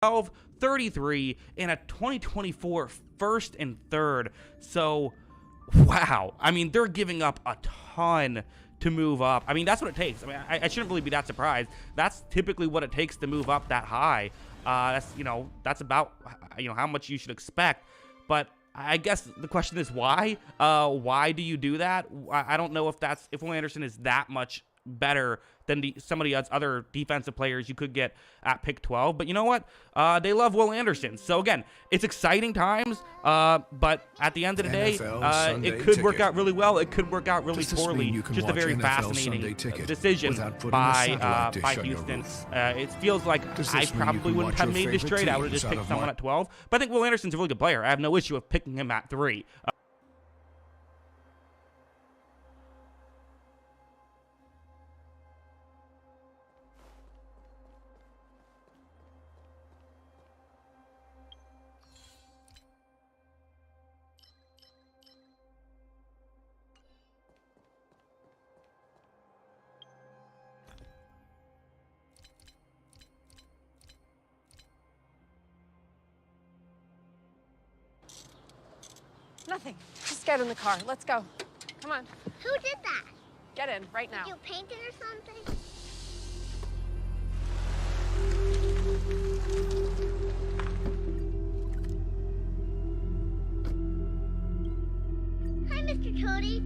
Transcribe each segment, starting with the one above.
12, 33, and a 2024 first and third. So, wow. I mean, they're giving up a ton to move up. I mean, that's what it takes. I mean, I shouldn't really be that surprised. That's typically what it takes to move up that high. That's about, how much you should expect. But I guess the question is why? Why do you do that? I don't know if Will Anderson is that much better than some of the other defensive players you could get at pick 12. But you know what? They love Will Anderson. So again, it's exciting times, but at the end of the day, it could work out really well. It could work out really poorly. Just a very fascinating decision by Houston. It feels like I probably wouldn't have made this trade. I would have just picked someone at 12. But I think Will Anderson's a really good player. I have no issue with picking him at 3. Nothing. Just get in the car. Let's go. Come on. Who did that? Get in right now. Did you paint it or something? Hi, Mr. Toady.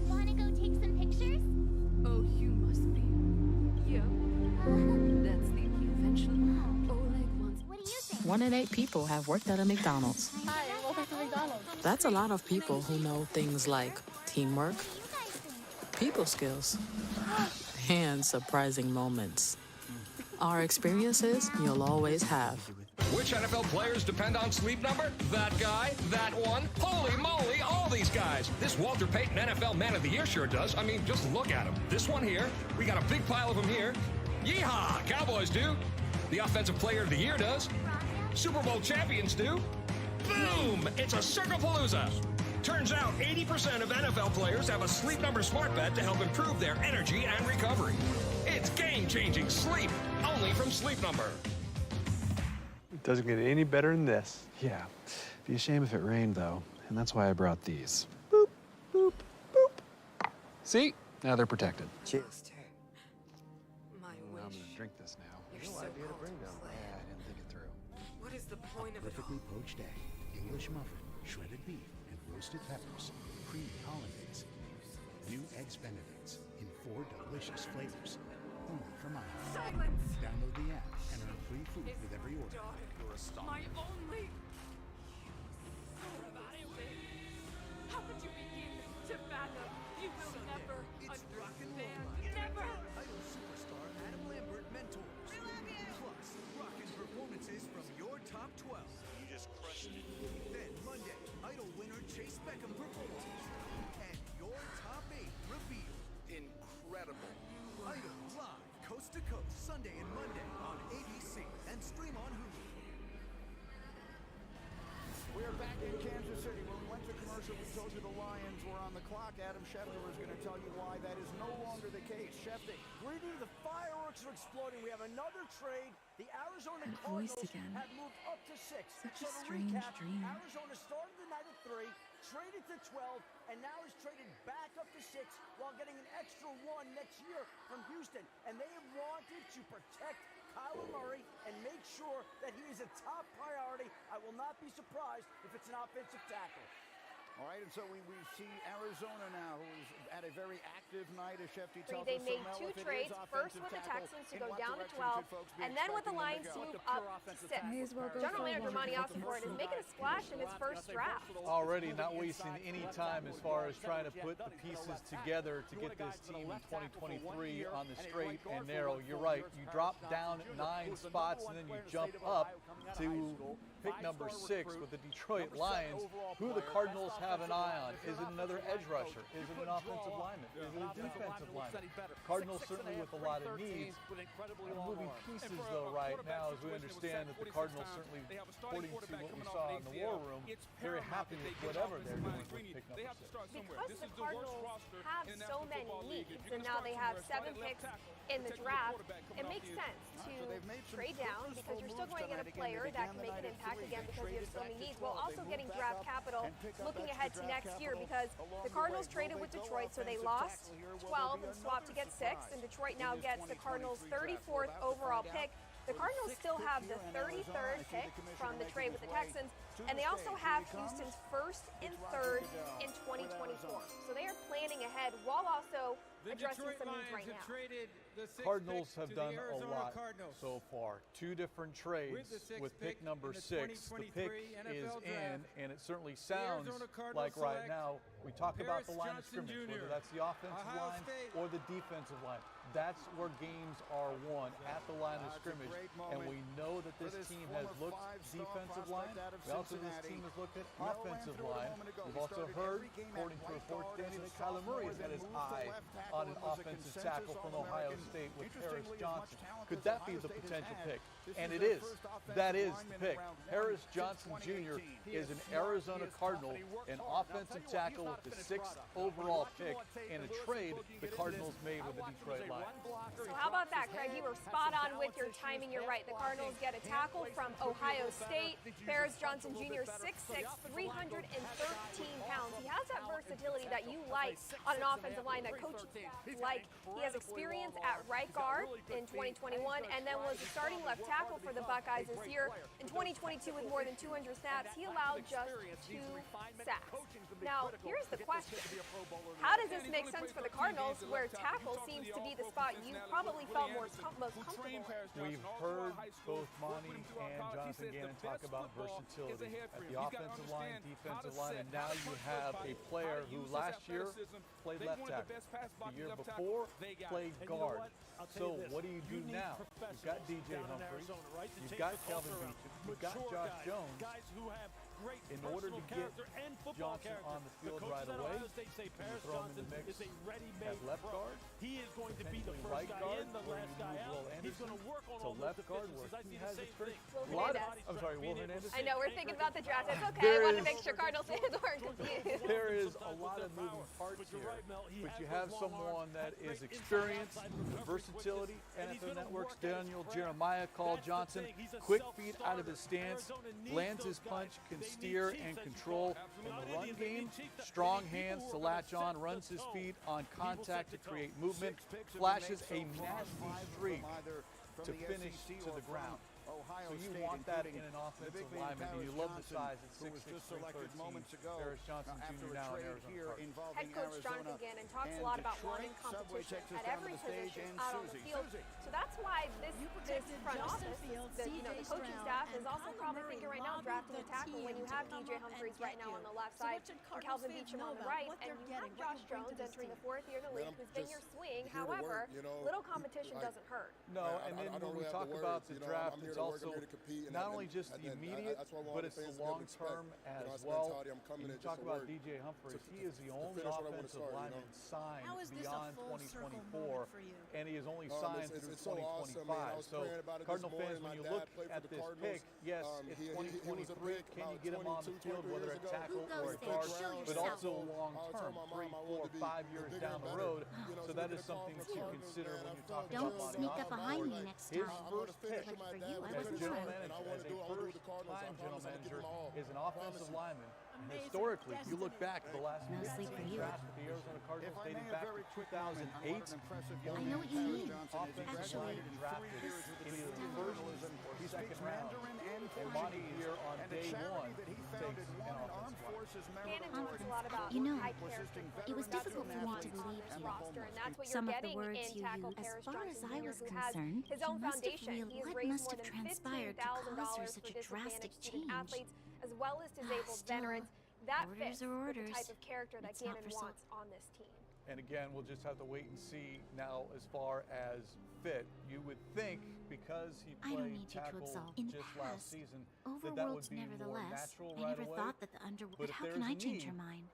Want to go take some pictures? Oh, you must be. Yeah. That's the conventional Oleg wants. What do you think? 1 in 8 people have worked at a McDonald's. Hi, welcome to McDonald's. That's a lot of people who know things like teamwork, people skills, and surprising moments. Our experiences you'll always have. Which NFL players depend on Sleep Number? That guy, that one. Holy moly, all these guys. This Walter Payton NFL Man of the Year sure does. I mean, just look at him. This one here. We got a big pile of them here. Yeehaw, Cowboys do. The Offensive Player of the Year does. Super Bowl champions do. Boom! It's a Circlepalooza. Turns out 80% of NFL players have a Sleep Number smart bed to help improve their energy and recovery. It's game-changing sleep, only from Sleep Number. It doesn't get any better than this. Yeah. Be a shame if it rained, though. And that's why I brought these. Boop, boop, boop. See? Now they're protected. Cheers. My I'm wish. gonna drink this now. You're so cold to play. Yeah, I didn't think it through. What is the point of it all? Perfectly poached egg, English muffin, shredded beef, and roasted peppers, creamy hollandaise. New Eggs Benedicts in 4 delicious flavors. Only from mine. Silence! Download the app and earn free food with every order. My only. How could you begin to fathom? You will never understand. Never. Idol superstar Adam Lambert mentors. Plus, rockin' performances from your top 12. You just crushed it. Then Monday, Idol winner Chase Beckham performances. And your top 8 revealed. Incredible. Idol live, coast to coast, Sunday and Monday on ABC and stream on Hulu. We are back in Kansas City. When we went to commercial, we told you the Lions were on the clock. Adam Schefter is going to tell you why that is no longer the case. Schefter, greedy, the fireworks are exploding. We have another trade. The Arizona Cardinals have moved up to 6. Such a to strange recap, dream. Arizona started the night at 3, traded to 12, and now is traded back up to 6 while getting an extra 1 next year from Houston. And they have wanted to protect Kyler Murray and make sure that he is a top priority. I will not be surprised if it's an offensive tackle. All right, and so we see Arizona now, who is at a very active night, as Shefty tells They us. made So, Mel, 2 if it trades, is first offensive with the tackle, Texans to in go what down to direction 12, should folks be and then with the expecting Lions them to go? move Pure up to offensive 6. tackle with General Manager Monty Osborne is making a splash in his first draft. Already not wasting any time as far as trying to put the pieces together to get this team in 2023 on the straight and narrow. You're right. You drop down 9 spots and then you jump up to pick number 6 with the Detroit Lions, who the Cardinals have an eye on? Is it another edge rusher? Is it an offensive lineman? Is it a defensive lineman? Cardinals certainly with a lot of needs. And moving pieces, though, right now, as we understand that the Cardinals certainly, according to what we saw in the war room, very happy with whatever they're doing with pick number 6. Because the Cardinals have so many needs, and now they have 7 picks in the draft, it makes sense to trade down because you're still going to get a player that can make an impact again because you have so many needs, while also getting draft capital looking ahead to next year because the Cardinals traded with Detroit, so they lost 12 and swapped to get 6, and Detroit now gets the Cardinals' 34th overall pick. The Cardinals still have the 33rd pick from the trade with the Texans, and they also have Houston's 1st and 3rd in 2024. So they are planning ahead while also addressing some needs right now. Cardinals have done a lot so far. 2 different trades with pick number 6. The pick is in, and it certainly sounds like right now we talk about the line of scrimmage, whether that's the offensive line or the defensive line. That's where games are won, at the line of scrimmage. And we know that this team has looked defensive line. We also know this team has looked at offensive line. We've also heard, according to reports, Danny, that Kyler Murray has had his eye on an offensive tackle from Ohio State with Harris Johnson. Could that be the potential pick? And it is. That is the pick. Harris Johnson Jr. is an Arizona Cardinal, an offensive tackle with the 6th overall pick in a trade the Cardinals made with the Detroit Lions. So how about that, Craig? You were spot on with your timing. You're right. The Cardinals get a tackle from Ohio State. Harris Johnson Jr., 6'6", 313 pounds. He has that versatility that you like on an offensive line that coaches like. He has experience at right guard in 2021 and then was the starting left tackle for the Buckeyes this year. In 2022 with more than 200 snaps, he allowed just 2 sacks. Now, here's the question. How does this make sense for the Cardinals where tackle seems to be the spot you probably felt most comfortable in? We've heard both Monty and Jonathan Gannon talk about versatility at the offensive line, defensive line, and now you have a player who last year played left tackle. The year before, played guard. So what do you do now? You've got DJ Humphries, you've got Kelvin Beachum, you've got Josh Jones. In order to get Johnson on the field right away, can you throw him in the mix at left guard? He is going to be the Potentially first right guy guard, in, the where last you guy move out. Will He's Anderson going to work on to all left those guard, deficiencies. where I he see has the a same trick. thing. Will A lot of, Hernandez. I'm sorry, Will Hernandez. I know, we're thinking about the draft. It's okay. There I want to is- make sure Cardinals fans aren't confused. There is a lot of moving parts here, but you have someone that is experienced, versatility. NFL Network's Daniel Jeremiah called Johnson quick feet out of his stance, lands his punch, can steer and control in the run game, strong hands to latch on, runs his feet on contact to create movement, flashes a nasty streak to finish to the ground. So you want that in an offensive lineman, and you love the size at 6'6", 313. Harris Johnson Jr. now in Arizona. Head coach Jonathan Gannon talks a lot about wanting competition at every position out on the field. So that's why this front office, the coaching staff is also probably thinking right now drafting a tackle when you have DJ Humphries right now on the left side and Kelvin Beachum on the right, and you have Josh Jones entering the 4th year in the league who's been your swing. However, little competition doesn't hurt. No, and then when we talk about the draft, it's also not only just the immediate, but it's the long term as well. When you talk about DJ Humphries, he is the only offensive lineman signed beyond 2024, and he is only signed through 2025. So, Cardinal fans, when you look at this pick, yes, it's 2023. Can you get him on the field, whether at tackle or at guard, but also long term, 3, 4, 5 years down the road. So that is something to consider when you talk about Don't sneak up behind me next his time. first pick Lucky for you, I as wasn't general sure. manager, as a first-time general manager, is an offensive lineman. Historically, if you look back at the last No sleep for you. draft of the Arizona Cardinals dating back to 2008, I know what you mean. offensive Actually, lineman drafted in either the first or second round. And Monty here on day 1 takes an offensive lineman. Gannon talks a lot about You know, high character. it was That's difficult what for he me wants to on believe this you. roster, and that's what Some you're of the getting words in you tackle used, Harris as far Johnson as I Jr., was who has concerned, his you own must have foundation. He's what raised must more have than transpired to $15,000 cause there for such a drastic disadvantaged student change. athletes, as well as disabled Still, veterans. That orders fits are with the orders. type of character that It's not Gannon for some- wants on this team. And again, we'll just have to wait and see now as far as fit. You would think because he I don't played need you to tackle absolve. In the just last past, season, that would Overworld's be more nevertheless. natural I right never away. thought that the underworld. But if How there's can I a change her need, mind?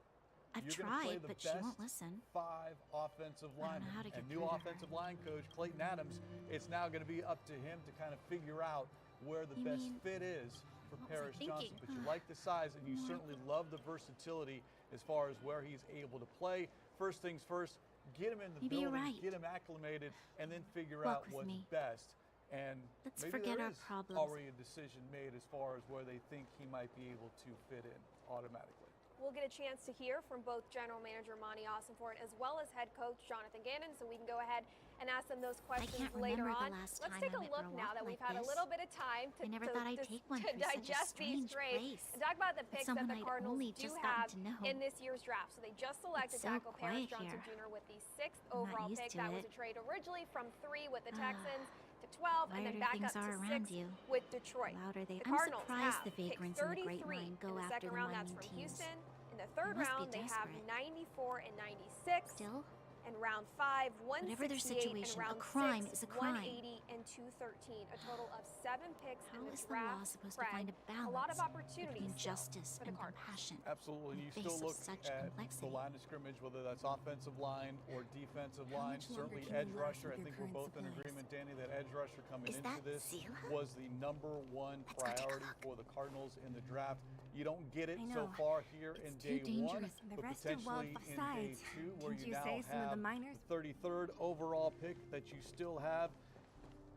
I've you're gonna play tried, the but she won't best listen. 5 offensive I don't know linemen. how to get And through new to her. offensive line coach Clayton Adams, it's now going to be up to him to kind of figure out where the You best mean- fit is for what was I Paris thinking? Johnson. But you like the size, and you certainly love the versatility as far as where he's able to play. First things first, get him in the Maybe you're building, right. get him acclimated, and then figure Walk out with what's me. best. And Let's maybe forget there our is problems. already a decision made as far as where they think he might be able to fit in automatically. We'll get a chance to hear from both General Manager Monty Ossenfort as well as Head Coach Jonathan Gannon, so we can go ahead and ask them those questions can't later remember the on. last Let's time take I a went look for a now walk that we've like had a this. little bit of time to, I never thought I'd take one to through such a digest these strange trades place. and talk about the With picks that someone the I'd Cardinals only do just have gotten to know. in this year's draft. So they just selected It's so tackle Paris quiet Johnson here. Jr. with the 6th I'm not overall used pick. to That was it. a trade originally from 3 with the Texans to 12 and then Quieter back things up to are around 6 you. with Detroit. Louder they. The I'm Cardinals surprised have the pick vagrants in the 33 grapevine go in the after second the round. That's mining from teams. Houston. In the They third must be round, they have desperate. 94 and 96. Still, And round 5, Whatever their 168, and situation, a round crime 6, is a crime. 180 and 213. A total of 7 picks in how the is the draft. law supposed to Fred, find a balance a lot of opportunities between still justice for the and Cardinals. compassion? Absolutely. in You the still face of look such at complexity? the line of scrimmage, whether that's offensive line or defensive line. much longer Certainly can edge you last rusher. I with your think we're current both in supplies? agreement, Danny, that edge rusher coming Is into that this Zila? was the #1 Let's go take a priority look. for the Cardinals in the draft. You don't get it I so know. far here It's in too day 1, dangerous. The but rest are potentially wild in day sides. 2, where Can't you you now say some of the have minors? the 33rd overall pick that you still have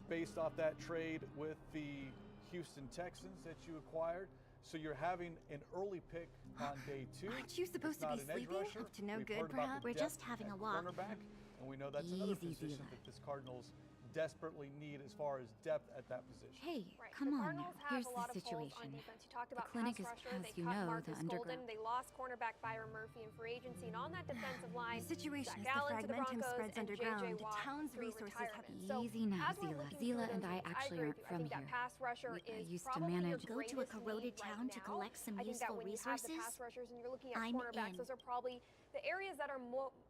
based off that trade with the Houston Texans that you acquired. So you're having an early pick on day 2. Aren't you supposed It's to not be an edge sleeping? rusher. Up to no We've good, heard about the perhaps? We're depth just having at a walk. cornerback, and we know that's another Easy, position Zila. that this Cardinals desperately need as far as depth at that position. Hey, Right. come the on Cardinals now. have Here's a the lot of holes on situation. defense. You talked The about clinic pass is, rusher. as They you cut know, the Marcus Golden. underground. They lost cornerback Byron Murphy in free agency. And on that defensive line, The situation Zach is the Allen to the fragmentum Broncos spreads and J.J. underground. Watt Town's through resources have retirement. So Easy now, as we're Zila. looking through Zila those and I needs, actually agree aren't with you. from I think here. that pass rusher I is used to probably manage. your Go to a greatest corroded need town right to now. collect some I think that useful when you have the resources? pass rushers and you're looking at I'm cornerbacks, in. those are probably the areas that are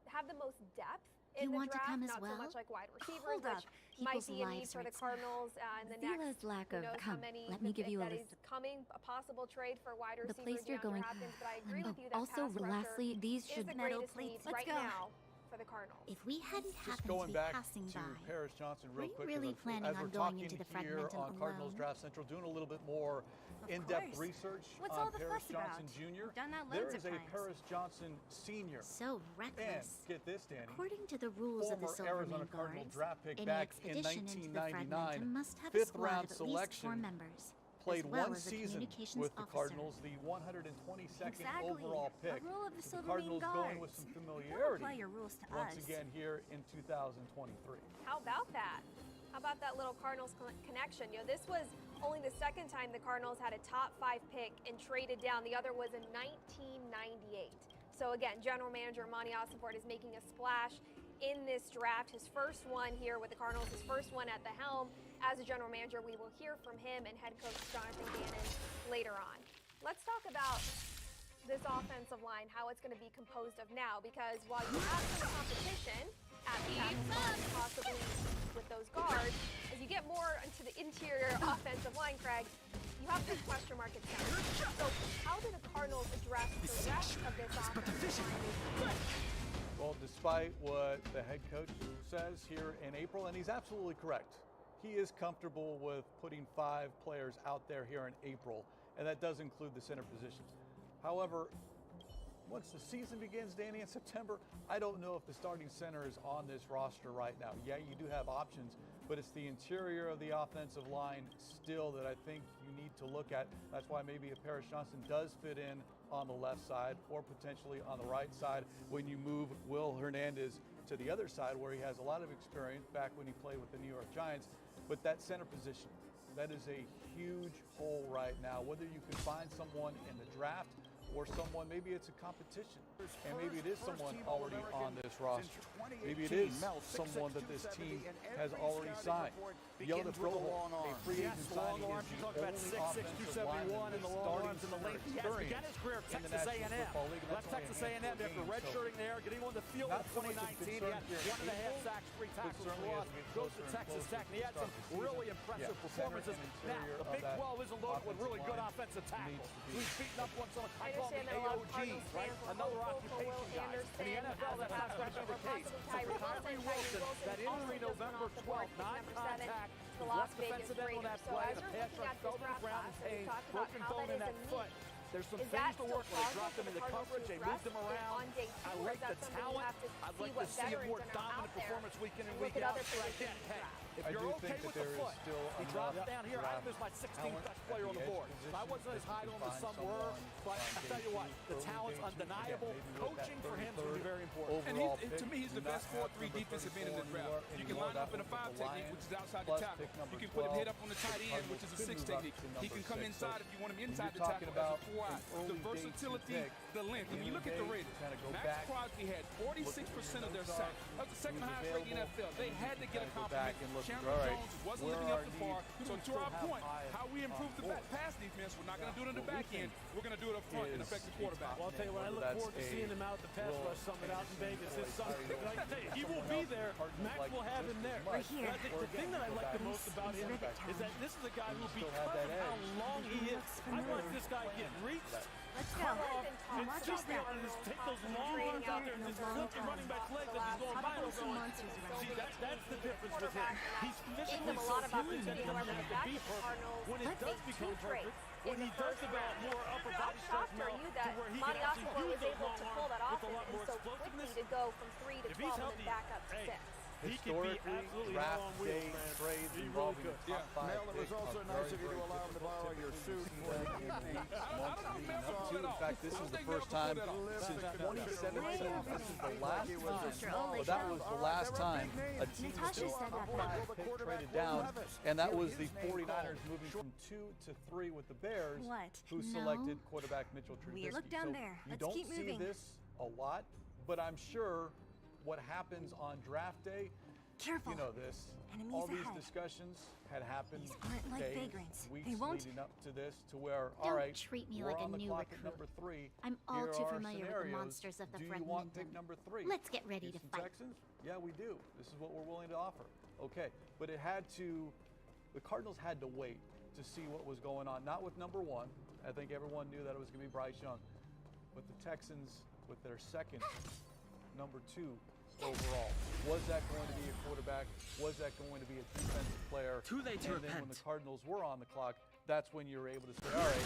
have the most depth in You the want to draft, come as not well? so much like wide receivers, Hold up. which might People's be a need lives for are the at stake. Cardinals in the Zila's next. lack Who of- knows how come, many? let me give you a that is list. coming, a possible trade for wide receiver. The place you're DeAndre going. Hopkins, but I agree with you that Also, pass rusher lastly, these is should the metal greatest plates. need Let's right go. now for the Cardinals. If we hadn't Just happened to going be back passing to by, Paris Johnson were real you quick. really as planning we're on going talking into the here fragmentum on Cardinals alone? Draft Central, doing a little bit more in-depth course. research What's on all the Paris fuss Johnson about? Jr. We've done that There loads is of a times. Paris Johnson Sr. So And reckless. get this, Danny. According to the rules of the Former Silverman Arizona Cardinal Guards, draft pick any back in expedition into the 1999, fragmentum must have a fifth squad round of at least 4 selection, members, played as well one as a season communications with the officer. Cardinals, the 122nd Exactly. overall A pick. rule of the So the Silverman Cardinals going with Guards. some Don't familiarity apply your rules to once us. again here in 2023. How about that? How about that little Cardinals connection? You know, this was only the second time the Cardinals had a top 5 pick and traded down. The other was in 1998. So again, General Manager Monty Ossenfort is making a splash in this draft. His first one here with the Cardinals, his first one at the helm as a general manager. We will hear from him and head coach Jonathan Gannon later on. Let's talk about this offensive line, how it's going to be composed of now, because while you have some competition at the tackle spot, possibly with those guards, as you get more into the interior offensive line, Craig, you have this question mark at center. So how do the Cardinals address the rest of this offensive line? Well, despite what the head coach says here in April, and he's absolutely correct, he is comfortable with putting 5 players out there here in April, and that does include the center position. However, once the season begins, Danny, in September, I don't know if the starting center is on this roster right now. Yeah, you do have options, but it's the interior of the offensive line still that I think you need to look at. That's why maybe if Paris Johnson does fit in on the left side or potentially on the right side when you move Will Hernandez to the other side where he has a lot of experience back when he played with the New York Giants. But that center position, that is a huge hole right now. Whether you can find someone in the draft or someone, maybe it's a competition, and maybe it is someone already on this roster. Maybe it is someone that this team has already signed. Yelda Froholm, a free agent signing long arms. You talk about 6'6", 271 in the long arms and the length. He has begun his career at Texas A&M. Left Texas A&M after redshirting there, getting on the field in 2019. He had 1.5 sacks, 3 tackles for loss. Goes to Texas Tech, and he had some really impressive performances. Now, the Big 12 isn't loaded with really good offensive tackles. He's beating up on some, I call them AOGs, right? Another occupation guy. In the NFL, that's not going to be the case. So for Tyree Wilson, that injury November 12th, non-contact, he left defensive end on that play, the pass rush fell to the ground in pain, broken bone in that foot. There's some things to work with. They dropped him into coverage. They moved him around. I like the talent. I'd like to see a more dominant performance week in and week out. But again, hey, if you're okay with the foot, he drops down here. I was my 16th best player on the board. I wasn't as high on him as some were, but I tell you what, the talent's undeniable. Coaching for him is going to be very important. And to me, he's the best 4-3 defensive end in the draft. You can line up in a 5 technique, which is outside the tackle. You can put him head up on the tight end, which is a 6 technique. He can come inside if you want him inside the tackle as a 4. The versatility, the length. When you look at the Raiders, Max Crosby had 46% of their sacks. That was the second highest rate in the NFL. They had to get a compliment. Chandler Jones wasn't living up to par. So to our point, how we improve the pass defense, we're not going to do it in the back end. We're going to do it up front and affect the quarterback. Well, I'll tell you what, I look forward to seeing him out the pass rush summit out in Vegas this summer. I can tell you, he will be there. Max will have him there. We're here. The thing that I like the most about him is that this is a guy who, because of how long he is, I watch this guy get reached, Let's go. cut off, and just be able to just take those long arms out there and just clip the running back's legs as he's going by. See, that's the difference with him. He's physically so huge that he doesn't have to be perfect. When it does become perfect, when he does develop more upper body strength now to where he can actually use those long arms with a lot more explosiveness, to go from 3 to 12 and then back up to 6. He can be absolutely hell on wheels, man. Trades He really involving could. top 5 Mel, it was also nice of you to allow him to borrow your suit. In fact, this is the first time since 2017. This is the last time. Well, that was the last time a team with a top 5 pick traded down, and that was the 49ers moving from 2 to 3 with the Bears, who selected quarterback Mitchell Trubisky. Look down so there. You Let's don't keep see moving. this a lot, but I'm sure what happens on draft day, Careful. you know this. Enemies All these ahead. discussions had happened These aren't like days, vagrants. weeks They won't- leading up to this, to where, Don't all right, treat me we're like a on the new clock at recruit. number 3. I'm all Here too are familiar with the scenarios. monsters of the Do you Fragmentum. want pick number 3? Let's get ready to Houston fight. Texans? Yeah, we do. This is what we're willing to offer. Okay, but the Cardinals had to wait to see what was going on. Not with number 1. I think everyone knew that it was going to be Bryce Young. But the Texans, with their second, number 2 overall. Was that going to be a quarterback? Was that going to be a defensive player? Too late to And then when repent. the Cardinals were on the clock, that's when you're able to say, all right,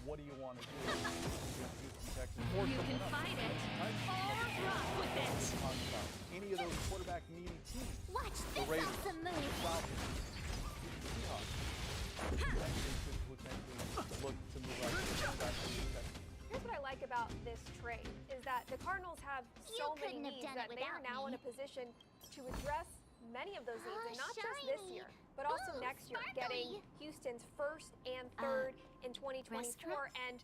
what do you want to do with Houston Texans? Or You can someone else, fight it right? or rock with it. Talk about any of those quarterback-needy teams. Watch The this Raiders, awesome the move. Falcons, the Seahawks. That they could potentially look to move up to the Texans. Here's what I like about this trade is that the Cardinals have so many couldn't have needs done that it they are without now in me. a position to address many of those needs, and not just this shiny. year, but also Ooh, next year, sparkly. getting Houston's first and third in 2024, restaurant? and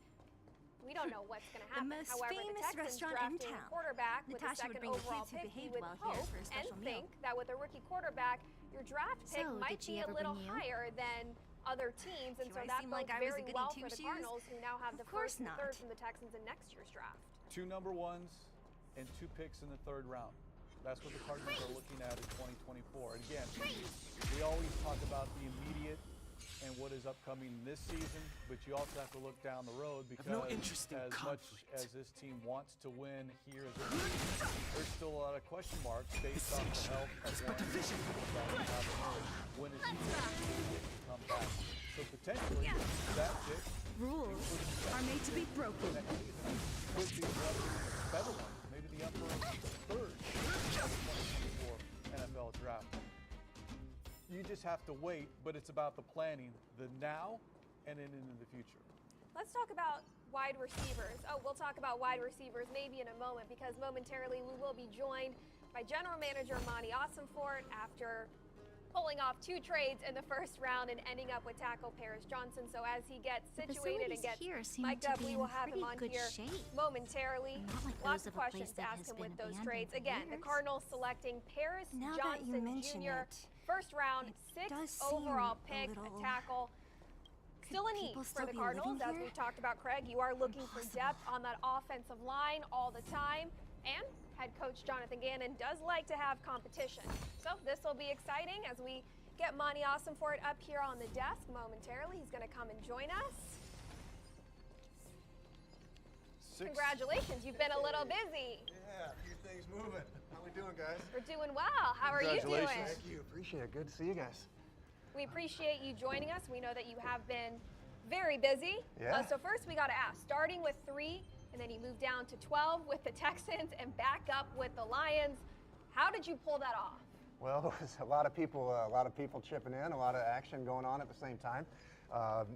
we don't know what's going to happen. most However, the famous Texans restaurant in drafting a town. quarterback with the Natasha would second bring the overall kids who pick, you behaved would well here hope for a special and meal. think that with a rookie quarterback, your draft pick So, might did she be a ever little bring you? higher than other teams, and Do so I that seem bodes like I was a very goody well for the two-shoes? Cardinals, who now have the Of course first and not. third from the Texans in next year's draft. 2 number 1s and 2 picks in the 3rd round. That's what the Cardinals are looking at in 2024. And again, we always talk about the immediate and what is upcoming this season, but you also have to look down the road because no interest in as conflict. much as this team wants to win here, there's still a lot of question marks based on the health of one. When is he going to come back? So potentially, that pick Rules are made to be broken. next season could be a better one. Maybe the upper 3rd of the 2024 NFL draft. You just have to wait, but it's about the planning, the now and then into the future. Let's talk about wide receivers. Oh, we'll talk about wide receivers maybe in a moment, because momentarily we will be joined by General Manager Monty Ossenfort after pulling off 2 trades in the first round and ending up with tackle Paris Johnson. So as he gets situated and gets here seem mic'd to up, be we in will have him pretty on good here shape. momentarily. Not like Lots those of of a place questions to that ask has him been with those abandoned trades. for Again, the years. Cardinals selecting Paris Now that you Johnson mention Jr. it, First round, 6th overall pick, a tackle. Still a need for the Cardinals, as we talked about, Craig. You are looking for depth on that offensive line all the time. And head coach Jonathan Gannon does like to have competition. So this will be exciting as we get Monty Awesomeforth up here on the desk momentarily. He's going to come and join us. Congratulations, you've been a little busy. Yeah, a few things moving. How we doing, guys? We're doing well. How are you doing? Thank you. Appreciate it. Good to see you guys. We appreciate you joining us. We know that you have been very busy. Yeah. So first we got to ask, starting with 3, and then you moved down to 12 with the Texans and back up with the Lions. How did you pull that off? Well, it was a lot of people chipping in, a lot of action going on at the same time.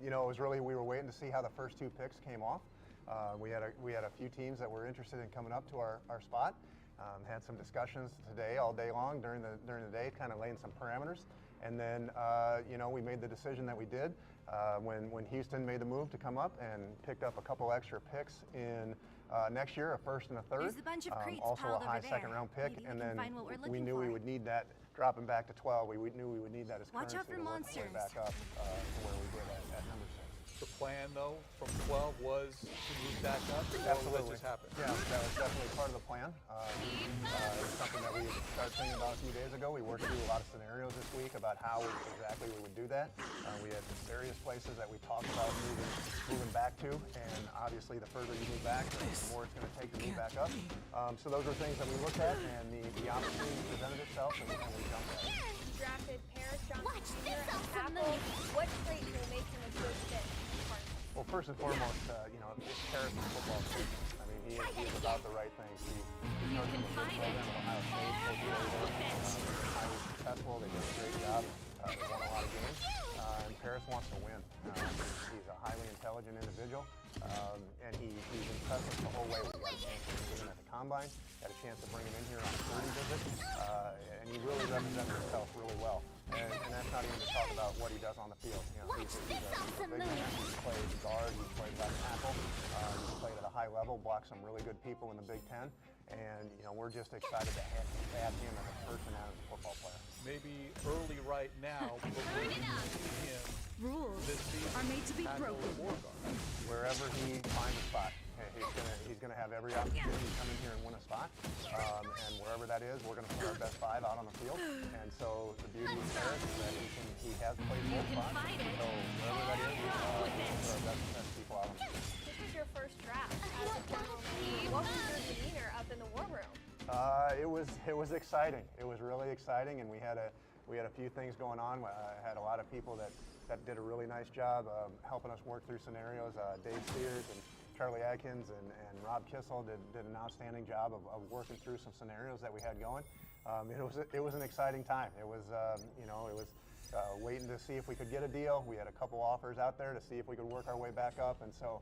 You know, it was really, we were waiting to see how the first 2 picks came off. We had a few teams that were interested in coming up to our spot. Had some discussions today, all day long during the day, kind of laying some parameters. And then, you know, we made the decision that we did when Houston made the move to come up and picked up a couple extra picks in next year, a first and a third. There's a bunch of crates also piled a high over second there. round pick. Maybe And we can then find what we're we looking knew we for. would need that, dropping back to 12, we knew we would need that as Watch currency out for to work our way monsters. back up to where we did at number 6. The plan, though, from 12 was to move back up. Absolutely. What just happened? Yeah, that was definitely part of the plan. It's something that we started thinking about a few days ago. We worked through a lot of scenarios this week about how exactly we would do that. We had various places that we talked about moving back to, and obviously the further you move back, the more it's going to take to move back up. So those are things that we looked at, and the opportunity presented itself, and we jumped at it. You drafted Paris Johnson Jr. at tackle. What trait will make him a good fit? Well, first and foremost, you know, Paris is football. I mean, he is about the right things. He comes from a good program at Ohio State, highly successful. They did a great job. They won a lot of games. And Paris wants to win. He's a highly intelligent individual, and he's impressed us the whole way. We got a chance to meet him at the Combine, got a chance to bring him in here on a 30 visit, and he really represents himself really well. And that's not even to talk about what he does on the field. You know, he's a big man. He's played guard, he's played left tackle, he's played at a high level, blocked some really good people in the Big Ten, and you know, we're just excited to add him as a person and as a football player. Maybe early right now, but we're going to see him Rules this season are made to be tackle broken. or guard. Wherever he finds a spot, he's gonna have every opportunity to come in here and win a spot, and wherever that is, we're gonna put our best 5 out on the field. And so the beauty of Paris is that he has played both spots. So wherever that is, we'll put our best people out on the field. This was your first draft as a general manager. What was your demeanor up in the war room? It was exciting. It was really exciting, and we had a few things going on. I had a lot of people that did a really nice job helping us work through scenarios. Dave Sears and Charlie Adkins and Rob Kissel did an outstanding job of working through some scenarios that we had going. It was an exciting time. It was waiting to see if we could get a deal. We had a couple offers out there to see if we could work our way back up, and so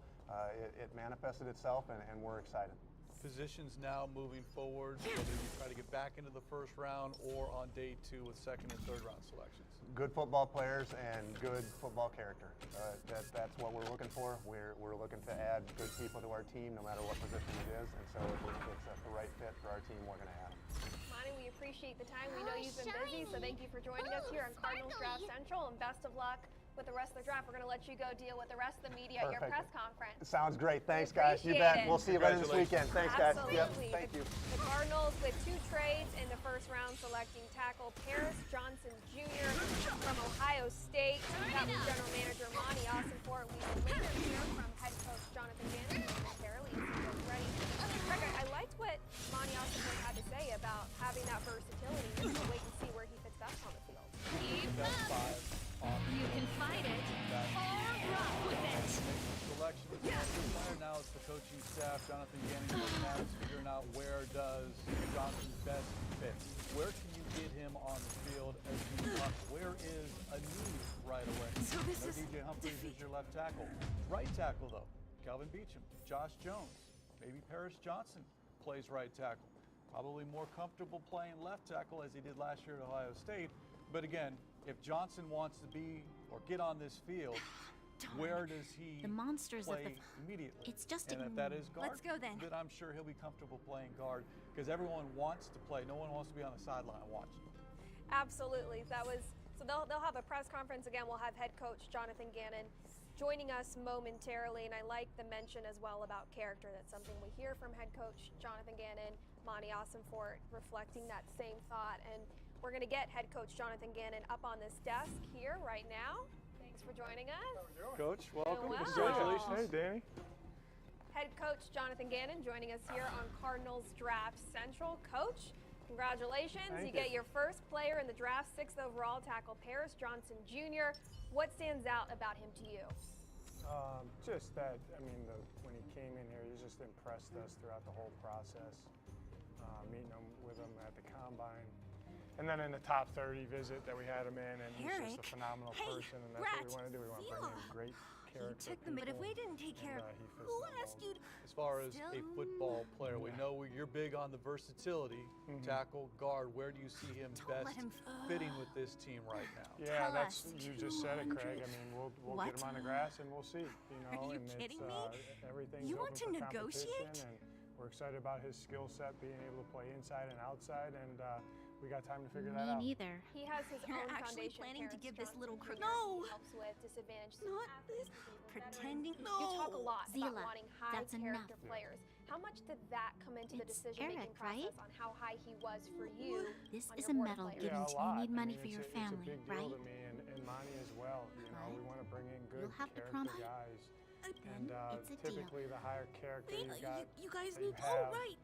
it manifested itself, and we're excited. Positions now moving forward, whether you try to get back into the first round or on day 2 with second and third round selections. Good football players and good football character. That's what we're looking for. We're looking to add good people to our team, no matter what position it is, and so if it's the right fit for our team, we're going to add them. Monty, we appreciate the time. We know you've been busy, so thank you for joining us here on Cardinals Draft Central, and best of luck with the rest of the draft. We're going to let you go deal with the rest of the media at your press conference. Sounds great. Thanks, guys. You bet. We'll see you later this weekend. Thanks, guys. Absolutely. Yep. Thank you. The Cardinals with 2 trades in the first round, selecting tackle Paris Johnson Jr. from Ohio State. That was general manager Monty Awesomeforth. We will later hear from head coach Jonathan Gannon momentarily as he gets ready. Greg, I liked what Monty Awesomeforth had to say about having that versatility. We're going to wait and see where he fits best on the field. You can fight it or rock with it. Selection of the player now is the coaching staff. Jonathan Gannon looking at is figuring out where does Johnson's best fit. Where can you get him on the field as you look? Where is a need right away? So this is DJ Humphries is your left tackle. Right tackle though, Calvin Beecham, Josh Jones, maybe Paris Johnson plays right tackle. Probably more comfortable playing left tackle as he did last year at Ohio State. But again, if Johnson wants to be or get on this field, where does he The monsters of play the immediately? It's just and if that is guard, Let's go then. I'm sure he'll be comfortable playing guard because everyone wants to play. No one wants to be on the sideline watching. Absolutely. That was so they'll have a press conference again. We'll have head coach Jonathan Gannon joining us momentarily, and I like the mention as well about character. That's something we hear from head coach Jonathan Gannon, Monty Ossenfort reflecting that same thought. And we're going to get head coach Jonathan Gannon up on this desk here right now. Thanks for joining us. Coach, welcome. Well. Congratulations. Hey, Danny. Head coach Jonathan Gannon joining us here on Cardinals Draft Central. Coach, congratulations. Thank you get your first player in the draft, 6th overall, tackle Paris Johnson Jr. What stands out about him to you? Just that, I mean, when he came in here, he just impressed us throughout the whole process. Meeting with him at the combine. And then in the top 30 visit that we had him in, and he's just a phenomenal person, and that's what we want to do. We want to bring in great character people. But if we didn't take care of who asked you to... As far as a football player, we know you're big on the versatility, tackle, guard. Where do you see him best fitting with this team right now? Yeah, you just said it, Craig. I mean, we'll get him on the grass and we'll see. You know, Are you and kidding it's, me? Everything's You open want to for negotiate? competition, and we're excited about his skill set, being able to play inside and outside, and we got time to figure that out. Me neither. He has his You're own actually foundation. planning to Parents give this Johnson little Jr. No! Helps with disadvantaged Not athletes, this. veterans. Pretending. You talk a No! lot Zila, about wanting high that's character enough. players. How much did that come into the It's decision-making Eric, process right? on how high he was for you? This on is your a board of medal players? given Yeah, a to you lot. need I money mean, for your it's family, a big deal right? to me and Monty as well. You know, we want to bring in good You'll have to character promise. guys. Then And it's a deal. typically the higher character you got, You guys that you need... have, Oh, right.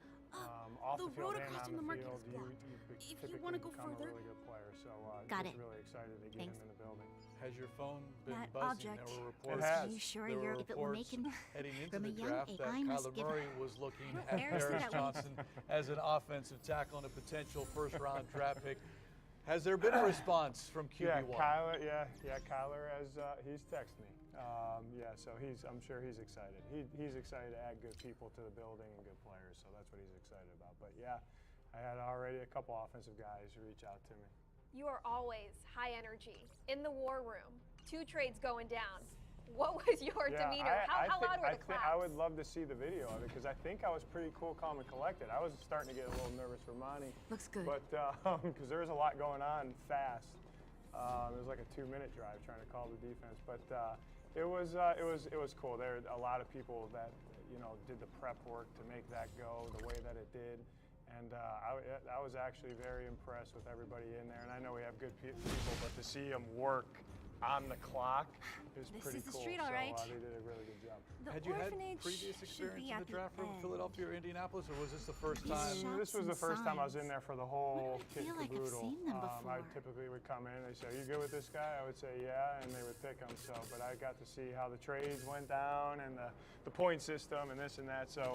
off The the field road and across on from the the market field, is blocked. you If you typically wanna go become further- a really good player. So Got just it. really excited to get Thanks. him in the building. Has your phone been That buzzing? object. There were It reports. has. Are you sure There were you're... If it will reports make him heading into from the a young draft age, that I must Kyler give Murray her- was looking No, at Harris said Paris that Johnson as an offensive tackle and a potential first-round draft pick. Has there been a response from QB1? Kyler has. He's texted me. So I'm sure he's excited. He's excited to add good people to the building and good players. So that's what he's excited about. But yeah, I had already a couple offensive guys reach out to me. You are always high energy in the war room. 2 trades going down. What was your demeanor? How loud were the claps? I would love to see the video of it because I think I was pretty cool, calm, and collected. I was starting to get a little nervous for Monty. Looks good. But because there was a lot going on fast. It was like a 2-minute drive trying to call the defense. But it was cool. There were a lot of people that did the prep work to make that go the way that it did. And I was actually very impressed with everybody in there. And I know we have good people, but to see them work on the clock is pretty This is the cool. street, all right. So they did a really good job. The Had you had orphanage previous should experience be in at the draft room in end. Philadelphia or Indianapolis, or was this the first time? This was the first time I was in there for the whole kit feel like I've caboodle. seen them I before. typically would come in, they say, "Are you good with this guy?" I would say, "Yeah," and they would pick him. So, but I got to see how the trades went down and the point system and this and that. So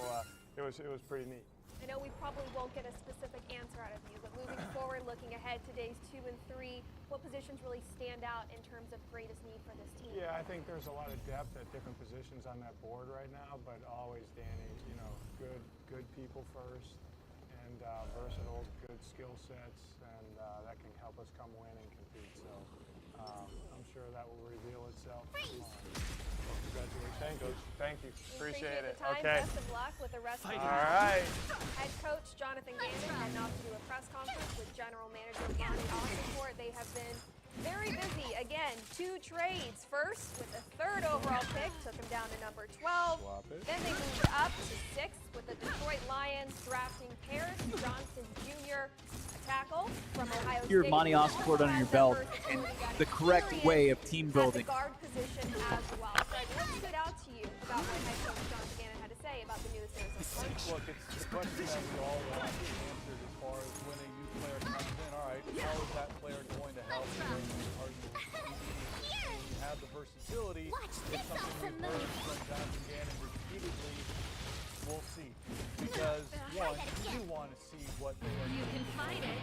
it was pretty neat. I know we probably won't get a specific answer out of you, but moving forward, looking ahead to days 2 and 3, what positions really stand out in terms of greatest need for this team? Yeah, I think there's a lot of depth at different positions on that board right now, but always, Danny, good people first, and versatile, good skill sets, and that can help us come win and compete. So I'm sure that will reveal itself tomorrow. Congratulations, Coach. Thank you. Appreciate it. The time. Okay. Best of luck with the rest of the All right. Head coach Jonathan Gannon heading off to do a press conference with General Manager Monty Ossenfort. They have been very busy. Again, 2 trades. First, with the 3rd overall pick, took him down to number 12. Swap it. Then they moved up to 6th with the Detroit Lions drafting Paris Johnson Jr., a tackle from Ohio Your State. Monty Ossenfort under your belt and the correct way of team building. At the guard position as well. Fred, what stood out to you about what head coach Jonathan Gannon had to say about the newest Arizona? Look, it's the question that we all want answered as far as when a youth player comes in. All right, how is that player going to help? When you have the versatility, it's something we've heard from Jonathan Gannon repeatedly. We'll see. Because, one, you want to see what they are You can fight it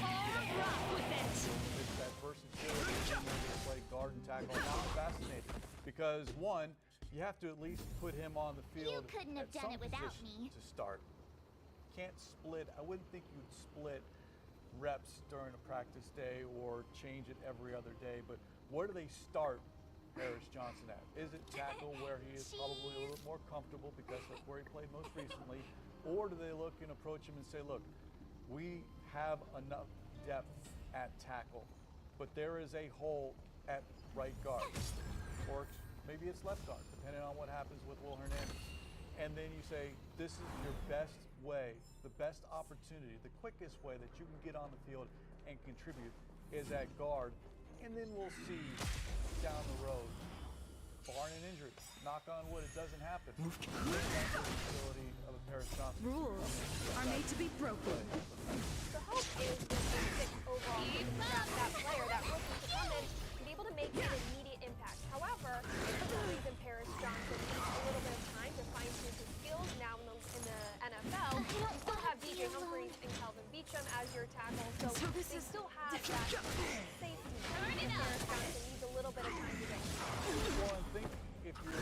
or rock with it. It's that versatility, being able to play guard and tackle. Now I'm fascinated because, one, you have to at least put him on the field. You couldn't have at done some it without position me. to start. Can't split. I wouldn't think you'd split reps during a practice day or change it every other day. But where do they start Paris Johnson at? Is it tackle where he is probably a little bit more comfortable because that's where he played most recently? Or do they look and approach him and say, look, we have enough depth at tackle, but there is a hole at right guard, or maybe it's left guard, depending on what happens with Will Hernandez. And then you say, this is your best way, the best opportunity, the quickest way that you can get on the field and contribute is at guard. And then we'll see down the road, barring an injury, knock on wood, it doesn't happen. Rules are made to be broken. The hope is that the sixth overall pick that player, that rookie, to come in and be able to make an immediate impact. However, for some reason, Paris Johnson needs a little bit of time to fine-tune his skills. Now in the NFL, you still have DJ Humphries and Calvin Beachum as your tackle, so they still have that safety. Paris Johnson needs a little bit of time to get. Well, I think if you're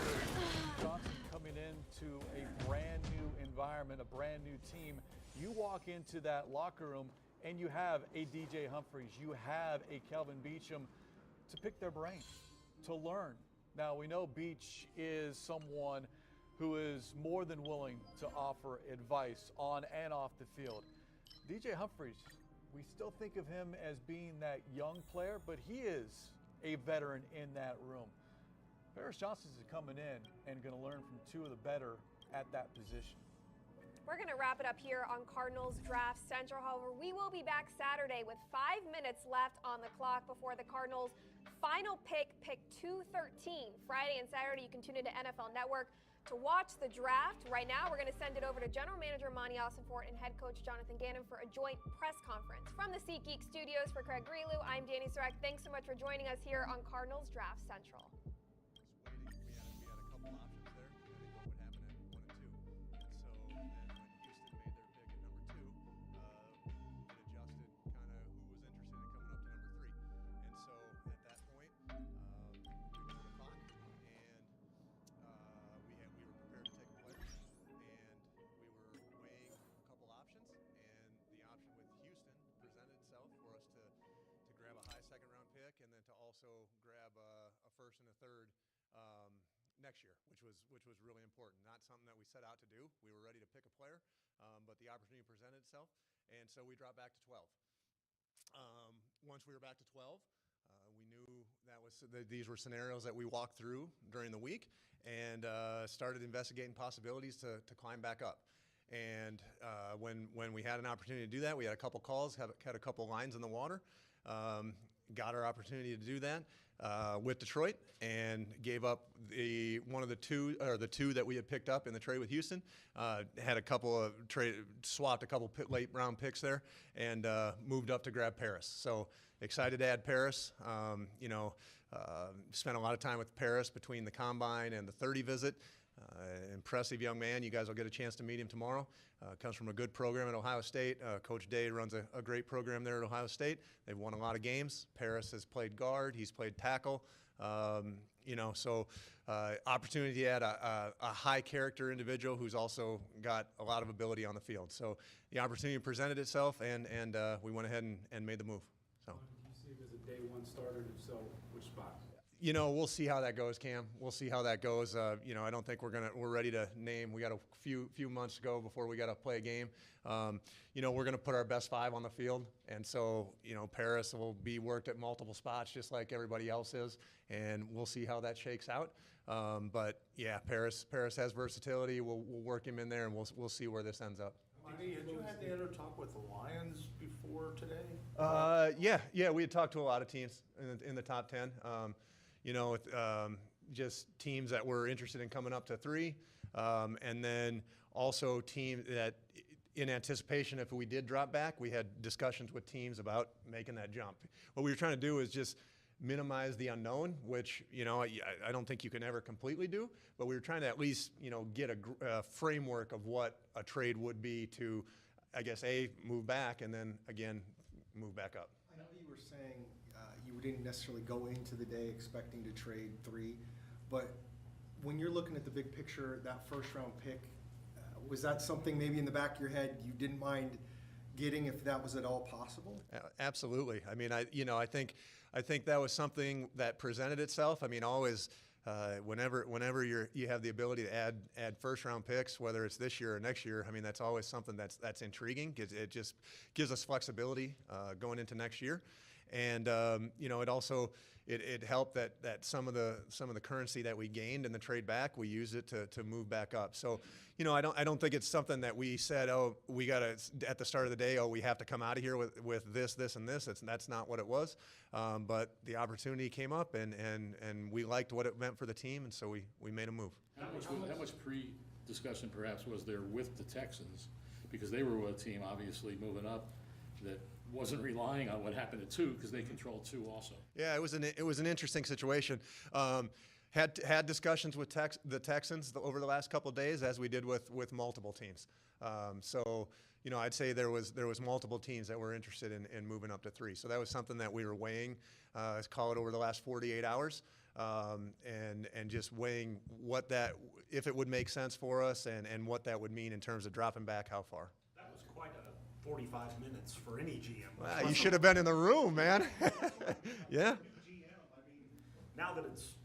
Johnson coming into a brand new environment, a brand new team, you walk into that locker room and you have a DJ Humphries, you have a Calvin Beachum to pick their brain, to learn. Now, we know Beach is someone who is more than willing to offer advice on and off the field. DJ Humphries, we still think of him as being that young player, but he is a veteran in that room. Paris Johnson is coming in and going to learn from two of the better at that position. We're going to wrap it up here on Cardinals Draft Central. However, we will be back Saturday with 5 minutes left on the clock before the Cardinals' final pick, pick 213. Friday and Saturday, you can tune into NFL Network to watch the draft. Right now, we're going to send it over to General Manager Monty Ossenfort and Head Coach Jonathan Gannon for a joint press conference. From the SeatGeek studios for Craig Grelu, I'm Danny Sarek. Thanks so much for joining us here on Cardinals Draft Central. First and a third next year, which was really important. Not something that we set out to do. We were ready to pick a player, but the opportunity presented itself, and so we dropped back to 12. Once we were back to 12, we knew that these were scenarios that we walked through during the week, and started investigating possibilities to climb back up. And when we had an opportunity to do that, we had a couple calls, had a couple lines in the water. Got our opportunity to do that with Detroit, and gave up the two that we had picked up in the trade with Houston. Had a couple of swapped a couple late round picks there, and moved up to grab Paris. So excited to add Paris. Spent a lot of time with Paris between the combine and the 30 visit. Impressive young man. You guys will get a chance to meet him tomorrow. Comes from a good program at Ohio State. Coach Day runs a great program there at Ohio State. They've won a lot of games. Paris has played guard. He's played tackle. Opportunity to add a high character individual who's also got a lot of ability on the field. So the opportunity presented itself, and we went ahead and made the move. So. Do you see him as a day one starter? If so, which spot? We'll see how that goes, Cam. We'll see how that goes. I don't think we're ready to name. We got a few months to go before we got to play a game. We're going to put our best 5 on the field, and so Paris will be worked at multiple spots just like everybody else is, and we'll see how that shakes out. But yeah, Paris has versatility. We'll work him in there, and we'll see where this ends up. Monty, had you had the inner talk with the Lions before today? Yeah, we had talked to a lot of teams in the top 10. Just teams that were interested in coming up to 3, and then also teams that, in anticipation, if we did drop back, we had discussions with teams about making that jump. What we were trying to do is just minimize the unknown, which I don't think you can ever completely do, but we were trying to at least get a framework of what a trade would be to, I guess, move back, and then again move back up. I know you were saying you didn't necessarily go into the day expecting to trade 3, but when you're looking at the big picture, that first round pick, was that something maybe in the back of your head you didn't mind getting if that was at all possible? Absolutely. I mean, I think that was something that presented itself. I mean, always whenever you have the ability to add first round picks, whether it's this year or next year, I mean that's always something that's intriguing. It just gives us flexibility going into next year, and it also it helped that some of the currency that we gained in the trade back, we use it to move back up. So I don't think it's something that we said, oh, we got to at the start of the day, oh, we have to come out of here with this and this. That's not what it was. But the opportunity came up, and we liked what it meant for the team, and so we made a move. How much pre-discussion perhaps was there with the Texans, because they were a team obviously moving up that wasn't relying on what happened at 2, because they controlled 2 also. Yeah, it was an interesting situation. Had discussions with the Texans over the last couple of days, as we did with multiple teams. So I'd say there was multiple teams that were interested in moving up to 3. So that was something that we were weighing, let's call it over the last 48 hours, and just weighing if it would make sense for us and what that would mean in terms of dropping back how far. That was quite a 45 minutes for any GM. Wow, you should have been in the room, man. Yeah. Now that it's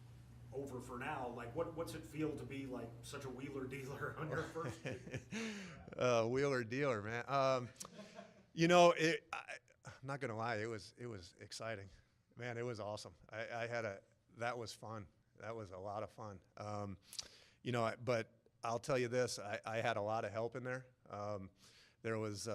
over for now, like what's it feel to be like such a wheeler dealer on your first wheeler dealer, man. I'm not gonna lie, it was exciting, man. It was awesome. That was fun. That was a lot of fun. But I'll tell you this, I had a lot of help in there. There was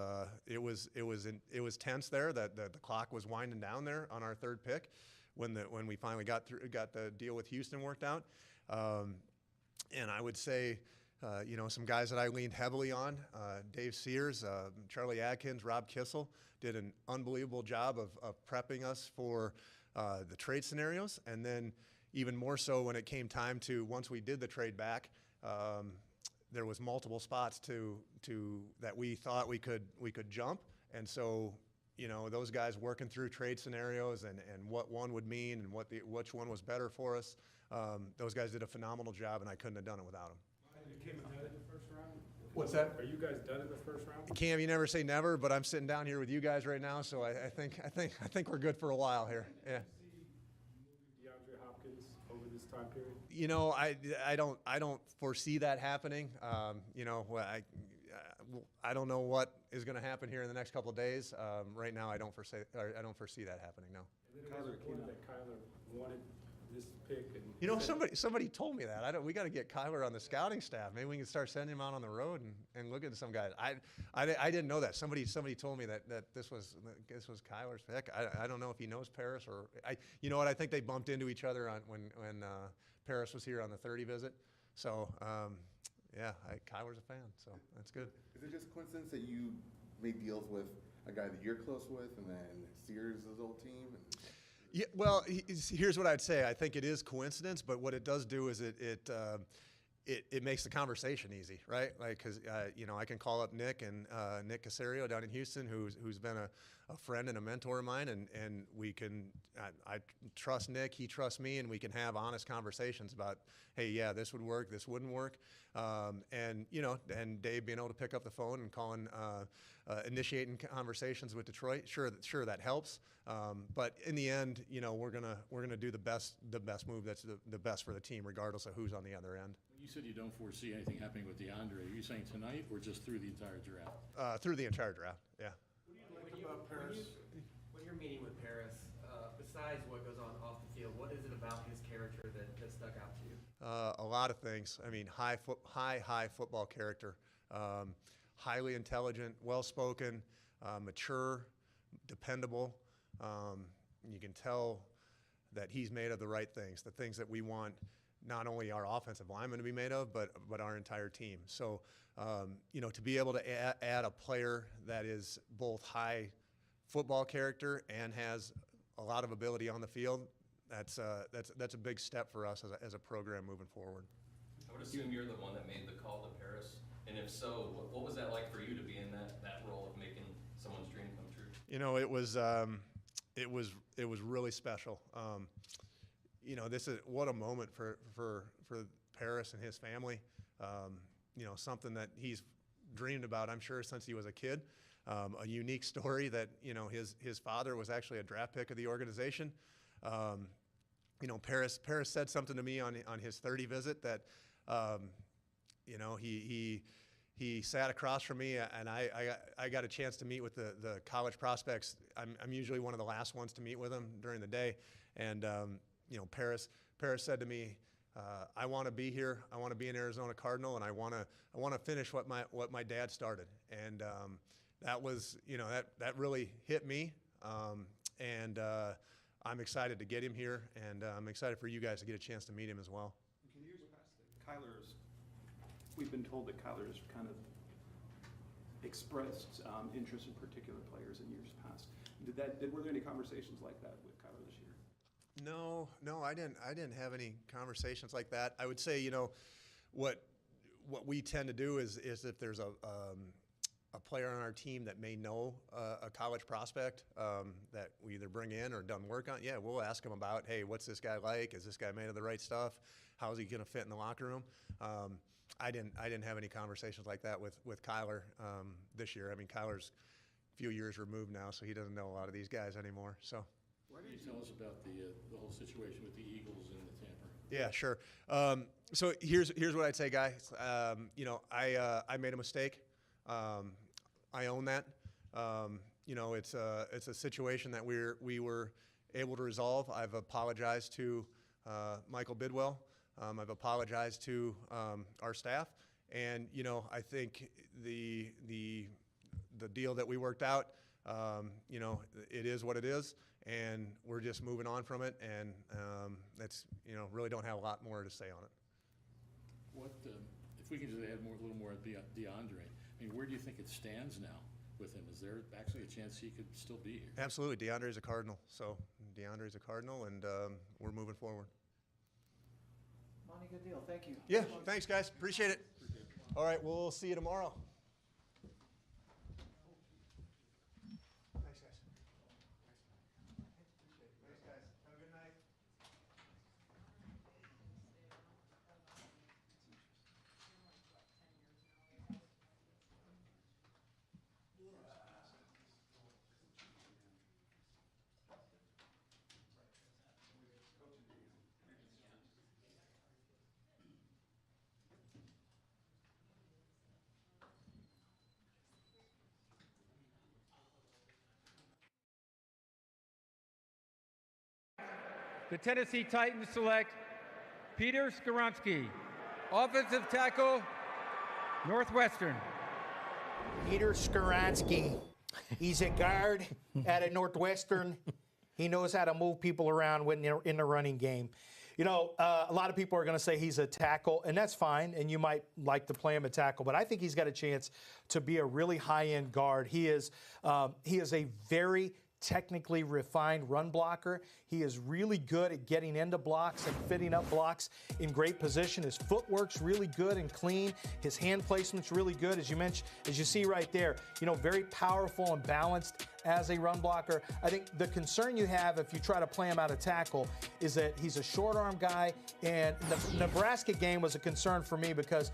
it was tense there. That the clock was winding down there on our 3rd pick when we finally got the deal with Houston worked out. And I would say, some guys that I leaned heavily on, Dave Sears, Charlie Adkins, Rob Kissel, did an unbelievable job of prepping us for the trade scenarios. And then even more so when it came time to, once we did the trade back, there was multiple spots that we thought we could jump. And so, those guys working through trade scenarios and what one would mean and which one was better for us, those guys did a phenomenal job, and I couldn't have done it without them. You came ahead in the first round? What's that? Are you guys done in the first round? Cam, you never say never, but I'm sitting down here with you guys right now, so I think we're good for a while here. Yeah. DeAndre Hopkins over this time period? I don't foresee that happening. I don't know what is going to happen here in the next couple of days. Right now, I don't foresee that happening. No. And then it was reported that Kyler wanted this pick. And somebody told me that. We got to get Kyler on the scouting staff. Maybe we can start sending him out on the road and look at some guys. I didn't know that. Somebody told me that this was Kyler's pick. I don't know if he knows Paris or you know what? I think they bumped into each other when Paris was here on the 30 visit. So. Yeah, Kyler's a fan, so that's good. Is it just coincidence that you made deals with a guy that you're close with, and then Sears' old team? Yeah, well, here's what I'd say. I think it is coincidence, but what it does do is it makes the conversation easy, right? Like, because I can call up Nick and Nick Casario down in Houston, who's been a friend and a mentor of mine, and we can. I trust Nick, he trusts me, and we can have honest conversations about, hey, yeah, this would work, this wouldn't work, and Dave being able to pick up the phone and calling, initiating conversations with Detroit. Sure, that helps. But in the end, we're gonna do the best move that's the best for the team, regardless of who's on the other end. You said you don't foresee anything happening with DeAndre. Are you saying tonight or just through the entire draft? Through the entire draft, yeah. What do you like about Paris? When you're meeting with Paris, besides what goes on off the field, what is it about his character that stuck out to you? A lot of things. I mean, high football character, highly intelligent, well-spoken, mature, dependable. You can tell that he's made of the right things, the things that we want not only our offensive linemen to be made of, but our entire team. So, to be able to add a player that is both high football character and has a lot of ability on the field, that's a big step for us as a program moving forward. I would assume you're the one that made the call to Paris, and if so, what was that like for you to be in that role of making someone's dream come true? It was really special. This is what a moment for Paris and his family. Something that he's dreamed about, I'm sure, since he was a kid. A unique story that his father was actually a draft pick of the organization. you know, Paris said something to me on his 30 visit that, you know, he sat across from me, and I got a chance to meet with the college prospects. I'm usually one of the last ones to meet with them during the day, and you know, Paris said to me, I want to be here. I want to be an Arizona Cardinal, and I want to finish what my dad started. And that was, you know, that really hit me. And I'm excited to get him here, and I'm excited for you guys to get a chance to meet him as well. In years past, we've been told that Kyler's kind of expressed interest in particular players in years past. Were there any conversations like that with Kyler this year? No, I didn't have any conversations like that. I would say, you know, what we tend to do is if there's a player on our team that may know a college prospect that we either bring in or done work on, yeah, we'll ask him about, hey, what's this guy like? Is this guy made of the right stuff? How's he going to fit in the locker room? I didn't have any conversations like that with Kyler this year. I mean, Kyler's a few years removed now, so he doesn't know a lot of these guys anymore. So. Why don't you tell us about the whole situation with the Eagles and the tamper? Yeah, sure. So here's what I'd say, guys. You know, I made a mistake. I own that. You know, it's a situation that we were able to resolve. I've apologized to Michael Bidwell. I've apologized to our staff, and you know, I think the deal that we worked out, you know, it is what it is, and we're just moving on from it, and that's, you know, really don't have a lot more to say on it. What if we can just add a little more at DeAndre? I mean, where do you think it stands now with him? Is there actually a chance he could still be here? Absolutely, DeAndre's a Cardinal. So DeAndre's a Cardinal, and we're moving forward. Monty, good deal. Thank you. Yeah, thanks, guys. Appreciate it. All right, we'll see you tomorrow. Thanks, guys. Thanks, guys. Have a good night. The Tennessee Titans select Peter Skoronski, offensive tackle, Northwestern. Peter Skoronski. He's a guard at a Northwestern. He knows how to move people around when they're in the running game. You know, a lot of people are going to say he's a tackle, and that's fine, and you might like to play him a tackle, but I think he's got a chance to be a really high-end guard. He is a very technically refined run blocker. He is really good at getting into blocks and fitting up blocks in great position. His footwork's really good and clean. His hand placement's really good, as you mentioned, as you see right there. You know, very powerful and balanced as a run blocker. I think the concern you have if you try to play him out of tackle is that he's a short arm guy, and the Nebraska game was a concern for me because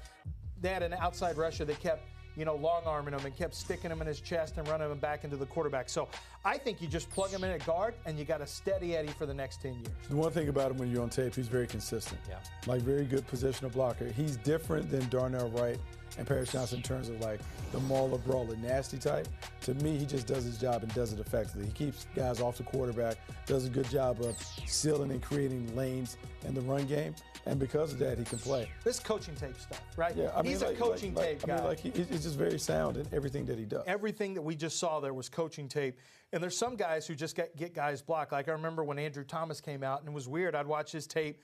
they had an outside rusher that kept, you know, long-arming him and kept sticking him in his chest and running him back into the quarterback. So I think you just plug him in at guard and you got a steady Eddie for the next 10 years. The one thing about him when you're on tape, he's very consistent. Yeah. Like, very good positional blocker. He's different than Darnell Wright and Paris Johnson in terms of like the mauler, brawler, nasty type. To me, he just does his job and does it effectively. He keeps guys off the quarterback, does a good job of sealing and creating lanes in the run game. And because of that, he can play. This coaching tape stuff, right? Yeah, I mean, he's a coaching tape guy. I mean, he's just very sound in everything that he does. Everything that we just saw there was coaching tape. And there's some guys who just get guys blocked. Like I remember when Andrew Thomas came out, and it was weird. I'd watch his tape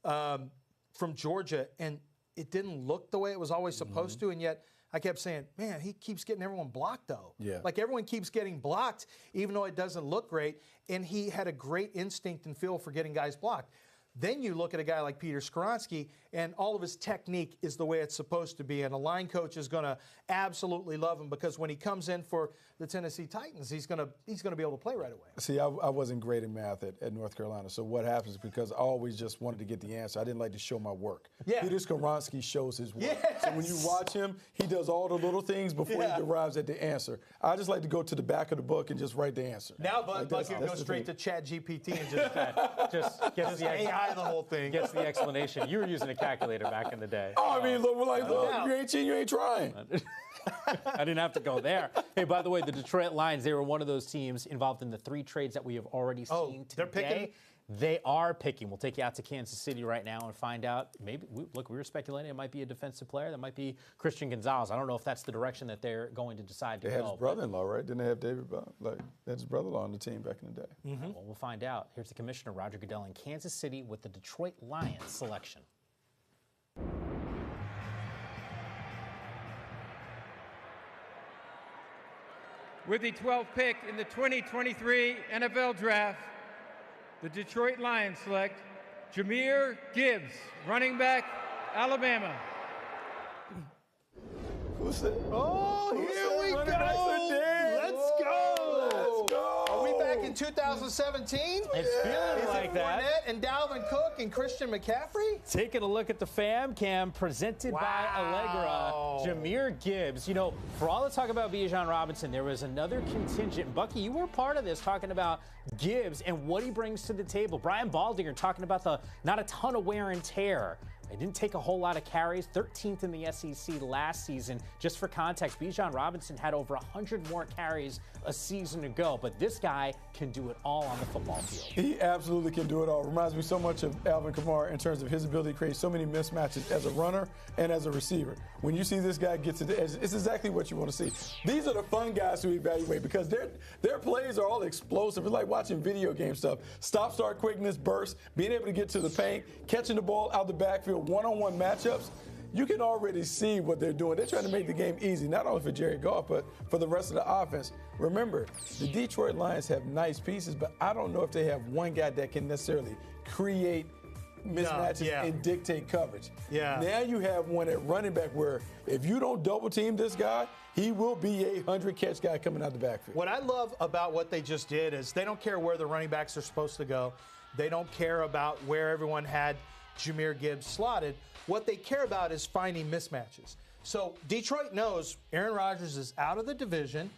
from Georgia, and it didn't look the way it was always supposed to, and yet I kept saying, man, he keeps getting everyone blocked, though. Yeah. Like, everyone keeps getting blocked, even though it doesn't look great, and he had a great instinct and feel for getting guys blocked. Then you look at a guy like Peter Skoronski, and all of his technique is the way it's supposed to be. And a line coach is going to absolutely love him because when he comes in for the Tennessee Titans, he's going to be able to play right away. See, I wasn't great in math at North Carolina. So what happens is because I always just wanted to get the answer. I didn't like to show my work. Yeah. Peter Skoronski shows his work. Yes. So when you watch him, he does all the little things before he arrives at the answer. I just like to go to the back of the book and just write the answer. Now Buck can go straight to ChatGPT and just gets the AI the whole thing. Gets the explanation. You were using a calculator back in the day. Oh, I mean, look, we're like, look, you ain't cheating, you ain't trying. I didn't have to go there. Hey, by the way, the Detroit Lions, they were one of those teams involved in the 3 trades that we have already seen today. They're picking? They are picking. We'll take you out to Kansas City right now and find out. Maybe, look, we were speculating it might be a defensive player. That might be Christian Gonzalez. I don't know if that's the direction that they're going to decide to go. They had his brother-in-law, right? Didn't they have David, they had his brother-in-law on the team back in the day. Mm-hmm. Well, we'll find out. Here's the commissioner, Roger Goodell, in Kansas City with the Detroit Lions selection. With the 12th pick in the 2023 NFL Draft, the Detroit Lions select Jahmyr Gibbs, running back, Alabama. Who's that? Oh, here we go. Let's go. Let's go. Are we back in 2017? It's feeling like that. Fournette and Dalvin Cook and Christian McCaffrey? Taking a look at the fam cam presented by Allegra. Jahmyr Gibbs. You know, for all the talk about Bijan Robinson, there was another contingent. Bucky, you were part of this, talking about Gibbs and what he brings to the table. Brian Baldinger talking about the not a ton of wear and tear. He didn't take a whole lot of carries, 13th in the SEC last season. Just for context, Bijan Robinson had over 100 more carries a season ago, but this guy can do it all on the football field. He absolutely can do it all. Reminds me so much of Alvin Kamara in terms of his ability to create so many mismatches as a runner and as a receiver. When you see this guy get to the edge, it's exactly what you want to see. These are the fun guys to evaluate because their plays are all explosive. It's like watching video game stuff. Stop, start, quickness, burst, being able to get to the paint, catching the ball out the backfield, one-on-one matchups. You can already see what they're doing. They're trying to make the game easy, not only for Jared Goff, but for the rest of the offense. Remember, the Detroit Lions have nice pieces, but I don't know if they have one guy that can necessarily create mismatches and dictate coverage. Yeah. Now you have one at running back where if you don't double team this guy, he will be a 100-catch guy coming out the backfield. What I love about what they just did is they don't care where the running backs are supposed to go. They don't care about where everyone had Jahmyr Gibbs slotted. What they care about is finding mismatches. So Detroit knows Aaron Rodgers is out of the division.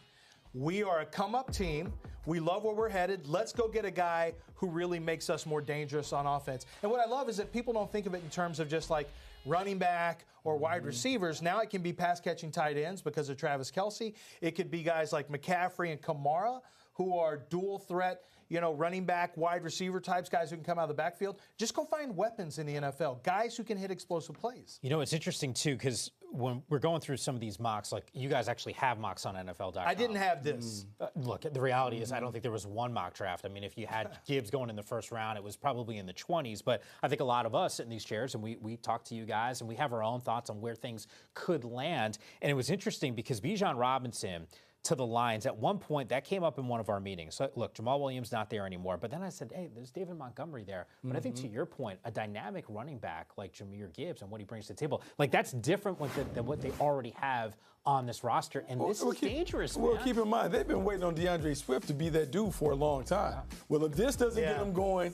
We are a come-up team. We love where we're headed. Let's go get a guy who really makes us more dangerous on offense. And what I love is that people don't think of it in terms of just like running back or wide receivers. Now it can be pass-catching tight ends because of Travis Kelce. It could be guys like McCaffrey and Kamara who are dual threat, running back, wide receiver types, guys who can come out of the backfield. Just go find weapons in the NFL, guys who can hit explosive plays. It's interesting, too, because when we're going through some of these mocks, like you guys actually have mocks on NFL.com. I didn't have this. Look, the reality is I don't think there was one mock draft. I mean, if you had Gibbs going in the first round, it was probably in the 20s. But I think a lot of us sit in these chairs and we talk to you guys and we have our own thoughts on where things could land. And it was interesting because Bijan Robinson to the Lions. At one point, that came up in one of our meetings. So, look, Jamal Williams not there anymore. But then I said, hey, there's David Montgomery there. But I think to your point, a dynamic running back like Jahmyr Gibbs and what he brings to the table, like that's different than what they already have on this roster. And this is dangerous, man. Well, keep in mind, they've been waiting on DeAndre Swift to be that dude for a long time. Well, if this doesn't get them going,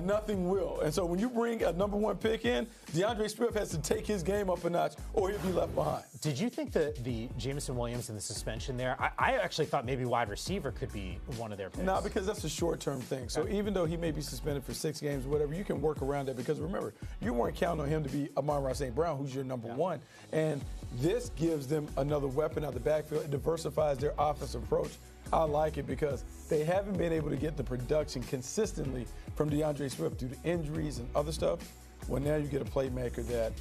nothing will. And so when you bring a number 1 pick in, DeAndre Swift has to take his game up a notch or he'll be left behind. Did you think that the Jameson Williams and the suspension there, I actually thought maybe wide receiver could be one of their picks. No, because that's a short-term thing. So even though he may be suspended for 6 games or whatever, you can work around that because remember, you weren't counting on him to be Amon-Ra St. Brown, who's your number 1. And this gives them another weapon out the backfield. It diversifies their offensive approach. I like it because they haven't been able to get the production consistently from DeAndre Swift due to injuries and other stuff. Well, now you get a playmaker that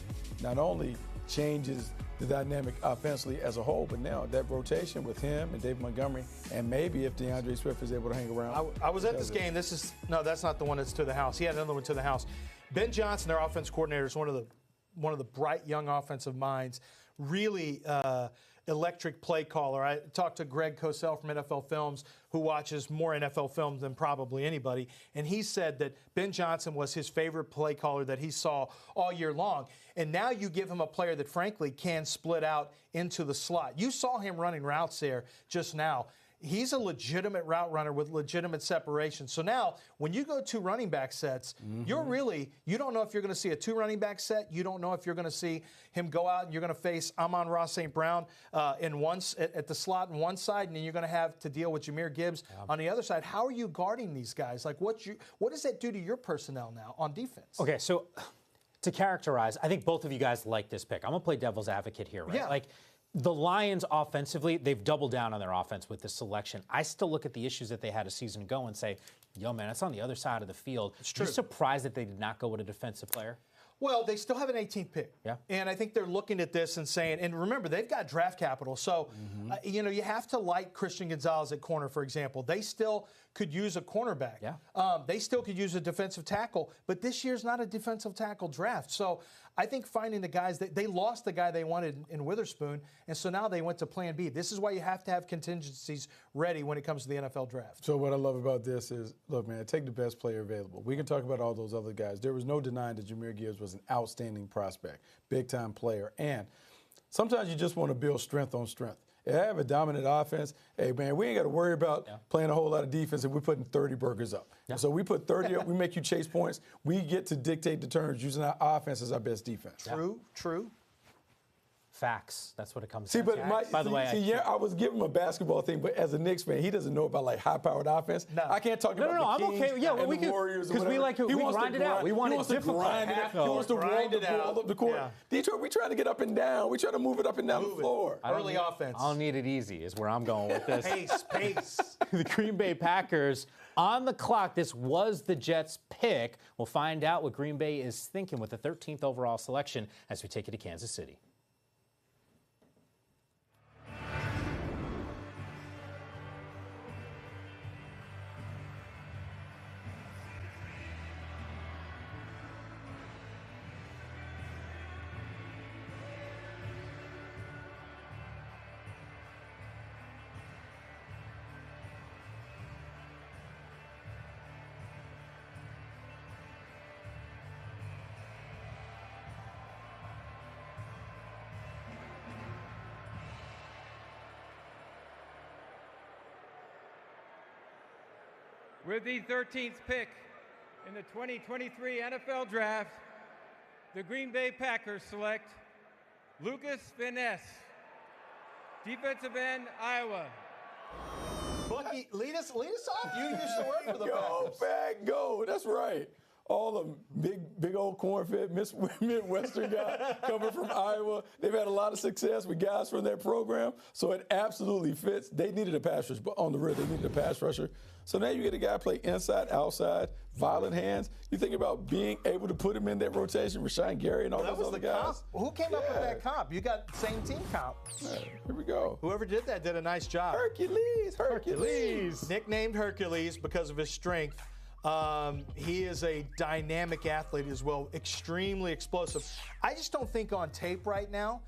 not only changes the dynamic offensively as a whole, but now that rotation with him and David Montgomery, and maybe if DeAndre Swift is able to hang around. I was at this game. No, that's not the one that's to the house. He had another one to the house. Ben Johnson, their offense coordinator, is one of the bright young offensive minds. really electric play caller. I talked to Greg Cosell from NFL Films, who watches more NFL films than probably anybody, and he said that Ben Johnson was his favorite play caller that he saw all year long. And now you give him a player that, frankly, can split out into the slot. You saw him running routes there just now. He's a legitimate route runner with legitimate separation. So now, when you go 2 running back sets, you don't know if you're going to see a 2 running back set. You don't know if you're going to see him go out and you're going to face Amon-Ra St. Brown at the slot on one side, and then you're going to have to deal with Jahmyr Gibbs on the other side. How are you guarding these guys? Like, what does that do to your personnel now on defense? Okay, so to characterize, I think both of you guys like this pick. I'm going to play devil's advocate here, right? Yeah. Like, the Lions offensively, they've doubled down on their offense with this selection. I still look at the issues that they had a season ago and say, yo, man, it's on the other side of the field. It's true. You're surprised that they did not go with a defensive player? Well, they still have an 18th pick. Yeah. And I think they're looking at this and saying, and remember, they've got draft capital. So, you have to like Christian Gonzalez at corner, for example. They still could use a cornerback. Yeah. They still could use a defensive tackle. But this year's not a defensive tackle draft. So I think finding the guys, they lost the guy they wanted in Witherspoon, and so now they went to plan B. This is why you have to have contingencies ready when it comes to the NFL draft. So what I love about this is, look, man, take the best player available. We can talk about all those other guys. There was no denying that Jahmyr Gibbs was an outstanding prospect, big-time player. And sometimes you just want to build strength on strength. If I have a dominant offense, hey, man, we ain't got to worry about playing a whole lot of defense if we're putting 30 burgers up. So we put 30 up, we make you chase points. We get to dictate the terms using our offense as our best defense. True. Facts. That's what it comes See, to. but By the way, I was giving him a basketball thing, but as a Knicks fan, he doesn't know about like high-powered offense. No. I can't talk about the Kings I'm okay. Yeah, and we the Warriors because we like it. He We wants to grind it out. We want it difficult. Grind it out. He wants to roll the ball up the court. Yeah. Detroit, we trying to get up and down. We trying to move it up and down the floor. Early offense. I'll need it easy is where I'm going with this. Pace. The Green Bay Packers on the clock. This was the Jets' pick. We'll find out what Green Bay is thinking with the 13th overall selection as we take it to Kansas City. With the 13th pick in the 2023 NFL Draft, the Green Bay Packers select Lucas Van Ness, defensive end, Iowa. Bucky, lead us off. You used to work for the Go, Packers. back, go. That's right. All the big old corn-fed Midwestern guy coming from Iowa. They've had a lot of success with guys from their program, so it absolutely fits. They needed a pass rusher, but on the real, they needed a pass rusher. So now you get a guy play inside, outside, violent hands. You think about being able to put him in that rotation, Rashawn Gary and all those other guys. Who came up with that comp? You got the same team comp. Here we go. Whoever did that did a nice job. Hercules. Nicknamed Hercules because of his strength. He is a dynamic athlete as well, extremely explosive. I just don't think on tape right now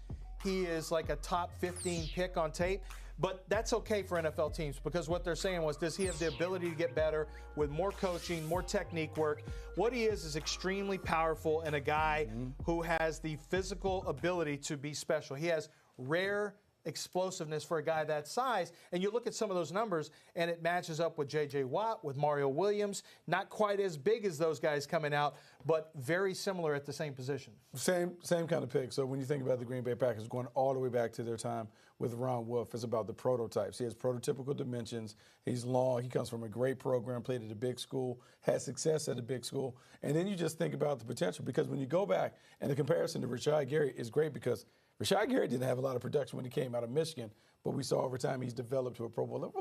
he is like a top 15 pick on tape. But that's okay for NFL teams because what they're saying was, does he have the ability to get better with more coaching, more technique work? What he is extremely powerful and a guy who has the physical ability to be special. He has rare explosiveness for a guy that size. And you look at some of those numbers, and it matches up with J.J. Watt, with Mario Williams. Not quite as big as those guys coming out, but very similar at the same position. Same kind of pick. So when you think about the Green Bay Packers going all the way back to their time with Ron Wolf, it's about the prototypes. He has prototypical dimensions. He's long. He comes from a great program, played at a big school, had success at a big school. And then you just think about the potential because when you go back, and the comparison to Rashawn Gary is great because Rashawn Gary didn't have a lot of production when he came out of Michigan, but we saw over time he's developed to a Pro Bowl level.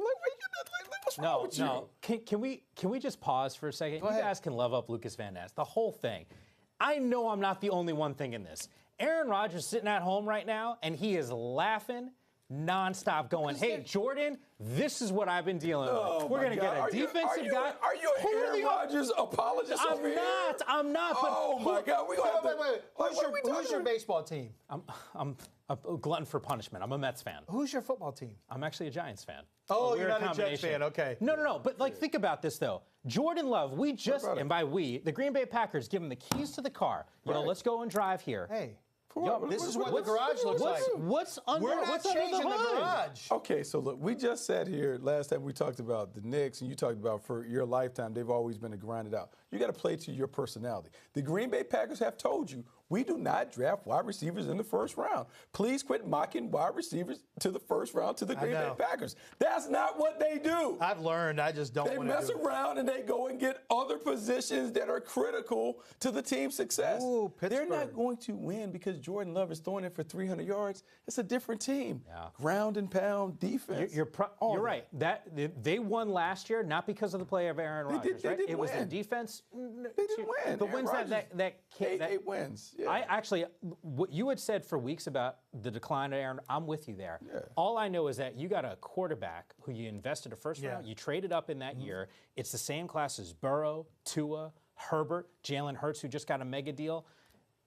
What's wrong with you? Can we just pause for a second? You guys can love up Lucas Van Ness. The whole thing. I know I'm not the only one thinking this. Aaron Rodgers sitting at home right now, and he is laughing nonstop going, hey, Jordan, this is what I've been dealing with. We're going to get a defensive guy. Are you an Aaron Rodgers apologist over here? I'm not. But oh, my God. Who's your baseball team? I'm a glutton for punishment. I'm a Mets fan. Who's your football team? I'm actually a Giants fan. Oh, you're not a Jets fan. Okay. No. But, think about this, though. Jordan Love, and by we, the Green Bay Packers give him the keys to the car. Let's go and drive here. Hey. This is what the garage looks like. What's under the garage? Okay, so look, we just sat here last time we talked about the Knicks, and you talked about for your lifetime, they've always been to grind it out. You got to play to your personality. The Green Bay Packers have told you, we do not draft wide receivers in the first round. Please quit mocking wide receivers to the first round to the Green Bay Packers. That's not what they do. I've learned. I just don't want to do it. They mess around and they go and get other positions that are critical to the team's success. Ooh, they're not going to win because Jordan Love is throwing it for 300 yards. It's a different team. Yeah. Ground and pound defense. You're right. They won last year not because of the play of Aaron Rodgers, right? It was their defense. They didn't win. The wins that 8 wins. Yeah. I actually, what you had said for weeks about the decline of Aaron, I'm with you there. Yeah. All I know is that you got a quarterback who you invested a first round, you traded up in that year. It's the same class as Burrow, Tua, Herbert, Jalen Hurts, who just got a mega deal.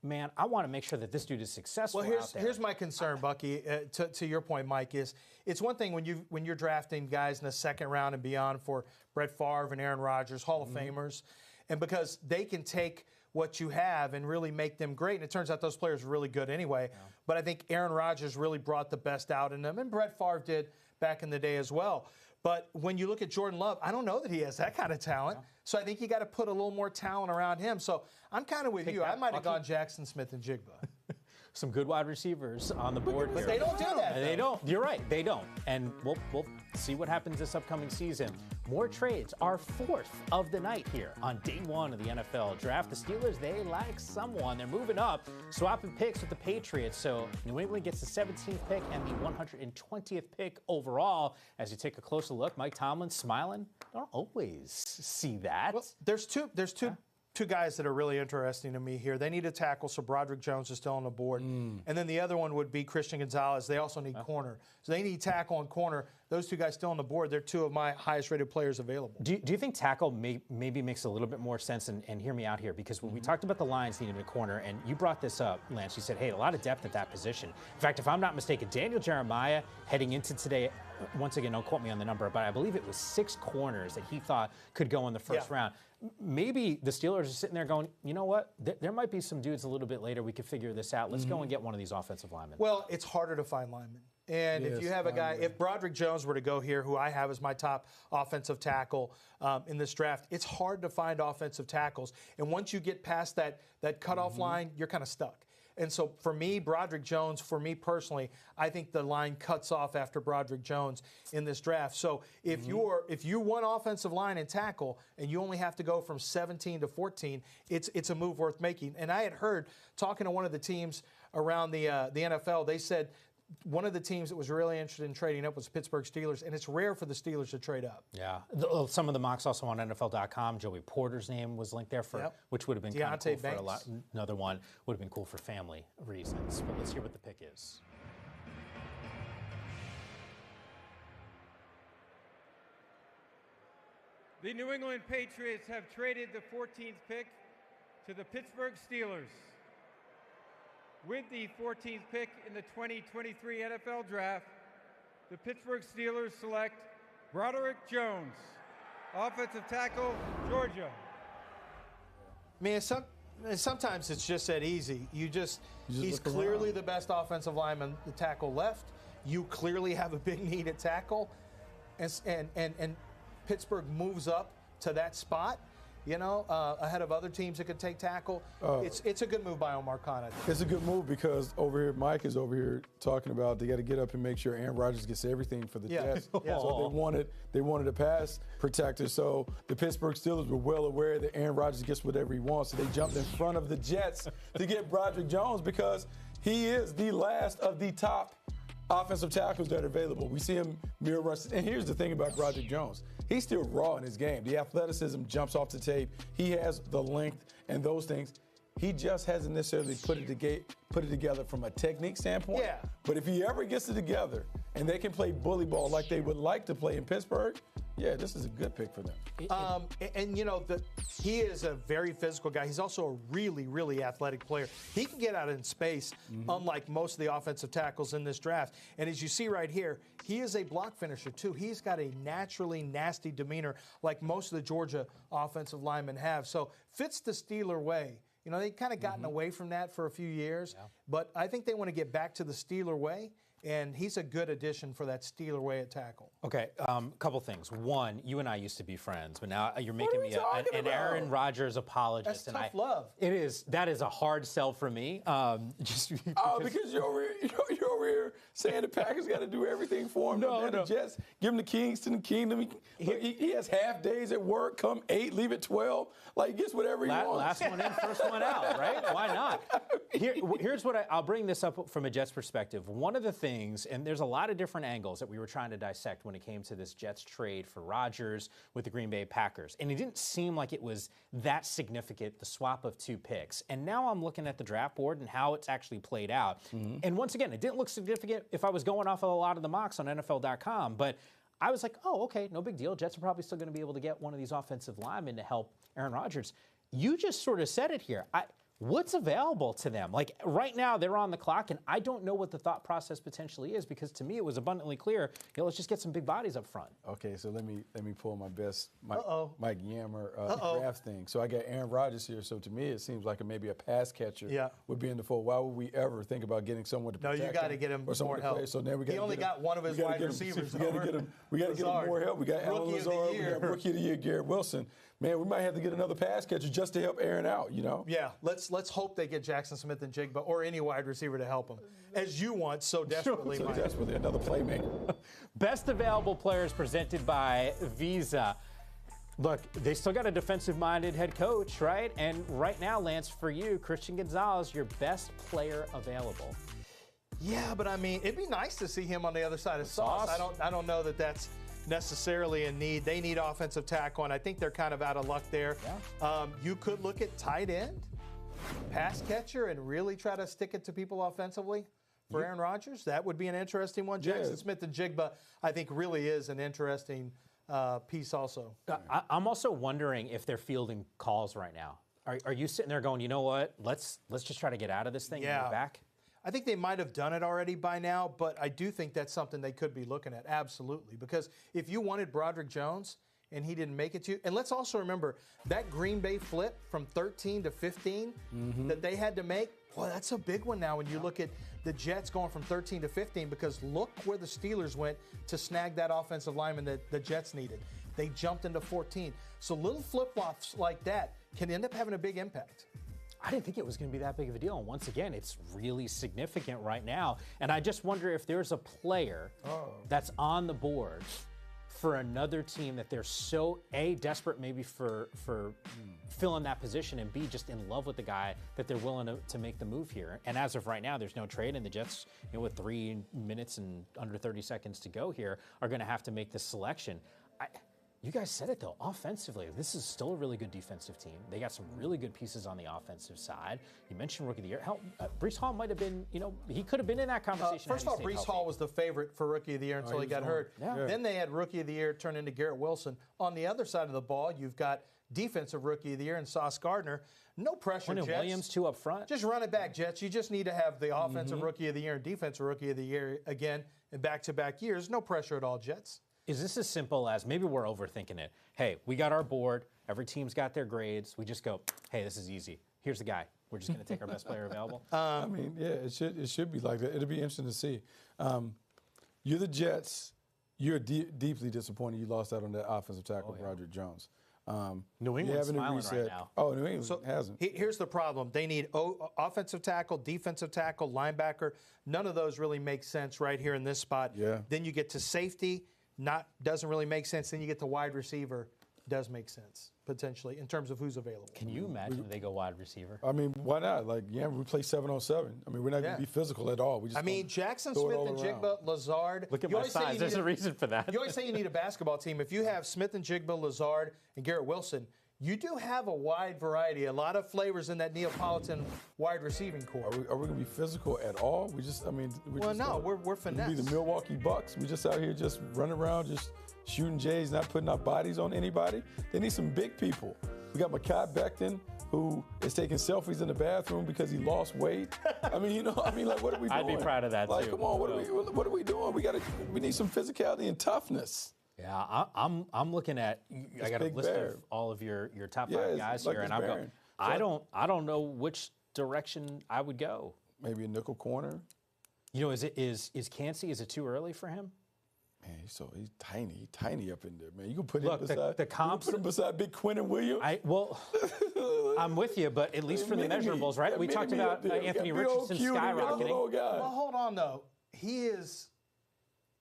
Man, I want to make sure that this dude is successful. Well, here's my concern, Bucky. To your point, Mike, is it's one thing when you're drafting guys in the second round and beyond for Brett Favre and Aaron Rodgers, Hall of Famers, and because they can take what you have and really make them great. And it turns out those players are really good anyway. Yeah. But I think Aaron Rodgers really brought the best out in them, and Brett Favre did back in the day as well. But when you look at Jordan Love, I don't know that he has that kind of talent. Yeah. So I think you got to put a little more talent around him. So I'm kind of with you. I might have gone Jackson Smith and Jigba. Some good wide receivers on the board but here. They don't do that. They don't. You're right. They don't. And we'll see what happens this upcoming season. More trades. Our fourth of the night here on day one of the NFL draft. The Steelers, they like someone. They're moving up, swapping picks with the Patriots. So New England gets the 17th pick and the 120th pick overall. As you take a closer look, Mike Tomlin smiling. Don't always see that. Well, there's two guys that are really interesting to me here. They need a tackle, so Broderick Jones is still on the board. And then the other one would be Christian Gonzalez. They also need corner. So they need tackle and corner. Those two guys still on the board. They're two of my highest-rated players available. Do you think tackle maybe makes a little bit more sense? And hear me out here, because when we talked about the Lions needing a corner, and you brought this up, Lance, you said, hey, a lot of depth at that position. In fact, if I'm not mistaken, Daniel Jeremiah heading into today, once again, don't quote me on the number, but I believe it was 6 corners that he thought could go in the first round. Maybe the Steelers are sitting there going, you know what? There might be some dudes a little bit later. We could figure this out. Let's go and get one of these offensive linemen. Well, it's harder to find linemen. And if you have a guy, if Broderick Jones were to go here, who I have as my top offensive tackle in this draft, it's hard to find offensive tackles. And once you get past that cutoff line, you're kind of stuck. And so for me, Broderick Jones, for me personally, I think the line cuts off after Broderick Jones in this draft. So if you want offensive line and tackle and you only have to go from 17 to 14, it's a move worth making. And I had heard, talking to one of the teams around the NFL, they said one of the teams that was really interested in trading up was Pittsburgh Steelers, and it's rare for the Steelers to trade up. Yeah. Some of the mocks also on NFL.com. Joey Porter's name was linked there, which would have been kind of cool for a lot. Another one would have been cool for family reasons. But let's hear what the pick is. The New England Patriots have traded the 14th pick to the Pittsburgh Steelers. With the 14th pick in the 2023 NFL Draft, the Pittsburgh Steelers select Broderick Jones, offensive tackle, Georgia. Man, sometimes it's just that easy. He's clearly the best offensive lineman, the tackle left. You clearly have a big need at tackle, and Pittsburgh moves up to that spot. Ahead of other teams that could take tackle. It's a good move by Omar Khan. It's a good move because over here, Mike is over here talking about they got to get up and make sure Aaron Rodgers gets everything for the Jets. So they wanted a pass protector. So the Pittsburgh Steelers were well aware that Aaron Rodgers gets whatever he wants. So they jumped in front of the Jets to get Broderick Jones because he is the last of the top offensive tackles that are available. We see him mirror rush. And here's the thing about Broderick Jones. He's still raw in his game. The athleticism jumps off the tape. He has the length and those things. He just hasn't necessarily put it together from a technique standpoint. Yeah. But if he ever gets it together, and they can play bully ball like they would like to play in Pittsburgh, yeah, this is a good pick for them. And you know, he is a very physical guy. He's also a really, really athletic player. He can get out in space, unlike most of the offensive tackles in this draft. And as you see right here, he is a block finisher, too. He's got a naturally nasty demeanor like most of the Georgia offensive linemen have. So fits the Steeler way. You know, they've kind of gotten away from that for a few years. Yeah. But I think they want to get back to the Steeler way. And he's a good addition for that Steeler way at tackle. Okay, couple things. One, you and I used to be friends, but now you're making me an Aaron Rodgers apologist. That's tough love. It is. That is a hard sell for me. Because you're over here saying the Packers got to do everything for him. No. The Jets give him the keys to the kingdom. He has half days at work. Come 8, leave at 12. Like he gets whatever he wants. Last one in, first one out, right? Why not? Here's what I'll bring this up from a Jets perspective. One of the things, and there's a lot of different angles that we were trying to dissect when it came to this Jets trade for Rodgers with the Green Bay Packers. And it didn't seem like it was that significant, the swap of 2 picks. And now I'm looking at the draft board and how it's actually played out. And once again, it didn't look significant if I was going off of a lot of the mocks on NFL.com. But I was like, oh, okay, no big deal. Jets are probably still going to be able to get one of these offensive linemen to help Aaron Rodgers. You just sort of said it here. What's available to them? Like right now, they're on the clock, and I don't know what the thought process potentially is because to me it was abundantly clear. Let's just get some big bodies up front. Okay, so let me pull my best Mike Yammer draft thing. So I got Aaron Rodgers here. So to me, it seems like maybe a pass catcher would be in the fold. Why would we ever think about getting someone to protect him? No, you got to get him more help. So then he only got one of his wide receivers. We got to get him more help. We got Alan Lazard. We got Rookie of the Year Garrett Wilson. Man, we might have to get another pass catcher just to help Aaron out, you know? Yeah, let's hope they get Jackson Smith and Jigba or any wide receiver to help him, as you want so desperately. So desperately, another playmaker. Best available players presented by Visa. Look, they still got a defensive-minded head coach, right? And right now, Lance, for you, Christian Gonzalez, your best player available. Yeah, but I mean, it'd be nice to see him on the other side of Sauce. I don't know that that's necessarily a need. They need offensive tackle, and I think they're kind of out of luck there. Yeah. You could look at tight end, pass catcher, and really try to stick it to people offensively for Aaron Rodgers. That would be an interesting one. Jackson Smith and Jigba, I think, really is an interesting piece also. I'm also wondering if they're fielding calls right now. Are you sitting there going, you know what, let's just try to get out of this thing and get back? I think they might have done it already by now, but I do think that's something they could be looking at, absolutely. Because if you wanted Broderick Jones and he didn't make it to you, and let's also remember that Green Bay flip from 13 to 15 that they had to make, boy, that's a big one now when you look at the Jets going from 13 to 15 because look where the Steelers went to snag that offensive lineman that the Jets needed. They jumped into 14. So little flip-flops like that can end up having a big impact. I didn't think it was going to be that big of a deal. And once again, it's really significant right now. And I just wonder if there's a player that's on the board for another team that they're so, A, desperate maybe for filling that position, and B, just in love with the guy that they're willing to make the move here. And as of right now, there's no trade, and the Jets, with 3 minutes and under 30 seconds to go here, are going to have to make this selection. You guys said it, though. Offensively, this is still a really good defensive team. They got some really good pieces on the offensive side. You mentioned Rookie of the Year. Hell, Breece Hall might have been, he could have been in that conversation. First of all, Breece Hall was the favorite for Rookie of the Year until he got hurt. Yeah. Then they had Rookie of the Year turn into Garrett Wilson. On the other side of the ball, you've got Defensive Rookie of the Year and Sauce Gardner. No pressure, Jets. Williams, 2 up front. Just run it back, Jets. You just need to have the Offensive Rookie of the Year and Defensive Rookie of the Year again in back-to-back years. No pressure at all, Jets. Is this as simple as, maybe we're overthinking it, hey, we got our board, every team's got their grades, we just go, hey, this is easy. Here's the guy. We're just going to take our best player available? I mean, yeah, it should be like that. It'll be interesting to see. You're the Jets. You're deeply disappointed you lost out on that offensive tackle, Broderick Jones. New England's smiling right now. Oh, New England hasn't. Here's the problem. They need offensive tackle, defensive tackle, linebacker. None of those really make sense right here in this spot. Yeah. Then you get to safety. Doesn't really make sense. Then you get to wide receiver. Does make sense, potentially, in terms of who's available. Can you imagine they go wide receiver? I mean, why not? Like, we play 7-on-7. I mean, we're not going to be physical at all. Jackson Smith and Jigba, Lazard. Look at my size. There's a reason for that. You always say you need a basketball team. If you have Smith and Jigba, Lazard, and Garrett Wilson, you do have a wide variety, a lot of flavors in that Neapolitan wide receiving core. Are we going to be physical at all? We're finesse. We be the Milwaukee Bucks. We just out here just running around, just shooting Jays, not putting our bodies on anybody. They need some big people. We got Mekhi Becton, who is taking selfies in the bathroom because he lost weight. I mean, like, what are we doing? I'd be proud of that, like, too. Come on, what are we doing? We need some physicality and toughness. Yeah, I'm looking at. I got a list of all of your top 5 guys here, and I'm going. I don't know which direction I would go. Maybe a nickel corner. You know, is Cansey? Is it too early for him? Man, he's tiny up in there, man. You can put him beside the comps. You can put him beside Big Quentin Williams. I'm with you, but at least for the measurables, right? We talked about Anthony Richardson skyrocketing. Well, hold on though. He is.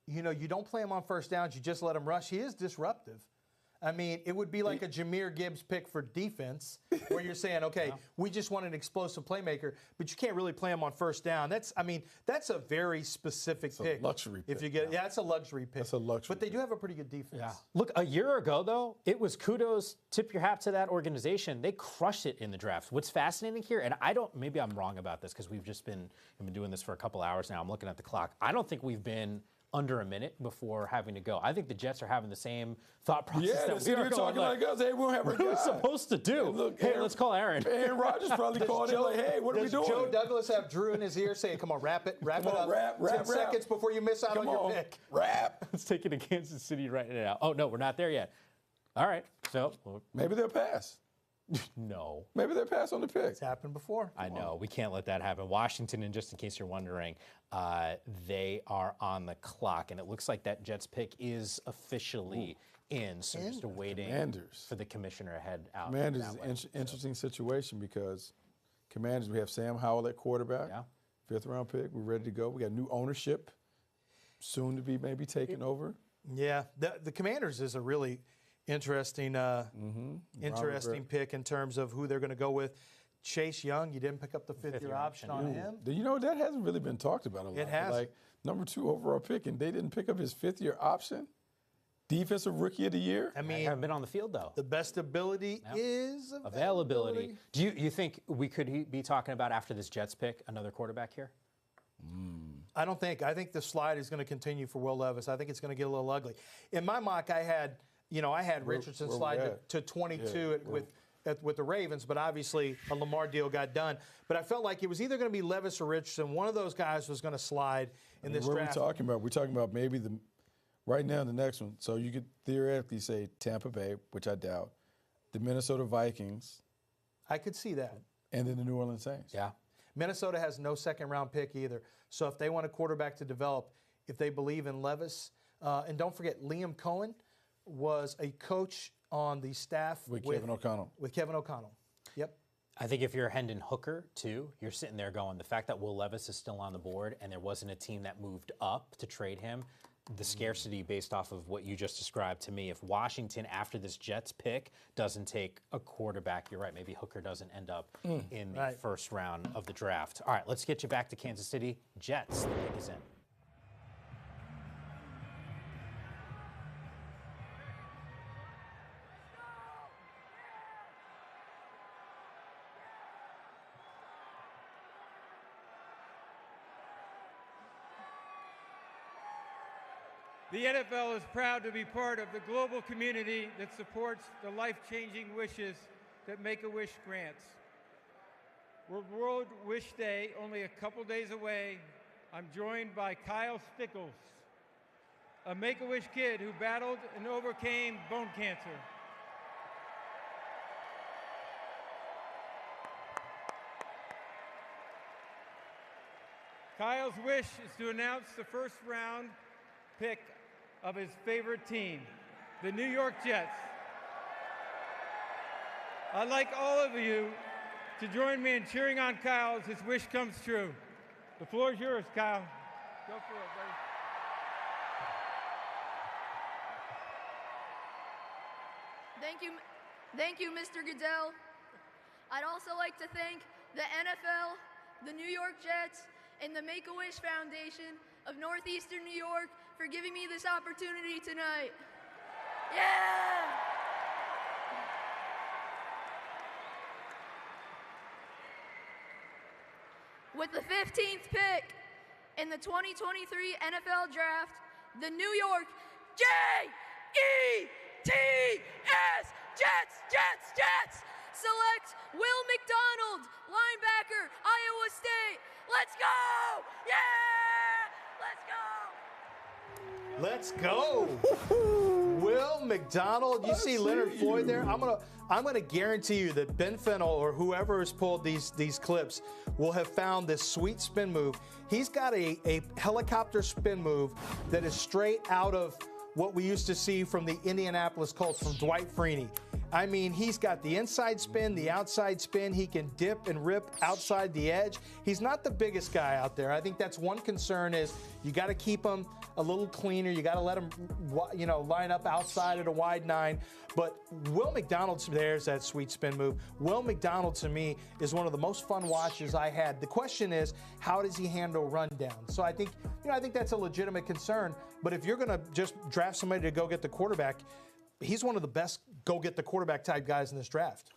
You know, you don't play him on first downs. You just let him rush. He is disruptive. I mean, it would be like a Jahmyr Gibbs pick for defense, where you're saying, okay, we just want an explosive playmaker, but you can't really play him on first down. That's a very specific pick. A luxury pick. If you get, it's a luxury pick. That's a luxury. But they do have a pretty good defense. Yeah. Look, a year ago though, it was kudos, tip your hat to that organization. They crushed it in the draft. What's fascinating here, and maybe I'm wrong about this because we've been doing this for a couple hours now. I'm looking at the clock. I don't think we've been under a minute before having to go. I think the Jets are having the same thought process that we are talking like us. Hey, we don't have a what are we supposed to do? Hey, look, let's call Aaron. Aaron Rodgers probably called him like, hey, what are we doing? Does Joe Douglas have Drew in his ear saying, come on, wrap it up. Rap, 10 seconds before you miss out on your pick. Rap. Let's take it to Kansas City right now. Oh, no, we're not there yet. All right. So maybe they'll pass. No. Maybe they'll pass on the pick. It's happened before. I know. We can't let that happen. Washington, and just in case you're wondering, they are on the clock, and it looks like that Jets pick is officially in. So just waiting for the commissioner to head out. Commanders is an interesting situation because Commanders, we have Sam Howell at quarterback. Yeah. 5th round pick. We're ready to go. We got new ownership soon to be maybe taking over. Yeah. The Commanders is a really interesting pick in terms of who they're going to go with. Chase Young, you didn't pick up the 5th-year option on him. You know, that hasn't really been talked about a lot. It has. Like, number 2 overall pick, and they didn't pick up his 5th-year option. Defensive Rookie of the Year. I mean, I haven't been on the field, though. The best ability is availability. Do you think we could be talking about, after this Jets pick, another quarterback here? I don't think. I think the slide is going to continue for Will Levis. I think it's going to get a little ugly. In my mock, I had Richardson slide to 22 with the Ravens, but obviously a Lamar deal got done. But I felt like it was either going to be Levis or Richardson. One of those guys was going to slide in this draft. What are we talking about? We're talking about maybe right now the next one. So you could theoretically say Tampa Bay, which I doubt, the Minnesota Vikings. I could see that. And then the New Orleans Saints. Yeah. Minnesota has no second-round pick either. So if they want a quarterback to develop, if they believe in Levis, and don't forget, Liam Cohen was a coach on the staff with Kevin O'Connell. With Kevin O'Connell. Yep. I think if you're Hendon Hooker, too, you're sitting there going, the fact that Will Levis is still on the board and there wasn't a team that moved up to trade him, the scarcity based off of what you just described to me, if Washington, after this Jets pick, doesn't take a quarterback, you're right, maybe Hooker doesn't end up in the first round of the draft. All right, let's get you back to Kansas City. Jets, the pick is in. The NFL is proud to be part of the global community that supports the life-changing wishes that Make-A-Wish grants. With World Wish Day only a couple days away, I'm joined by Kyle Stickles, a Make-A-Wish kid who battled and overcame bone cancer. Kyle's wish is to announce the first round pick of his favorite team, the New York Jets. I'd like all of you to join me in cheering on Kyle as his wish comes true. The floor is yours, Kyle. Go for it, buddy. Thank you, Mr. Goodell. I'd also like to thank the NFL, the New York Jets, and the Make-A-Wish Foundation of Northeastern New York for giving me this opportunity tonight. Yeah! with the 15th pick in the 2023 NFL Draft, the New York Jets select Will McDonald, linebacker, Iowa State. Let's go! Yeah! Let's go! Let's go! Will McDonald. You see Leonard Floyd there? I'm gonna guarantee you that Ben Fennell or whoever has pulled these clips will have found this sweet spin move. He's got a helicopter spin move that is straight out of what we used to see from the Indianapolis Colts from Dwight Freeney. I mean, he's got the inside spin, the outside spin. He can dip and rip outside the edge. He's not the biggest guy out there. I think that's one concern is you got to keep him a little cleaner. You got to let him, line up outside at a wide 9. But Will McDonald, there's that sweet spin move. Will McDonald, to me, is one of the most fun watches I had. The question is, how does he handle rundown? So I think that's a legitimate concern. But if you're going to just draft somebody to go get the quarterback, he's one of the best go-get-the-quarterback type guys in this draft.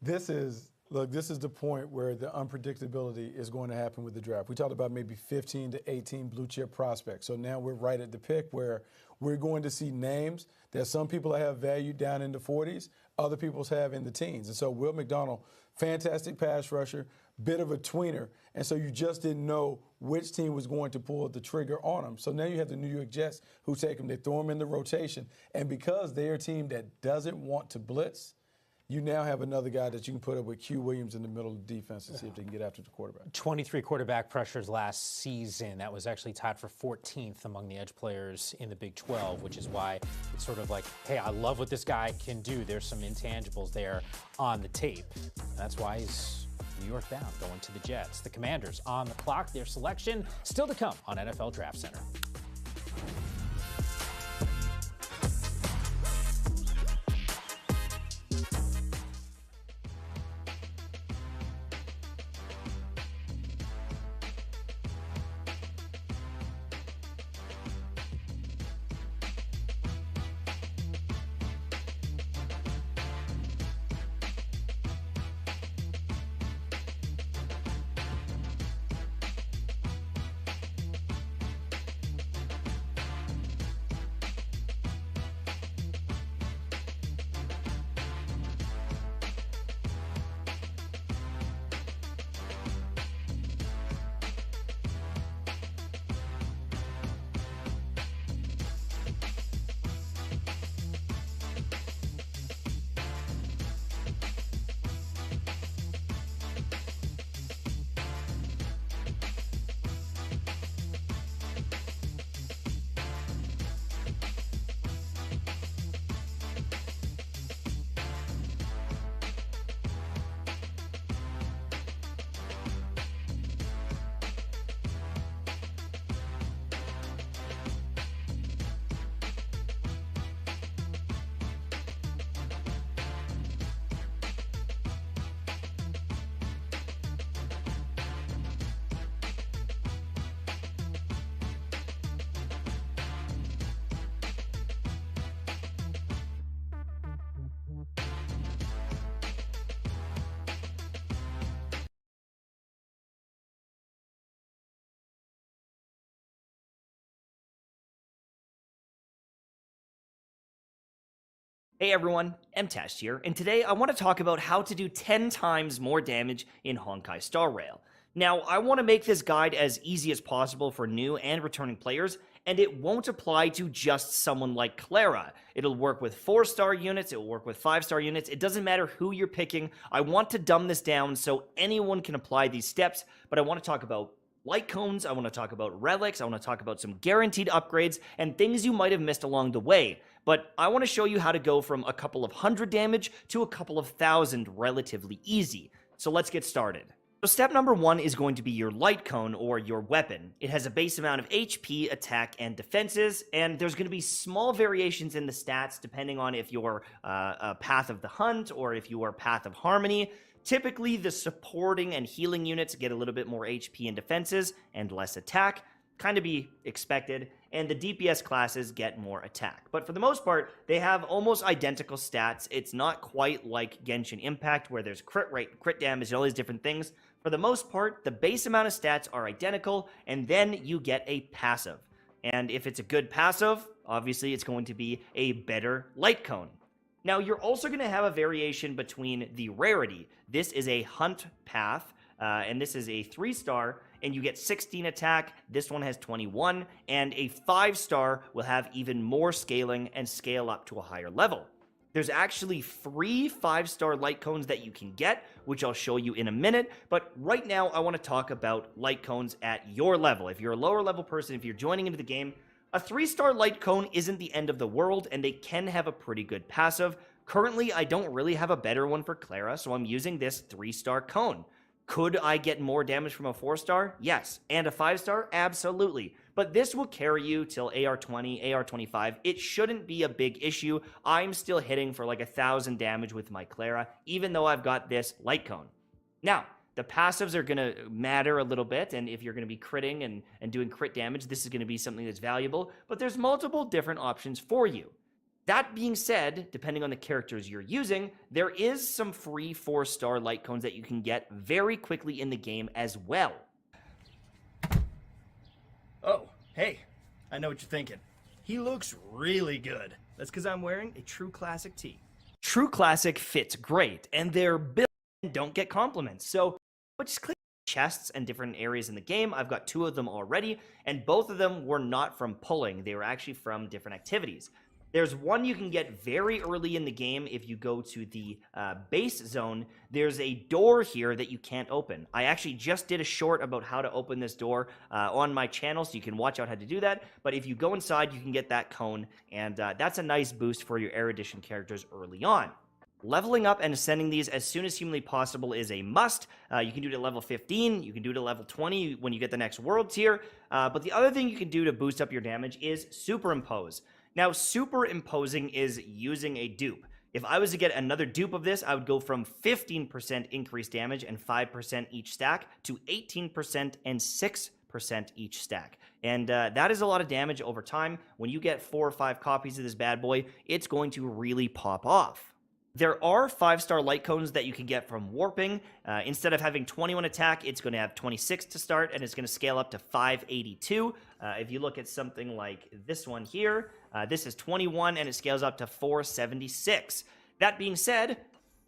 This is the point where the unpredictability is going to happen with the draft. We talked about maybe 15 to 18 blue-chip prospects. So now we're right at the pick where we're going to see names that some people have valued down in the 40s, other people's have in the teens. And so Will McDonald, fantastic pass rusher, bit of a tweener. And so you just didn't know which team was going to pull the trigger on him. So now you have the New York Jets who take him, they throw him in the rotation. And because they're a team that doesn't want to blitz, you now have another guy that you can put up with Q Williams in the middle of the defense to see if they can get after the quarterback. 23 quarterback pressures last season. That was actually tied for 14th among the edge players in the Big 12, which is why it's sort of like, hey, I love what this guy can do. There's some intangibles there on the tape. That's why he's New York bound, going to the Jets. The Commanders on the clock. Their selection still to come on NFL Draft Center. Hey everyone, MTash here, and today I want to talk about how to do 10 times more damage in Honkai Star Rail. Now, I want to make this guide as easy as possible for new and returning players, and it won't apply to just someone like Clara. It'll work with 4-star units, it will work with 5-star units, it doesn't matter who you're picking. I want to dumb this down so anyone can apply these steps, but I want to talk about light cones, I want to talk about relics, I want to talk about some guaranteed upgrades, and things you might have missed along the way. But I want to show you how to go from a couple of 100 damage to a couple of 1,000 relatively easy. So let's get started. So step number 1 is going to be your light cone or your weapon. It has a base amount of HP, attack, and defenses, and there's going to be small variations in the stats depending on if you're Path of the Hunt or if you are Path of Harmony. Typically, the supporting and healing units get a little bit more HP and defenses and less attack. Kind of be expected. and the DPS classes get more attack. But for the most part, they have almost identical stats. It's not quite like Genshin Impact, where there's crit rate, crit damage, and all these different things. For the most part, the base amount of stats are identical, and then you get a passive. And if it's a good passive, obviously it's going to be a better light cone. Now, you're also going to have a variation between the rarity. This is a hunt path, and this is a 3-star, and you get 16 attack. This one has 21, and a 5-star will have even more scaling and scale up to a higher level. There's actually 3 5-star light cones that you can get, which I'll show you in a minute, but right now I want to talk about light cones at your level. If you're a lower level person, if you're joining into the game, a 3-star light cone isn't the end of the world, and they can have a pretty good passive. Currently, I don't really have a better one for Clara, so I'm using this 3-star cone. Could I get more damage from a 4-star? Yes. And a 5-star? Absolutely. But this will carry you till AR20, AR25. It shouldn't be a big issue. I'm still hitting for like 1,000 damage with my Clara, even though I've got this light cone. Now, the passives are going to matter a little bit, and if you're going to be critting and doing crit damage, this is going to be something that's valuable, but there's multiple different options for you. That being said, depending on the characters you're using, there is some free 4-star light cones that you can get very quickly in the game as well. Oh, hey, I know what you're thinking. He looks really good. That's because I'm wearing a True Classic tee. True Classic fits great, and they're built and don't get compliments, so just click chests and different areas in the game. I've got 2 of them already, and both of them were not from pulling. They were actually from different activities. There's one you can get very early in the game if you go to the base zone. There's a door here that you can't open. I actually just did a short about how to open this door on my channel, so you can watch out how to do that. But if you go inside, you can get that cone, and that's a nice boost for your Erudition characters early on. Leveling up and ascending these as soon as humanly possible is a must. You can do it at level 15, you can do it at level 20 when you get the next world tier. But the other thing you can do to boost up your damage is superimpose. Now, superimposing is using a dupe. If I was to get another dupe of this, I would go from 15% increased damage and 5% each stack to 18% and 6% each stack. And that is a lot of damage over time. When you get 4 or 5 copies of this bad boy, it's going to really pop off. There are 5-star light cones that you can get from warping. Instead of having 21 attack, it's going to have 26 to start, and it's going to scale up to 582. If you look at something like this one here, this is 21, and it scales up to 476. That being said,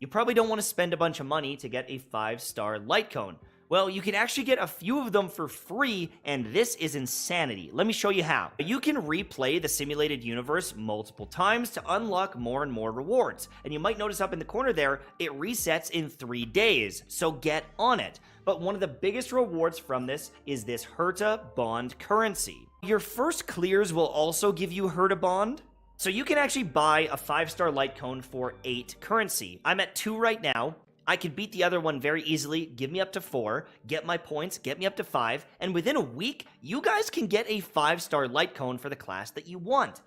you probably don't want to spend a bunch of money to get a 5-star light cone. Well, you can actually get a few of them for free, and this is insanity. Let me show you how. You can replay the simulated universe multiple times to unlock more and more rewards. And you might notice up in the corner there, it resets in 3 days, so get on it. But one of the biggest rewards from this is this Herta Bond currency. Your first clears will also give you Herta Bond. So you can actually buy a 5-star light cone for 8 currency. I'm at 2 right now. I could beat the other one very easily, give me up to 4, get my points, get me up to 5, and within a week, you guys can get a 5-star light cone for the class that you want.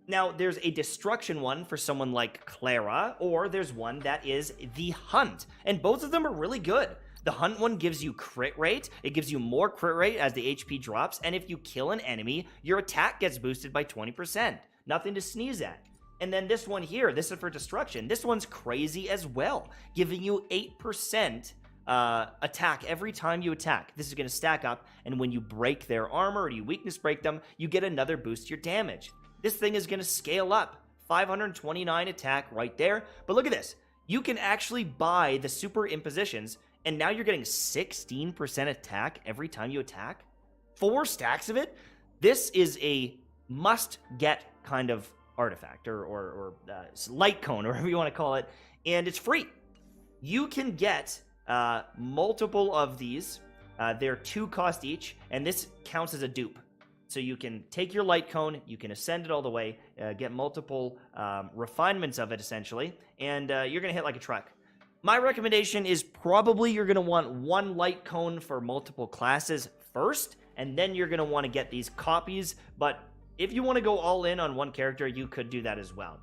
Now, there's a destruction one for someone like Clara, or there's one that is the Hunt, and both of them are really good. The Hunt one gives you crit rate, it gives you more crit rate as the HP drops, and if you kill an enemy, your attack gets boosted by 20%. Nothing to sneeze at. And then this one here, this is for destruction. This one's crazy as well, giving you 8% attack every time you attack. This is going to stack up, and when you break their armor or you weakness break them, you get another boost to your damage. This thing is going to scale up. 529 attack right there. But look at this. You can actually buy the super impositions, and now you're getting 16% attack every time you attack. 4 stacks of it. This is a must-get kind of artifact or light cone or whatever you want to call it, and it's free. You can get multiple of these. They're 2 cost each, and this counts as a dupe. So you can take your light cone, you can ascend it all the way, get multiple refinements of it essentially, and you're gonna hit like a truck. My recommendation is probably you're gonna want 1 light cone for multiple classes first, and then you're gonna want to get these copies, but if you want to go all in on one character, you could do that as well.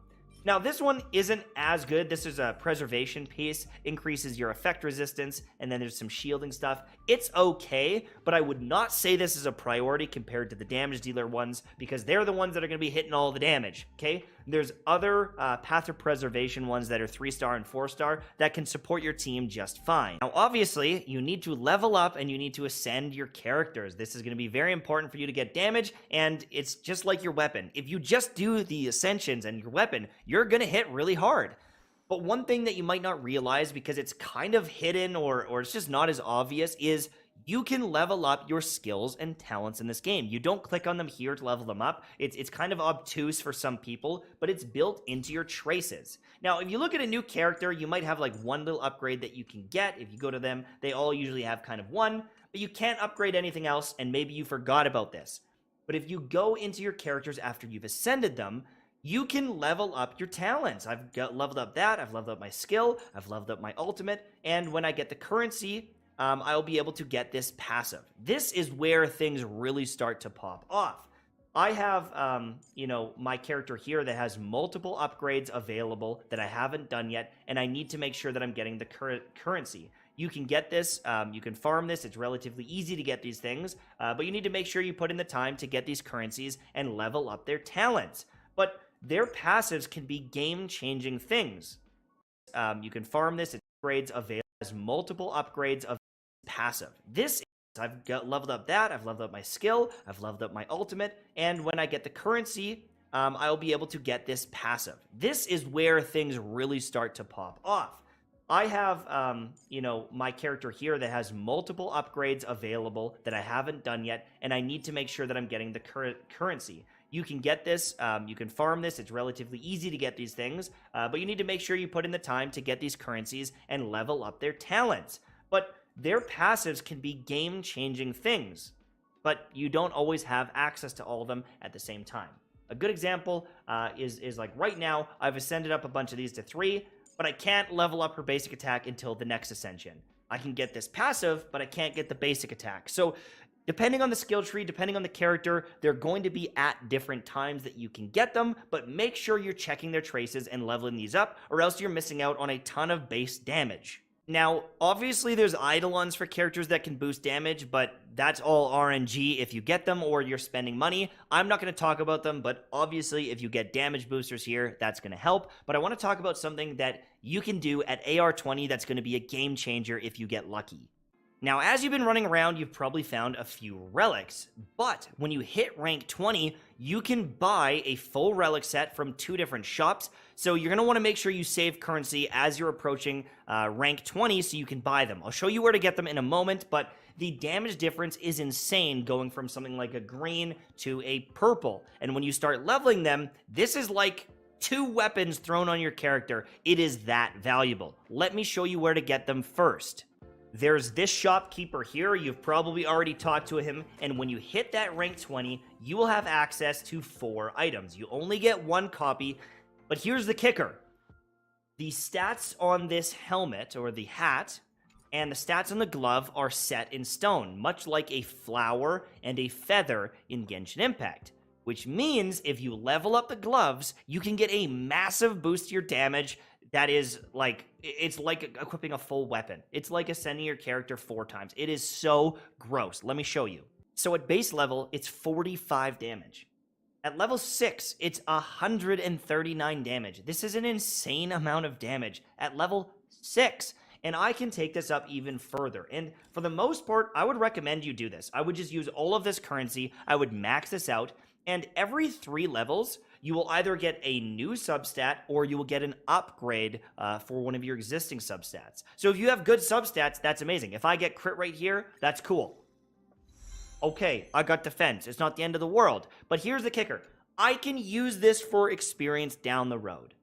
Now, this one isn't as good. This is a preservation piece, increases your effect resistance, and then there's some shielding stuff. It's okay, but I would not say this is a priority compared to the damage dealer ones, because they're the ones that are going to be hitting all the damage, okay? There's other Path of Preservation ones that are 3-star and 4-star that can support your team just fine. Now, obviously, you need to level up and you need to ascend your characters. This is going to be very important for you to get damage, and it's just like your weapon. If you just do the ascensions and your weapon, you're going to hit really hard. But one thing that you might not realize, because it's kind of hidden or it's just not as obvious, is you can level up your skills and talents in this game. You don't click on them here to level them up. It's kind of obtuse for some people, but it's built into your traces. Now, if you look at a new character, you might have like one little upgrade that you can get. If you go to them, they all usually have kind of one, but you can't upgrade anything else, and maybe you forgot about this. But if you go into your characters after you've ascended them, you can level up your talents. I've leveled up that, I've leveled up my skill, I've leveled up my ultimate, and when I get the currency, I'll be able to get this passive. This is where things really start to pop off. I have, you know, my character here that has multiple upgrades available that I haven't done yet, and I need to make sure that I'm getting the currency. You can get this, you can farm this, it's relatively easy to get these things, but you need to make sure you put in the time to get these currencies and level up their talents. But their passives can be game-changing things. You can farm this, it's upgrades available, has multiple upgrades of passive. This is, I've leveled up that, I've leveled up my skill, I've leveled up my ultimate, and when I get the currency, I'll be able to get this passive. This is where things really start to pop off. I have, you know, my character here that has multiple upgrades available that I haven't done yet, and I need to make sure that I'm getting the currency. You can get this, you can farm this, it's relatively easy to get these things, but you need to make sure you put in the time to get these currencies and level up their talents. But their passives can be game-changing things, but you don't always have access to all of them at the same time. A good example is like right now, I've ascended up a bunch of these to 3, but I can't level up her basic attack until the next ascension. I can get this passive, but I can't get the basic attack. So depending on the skill tree, depending on the character, they're going to be at different times that you can get them, but make sure you're checking their traces and leveling these up, or else you're missing out on a ton of base damage. Now, obviously there's eidolons for characters that can boost damage, but that's all RNG if you get them or you're spending money. I'm not going to talk about them, but obviously if you get damage boosters here, that's going to help. But I want to talk about something that you can do at AR20 that's going to be a game changer if you get lucky. Now, as you've been running around, you've probably found a few relics, but when you hit rank 20, you can buy a full relic set from 2 different shops, so you're going to want to make sure you save currency as you're approaching rank 20 so you can buy them. I'll show you where to get them in a moment, but the damage difference is insane going from something like a green to a purple, and when you start leveling them, this is like 2 weapons thrown on your character. It is that valuable. Let me show you where to get them first. There's this shopkeeper here, you've probably already talked to him, and when you hit that rank 20, you will have access to 4 items. You only get 1 copy, but here's the kicker. The stats on this helmet, or the hat, and the stats on the glove are set in stone, much like a flower and a feather in Genshin Impact. Which means if you level up the gloves, you can get a massive boost to your damage that is like, it's like equipping a full weapon. It's like ascending your character 4 times. It is so gross. Let me show you. So at base level, it's 45 damage. At level 6, it's 139 damage. This is an insane amount of damage at level 6. And I can take this up even further. And for the most part, I would recommend you do this. I would just use all of this currency. I would max this out. And every 3 levels, you will either get a new substat or you will get an upgrade for one of your existing substats. So if you have good substats, that's amazing. If I get crit right here, that's cool. Okay, I got defense. It's not the end of the world. But here's the kicker. I can use this for experience down the road.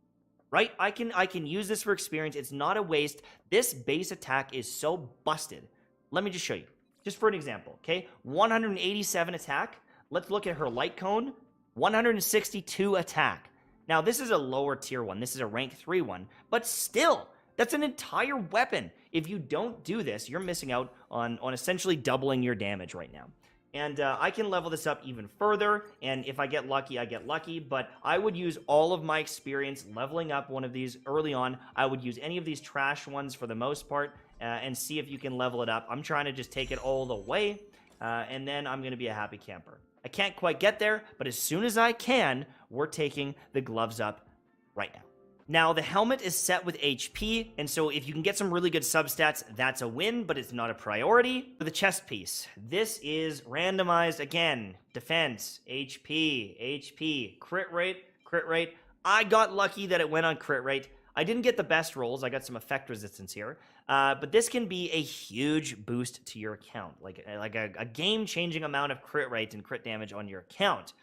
Right? I can use this for experience. It's not a waste. This base attack is so busted. Let me just show you. Just for an example, okay? 187 attack. Let's look at her light cone. 162 attack. Now, this is a lower tier one. This is a rank 3 one. But still, that's an entire weapon. If you don't do this, you're missing out on essentially doubling your damage right now. And I can level this up even further, and if I get lucky, I get lucky, but I would use all of my experience leveling up one of these early on. I would use any of these trash ones for the most part, and see if you can level it up. I'm trying to just take it all the way, and then I'm going to be a happy camper. I can't quite get there, but as soon as I can, we're taking the gloves up right now. Now, the helmet is set with HP, and so if you can get some really good substats, that's a win, but it's not a priority. For the chest piece, this is randomized again. Defense, HP, crit rate. I got lucky that it went on crit rate. I didn't get the best rolls. I got some effect resistance here. But this can be a huge boost to your account, like a game-changing amount of crit rate and crit damage on your account.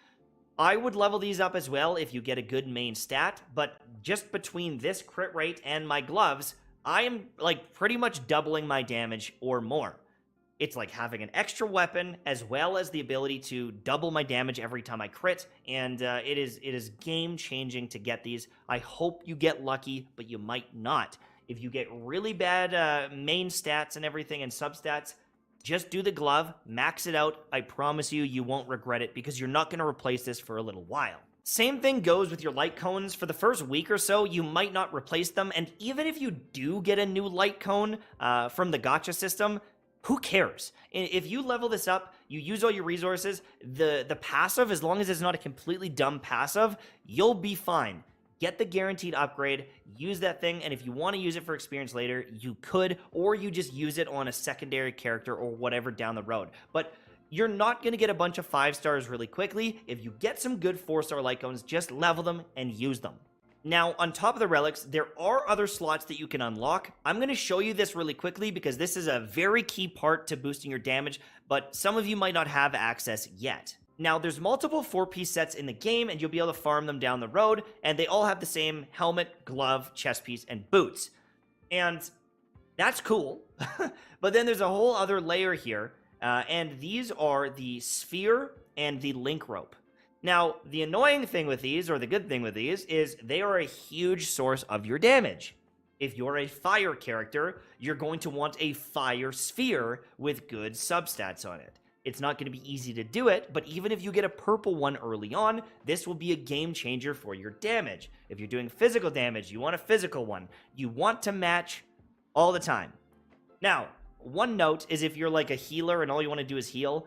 I would level these up as well if you get a good main stat, but just between this crit rate and my gloves, I am like pretty much doubling my damage or more. It's like having an extra weapon as well as the ability to double my damage every time I crit, and it is game-changing to get these. I hope you get lucky, but you might not. If you get really bad main stats and everything and substats, just do the glove, max it out. I promise you, you won't regret it because you're not going to replace this for a little while. Same thing goes with your light cones. For the first week or so, you might not replace them, and even if you do get a new light cone from the gacha system, who cares? If you level this up, you use all your resources, the passive, as long as it's not a completely dumb passive, you'll be fine. Get the guaranteed upgrade, use that thing, and if you want to use it for experience later, you could, or you just use it on a secondary character or whatever down the road. But you're not going to get a bunch of 5 stars really quickly. If you get some good 4-star light cones, just level them and use them. Now, on top of the relics, there are other slots that you can unlock. I'm going to show you this really quickly because this is a very key part to boosting your damage, but some of you might not have access yet. Now, there's multiple 4-piece sets in the game, and you'll be able to farm them down the road, and they all have the same helmet, glove, chest piece, and boots. And that's cool, but then there's a whole other layer here, and these are the sphere and the link rope. Now, the annoying thing with these, or the good thing with these, is they are a huge source of your damage. If you're a fire character, you're going to want a fire sphere with good substats on it. It's not going to be easy to do it, but even if you get a purple one early on, this will be a game changer for your damage. If you're doing physical damage, you want a physical one. You want to match all the time. Now, one note is if you're like a healer and all you want to do is heal,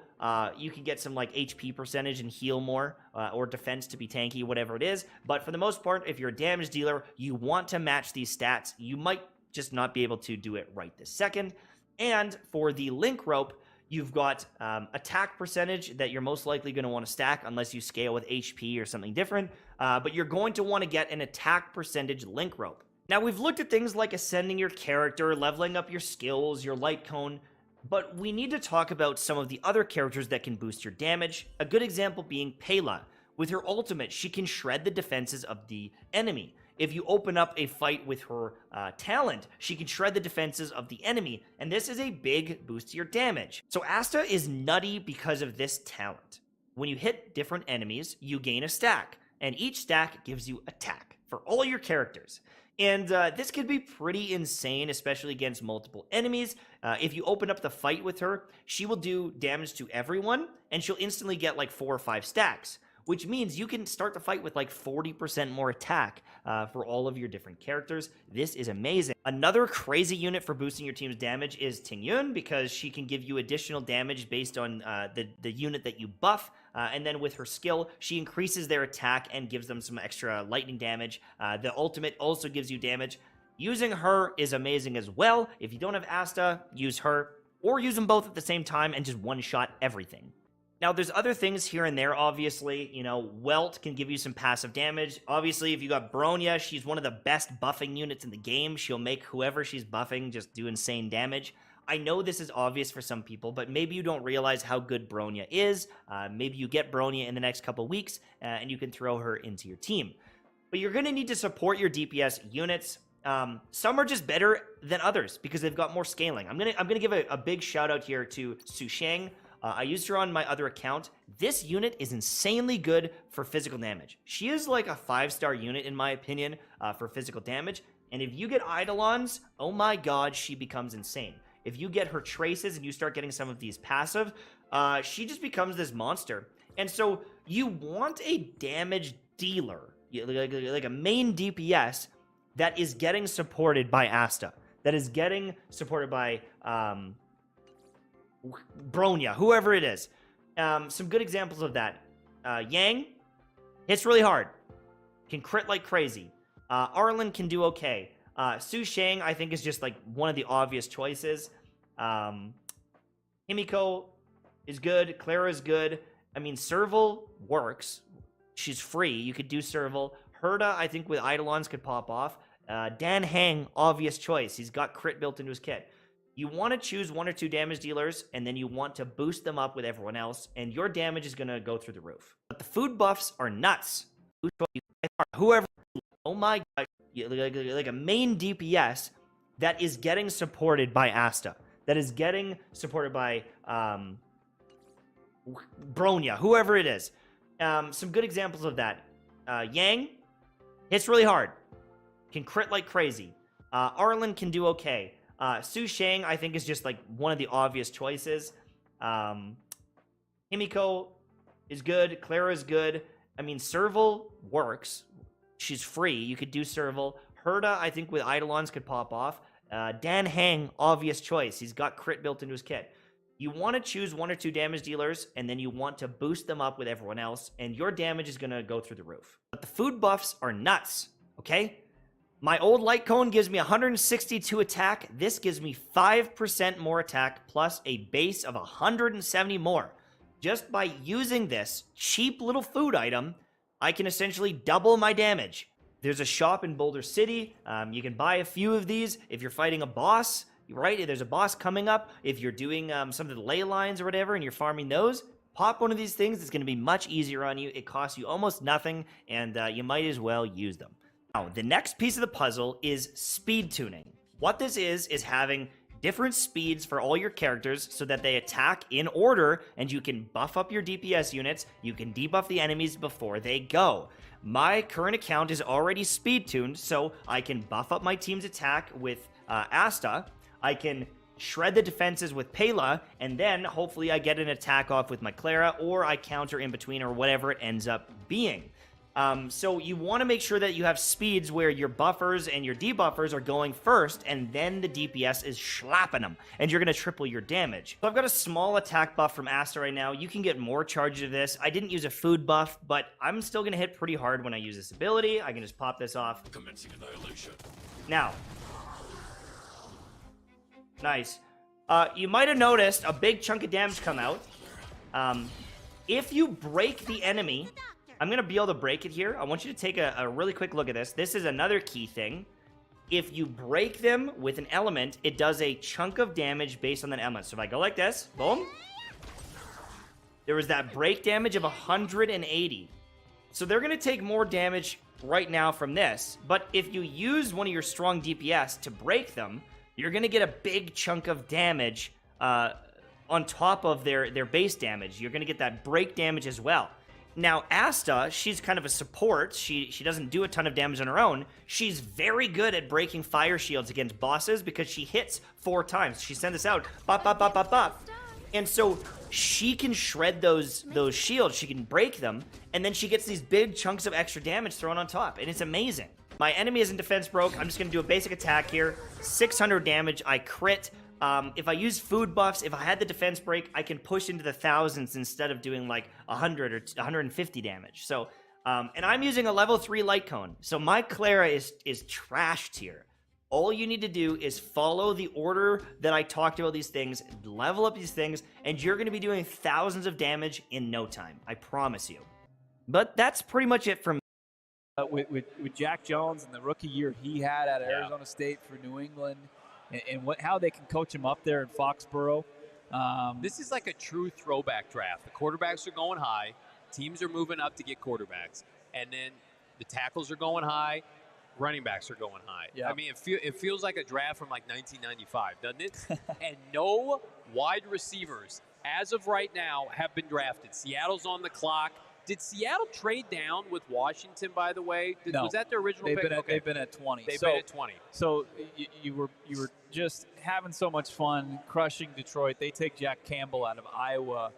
you can get some like HP percentage and heal more, or defense to be tanky, whatever it is. But for the most part, if you're a damage dealer, you want to match these stats. You might just not be able to do it right this second. And for the link rope, you've got attack percentage that you're most likely going to want to stack unless you scale with HP or something different, but you're going to want to get an attack percentage link rope. Now, we've looked at things like ascending your character, leveling up your skills, your light cone, but we need to talk about some of the other characters that can boost your damage, a good example being Pela. With her ultimate, she can shred the defenses of the enemy. If you open up a fight with her talent, she can shred the defenses of the enemy, and this is a big boost to your damage. So Asta is nutty because of this talent. When you hit different enemies, you gain a stack, and each stack gives you attack for all your characters. And this could be pretty insane, especially against multiple enemies. If you open up the fight with her, she will do damage to everyone, and she'll instantly get like 4 or 5 stacks, which means you can start the fight with like 40% more attack for all of your different characters. This is amazing. Another crazy unit for boosting your team's damage is Tingyun, because she can give you additional damage based on the unit that you buff. And then with her skill, she increases their attack and gives them some extra lightning damage. The ultimate also gives you damage. Using her is amazing as well. If you don't have Asta, use her, or use them both at the same time and just one-shot everything. Now, there's other things here and there, obviously. You know, Welt can give you some passive damage. Obviously, if you got Bronya, she's one of the best buffing units in the game. She'll make whoever she's buffing just do insane damage. I know this is obvious for some people, but maybe you don't realize how good Bronya is. Maybe you get Bronya in the next couple weeks, and you can throw her into your team. But you're going to need to support your DPS units. Some are just better than others because they've got more scaling. I'm gonna give a big shout out here to Su Sheng. I used her on my other account. This unit is insanely good for physical damage. She is like a 5-star unit in my opinion for physical damage. And if you get Eidolons, oh my god, she becomes insane. if you get her traces and you start getting some of these passive, she just becomes this monster. And so you want a damage dealer, like a main DPS that is getting supported by Asta, that is getting supported by Bronya, whoever it is. Some good examples of that. Yang hits really hard, can crit like crazy. Arlen can do okay. Su Shang, I think, is just like one of the obvious choices. Himiko is good. Clara is good. I mean, Serval works. She's free. You could do Serval. Herda, I think, with Eidolons could pop off. Dan Hang, obvious choice. He's got crit built into his kit. You want to choose 1 or 2 damage dealers, and then you want to boost them up with everyone else, and your damage is going to go through the roof. But the food buffs are nuts. Whoever, oh my god, like a main DPS that is getting supported by Asta, that is getting supported by Bronya, whoever it is. Some good examples of that. Yang hits really hard, can crit like crazy. Arlen can do okay. Su Shang, I think, is just like one of the obvious choices. Himiko is good. Clara is good. I mean, Serval works. She's free. You could do Serval. Herda, I think, with Eidolons could pop off. Dan Hang, obvious choice. He's got crit built into his kit. You want to choose 1 or 2 damage dealers, and then you want to boost them up with everyone else, and your damage is going to go through the roof. But the food buffs are nuts, okay? My old light cone gives me 162 attack. This gives me 5% more attack, plus a base of 170 more. Just by using this cheap little food item, I can essentially double my damage. There's a shop in Boulder City. You can buy a few of these if you're fighting a boss, right? If there's a boss coming up, if you're doing some of the ley lines or whatever and you're farming those, pop one of these things. It's going to be much easier on you. It costs you almost nothing, and you might as well use them. Now, the next piece of the puzzle is speed tuning. What this is having different speeds for all your characters so that they attack in order, and you can buff up your DPS units, you can debuff the enemies before they go. My current account is already speed tuned, so I can buff up my team's attack with Asta, I can shred the defenses with Pela, and then hopefully I get an attack off with my Clara, or I counter in between, or whatever it ends up being. So you want to make sure that you have speeds where your buffers and your debuffers are going first, and then the DPS is slapping them, and you're going to triple your damage. So I've got a small attack buff from Asta right now. You can get more charges of this. I didn't use a food buff, but I'm still going to hit pretty hard when I use this ability. I can just pop this off. Commencing annihilation. Now. Nice. You might have noticed a big chunk of damage come out. If you break the enemy, I'm going to be able to break it here. I want you to take a really quick look at this. This is another key thing. If you break them with an element, it does a chunk of damage based on that element. So if I go like this, boom. There was that break damage of 180. So they're going to take more damage right now from this. But if you use one of your strong DPS to break them, you're going to get a big chunk of damage on top of their base damage. You're going to get that break damage as well. Now, Asta, she's kind of a support. She doesn't do a ton of damage on her own. She's very good at breaking fire shields against bosses because she hits 4 times. She sends us out, bop, bop, bop, bop, bop. And so she can shred those shields. She can break them, and then she gets these big chunks of extra damage thrown on top, and it's amazing. My enemy is in defense broke. I'm just going to do a basic attack here. 600 damage. I crit. If I use food buffs, if I had the defense break, I can push into the thousands instead of doing like 100 or 150 damage. So, and I'm using a level 3 light cone. So my Clara is trashed here. All you need to do is follow the order that I talked about these things, level up these things, and you're going to be doing thousands of damage in no time. I promise you. But that's pretty much it from with Jack Jones and the rookie year he had at Arizona State for New England, and how they can coach him up there in Foxborough. This is like a true throwback draft. The quarterbacks are going high. Teams are moving up to get quarterbacks. And then the tackles are going high. Running backs are going high. Yep. I mean, it feels like a draft from like 1995, doesn't it? And no wide receivers, as of right now, have been drafted. Seattle's on the clock. Did Seattle trade down with Washington, by the way? No. Was that their original They've pick? been at, they've been at 20. They've been at 20. So you were just having so much fun crushing Detroit. They take Jack Campbell out of Iowa,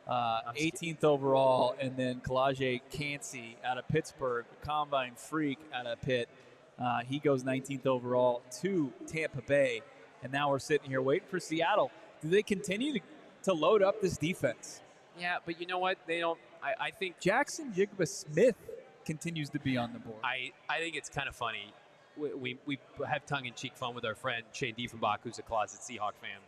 18th overall, and then Kalaje Cansey out of Pittsburgh, combine freak out of Pitt. He goes 19th overall to Tampa Bay, and now we're sitting here waiting for Seattle. Do they continue to load up this defense? Yeah, but you know what? They don't. I think Jackson Jigba Smith continues to be on the board. I think it's kind of funny. We have tongue-in-cheek fun with our friend Shane Diefenbach, who's a closet Seahawk fan.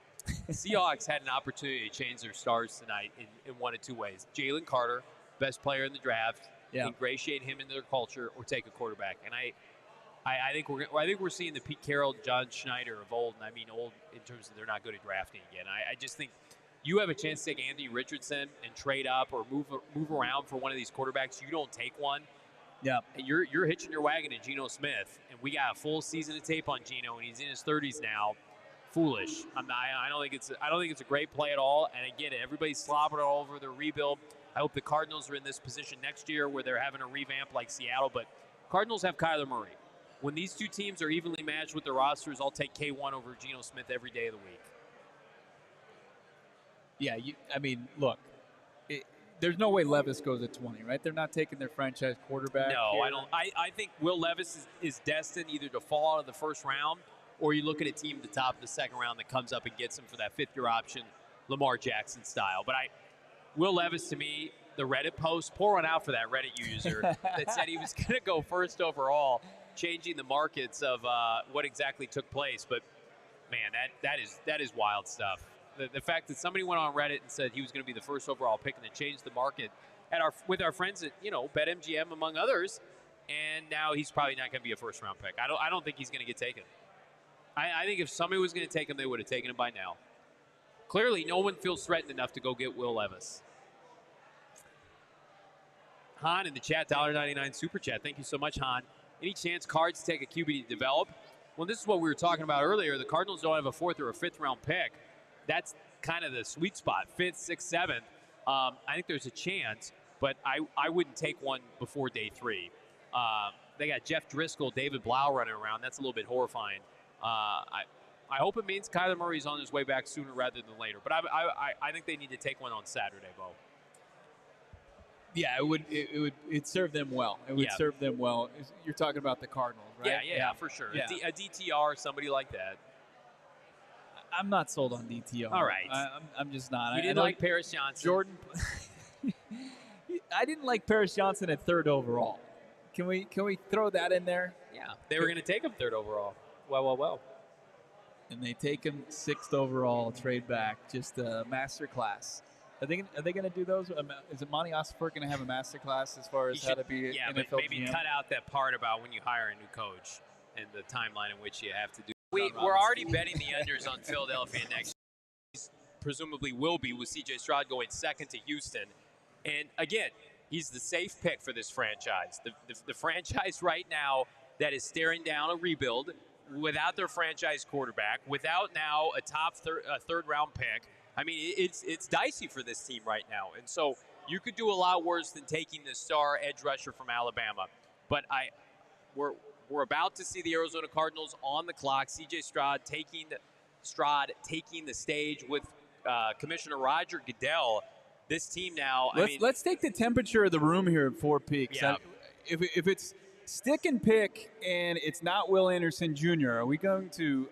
Seahawks had an opportunity to change their stars tonight in one of two ways. Jalen Carter, best player in the draft, ingratiate him into their culture, or take a quarterback. And I think we're seeing the Pete Carroll, John Schneider of old, and I mean old in terms of they're not good at drafting again. I just think you have a chance to take Anthony Richardson and trade up or move around for one of these quarterbacks. You don't take one. Yeah, you're hitching your wagon to Geno Smith, and we got a full season of tape on Geno, and he's in his 30s now. Foolish. I don't think it's a great play at all. And again, everybody's slobbering all over their rebuild. I hope the Cardinals are in this position next year where they're having a revamp like Seattle. But Cardinals have Kyler Murray. When these two teams are evenly matched with their rosters, I'll take K1 over Geno Smith every day of the week. Yeah, look, there's no way Levis goes at 20, right? They're not taking their franchise quarterback. No, here. I don't. I think Will Levis is destined either to fall out of the first round, or you look at a team at the top of the second round that comes up and gets him for that fifth-year option, Lamar Jackson style. But Will Levis, to me, the Reddit post, pour one out for that Reddit user that said he was going to go first overall, changing the markets of what exactly took place. But, man, that is wild stuff. The fact that somebody went on Reddit and said he was going to be the first overall pick and it changed the market with our friends at BetMGM among others, and now he's probably not going to be a first-round pick. I don't think he's going to get taken. I think if somebody was going to take him, they would have taken him by now. Clearly, no one feels threatened enough to go get Will Levis. Han in the chat, $1.99 super chat. Thank you so much, Han. Any chance Cards take a QB to develop? Well, this is what we were talking about earlier. The Cardinals don't have a fourth or a fifth-round pick. That's kind of the sweet spot, 5th, 6th, 7th. I think there's a chance, but I wouldn't take one before day 3. They got Jeff Driscoll, David Blau running around. That's a little bit horrifying. I hope it means Kyler Murray's on his way back sooner rather than later. But I think they need to take one on Saturday, Bo. Yeah, it'd serve them well. It would serve them well. You're talking about the Cardinals, right? Yeah, for sure. Yeah. A DTR, somebody like that. I'm not sold on DTR. All right. I'm just not. You didn't like Paris Johnson. Jordan. I didn't like Paris Johnson at 3rd overall. Can we throw that in there? Yeah. They were going to take him 3rd overall. Well. And they take him 6th overall, trade back. Just a master class. Are they going to do those? Is it Monty Ossenfort going to have a master class as far as how to be yeah, NFL but maybe GM? cut out that part about when you hire a new coach and the timeline in which you have to do. We're already betting the unders on Philadelphia next year. Presumably will be with C.J. Stroud going 2nd to Houston. And again, he's the safe pick for this franchise. The franchise right now that is staring down a rebuild without their franchise quarterback, without now a top third-round pick. I mean, it's dicey for this team right now. And so you could do a lot worse than taking the star edge rusher from Alabama. But we're about to see the Arizona Cardinals on the clock. C.J. Stroud taking the stage with Commissioner Roger Goodell. This team now. Let's take the temperature of the room here at Four Peaks. Yeah. If it's stick and pick and it's not Will Anderson Jr., are we going to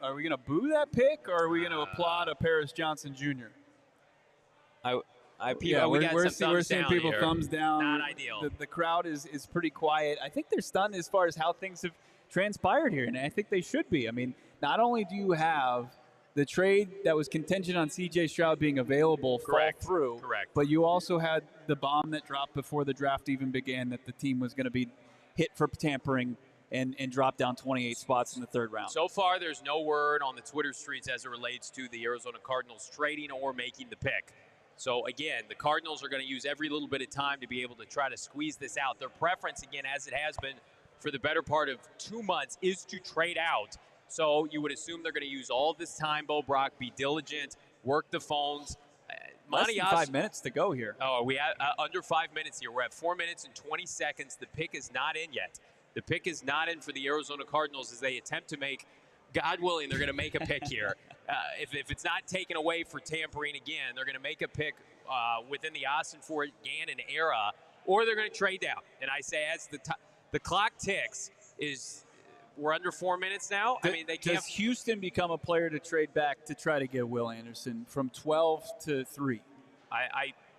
boo that pick or are we going to applaud a Paris Johnson Jr.? We're seeing people thumbs down. Not ideal. The crowd is pretty quiet. I think they're stunned as far as how things have transpired here, and I think they should be. I mean, not only do you have the trade that was contingent on C.J. Stroud being available fall through, but you also had the bomb that dropped before the draft even began that the team was going to be hit for tampering and drop down 28 spots in the 3rd round. So far, there's no word on the Twitter streets as it relates to the Arizona Cardinals trading or making the pick. So, again, the Cardinals are going to use every little bit of time to be able to try to squeeze this out. Their preference, again, as it has been for the better part of 2 months, is to trade out. So you would assume they're going to use all of this time, Bo Brock, be diligent, work the phones. less than 5 minutes to go here. Oh, we have under 5 minutes here. We're at 4 minutes and 20 seconds. The pick is not in yet. The pick is not in for the Arizona Cardinals as they attempt to make, God willing, they're going to make a pick here. If it's not taken away for tampering again, they're going to make a pick within the Austin Ford Gannon era, or they're going to trade down. And I say as the clock ticks, we're under 4 minutes now. I mean, they can't. Does Houston become a player to trade back to try to get Will Anderson from 12 to 3?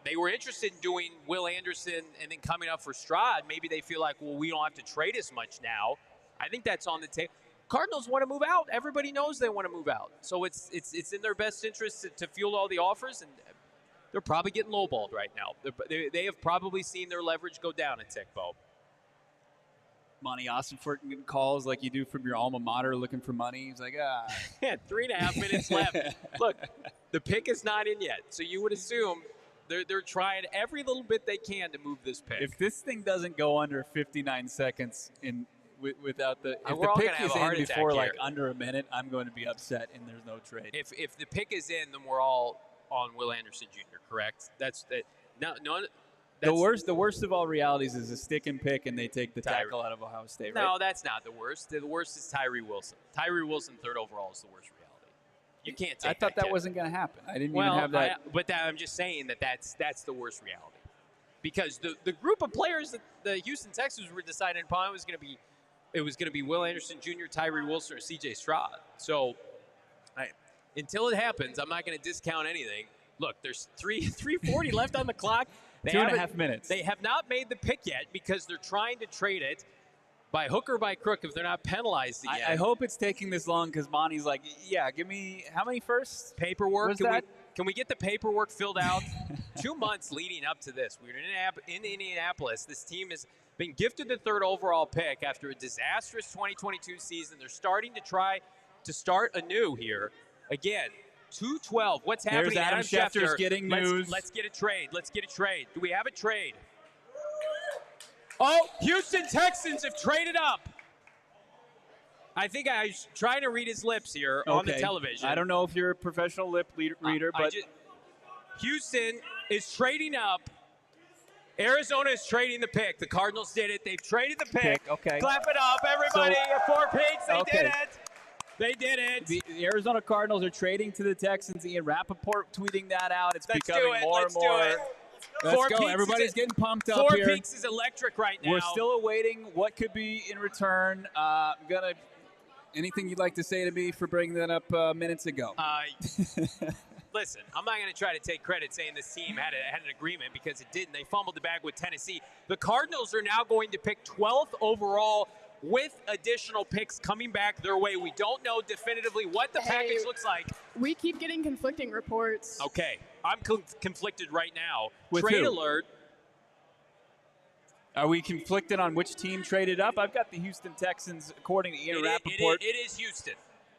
They were interested in doing Will Anderson and then coming up for Stroud. Maybe they feel like, well, we don't have to trade as much now. I think that's on the table. Cardinals want to move out. Everybody knows they want to move out. So it's in their best interest to field all the offers, and they're probably getting lowballed right now. They have probably seen their leverage go down a tick, Bo. Monty Austinford calls like you do from your alma mater looking for money. He's like, Yeah, 3.5 minutes left. Look, the pick is not in yet, so you would assume they're trying every little bit they can to move this pick. If this thing doesn't go under 59 seconds without the if we're all the pick gonna have is a heart in attack before here. like under a minute, I'm going to be upset and there's no trade. If the pick is in, then we're all on Will Anderson Jr., correct? That's the worst of all realities is a stick and pick and they take the tackle out of Ohio State, right? No, that's not the worst. The worst is Tyree Wilson. Tyree Wilson, third overall, is the worst reality. You can't take I thought that kid. wasn't going to happen. I didn't even have that. I'm just saying that's the worst reality. Because the group of players that the Houston Texans were deciding upon was going to be Will Anderson Jr., Tyree Wilson, or C.J. Stroud. So until it happens, I'm not going to discount anything. Look, there's 3:40 left on the clock. 2.5 minutes. They have not made the pick yet because they're trying to trade it by hook or by crook if they're not penalized again. I hope it's taking this long because Monty's like, yeah, give me how many first? Paperwork. What's Can we get the paperwork filled out? 2 months leading up to this. We're in Indianapolis. This team has been gifted the third overall pick after a disastrous 2022 season. They're starting to try to start anew here. Again, 2-12. What's happening? Adam Schefter's getting news. Let's get a trade. Let's get a trade. Do we have a trade? Oh, Houston Texans have traded up. I think I was trying to read his lips here on the television. I don't know if you're a professional lip reader, but Houston is trading up. Arizona is trading the pick. The Cardinals did it. They've traded the pick. Okay. Clap it up, everybody. 4 picks. They did it. They did it. The Arizona Cardinals are trading to the Texans. Ian Rappaport tweeting that out. It's Let's becoming do it. more Let's and more. do it. Let's 4 go. Peaks Everybody's getting pumped up 4 here. Peaks is electric right now. We're still awaiting what could be in return. Anything you'd like to say to me for bringing that up minutes ago? Listen, I'm not going to try to take credit saying this team had an agreement because it didn't. They fumbled the bag with Tennessee. The Cardinals are now going to pick 12th overall with additional picks coming back their way. We don't know definitively what the package looks like. We keep getting conflicting reports. Okay, I'm conflicted right now. With Trade who? alert. Are we conflicted on which team traded up? I've got the Houston Texans, according to Ian Rappaport. It is Houston.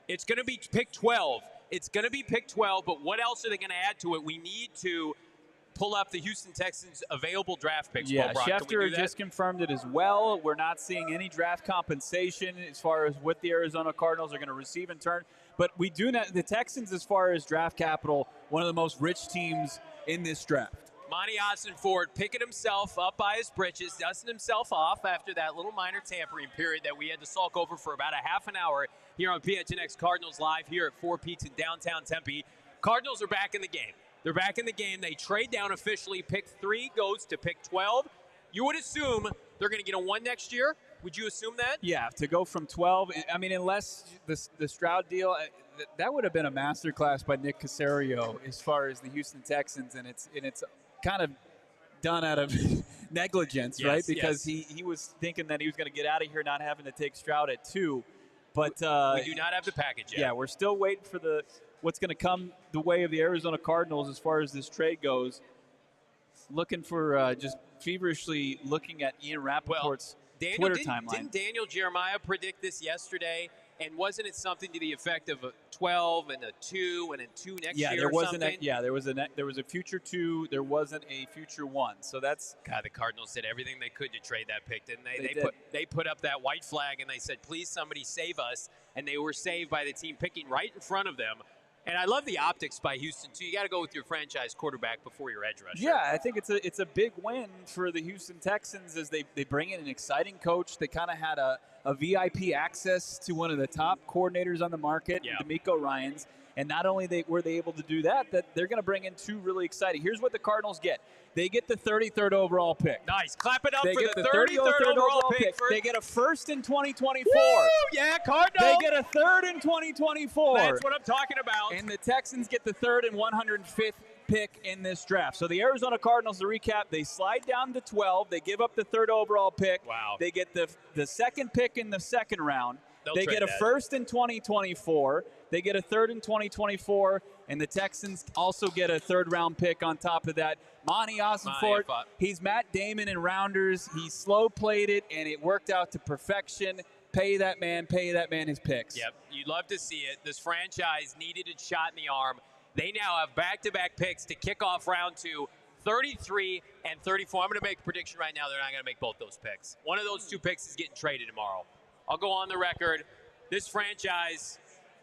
It's going to be pick 12. It's going to be pick 12, but what else are they going to add to it? We need to pull up the Houston Texans' available draft picks. Yeah, Bo Brock. Can we do Schefter that? just confirmed it as well. We're not seeing any draft compensation as far as what the Arizona Cardinals are going to receive in turn. But we do know the Texans, as far as draft capital, one of the most rich teams in this draft. Monty Austinford picking himself up by his britches, dusting himself off after that little minor tampering period that we had to sulk over for about a half an hour here on PHNX Cardinals Live here at 4 Peaks in downtown Tempe. Cardinals are back in the game. They're back in the game. They trade down officially. Pick 3 goes to pick 12. You would assume they're going to get a 1 next year. Would you assume that? Yeah, to go from 12. I mean, unless the Stroud deal, that would have been a masterclass by Nick Caserio as far as the Houston Texans, and it's kind of done out of negligence, Yes, right? Because yes. he was thinking that he was going to get out of here not having to take Stroud at 2. But we do not have the package yet. Yeah, we're still waiting for what's going to come the way of the Arizona Cardinals as far as this trade goes. Looking for just feverishly looking at Ian Rappaport's Twitter timeline. Didn't Daniel Jeremiah predict this yesterday? And wasn't it something to the effect of a 12 and a 2 and a 2 next year? There or wasn't. something? There was a future 2. There wasn't a future 1. So that's God. The Cardinals did everything they could to trade that pick, didn't they? They put up that white flag and they said, "Please, somebody save us." And they were saved by the team picking right in front of them. And I love the optics by Houston, too. You got to go with your franchise quarterback before your edge rusher. Yeah, I think it's a big win for the Houston Texans as they bring in an exciting coach. They kind of had a VIP access to one of the top coordinators on the market, D'Amico Ryans. And not only were they able to do that they're going to bring in two really exciting. Here's what the Cardinals get. They get the 33rd overall pick. Nice. Clap it up they for get the 33rd overall pick. They get a first in 2024. Woo! Yeah, Cardinals. They get a third in 2024. That's what I'm talking about. And the Texans get the third and 105th pick in this draft. So the Arizona Cardinals, to recap, they slide down to 12. They give up the third overall pick. Wow. They get the second pick in the second round. They get a that. first in 2024. They get a third in 2024. And the Texans also get a third-round pick on top of that. Monty Ossenfort, he's Matt Damon in Rounders. He slow-played it, and it worked out to perfection. Pay that man his picks. Yep, you'd love to see it. This franchise needed a shot in the arm. They now have back-to-back picks to kick off round 2, 33 and 34. I'm going to make a prediction right now. They're not going to make both those picks. One of those two picks is getting traded tomorrow. I'll go on the record. This franchise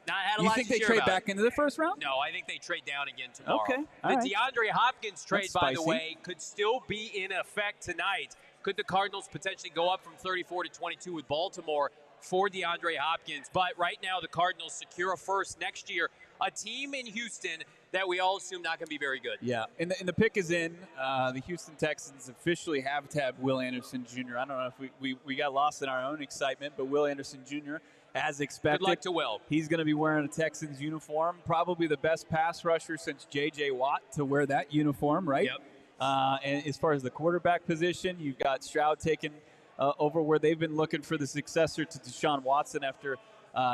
not had a lot to You think they cheer trade about. back into the first round? No, I think they trade down again tomorrow. Okay, all The right. DeAndre Hopkins trade, That's by the spicy. way, could still be in effect tonight. Could the Cardinals potentially go up from 34 to 22 with Baltimore for DeAndre Hopkins? But right now, the Cardinals secure a first next year. A team in Houston that we all assume not going to be very good. Yeah, and the pick is in. The Houston Texans officially have tabbed Will Anderson Jr. I don't know if we got lost in our own excitement, but Will Anderson Jr., as expected. Good luck to Will. He's going to be wearing a Texans uniform. Probably the best pass rusher since J.J. Watt to wear that uniform, right? Yep. And as far as the quarterback position, you've got Stroud taking over where they've been looking for the successor to Deshaun Watson after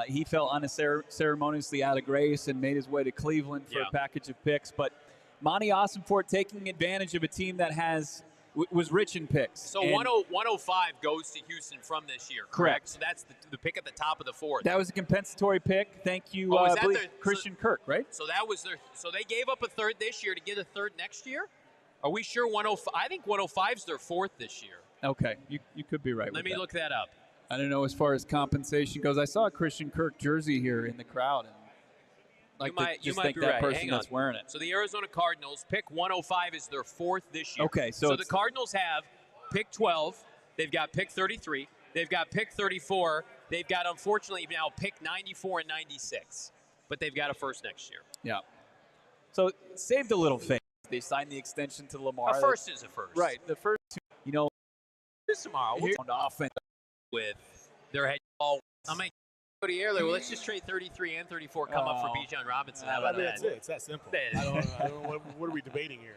he fell unceremoniously out of grace and made his way to Cleveland for a package of picks. But Monty Ossenfort taking advantage of a team that was rich in picks. So And 105 goes to Houston from this year, correct? So that's the pick at the top of the fourth. That was a compensatory pick. Thank you, Oh, is I that believe their- Christian Kirk, right? So that was their. So they gave up a third this year to get a third next year. Are we sure 105? I think 105 is their fourth this year. Okay, you could be right. Let with me that. look that up. I don't know as far as compensation goes. I saw a Christian Kirk jersey here in the crowd, and You might think be that right. person Hang that's on. wearing it. So the Arizona Cardinals pick 105 is their fourth this year. Okay, so the it's- Cardinals have pick 12. They've got pick 33. They've got pick 34. They've got, unfortunately, now pick 94 and 96. But they've got a first next year. Yeah. So it saved a little face. They signed the extension to Lamar. A first is a first. Right. The first two, This tomorrow. We'll on offense. with their head ball. I mean, go to the earlier. Well, let's just trade 33 and 34. Come up for Bijan Robinson. How about that? That's it. It's that simple. I don't know what are we debating here?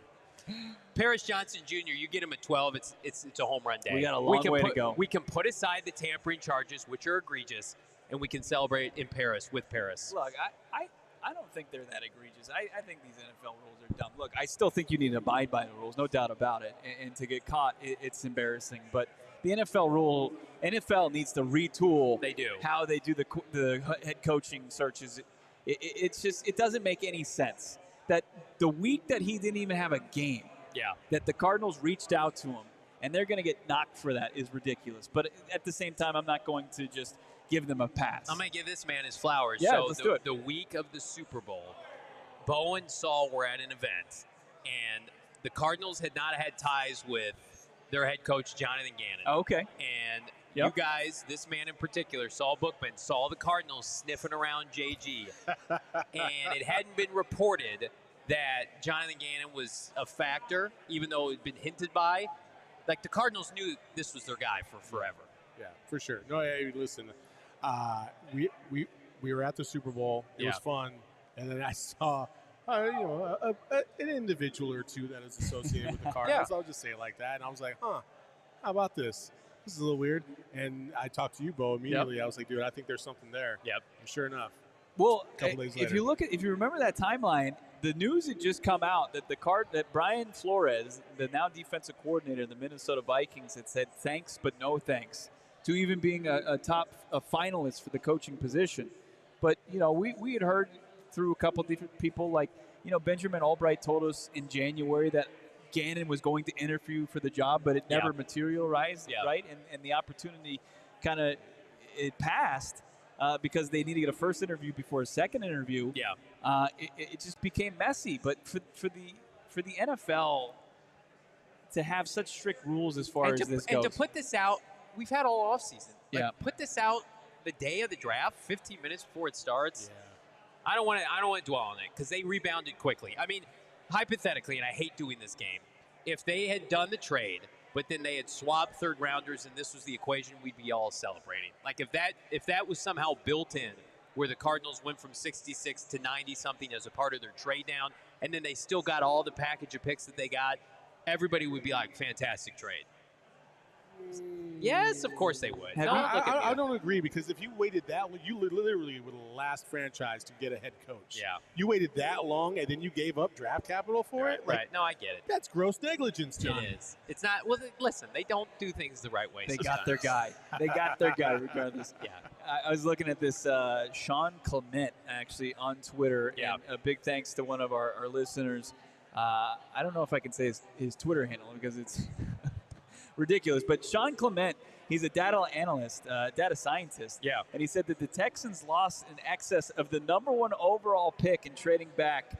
Paris Johnson Jr., you get him at 12, it's a home run day. We got a long way to go. We can put aside the tampering charges, which are egregious, and we can celebrate in Paris with Paris. Look, I don't think they're that egregious. I think these NFL rules are dumb. Look, I still think you need to abide by the rules, no doubt about it. And to get caught, it's embarrassing. But the NFL needs to retool how they do the head coaching searches. It doesn't make any sense that the week that he didn't even have a game, that the Cardinals reached out to him, and they're going to get knocked for that is ridiculous. But at the same time, I'm not going to just give them a pass. I'm going to give this man his flowers. Yeah, so let's do it. The week of the Super Bowl, Bo and Saul were at an event, and the Cardinals had not had ties with their head coach, Jonathan Gannon. Okay. And you guys, this man in particular, Saul Bookman, saw the Cardinals sniffing around JG. And it hadn't been reported that Jonathan Gannon was a factor, even though it had been hinted by. Like, the Cardinals knew this was their guy for forever. Yeah, for sure. No, hey, listen, we were at the Super Bowl. It was fun. And then I saw, an individual or two that is associated with the Cardinals. I'll just say it like that. And I was like, how about this? This is a little weird. And I talked to you, Bo, immediately. I was like, dude, I think there's something there. Yep. And sure enough. Well, a couple days later. if you remember that timeline, the news had just come out that that Brian Flores, the now defensive coordinator of the Minnesota Vikings, had said thanks but no thanks to even being a finalist for the coaching position. But we had heard through a couple different people, like Benjamin Albright told us in January that Gannon was going to interview for the job, but it never materialized, right? And the opportunity it passed. because they need to get a first interview before a second interview. Yeah. It just became messy. But for the NFL to have such strict rules as far as this goes. And to put this out, we've had all offseason. Yeah. Put this out the day of the draft, 15 minutes before it starts. Yeah. I don't want to dwell on it because they rebounded quickly. I mean, hypothetically, and I hate doing this game, if they had done the trade, but then they had swapped third rounders and this was the equation, we'd be all celebrating. Like if that was somehow built in, where the Cardinals went from 66 to 90 something as a part of their trade down, and then they still got all the package of picks that they got, everybody would be like, fantastic trade. Yes, of course they would. I don't agree, because if you waited that long, you literally were the last franchise to get a head coach. Yeah. You waited that long, and then you gave up draft capital for it? Like, Right. No, I get it. That's gross negligence, John. It is. It's not. Well, listen, they don't do things the right way. They sometimes. got their guy. They got their guy regardless. Yeah. I was looking at this Sean Clement actually on Twitter. Yeah. And a big thanks to one of our listeners. I don't know if I can say his Twitter handle because it's ridiculous. But Sean Clement, he's a data analyst, data scientist. Yeah. And he said that the Texans lost in excess of the #1 overall pick in trading back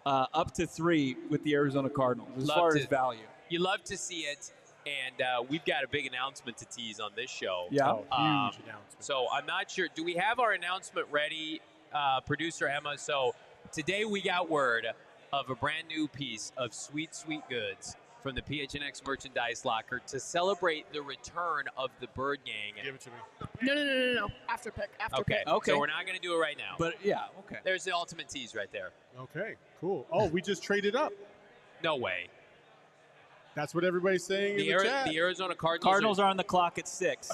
up to 3 with the Arizona Cardinals as far as value. You love to see it. And we've got a big announcement to tease on this show. Yeah. Huge announcement. So I'm not sure. Do we have our announcement ready, producer Emma? So today we got word of a brand new piece of sweet, sweet goods from the PHNX merchandise locker to celebrate the return of the Bird Gang. Give it to me. No. After pick. Okay. So we're not going to do it right now. But yeah, okay. There's the ultimate tease right there. Okay, cool. Oh, we just traded up. No way. That's what everybody's saying in the chat. The Arizona Cardinals are on the clock at 6.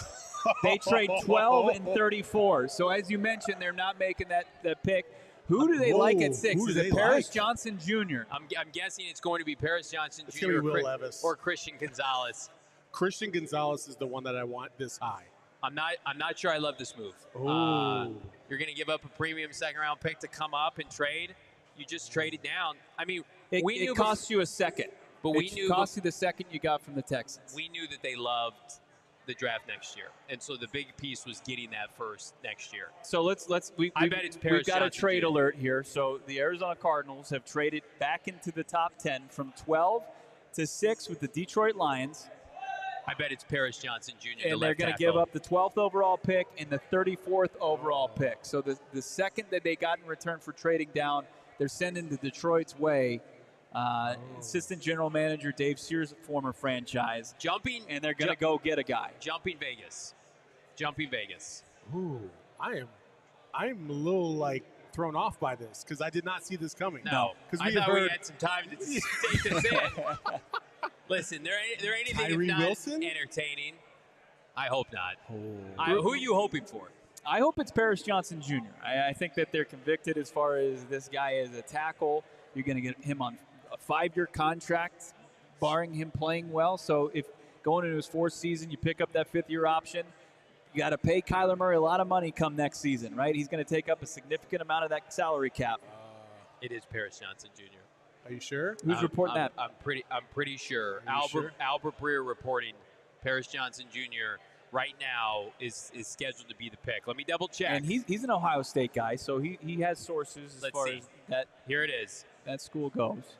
They trade 12 and 34. So as you mentioned, they're not making that pick. Who do they like at 6? Is it Paris Johnson Jr.? I'm guessing it's going to be Paris Johnson It's Jr. gonna be Will Levis. or Christian Gonzalez. Christian Gonzalez is the one that I want this high. I'm not sure I love this move. Ooh. You're going to give up a premium second-round pick to come up and trade? You just traded down. I mean, It costs you a second. But we it knew cost you the second you got from the Texans. We knew that they loved the draft next year, and so the big piece was getting that first next year. So I bet it's Paris We've got Johnson a trade Jr. alert here. So the Arizona Cardinals have traded back into the top 10 from 12 to 6 with the Detroit Lions. I bet it's Paris Johnson Jr. And they're going to give up the 12th overall pick and the 34th overall pick. So the second that they got in return for trading down, they're sending the Detroit's way. Assistant General Manager Dave Sears' former franchise. And they're going to go get a guy. Jumping Vegas. Ooh, I'm a little thrown off by this because I did not see this coming. No, because I thought we had some time to take this in. Listen, they're anything Tyree if not Wilson? entertaining. I hope not. Who are you hoping for? I hope it's Paris Johnson Jr. I think that they're convicted as far as this guy is a tackle. You're going to get him on a 5-year contract, barring him playing well. So if going into his 4th season, you pick up that 5th-year option, you got to pay Kyler Murray a lot of money come next season, right? He's going to take up a significant amount of that salary cap. It is Paris Johnson Jr. Are you sure? Who's reporting that? I'm pretty sure. Are you sure? Albert Breer reporting Paris Johnson Jr. right now is scheduled to be the pick. Let me double check. And he's an Ohio State guy, so he has sources as far as that. Here it is. That school goes.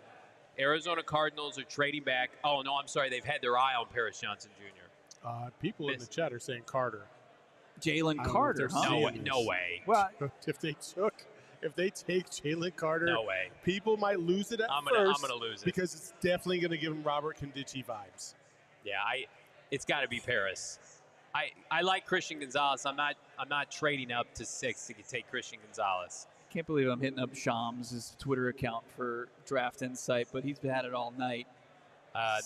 Arizona Cardinals are trading back. Oh, no, I'm sorry. They've had their eye on Paris Johnson Jr. People in the chat are saying Carter. Jalen Carter, huh? No way. Well, if they take Jalen Carter, No way. people might lose it at I'm first. gonna lose it. because it's definitely going to give him Robert Condici vibes. Yeah, it's got to be Paris. I like Christian Gonzalez. I'm not trading up to 6 to take Christian Gonzalez. Can't believe I'm hitting up Shams' Twitter account for Draft Insight, but he's had it all night.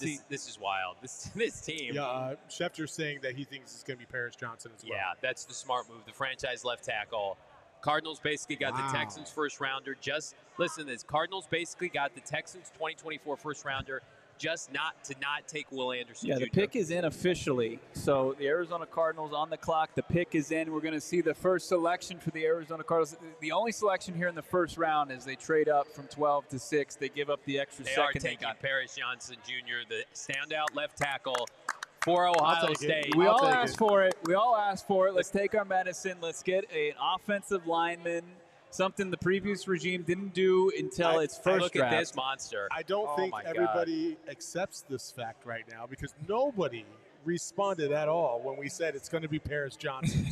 This is wild. This team. Yeah, Schefter's saying that he thinks it's going to be Paris Johnson as well. Yeah, that's the smart move. The franchise left tackle. Cardinals basically got the Texans first rounder. Just listen to this. Cardinals basically got the Texans 2024 first rounder just not take Will Anderson Yeah, Jr. the pick is in officially. So the Arizona Cardinals on the clock. The pick is in. We're going to see the first selection for the Arizona Cardinals. The only selection here in the first round is they trade up from 12 to 6. They give up the extra They second are taking Paris Johnson Jr., the standout left tackle for Ohio State. We all asked for it. We all asked for it. Let's take our medicine. Let's get an offensive lineman, something the previous regime didn't do until its first look draft. at this monster. I don't think everybody accepts this fact right now because nobody responded at all when we said it's going to be Paris Johnson.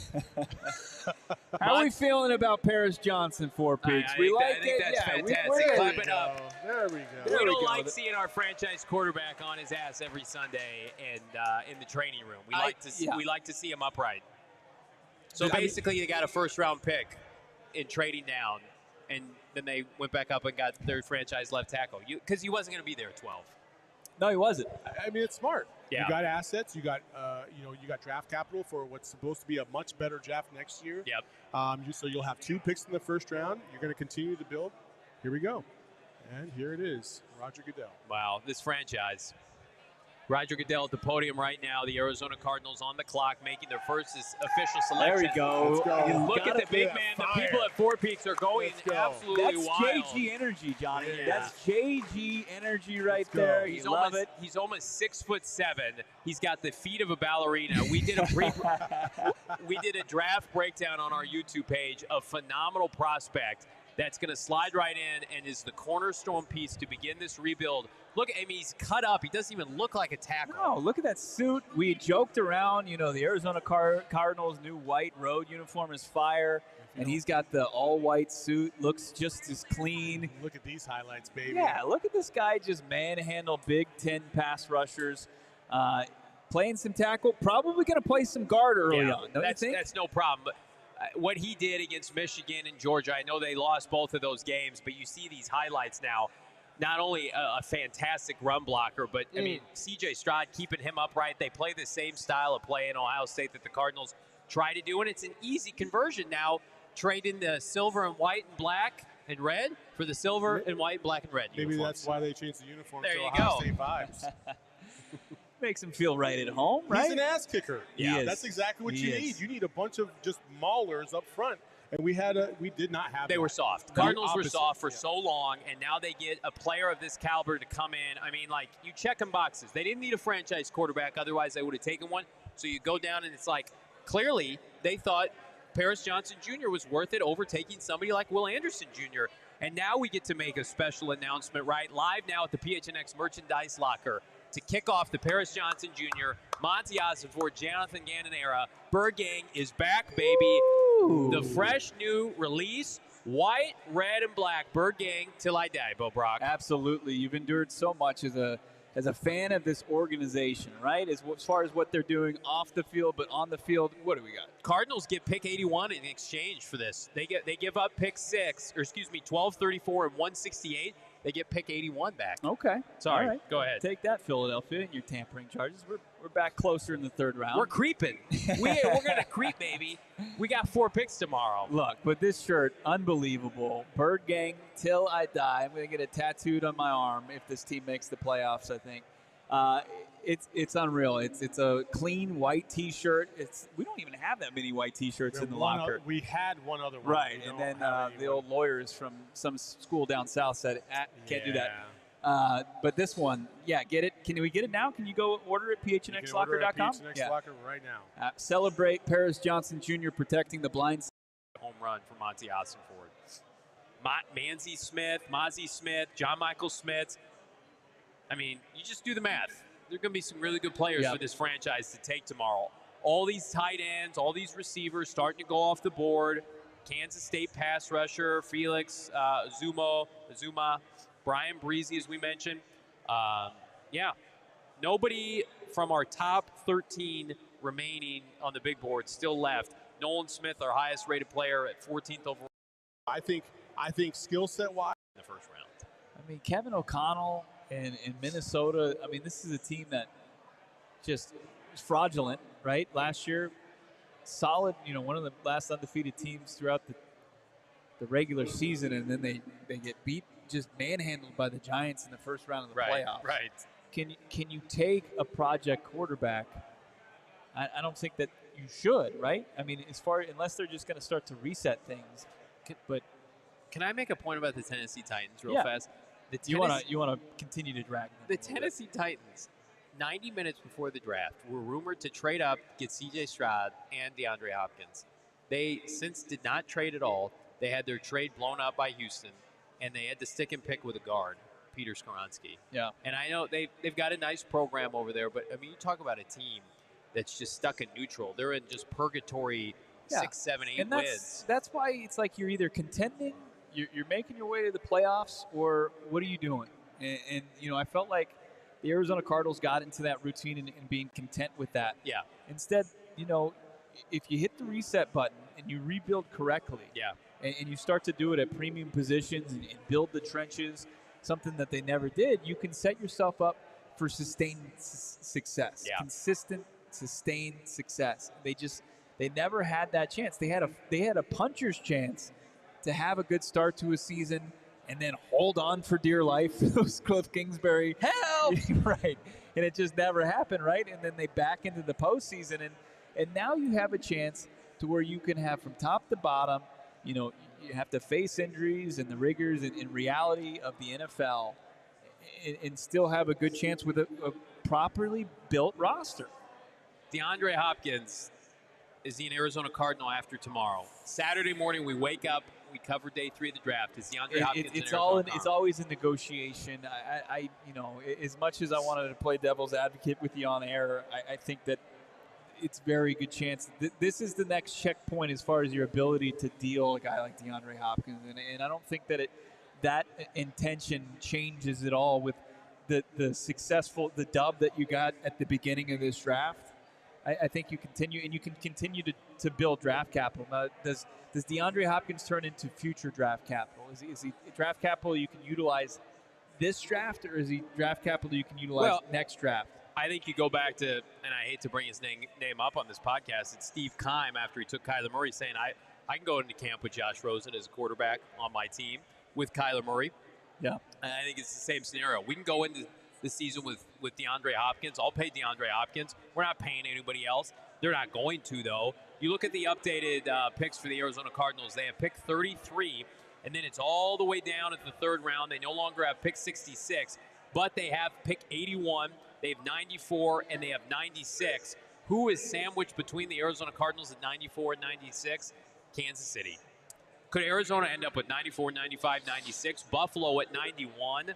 How are we feeling about Paris Johnson, Four Peaks? I We think like I think it. that's Yeah, fantastic. Clap it up. There we go. We don't like seeing our franchise quarterback on his ass every Sunday and in the training room. We like to see him upright. So basically, they got a first-round pick in trading down, and then they went back up and got their franchise left tackle because he wasn't going to be there at 12. No, he wasn't. I mean, it's smart. Yeah. You got assets. You got you got draft capital for what's supposed to be a much better draft next year. Yep. So you'll have 2 picks in the first round. You're going to continue to build. Here we go. And here it is, Roger Goodell. Wow, this franchise. Roger Goodell at the podium right now. The Arizona Cardinals on the clock, making their first official selection. There we go. Let's Look at the big man. The people at Four Peaks are going absolutely That's wild. JG energy, Johnny. Yeah. That's JG energy right there. He's You love almost, it. He's almost 6'7". He's got the feet of a ballerina. We did a draft breakdown on our YouTube page. A phenomenal prospect that's going to slide right in and is the cornerstone piece to begin this rebuild. Look, I mean, he's cut up. He doesn't even look like a tackle. No, look at that suit. We joked around, the Arizona Cardinals' new white road uniform is fire, and he's got the all-white suit. Looks just as clean. Look at these highlights, baby. Yeah, look at this guy just manhandle Big Ten pass rushers. Playing some tackle, probably going to play some guard early on, don't you think? That's no problem. But what he did against Michigan and Georgia, I know they lost both of those games, but you see these highlights now. Not only a fantastic run blocker, but, I mean, C.J. Stroud keeping him upright. They play the same style of play in Ohio State that the Cardinals try to do, and it's an easy conversion now, trading the silver and white and black and red for the silver and white, black and red Maybe uniforms. that's why they changed the uniform There to you Ohio go. State vibes. Makes him feel right at home, right? He's an ass kicker. Yeah, that's exactly what He you is. need. You need a bunch of just maulers up front, and we did not have. They that. were soft. The Cardinals were opposite. soft for so long, and now they get a player of this caliber to come in. I mean, like, you check them boxes. They didn't need a franchise quarterback, otherwise they would have taken one. So you go down, and it's like, clearly they thought Paris Johnson Jr. was worth it over taking somebody like Will Anderson Jr. And now we get to make a special announcement, right? Live now at the PHNX merchandise locker to kick off the Paris Johnson Jr., Monty Ossenford, Jonathan Gannon era. Bird Gang is back, baby. Ooh. The fresh new release, white, red, and black. Bird Gang till I die, Bo Brock. Absolutely. You've endured so much as a fan of this organization, right? As far as what they're doing off the field, but on the field, what do we got? Cardinals get pick 81 in exchange for this. They give up pick 12, 34, and 168. They get pick 81 back. Okay. Sorry. All right. Go ahead. Take that, Philadelphia, and your tampering charges. We're back closer in the third round. We're creeping. We're going to creep, baby. We got 4 picks tomorrow. Look, but this shirt, unbelievable. Bird Gang till I die. I'm going to get it tattooed on my arm if this team makes the playoffs, I think. It's unreal. It's a clean white T-shirt. We don't even have that many white T-shirts in the locker. We had one other one. Right, We and don't then have the old lawyers from some school down south said, can't do that. But this one, get it. Can we get it now? Can you go order it at phnxlocker.com? PHNXlocker right now. Celebrate Paris Johnson Jr. protecting the blind side. Home run for Monty Ossenford. Mozzie Smith, John Michael Smith. I mean, you just do the math. There are going to be some really good players for this franchise to take tomorrow. All these tight ends, all these receivers starting to go off the board. Kansas State pass rusher, Felix Azuma, Brian Breezy, as we mentioned. Nobody from our top 13 remaining on the big board still left. Nolan Smith, our highest rated player at 14th overall. I think skill set wise in the first round. I mean, Kevin O'Connell in Minnesota, I mean, this is a team that just is fraudulent, right? Last year, solid, one of the last undefeated teams throughout the regular season, and then they get beat, just manhandled by the Giants in the first round of the playoffs. Right. Can you take a project quarterback? I don't think that you should, right? I mean, unless they're just going to start to reset things. But can I make a point about the Tennessee Titans real fast? You want to continue to drag them. The Tennessee Titans 90 minutes before the draft, were rumored to trade up, get C.J. Stroud and DeAndre Hopkins. They since did not trade at all. They had their trade blown up by Houston, and they had to stick and pick with a guard, Peter Skoronski. Yeah. And I know they've got a nice program over there, but, I mean, you talk about a team that's just stuck in neutral. They're in just purgatory 6, 7, 8 and wins. That's why it's like you're either contending, you're making your way to the playoffs, or what are you doing? And I felt like the Arizona Cardinals got into that routine and being content with that. Yeah. Instead, if you hit the reset button and you rebuild correctly, and you start to do it at premium positions and build the trenches, something that they never did, you can set yourself up for sustained success, consistent, sustained success. They never had that chance. They had a puncher's chance to have a good start to a season and then hold on for dear life. It was Cliff Kingsbury. Help! Right. And it just never happened, right? And then they back into the postseason. And now you have a chance to where you can have from top to bottom, you have to face injuries and the rigors and reality of the NFL and still have a good chance with a properly built roster. DeAndre Hopkins is he an Arizona Cardinal after tomorrow? Saturday morning, we wake up, we cover day 3 of the draft. Is DeAndre Hopkins it's an all Arizona it's always a negotiation. I as much as I wanted to play devil's advocate with you on air, I think that it's very good chance this is the next checkpoint as far as your ability to deal a guy like DeAndre Hopkins, and I don't think that intention changes at all with the dub that you got at the beginning of this draft. I think you continue, and you can continue to build draft capital. Now, does DeAndre Hopkins turn into future draft capital? Is he draft capital you can utilize this draft, or is he draft capital you can utilize next draft? I think you go back to, and I hate to bring his name up on this podcast, it's Steve Keim after he took Kyler Murray saying, I can go into camp with Josh Rosen as a quarterback on my team with Kyler Murray. Yeah. And I think it's the same scenario. We can go into the season with DeAndre Hopkins. I'll pay DeAndre Hopkins. We're not paying anybody else. They're not going to, though. You look at the updated picks for the Arizona Cardinals. They have pick 33, and then it's all the way down at the 3rd round. They no longer have pick 66, but they have pick 81. They have 94, and they have 96. Who is sandwiched between the Arizona Cardinals at 94 and 96? Kansas City. Could Arizona end up with 94, 95, 96? Buffalo at 91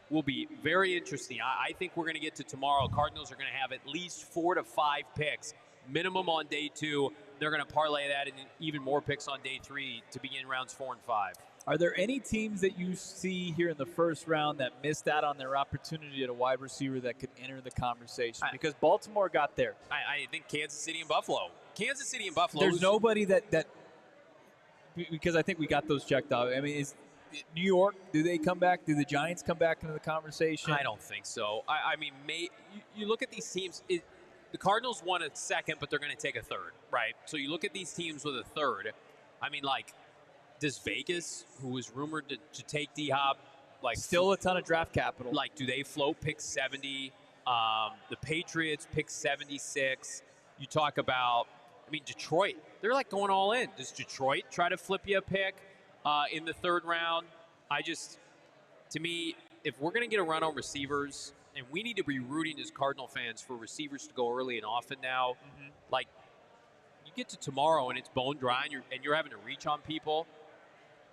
will be very interesting. I think we're going to get to tomorrow. Cardinals are going to have at least 4 to 5 picks, minimum on day 2. They're going to parlay that into even more picks on day 3 to begin rounds 4 and 5. Are there any teams that you see here in the first round that missed out on their opportunity at a wide receiver that could enter the conversation? Because Baltimore got there. I think Kansas City and Buffalo. Kansas City and Buffalo. There's nobody that because I think we got those checked out. I mean, is New York, do they come back? Do the Giants come back into the conversation? I don't think so. I mean, you look at these teams. The Cardinals won a 2nd, but they're going to take a 3rd, right? So you look at these teams with a 3rd. I mean, like, does Vegas, who was rumored to take D-Hop, like still a ton of draft capital? Like, do they float pick 70? The Patriots pick 76. You talk about, I mean, Detroit. They're like going all in. Does Detroit try to flip you a pick in the 3rd round? To me, if we're going to get a run on receivers, and we need to be rooting as Cardinal fans for receivers to go early and often now, like, you get to tomorrow and it's bone dry and you're having to reach on people,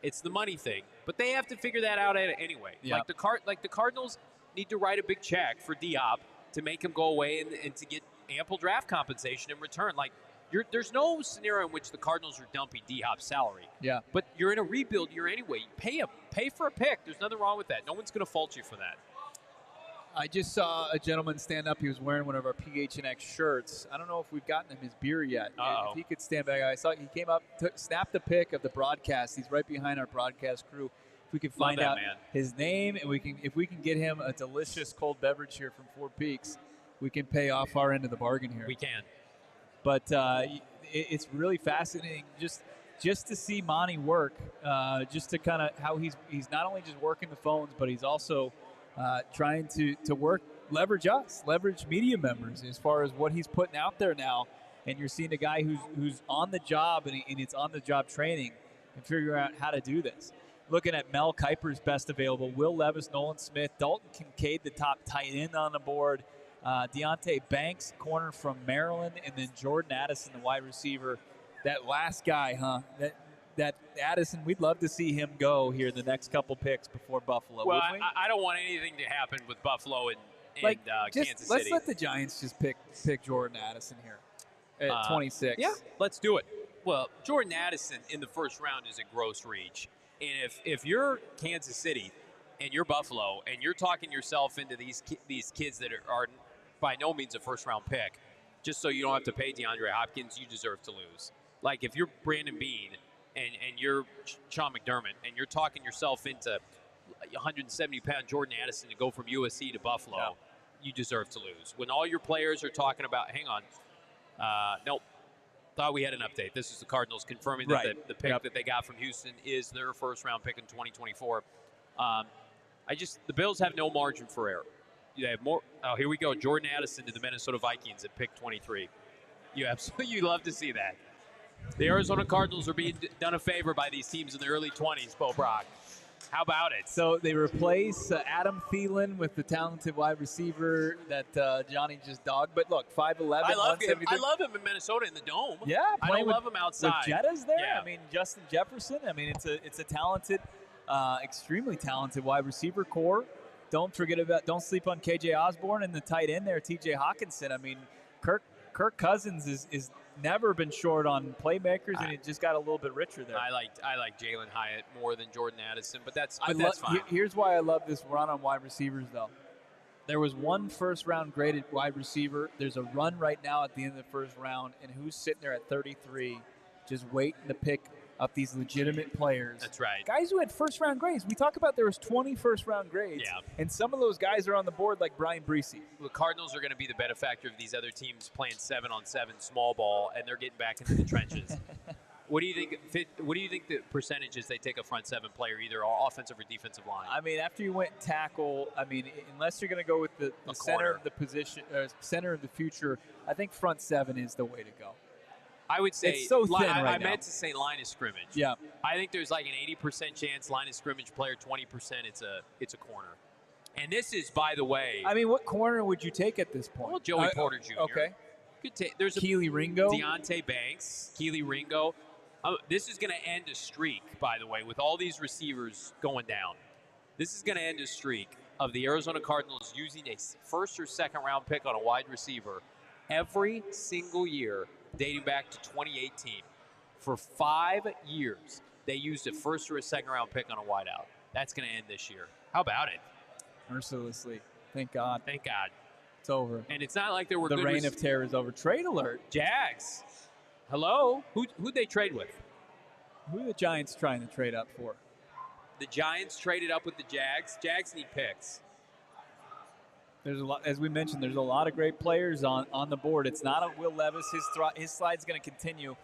it's the money thing. But they have to figure that out anyway. Yeah. Like the Cardinals need to write a big check for D-Hop to make him go away and to get ample draft compensation in return. Like, there's no scenario in which the Cardinals are dumping D-Hop's salary. Yeah. But you're in a rebuild year anyway. Pay him. Pay for a pick. There's nothing wrong with that. No one's going to fault you for that. I just saw a gentleman stand up. He was wearing one of our PHNX shirts. I don't know if we've gotten him his beer yet. Uh-oh. If he could stand back, I saw he came up, snapped a pic of the broadcast. He's right behind our broadcast crew. If we can find out his name, and if we can get him a delicious cold beverage here from Four Peaks, we can pay off our end of the bargain here. We can. But it's really fascinating just to see Monty work, just to kind of how he's not only just working the phones, but he's also trying to leverage media members as far as what he's putting out there now. And you're seeing a guy who's on the job, and it's on the job training and figuring out how to do this. Looking at Mel Kiper's best available, Will Levis, Nolan Smith, Dalton Kincaid, the top tight end on the board. Deontay Banks, corner from Maryland, and then Jordan Addison, the wide receiver. That last guy, huh? That Addison, we'd love to see him go here the next couple picks before Buffalo, Well, wouldn't we? I don't want anything to happen with Buffalo and just, Kansas let's City. let the Giants just pick Jordan Addison here at 26. Yeah, let's do it. Well, Jordan Addison in the first round is a gross reach. And if you're Kansas City and you're Buffalo and you're talking yourself into these kids that are by no means a first-round pick, just so you don't have to pay DeAndre Hopkins, you deserve to lose. Like if you're Brandon Beane and you're Sean McDermott and you're talking yourself into 170-pound Jordan Addison to go from USC to Buffalo, you deserve to lose. When all your players are talking about, hang on, nope, thought we had an update. This is the Cardinals confirming that the pick that they got from Houston is their first-round pick in 2024. The Bills have no margin for error. You have more. Oh, here we go. Jordan Addison to the Minnesota Vikings at pick 23. You love to see that. The Arizona Cardinals are being done a favor by these teams in the early 20s, Bo Brock. How about it? So they replace Adam Thielen with the talented wide receiver that Johnny just dogged. But look, 5'11". I love him. I love him in Minnesota in the dome. Yeah, I don't love him outside. With Jettas there. Yeah. I mean, Justin Jefferson. I mean, it's a talented, extremely talented wide receiver core. Don't sleep on KJ Osborne and the tight end there, TJ Hawkinson. I mean, Kirk Cousins is never been short on playmakers, and it just got a little bit richer there. I like Jalen Hyatt more than Jordan Addison, but that's fine. Here's why I love this run on wide receivers, though. There was one first-round graded wide receiver. There's a run right now at the end of the first round, and who's sitting there at 33 just waiting to pick up these legitimate players. That's right. Guys who had first-round grades. We talk about there was 20 first-round grades, and some of those guys are on the board like Brian Breesy. The Cardinals are going to be the benefactor of these other teams playing 7-on-7 small ball, and they're getting back into the trenches. What do you think the percentage is they take a front seven player, either offensive or defensive line? I mean, after you went tackle, I mean, unless you're going to go with the center of the position, center of the future, I think front seven is the way to go. I would say it's so thin I right now. meant to say line of scrimmage. Yeah. I think there's like an 80% chance line of scrimmage player, 20% it's a corner. And this is, by the way, I mean, what corner would you take at this point? Well, Joey Porter Jr. Okay. There's Keely Ringo, Deontay Banks, Keely Ringo. This is going to end a streak, by the way, with all these receivers going down. This is going to end a streak of the Arizona Cardinals using a first or second round pick on a wide receiver every single year dating back to 2018. For 5 years, they used a first or a second round pick on a wideout. That's going to end this year. How about it? Mercilessly. Thank God. Thank God. It's over. And it's not like there were the good reign of terror is over. Trade alert. Jags. Hello? Who'd they trade with? Who are the Giants trying to trade up for? The Giants traded up with the Jags. Jags need picks. There's a lot, as we mentioned, there's a lot of great players on the board. It's not a Will Levis. His slide's going to continue.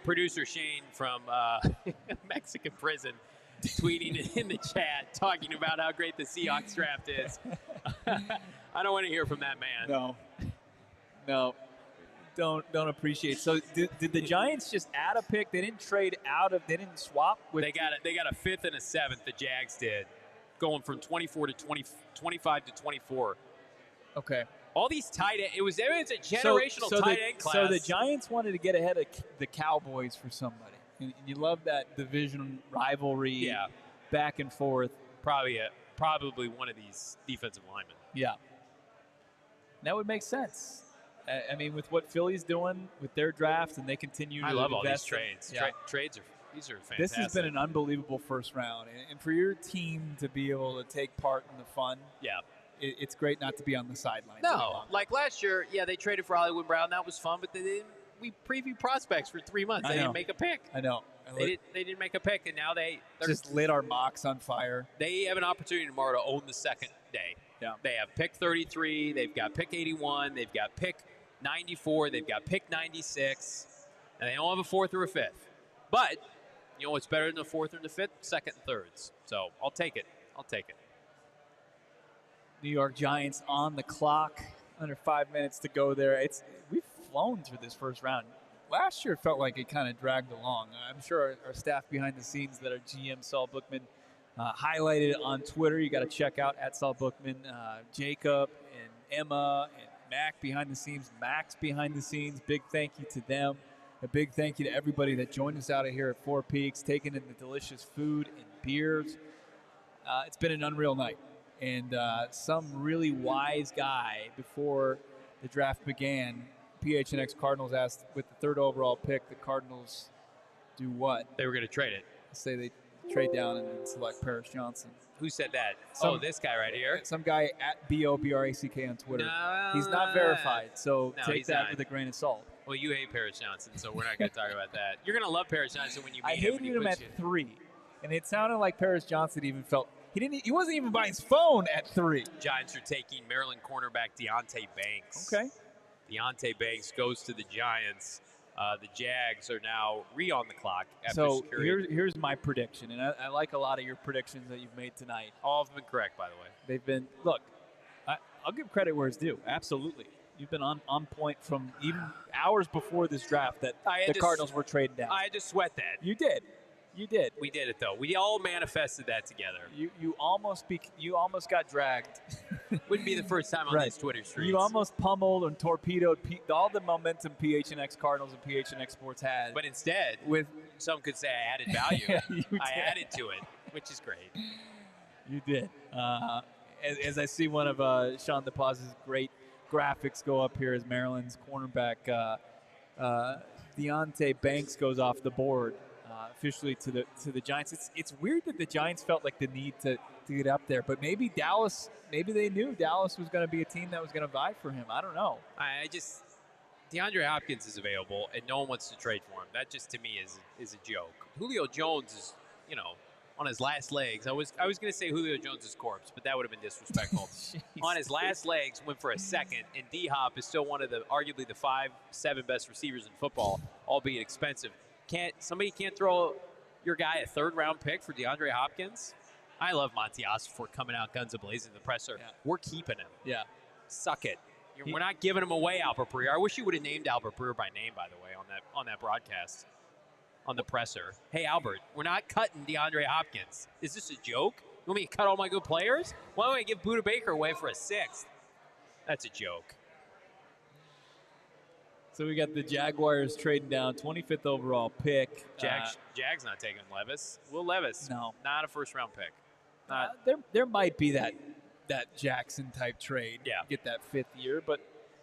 Producer Shane from Mexican prison tweeting in the chat talking about how great the Seahawks draft is. I don't want to hear from that man. No. Don't appreciate. So did the Giants just add a pick? They didn't trade out of. They didn't swap with. They got a 5th and a 7th. The Jags did, going from 24 to 25 to 24. Okay. All these tight end. It was a generational tight end class. So the Giants wanted to get ahead of the Cowboys for somebody. And you love that division rivalry. Yeah. Back and forth. Probably one of these defensive linemen. Yeah. That would make sense. I mean, with what Philly's doing with their draft, and they continue to I love all these invest trades. Yeah. Trades these are fantastic. This has been an unbelievable first round, and for your team to be able to take part in the fun, it's great not to be on the sidelines. No, like last year, they traded for Hollywood Brown. That was fun, but we previewed prospects for 3 months. They didn't make a pick. I know. They didn't make a pick, and now they're just lit our mocks on fire. They have an opportunity tomorrow to own the second day. Yeah. They have pick 33. They've got pick 81. They've got pick 94. They've got pick 96. And they don't have a 4th or a 5th. But, you know what's better than the 4th or the 5th? 2nd and 3rds. So I'll take it. New York Giants on the clock. Under 5 minutes to go there. We've flown through this first round. Last year it felt like it kind of dragged along. I'm sure our staff behind the scenes that our GM Saul Bookman highlighted on Twitter. You got to check out at Saul Bookman, Jacob, Emma and Mac behind the scenes, Max behind the scenes. Big thank you to them. A big thank you to everybody that joined us out of here at Four Peaks, taking in the delicious food and beers. It's been an unreal night. And some really wise guy, before the draft began, PHNX Cardinals asked, with the 3rd overall pick, the Cardinals do what? They were going to trade it. Say they trade down and then select Paris Johnson. Who said that? This guy right here. Some guy at BOBRACK on Twitter. No, he's not verified, so no, take he's that not. with a grain of salt. Well, you hate Paris Johnson, so we're not going to talk about that. You're going to love Paris Johnson when you meet I him. hated him at 3, and it sounded like Paris Johnson even felt he wasn't even by his phone at 3. Giants are taking Maryland cornerback Deontay Banks. Okay. Deontay Banks goes to the Giants. The Jags are now on the clock after So securing. here's my prediction, and I like a lot of your predictions that you've made tonight. All of them been correct, by the way. They've been, look, I'll give credit where it's due. Absolutely. You've been on point from even hours before this draft that the Cardinals were trading down. I had to sweat that. You did. You did. We did it, though. We all manifested that together. You almost got dragged. Wouldn't be the first time on these Twitter streets. You almost pummeled and torpedoed all the momentum PHNX Cardinals and PHNX Sports had. But instead, some could say I added value. I added to it, which is great. You did. As I see one of Sean DePaz's great graphics go up here as Maryland's cornerback Deontay Banks goes off the board officially to the Giants. It's weird that the Giants felt like the need to get up there, but maybe they knew Dallas was going to be a team that was going to vie for him. I don't know. DeAndre Hopkins is available, and no one wants to trade for him. That just to me is a joke. Julio Jones is, on his last legs. I was going to say Julio Jones' corpse, but that would have been disrespectful. On his last legs, went for a second, and D-Hop is still one of arguably the 5-7 best receivers in football, albeit expensive. Somebody can't throw your guy a 3rd-round pick for DeAndre Hopkins? I love Monty Ossenfort coming out guns a-blazing in the presser. Yeah. We're keeping him. Yeah. Suck it. We're not giving him away, Albert Breer. I wish you would have named Albert Breer by name, by the way, on that broadcast, on the presser. Hey, Albert, we're not cutting DeAndre Hopkins. Is this a joke? You want me to cut all my good players? Why don't I give Budda Baker away for a 6th? That's a joke. So we got the Jaguars trading down, 25th overall pick. Jags not taking Levis. Will Levis, no, not a 1st-round pick. There might be that Jackson type trade. Yeah. Get that 5th year, but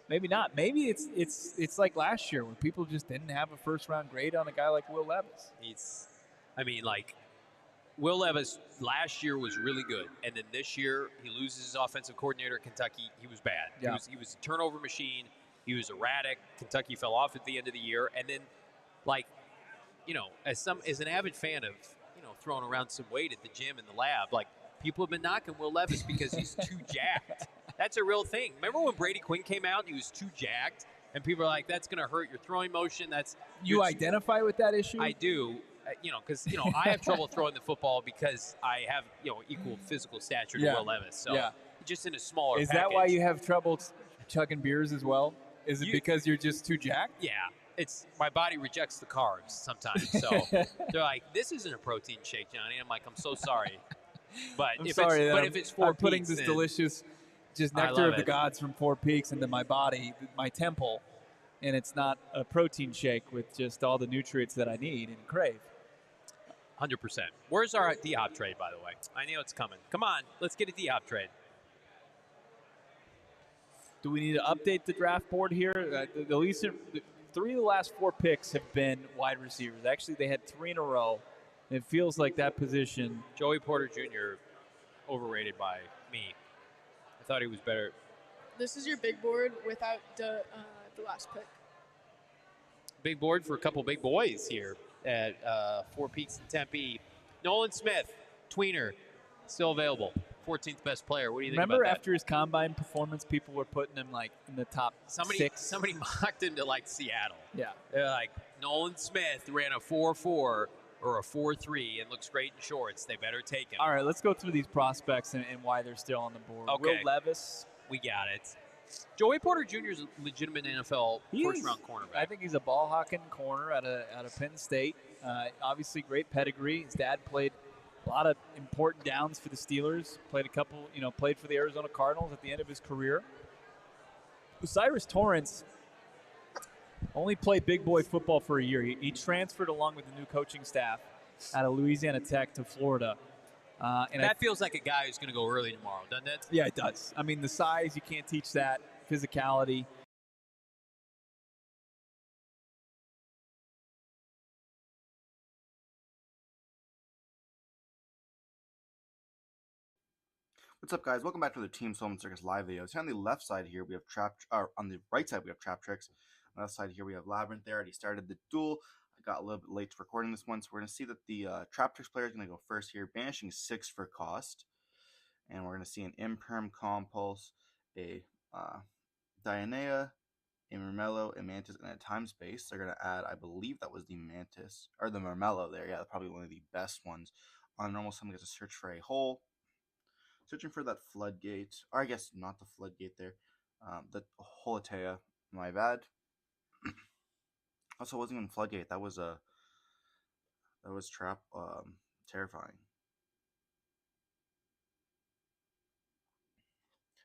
maybe not. Maybe it's like last year where people just didn't have a 1st-round grade on a guy like Will Levis. Will Levis last year was really good, and then this year he loses his offensive coordinator at Kentucky. He was bad. Yeah. He was a turnover machine. He was erratic. Kentucky fell off at the end of the year, and then, as an avid fan of throwing around some weight at the gym in the lab, people have been knocking Will Levis because he's too jacked. That's a real thing. Remember when Brady Quinn came out and he was too jacked, and people are like, "That's going to hurt your throwing motion." You identify with that issue? I do. Because I have trouble throwing the football because I have equal physical stature to Will Levis. So just in a smaller. Is that why you have trouble chugging beers as well? Is it because you're just too jacked? Yeah, it's my body rejects the carbs sometimes. So they're like, "This isn't a protein shake, Johnny." I'm like, "I'm so sorry." But if it's Four I'm putting Peaks, this then delicious, just I nectar love of the it. gods from Four Peaks into my body, my temple, and it's not a protein shake with just all the nutrients that I need and crave. 100%. Where's our D-Hop trade, by the way? I know it's coming. Come on, let's get a D-Hop trade. Do we need to update the draft board here? Three of the last 4 picks have been wide receivers. Actually, they had 3 in a row. It feels like that position. Joey Porter Jr. overrated by me. I thought he was better. This is your big board without the last pick. Big board for a couple big boys here at Four Peaks in Tempe. Nolan Smith, tweener, still available. 14th best player. What do you think Remember about that? after his combine performance, people were putting him in the top 6? Somebody mocked him to Seattle. Yeah. They're like, Nolan Smith ran a 4.4 or a 4.3 and looks great in shorts. They better take him. All right, let's go through these prospects and why they're still on the board. Okay. Will Levis. We got it. Joey Porter Jr. is a legitimate NFL first-round cornerback. I think he's a ball-hawking corner out of Penn State. Obviously, great pedigree. His dad played a lot of important downs for the Steelers. Played a couple, played for the Arizona Cardinals at the end of his career. Osiris Torrance only played big boy football for a year. He transferred along with the new coaching staff out of Louisiana Tech to Florida. And that feels like a guy who's going to go early tomorrow, doesn't it? Yeah, it does. I mean, the size, you can't teach that. Physicality. What's up, guys? Welcome back to the Team Solomon Circus live videos. Here on the left side here, we have on the right side, we have Trap Tricks. On the left side here, we have Labyrinth there. Already started the duel. I got a little bit late to recording this one, so we're going to see that the Trap Tricks player is going to go first here, banishing 6 for cost. And we're going to see an Imperm, Compulse, a Dianea, a Murmello, a Mantis, and a Time Space. They're going to add, I believe that was the Mantis, or the Murmello there. Yeah, probably one of the best ones. On normal, someone gets to search for a hole. Searching for that floodgate, or I guess not the floodgate there, the Holotea, my bad. Also, it wasn't even floodgate, that was trap, terrifying.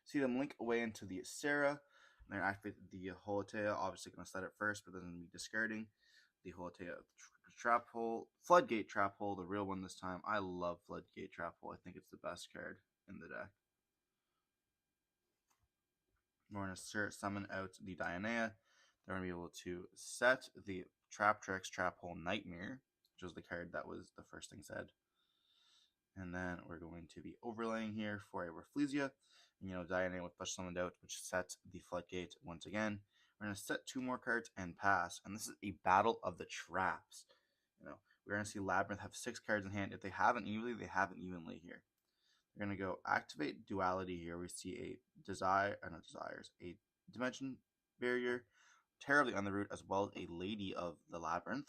See them link away into the Sarah, and then activate the Holotea, obviously going to set it first, but then be discarding the Holotea trap hole, floodgate trap hole, the real one this time. I love floodgate trap hole, I think it's the best card in the deck. We're going to summon out the Dianea. They're going to be able to set the Trap Tricks Trap Hole Nightmare, which was the card that was the first thing said. And then we're going to be overlaying here for a Rafflesia. And, Dianea with Push Summoned Out, which sets the Floodgate once again. We're going to set 2 more cards and pass. And this is a Battle of the Traps. We're going to see Labyrinth have 6 cards in hand. If they haven't evenly, they haven't evenly here. We're going to go activate Duality here. We see a a Dimension Barrier, terribly on the route, as well as a Lady of the Labyrinth.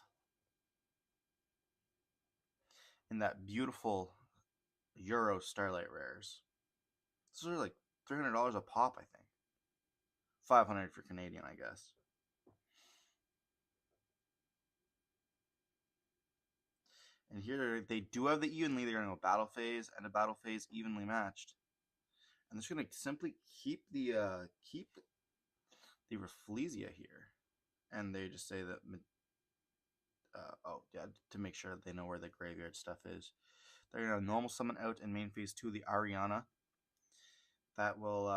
And that beautiful Euro Starlight Rares. Those are like $300 a pop, I think. $500 for Canadian, I guess. And here they do have the evenly. They're going to go battle phase and a battle phase evenly matched. And they're just going to simply keep the Rafflesia here. And they just say that, to make sure that they know where the graveyard stuff is. They're going to normal summon out in main phase 2 the Ariana. That will,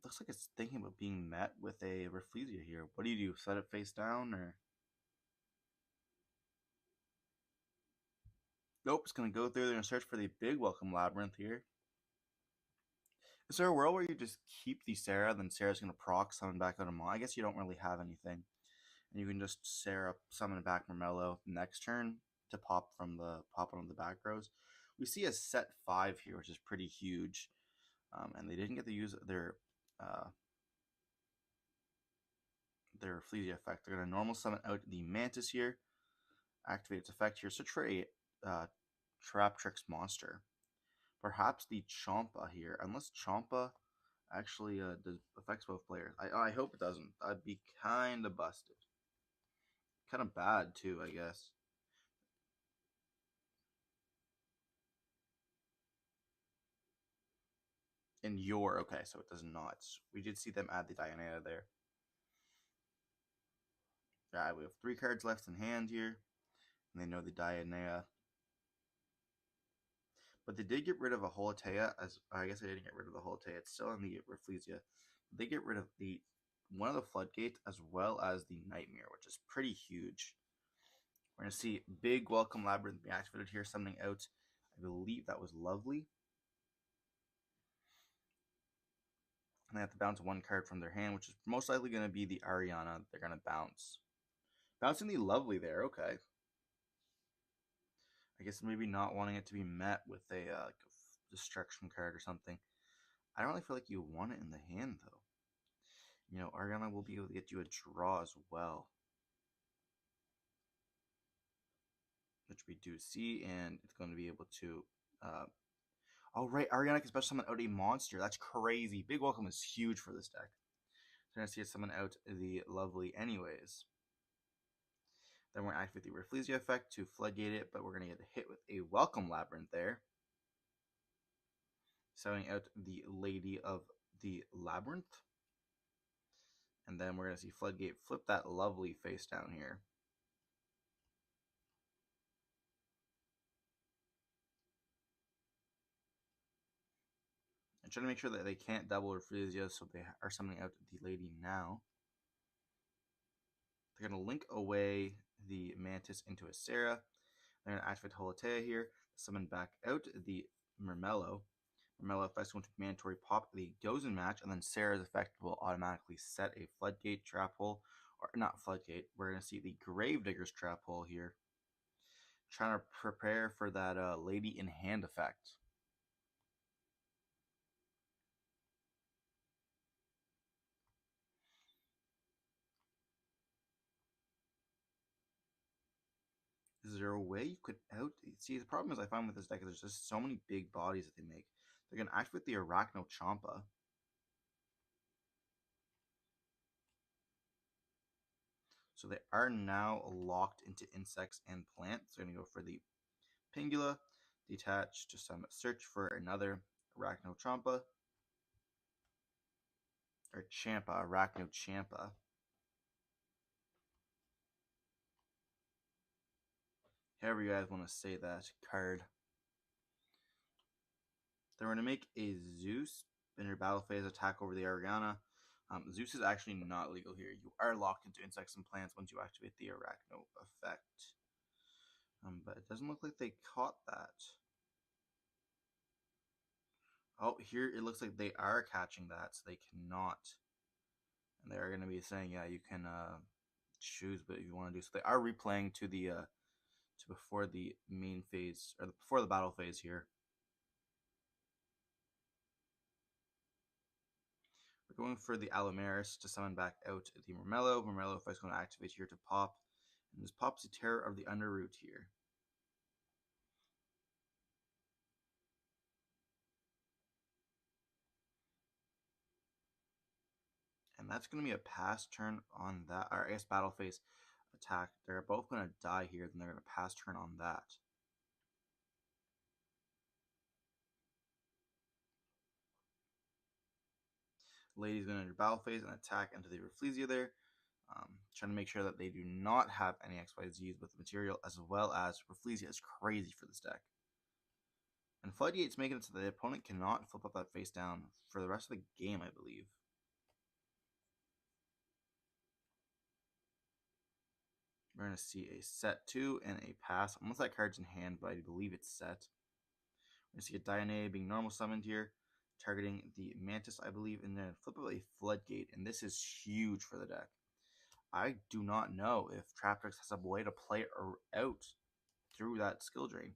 looks like it's thinking about being met with a Rafflesia here. What do you do? Set it face down, or? Nope, it's going to go through. They're going to search for the big Welcome Labyrinth here. Is there a world where you just keep the Sarah, then Sarah's going to proc summon back out of Maw? I guess you don't really have anything. And you can just Sarah summon back Murmello next turn to pop on the back rows. We see a set 5 here, which is pretty huge. And they didn't get to use their Rafflesia effect. They're going to normal summon out the Mantis here. Activate its effect here. Search for a Trap Tricks monster. Perhaps the Champa here, unless Champa actually affects both players. I hope it doesn't. I'd be kind of busted. Kind of bad too, I guess. And okay, so it does not. We did see them add the Dianea there. Yeah, we have 3 cards left in hand here. And they know the Dianea. But they did get rid of a Holotea, I guess they didn't get rid of the Holotea. It's still in the Rafflesia. They get rid of one of the Floodgate as well as the Nightmare, which is pretty huge. We're going to see big Welcome Labyrinth be activated here, summoning out, I believe that was Lovely. And they have to bounce 1 card from their hand, which is most likely going to be the Ariana. They're going to bounce. Bouncing the Lovely there, okay. I guess maybe not wanting it to be met with a destruction card or something. I don't really feel like you want it in the hand, though. Ariana will be able to get you a draw as well. Which we do see, and it's going to be able to... oh, right, Ariana can special summon out a monster. That's crazy. Big Welcome is huge for this deck. So we're going to see it summon out the Lovely anyways. Then we're going to activate the Rafflesia effect to floodgate it, but we're going to get hit with a Welcome Labyrinth there. Summoning out the Lady of the Labyrinth. And then we're going to see Floodgate flip that lovely face down here. And trying to make sure that they can't double Rafflesia, so they are summoning out the lady now. They're going to link away the Mantis into a Sarah. They're going to activate Holotea here, summon back out the Murmello. Murmello effects going to mandatory pop the Gozen match, and then Sarah's effect will automatically set a Floodgate trap hole. Or not Floodgate, we're going to see the Gravedigger's trap hole here. Trying to prepare for that Lady in Hand effect. Is there a way you could see, the problem is I find with this deck is there's just so many big bodies that they make. They're going to activate the Arachno Champa. So they are now locked into insects and plants. They're going to go for the Pingula, detach, just search for another Arachno Champa. Or Champa, Arachno Champa. However you guys want to say that card. They're going to make a Zeus in your battle phase attack over the Ariana. Zeus is actually not legal here. You are locked into insects and plants once you activate the Arachno effect. But it doesn't look like they caught that. Oh, here it looks like they are catching that, so they cannot. And they're going to be saying, yeah, you can choose what you want to do. So they are replaying to the to before the main phase, or before the battle phase here. We're going for the Allomeris to summon back out the Murmello. Murmello effect is going to activate here to pop. And this pops the Terror of the Underroot here. And that's going to be a pass turn on that, or I guess battle phase attack. They're both going to die here, then they're going to pass turn on that. Lady's going to enter battle phase and attack into the Rafflesia there. Trying to make sure that they do not have any XYZs with the material, as well as Rafflesia is crazy for this deck. And Floodgate's making it so that the opponent cannot flip up that face down for the rest of the game, I believe. We're going to see a set 2 and a pass. Unless that card's in hand, but I believe it's set. We're going to see a Diane being normal summoned here, targeting the Mantis, I believe, and then flip up a Floodgate, and this is huge for the deck. I do not know if Traptrix has a way to play out through that skill drain.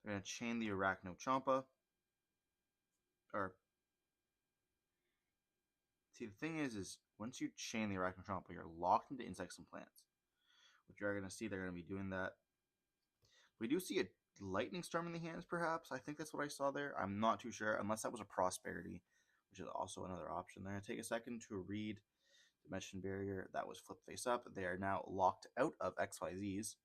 They're going to chain the Arachno Champa. See, the thing is once you chain the Arachno Champa, you're locked into insects and plants. Which you are going to see, they're going to be doing that. We do see a Lightning Storm in the hands, perhaps. I think that's what I saw there. I'm not too sure, unless that was a Prosperity, which is also another option. They're going to take a second to read Dimension Barrier. That was flip face up. They are now locked out of XYZs.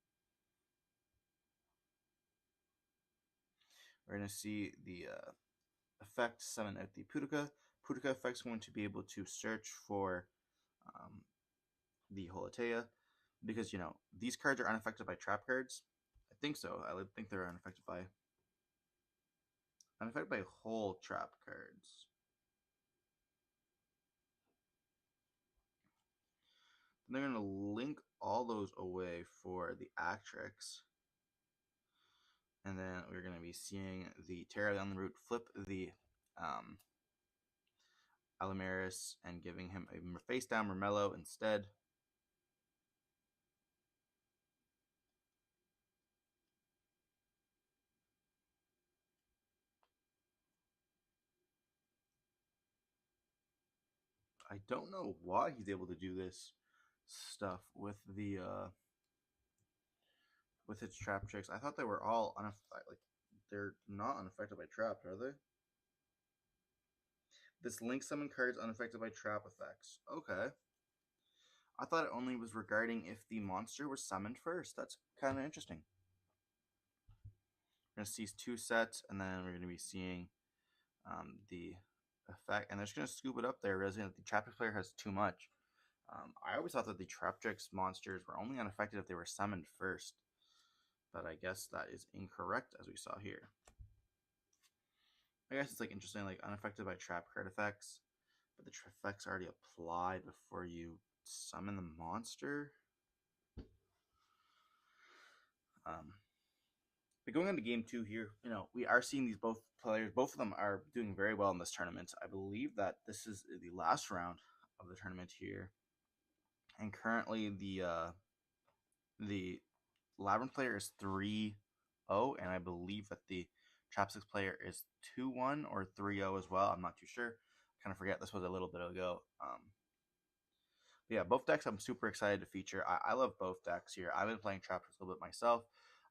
We're going to see the effect summon out the Pudica. Pudica effect is going to be able to search for the Holotea, because, you know, these cards are unaffected by trap cards. I think so. I think they're unaffected by whole trap cards. And they're going to link all those away for the Actrix. And then we're going to be seeing the Terra on the root flip the Allomeris and giving him a face down Murmello instead. I don't know why he's able to do this stuff with the with its trap tricks. I thought they were all unaffected. Like, they're not unaffected by traps, are they? This link summon cards unaffected by trap effects. Okay. I thought it only was regarding if the monster was summoned first. That's kind of interesting. We're going to see 2 sets, and then we're going to be seeing the effect. And they're just going to scoop it up there, realizing that the Traptrix player has too much. I always thought that the Traptrix monsters were only unaffected if they were summoned first. But I guess that is incorrect, as we saw here. I guess it's like interesting, like unaffected by trap card effects, but the effects already applied before you summon the monster. But going on to game 2 here, you know, we are seeing these both players. Both of them are doing very well in this tournament. I believe that this is the last round of the tournament here, and currently the Labyrinth player is 3-0, and I believe that the Traptrix player is 2-1 or 3-0 as well. I'm not too sure. I kind of forget. This was a little bit ago. Yeah, both decks I'm super excited to feature. I love both decks here. I've been playing Traptrix a little bit myself.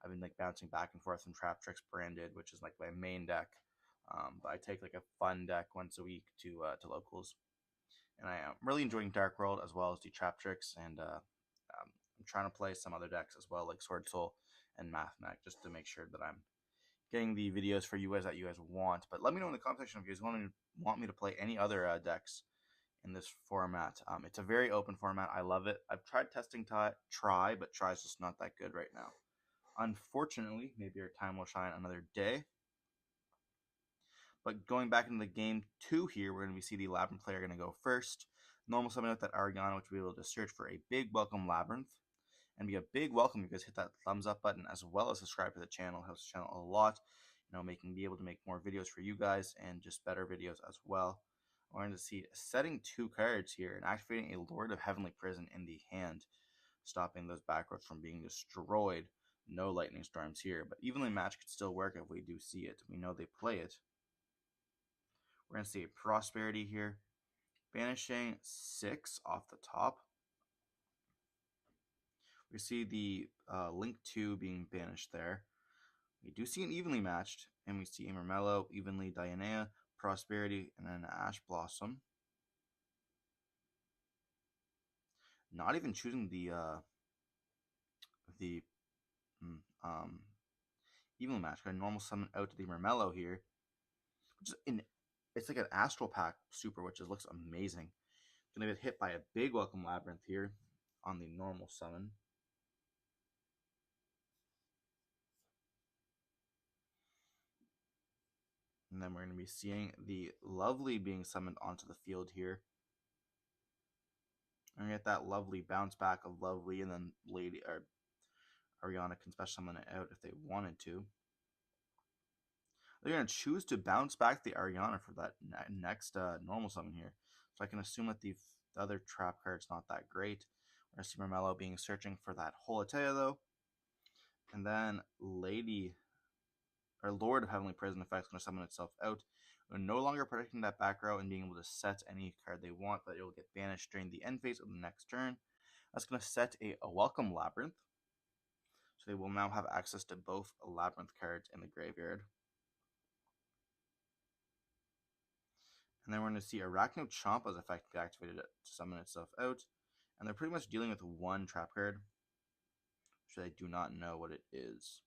I've been like bouncing back and forth from Traptrix Branded, which is like my main deck. But I take like a fun deck once a week to locals, and I am really enjoying Dark World as well as the Traptrix, and I'm trying to play some other decks as well, like Sword Soul and Math Mech, just to make sure that I'm getting the videos for you guys that you guys want. But let me know in the comment section if you guys want me to play any other decks in this format. It's a very open format. I love it. I've tried testing Try, but Try is just not that good right now. Unfortunately, maybe our time will shine another day. But going back into the game 2 here, we're going to see the Labyrinth player going to go first. Normal summon out that Ariana, which will be able to search for a big welcome Labyrinth. And be a big welcome, you guys hit that thumbs up button as well as subscribe to the channel. It helps the channel a lot. You know, be able to make more videos for you guys and just better videos as well. We're going to see setting 2 cards here and activating a Lord of Heavenly Prison in the hand, stopping those back rows from being destroyed. No lightning storms here, but evenly match could still work if we do see it. We know they play it. We're going to see a Prosperity here, banishing 6 off the top. We see the Link 2 being banished there. We do see an evenly matched, and we see a Mermello, evenly Dianea, Prosperity, and then Ash Blossom. Not even choosing the evenly matched. Got a normal summon out to the Mermello here, which is it's like an Astral Pack super, which looks amazing. Gonna get hit by a big welcome Labyrinth here on the normal summon. And then we're going to be seeing the Lovely being summoned onto the field here. And we get that Lovely bounce back of Lovely, and then Lady or Ariana can special summon it out if they wanted to. They're going to choose to bounce back the Ariana for that next normal summon here. So I can assume that the other trap card's not that great. We're going to see Mermello being searching for that Holatea though. And then Lord of Heavenly Prison effect is going to summon itself out. We're no longer protecting that back row and being able to set any card they want, but it will get banished during the end phase of the next turn. That's going to set a welcome Labyrinth. So they will now have access to both Labyrinth cards in the graveyard. And then we're going to see Arachno Chompa's effect be activated to summon itself out. And they're pretty much dealing with one trap card, which I do not know what it is.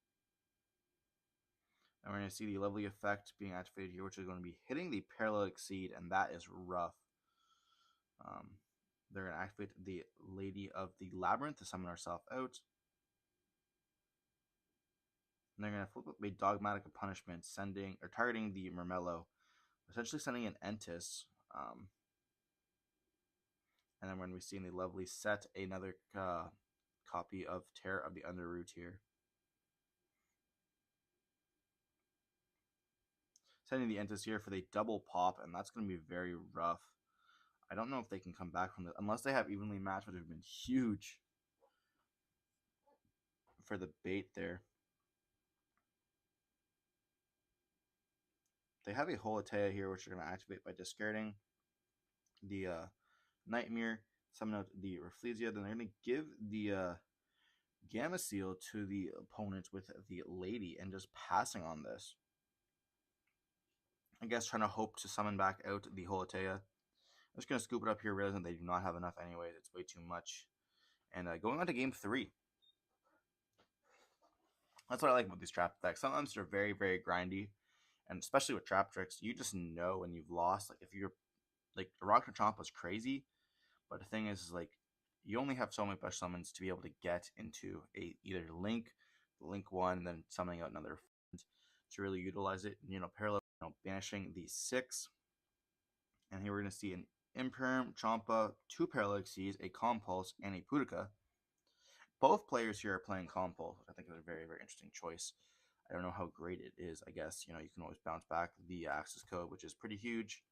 And we're going to see the Lovely effect being activated here, which is going to be hitting the Paralytic Seed, and that is rough. They're going to activate the Lady of the Labyrinth to summon herself out. And they're going to flip up a Dogmatic Punishment, targeting the Mermello, essentially sending an Entis. And then we're going to be seeing the Lovely set another copy of Terror of the Underroot here. Sending the Entis here for the double pop, and that's going to be very rough. I don't know if they can come back from this, unless they have evenly matched, which would have been huge for the bait there. They have a Holatea here, which they're going to activate by discarding the Nightmare, summon out the Rafflesia. Then they're going to give the Gamma Seal to the opponent with the Lady and just passing on this. I guess trying to hope to summon back out the Holatea. I'm just going to scoop it up here, realizing they do not have enough anyways. It's way too much. And going on to game 3. That's what I like about these trap decks. Sometimes they're very, very grindy, and especially with trap tricks, you just know when you've lost. Like if you're like Rock Chomp was crazy, but the thing is like you only have so many push summons to be able to get into a either link one, and then summoning out another to really utilize it. Parallel, banishing the 6, and here we're going to see an Imperm, Champa, 2 Parallel Exceeds, a Compulse, and a Pudica. Both players here are playing Compulse, which I think is a very, very interesting choice. I don't know how great it is, I guess. You can always bounce back the access code, which is pretty huge.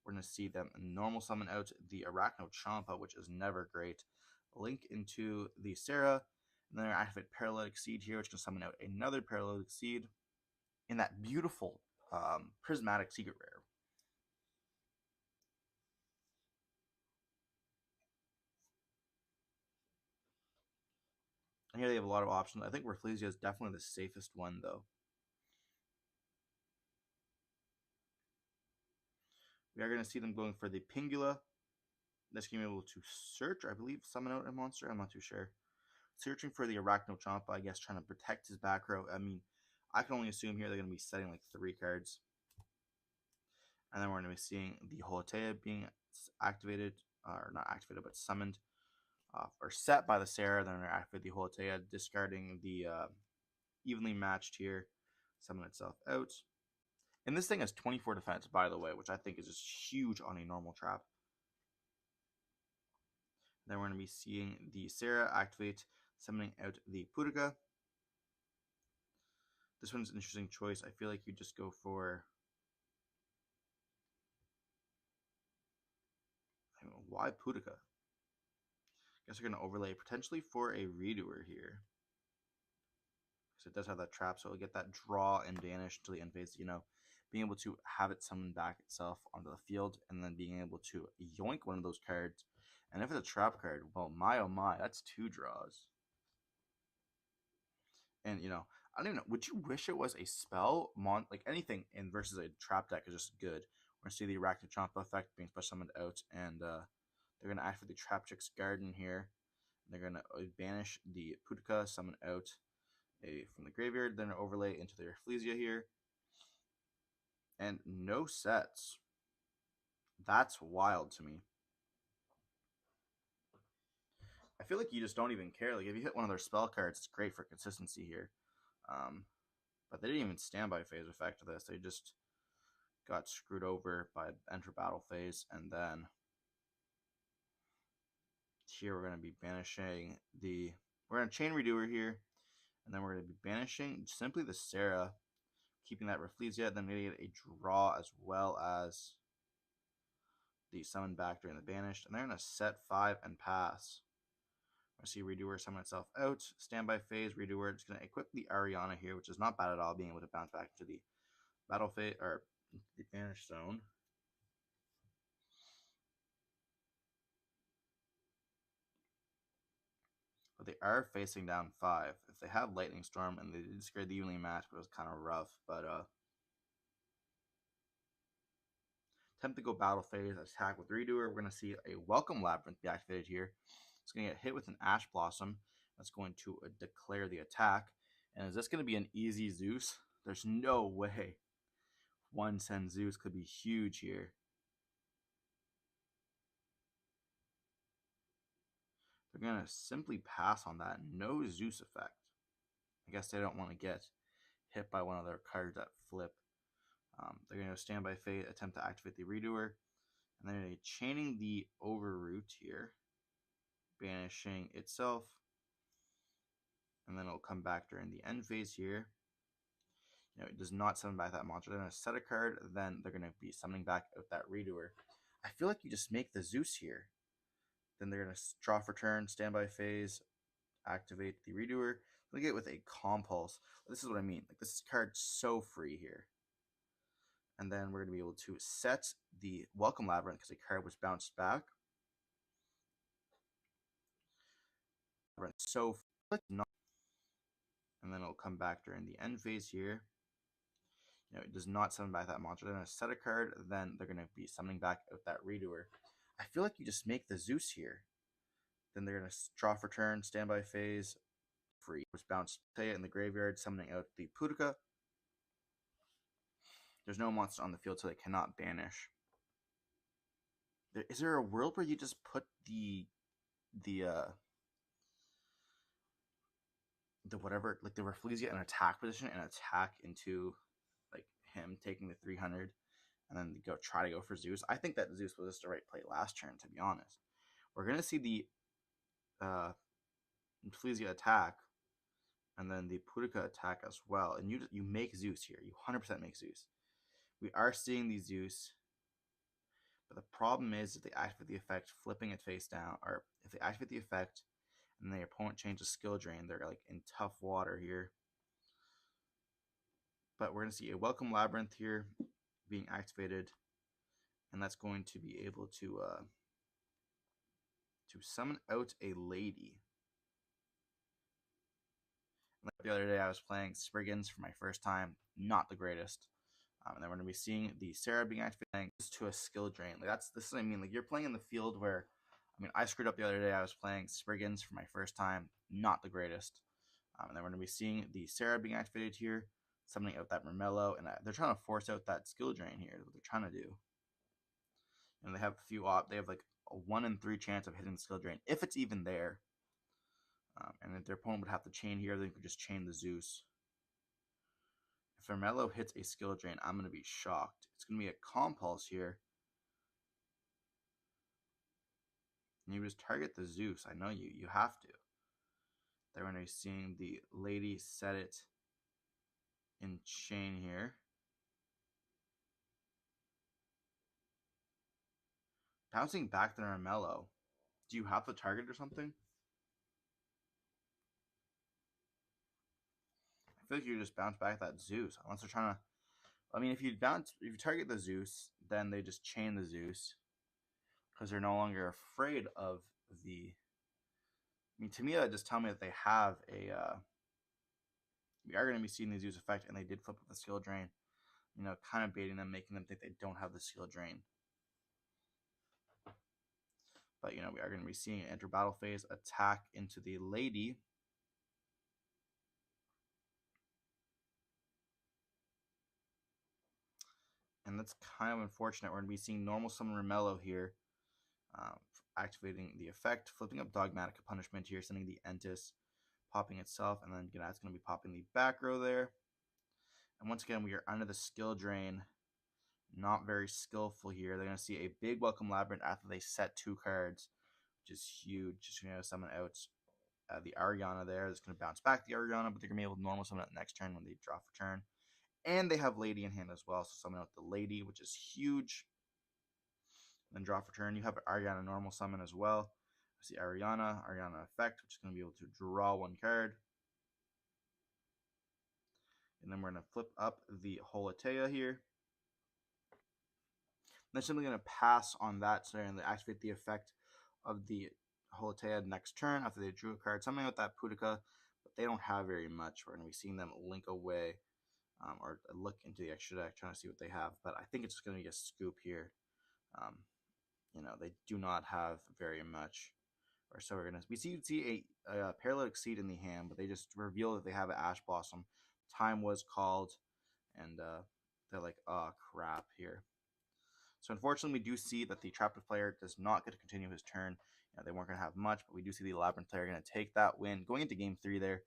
We're going to see them normal summon out the Arachno Champa, which is never great. Link into the Sarah, and then activate Parallel Exceed here, which can summon out another Parallel Exceed in that beautiful Prismatic Secret Rare. And here they have a lot of options. I think Rafflesia is definitely the safest one, though. We are going to see them going for the Pingula. This can be able to search, I believe, summon out a monster. I'm not too sure. Searching for the Arachno Champa, I guess, trying to protect his back row. I mean, I can only assume here they're going to be setting like 3 cards. And then we're going to be seeing the Holotea being activated, or not activated, but summoned, or set by the Sarah. Then we're going to activate the Holotea, discarding the evenly matched here, summon itself out. And this thing has 24 defense, by the way, which I think is just huge on a normal trap. Then we're going to be seeing the Sarah activate, summoning out the Pudica. This one's an interesting choice. I feel like you just go for... I don't know, why Pudica? I guess we're going to overlay potentially for a Redoer here. Because it does have that trap, so it'll get that draw and banish until the end phase, being able to have it summon back itself onto the field, and then being able to yoink one of those cards. And if it's a trap card, well, my oh my, that's 2 draws. And, I don't even know, would you wish it was a spell? Like anything in versus a trap deck is just good. We're going to see the Arachno Champa effect being special summoned out, and they're going to activate the Trap Chick's Garden here. They're going to banish the Pudica, summon out from the graveyard, then overlay into their Rafflesia here. And no sets. That's wild to me. I feel like you just don't even care. Like if you hit one of their spell cards, it's great for consistency here. But they didn't even standby phase effect to this. They just got screwed over by enter battle phase, and then here we're going to be banishing we're going to chain Redoer here, and then we're going to be banishing simply the Sarah, keeping that Rafflesia, then maybe get a draw as well as the summon back during the banished, and they're going to set 5 and pass. I see Redoer summon itself out, standby phase, Redoer, it's going to equip the Ariana here, which is not bad at all, being able to bounce back to the battle phase, or the banished zone. But they are facing down 5. If they have Lightning Storm, and they did discard the evenly match, but it was kind of rough. But attempt to go battle phase, attack with Redoer. We're going to see a Welcome Labyrinth be activated here. It's going to get hit with an Ash Blossom. That's going to declare the attack. And is this going to be an easy Zeus? There's no way. 1 send Zeus could be huge here. They're going to simply pass on that. No Zeus effect. I guess they don't want to get hit by one of their cards that flip. They're going to standby fate, attempt to activate the Redoer. And then they're chaining the Overroot here. Banishing itself. And then it'll come back during the end phase here. It does not summon back that monster. They're going to set a card. Then they're going to be summoning back out that Redoer. I feel like you just make the Zeus here. Then they're going to draw for turn, standby phase, activate the Redoer. Look at it with a Compulse. This is what I mean. Like this card's so free here. And then we're going to be able to set the Welcome Labyrinth because the card was bounced back. So not, and then it'll come back during the end phase here. It does not summon back that monster. They're going to set a card. Then they're going to be summoning back out that Redoer. I feel like you just make the Zeus here. Then they're going to draw for turn, standby phase, free. Just bounce Taya in the graveyard, summoning out the Pudica. There's no monster on the field, so they cannot banish. Is there a world where you just put the whatever, like the Rafflesia in attack position and attack into like him taking the 300 and then try to go for Zeus? I think that Zeus was just the right play last turn, to be honest. We're gonna see the Rafflesia attack and then the Pudica attack as well, and you make Zeus here. You 100% make Zeus. We are seeing the Zeus, but the problem is if they activate the effect, flipping it face down, or if they activate the effect and the opponent changes skill drain, they're like in tough water here. But we're going to see a Welcome Labyrinth here being activated, and that's going to be able to summon out a lady. Like the other day, I was playing Spriggans for my first time. Not the greatest. And then we're going to be seeing the Sarah being activated to a skill drain. Like this is what I mean. Like you're playing in the field where, I mean, I screwed up the other day. I was playing Spriggans for my first time. Not the greatest. And then we're going to be seeing the Sarah being activated here, summoning out that Mermello, and they're trying to force out that skill drain here. What they're trying to do. And they have a few they have like a 1 in 3 chance of hitting the skill drain if it's even there. And if their opponent would have to chain here, they could just chain the Zeus. If Mermello hits a skill drain, I'm going to be shocked. It's going to be a Compulse here. And you just target the Zeus. I know you have to. They're going to be seeing the lady set it in chain here. Bouncing back to Mermello. Do you have the target or something? I feel like you just bounce back that Zeus. Unless they're trying to... I mean, if you target the Zeus, then they just chain the Zeus. Because they're no longer afraid of the... I mean, to me, that just tell me that they have a... we are going to be seeing the Zeus effect, and they did flip up the skill drain. You know, kind of baiting them, making them think they don't have the skill drain. But, you know, we are going to be seeing an enter battle phase, attack into the lady. And that's kind of unfortunate. We're going to be seeing normal summon Mermello here, activating the effect, flipping up Dogmatic Punishment here, sending the Entis, popping itself, and then it's going to be popping the back row there. And once again, we are under the skill drain. Not very skillful here. They're going to see a big Welcome Labyrinth after they set 2 cards, which is huge. Just going to summon out the Ariana there. It's going to bounce back the Ariana, but they're going to be able to normal summon it next turn when they draw for turn. And they have Lady in hand as well, so summon out the Lady, which is huge. And then draw for turn. You have Ariana normal summon as well. I see Ariana effect, which is going to be able to draw 1 card. And then we're going to flip up the Holatea here. They're simply going to pass on that, so they're going to activate the effect of the Holatea next turn after they drew a card. Something with that Pudica, but they don't have very much. We're going to be seeing them link away or look into the extra deck, trying to see what they have. But I think it's just going to be a scoop here. You know, they do not have very much. Or so we're going to... We see a Paralytic Seed in the hand, but they just reveal that they have an Ash Blossom. Time was called, and they're like, oh, crap here. So unfortunately, we do see that the Traptive player does not get to continue his turn. You know, they weren't going to have much, but we do see the Labyrinth player going to take that win. Going into Game 3 there.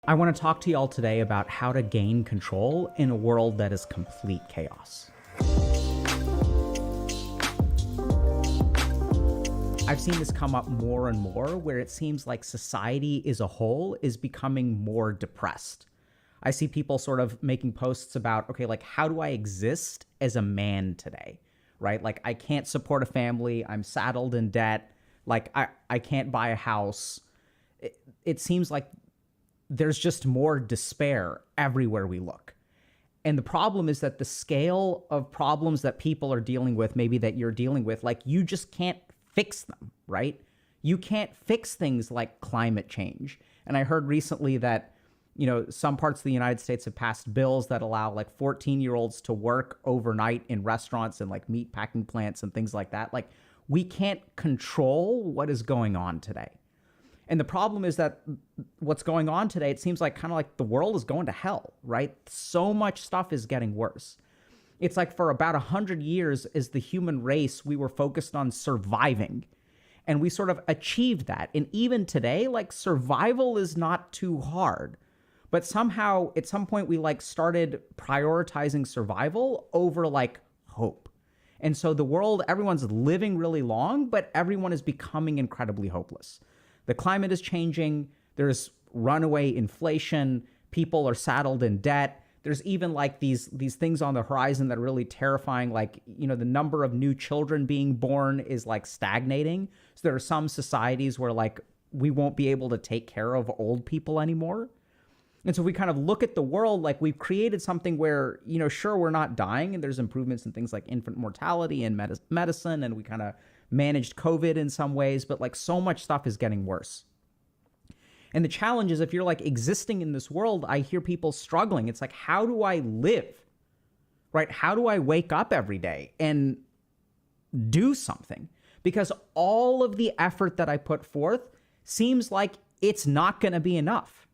I want to talk to y'all today about how to gain control in a world that is complete chaos. I've seen this come up more and more, where it seems like society as a whole is becoming more depressed. I see people sort of making posts about, okay, like, how do I exist as a man today, right? Like, I can't support a family, I'm saddled in debt, like, I can't buy a house. It seems like there's just more despair everywhere we look. And the problem is that the scale of problems that people are dealing with, maybe that you're dealing with, like you just can't fix them, right? You can't fix things like climate change. And I heard recently that, you know, some parts of the United States have passed bills that allow like 14-year-olds to work overnight in restaurants and like meat packing plants and things like that. Like we can't control what is going on today. And the problem is that what's going on today, it seems like kind of like the world is going to hell, right? So much stuff is getting worse. It's like for about 100 years as the human race, we were focused on surviving. And we sort of achieved that. And even today, like survival is not too hard. But somehow at some point we like started prioritizing survival over like hope. And so the world, everyone's living really long, but everyone is becoming incredibly hopeless. The climate is changing. There's runaway inflation. People are saddled in debt. There's even like these things on the horizon that are really terrifying. Like, you know, the number of new children being born is like stagnating. So there are some societies where like we won't be able to take care of old people anymore. And so we kind of look at the world like we've created something where, you know, sure, we're not dying and there's improvements in things like infant mortality and medicine. And we kind of managed COVID in some ways, but like so much stuff is getting worse. And the challenge is if you're like existing in this world, I hear people struggling. It's like, how do I live, right? How do I wake up every day and do something? Because all of the effort that I put forth seems like it's not going to be enough.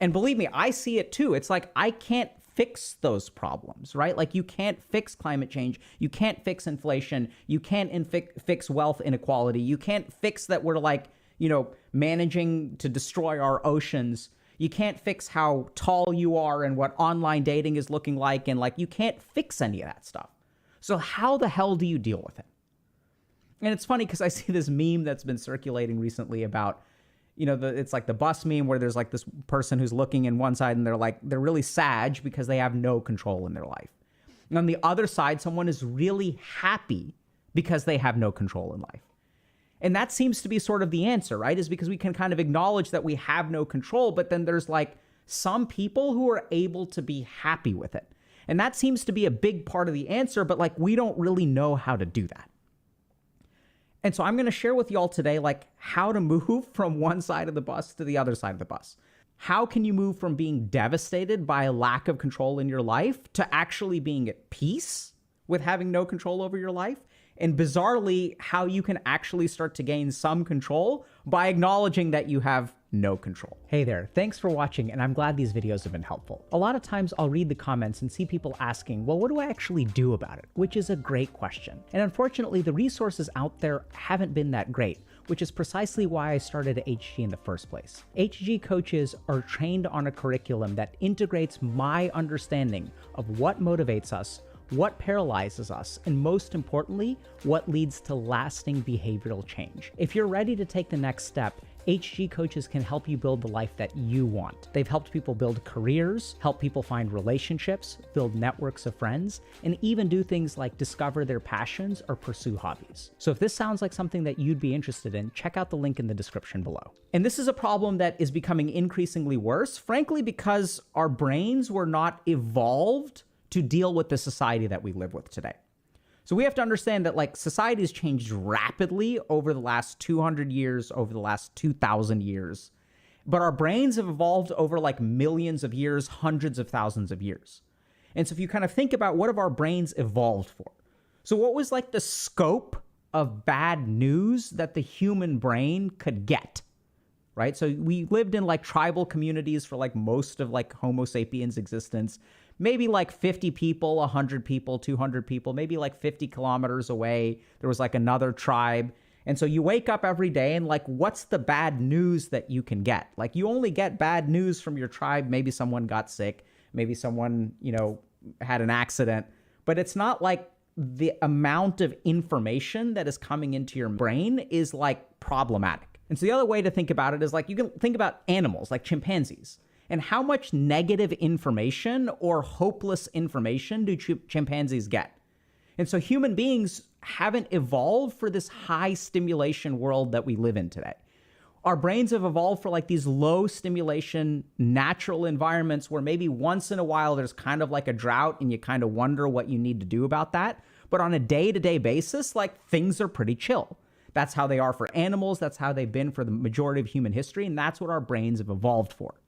And believe me, I see it too. It's like, I can't fix those problems, right? Like you can't fix climate change. You can't fix inflation. You can't fix wealth inequality. You can't fix that we're like, you know, managing to destroy our oceans. You can't fix how tall you are and what online dating is looking like. And like, you can't fix any of that stuff. So how the hell do you deal with it? And it's funny because I see this meme that's been circulating recently about, you know, it's like the bus meme where there's like this person who's looking in one side and they're really sad because they have no control in their life. And on the other side, someone is really happy because they have no control in life. And that seems to be sort of the answer, right? Is because we can kind of acknowledge that we have no control, but then there's like some people who are able to be happy with it. And that seems to be a big part of the answer, but like we don't really know how to do that. And so I'm going to share with y'all today, like how to move from one side of the bus to the other side of the bus. How can you move from being devastated by a lack of control in your life to actually being at peace with having no control over your life? And bizarrely, how you can actually start to gain some control by acknowledging that you have no control. Hey there, thanks for watching, and I'm glad these videos have been helpful. A lot of times I'll read the comments and see people asking, well, what do I actually do about it? Which is a great question. And unfortunately, the resources out there haven't been that great, which is precisely why I started HG in the first place. HG coaches are trained on a curriculum that integrates my understanding of what motivates us, what paralyzes us, and most importantly, what leads to lasting behavioral change. If you're ready to take the next step, HG coaches can help you build the life that you want. They've helped people build careers, help people find relationships, build networks of friends, and even do things like discover their passions or pursue hobbies. So if this sounds like something that you'd be interested in, check out the link in the description below. And this is a problem that is becoming increasingly worse, frankly, because our brains were not evolved to deal with the society that we live with today. So we have to understand that like society has changed rapidly over the last 200 years, over the last 2,000 years, but our brains have evolved over like millions of years, hundreds of thousands of years. And so if you kind of think about what have our brains evolved for? So what was like the scope of bad news that the human brain could get, right? So we lived in like tribal communities for like most of like Homo sapiens existence. Maybe like 50 people, 100 people, 200 people, maybe like 50 kilometers away, there was like another tribe. And so you wake up every day and like, what's the bad news that you can get? Like you only get bad news from your tribe. Maybe someone got sick. Maybe someone, you know, had an accident. But it's not like the amount of information that is coming into your brain is like problematic. And so the other way to think about it is like, you can think about animals like chimpanzees. And how much negative information or hopeless information do chimpanzees get? And so human beings haven't evolved for this high stimulation world that we live in today. Our brains have evolved for like these low stimulation natural environments where maybe once in a while there's kind of like a drought and you kind of wonder what you need to do about that. But on a day-to-day basis, like things are pretty chill. That's how they are for animals. That's how they've been for the majority of human history. And that's what our brains have evolved for.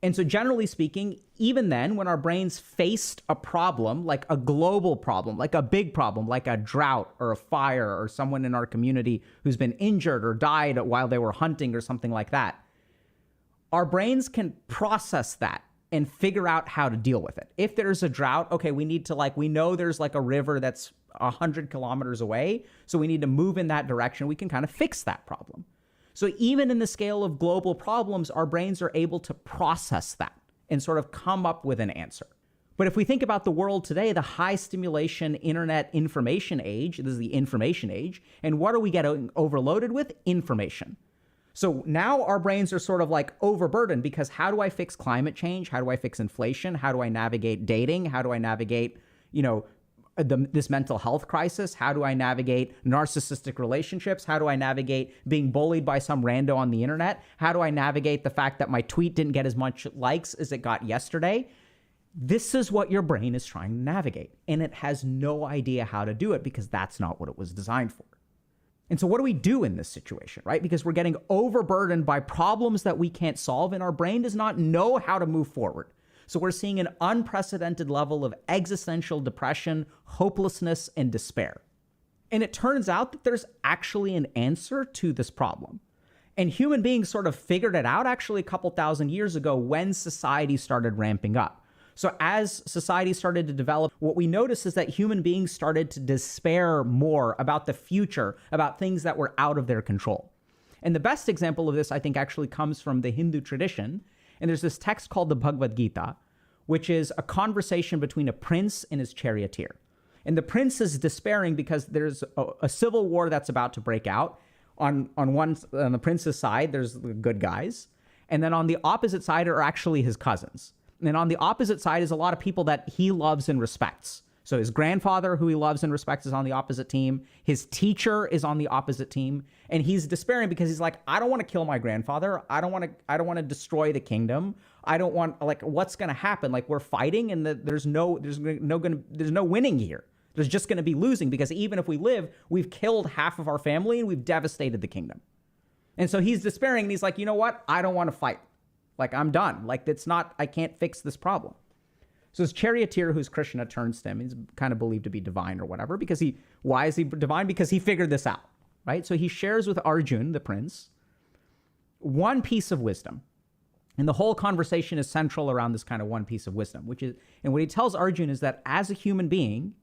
And so generally speaking, even then, when our brains faced a problem, like a global problem, like a big problem, like a drought or a fire or someone in our community who's been injured or died while they were hunting or something like that, our brains can process that and figure out how to deal with it. If there's a drought, okay, we need to we know there's like a river that's 100 kilometers away, so we need to move in that direction. We can kind of fix that problem. So even in the scale of global problems, our brains are able to process that and sort of come up with an answer. But if we think about the world today, the high stimulation internet information age, this is the information age, and what are we getting overloaded with? Information. So now our brains are sort of like overburdened because how do I fix climate change? How do I fix inflation? How do I navigate dating? How do I navigate, this mental health crisis? How do I navigate narcissistic relationships? How do I navigate being bullied by some rando on the internet? How do I navigate the fact that my tweet didn't get as much likes as it got yesterday? This is what your brain is trying to navigate, and it has no idea how to do it because that's not what it was designed for. And so what do we do in this situation, right? Because we're getting overburdened by problems that we can't solve, and our brain does not know how to move forward. So we're seeing an unprecedented level of existential depression, hopelessness, and despair. And it turns out that there's actually an answer to this problem. And human beings sort of figured it out actually a couple thousand years ago when society started ramping up. So as society started to develop, what we noticed is that human beings started to despair more about the future, about things that were out of their control. And the best example of this, I think, actually comes from the Hindu tradition. And there's this text called the Bhagavad Gita, which is a conversation between a prince and his charioteer. And the prince is despairing because there's a civil war that's about to break out. On the prince's side, there's the good guys. And then on the opposite side are actually his cousins. And on the opposite side is a lot of people that he loves and respects. So his grandfather, who he loves and respects, is on the opposite team. His teacher is on the opposite team. And he's despairing because he's like, I don't want to kill my grandfather. I don't want to destroy the kingdom. I don't want, what's going to happen? We're fighting and there's no winning here. There's just going to be losing because even if we live, we've killed half of our family and we've devastated the kingdom. And so he's despairing and he's like, you know what? I don't want to fight. I'm done. I can't fix this problem. So his charioteer, who's Krishna, turns to him. He's kind of believed to be divine or whatever. Why is he divine? Because he figured this out, right? So he shares with Arjun, the prince, one piece of wisdom. And the whole conversation is central around this kind of one piece of wisdom, and what he tells Arjun is that as a human being,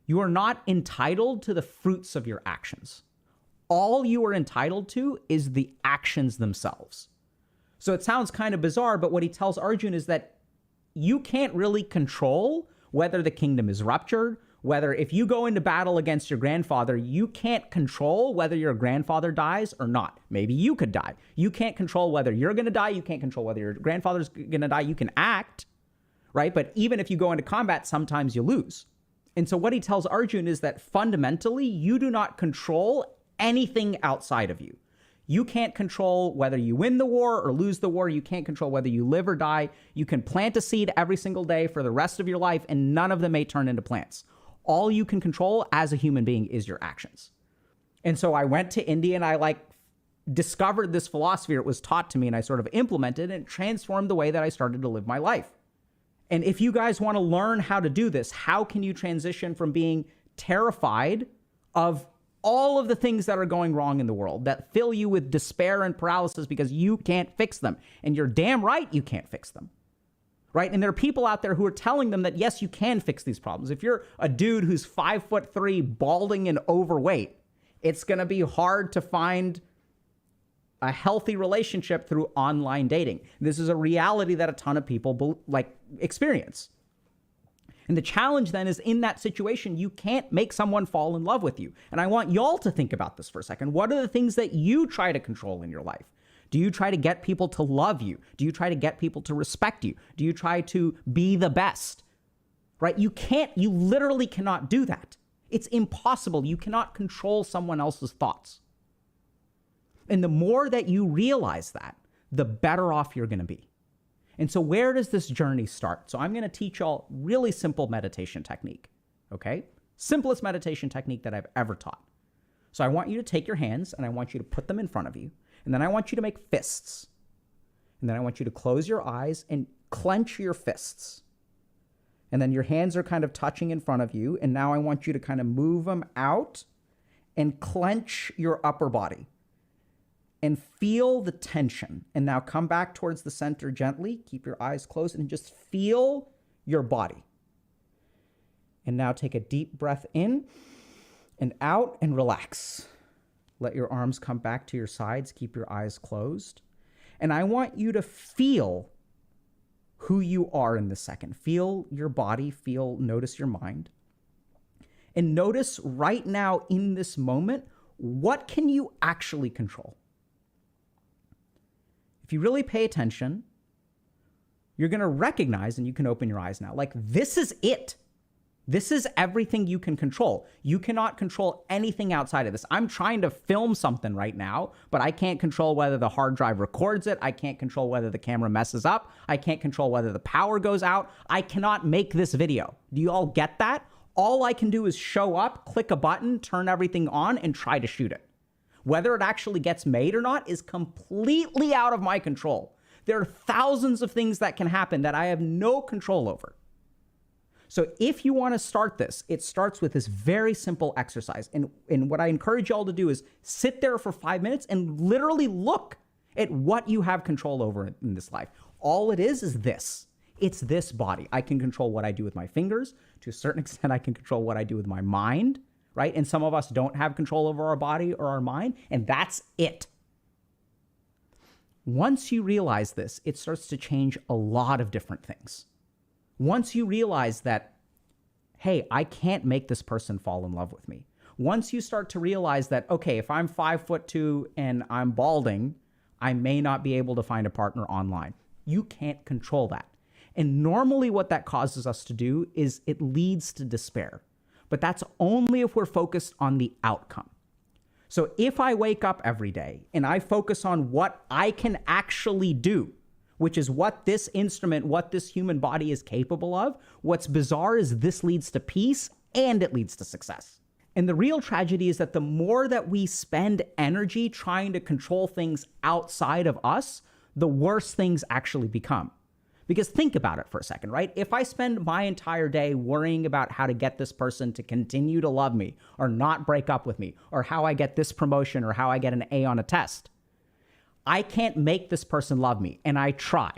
you are not entitled to the fruits of your actions. All you are entitled to is the actions themselves. So it sounds kind of bizarre, but what he tells Arjun is that you can't really control whether the kingdom is ruptured, whether if you go into battle against your grandfather, you can't control whether your grandfather dies or not. Maybe you could die. You can't control whether you're going to die. You can't control whether your grandfather's going to die. You can act, right? But even if you go into combat, sometimes you lose. And so what he tells Arjun is that fundamentally, you do not control anything outside of you. You can't control whether you win the war or lose the war. You can't control whether you live or die. You can plant a seed every single day for the rest of your life, and none of them may turn into plants. All you can control as a human being is your actions. And so I went to India and I discovered this philosophy. It was taught to me and I sort of implemented it and transformed the way that I started to live my life. And if you guys want to learn how to do this, how can you transition from being terrified of all of the things that are going wrong in the world that fill you with despair and paralysis because you can't fix them? And you're damn right you can't fix them, right? And there are people out there who are telling them that, yes, you can fix these problems. If you're a dude who's 5'3", balding and overweight, it's going to be hard to find a healthy relationship through online dating. This is a reality that a ton of people experience. And the challenge then is in that situation, you can't make someone fall in love with you. And I want y'all to think about this for a second. What are the things that you try to control in your life? Do you try to get people to love you? Do you try to get people to respect you? Do you try to be the best? Right? You literally cannot do that. It's impossible. You cannot control someone else's thoughts. And the more that you realize that, the better off you're going to be. And so where does this journey start? So I'm going to teach y'all really simple meditation technique, okay? Simplest meditation technique that I've ever taught. So I want you to take your hands and I want you to put them in front of you. And then I want you to make fists. And then I want you to close your eyes and clench your fists. And then your hands are kind of touching in front of you. And now I want you to kind of move them out and clench your upper body. And feel the tension. And now come back towards the center gently. Keep your eyes closed and just feel your body. And now take a deep breath in and out and relax. Let your arms come back to your sides. Keep your eyes closed. And I want you to feel who you are in this second. Feel your body, notice your mind. And notice right now in this moment, what can you actually control? If you really pay attention, you're going to recognize, and you can open your eyes now, like this is it. This is everything you can control. You cannot control anything outside of this. I'm trying to film something right now, but I can't control whether the hard drive records it. I can't control whether the camera messes up. I can't control whether the power goes out. I cannot make this video. Do you all get that? All I can do is show up, click a button, turn everything on, and try to shoot it. Whether it actually gets made or not is completely out of my control. There are thousands of things that can happen that I have no control over. So if you want to start this, it starts with this very simple exercise. And what I encourage y'all to do is sit there for 5 minutes and literally look at what you have control over in this life. All it is this. It's this body. I can control what I do with my fingers. To a certain extent, I can control what I do with my mind, right? And some of us don't have control over our body or our mind, and that's it. Once you realize this, it starts to change a lot of different things. Once you realize that, hey, I can't make this person fall in love with me. Once you start to realize that, okay, if I'm 5'2" and I'm balding, I may not be able to find a partner online. You can't control that. And normally what that causes us to do is it leads to despair. But that's only if we're focused on the outcome. So if I wake up every day and I focus on what I can actually do, which is what this instrument, what this human body is capable of, what's bizarre is this leads to peace and it leads to success. And the real tragedy is that the more that we spend energy trying to control things outside of us, the worse things actually become. Because think about it for a second, right? If I spend my entire day worrying about how to get this person to continue to love me or not break up with me, or how I get this promotion or how I get an A on a test, I can't make this person love me, and I try.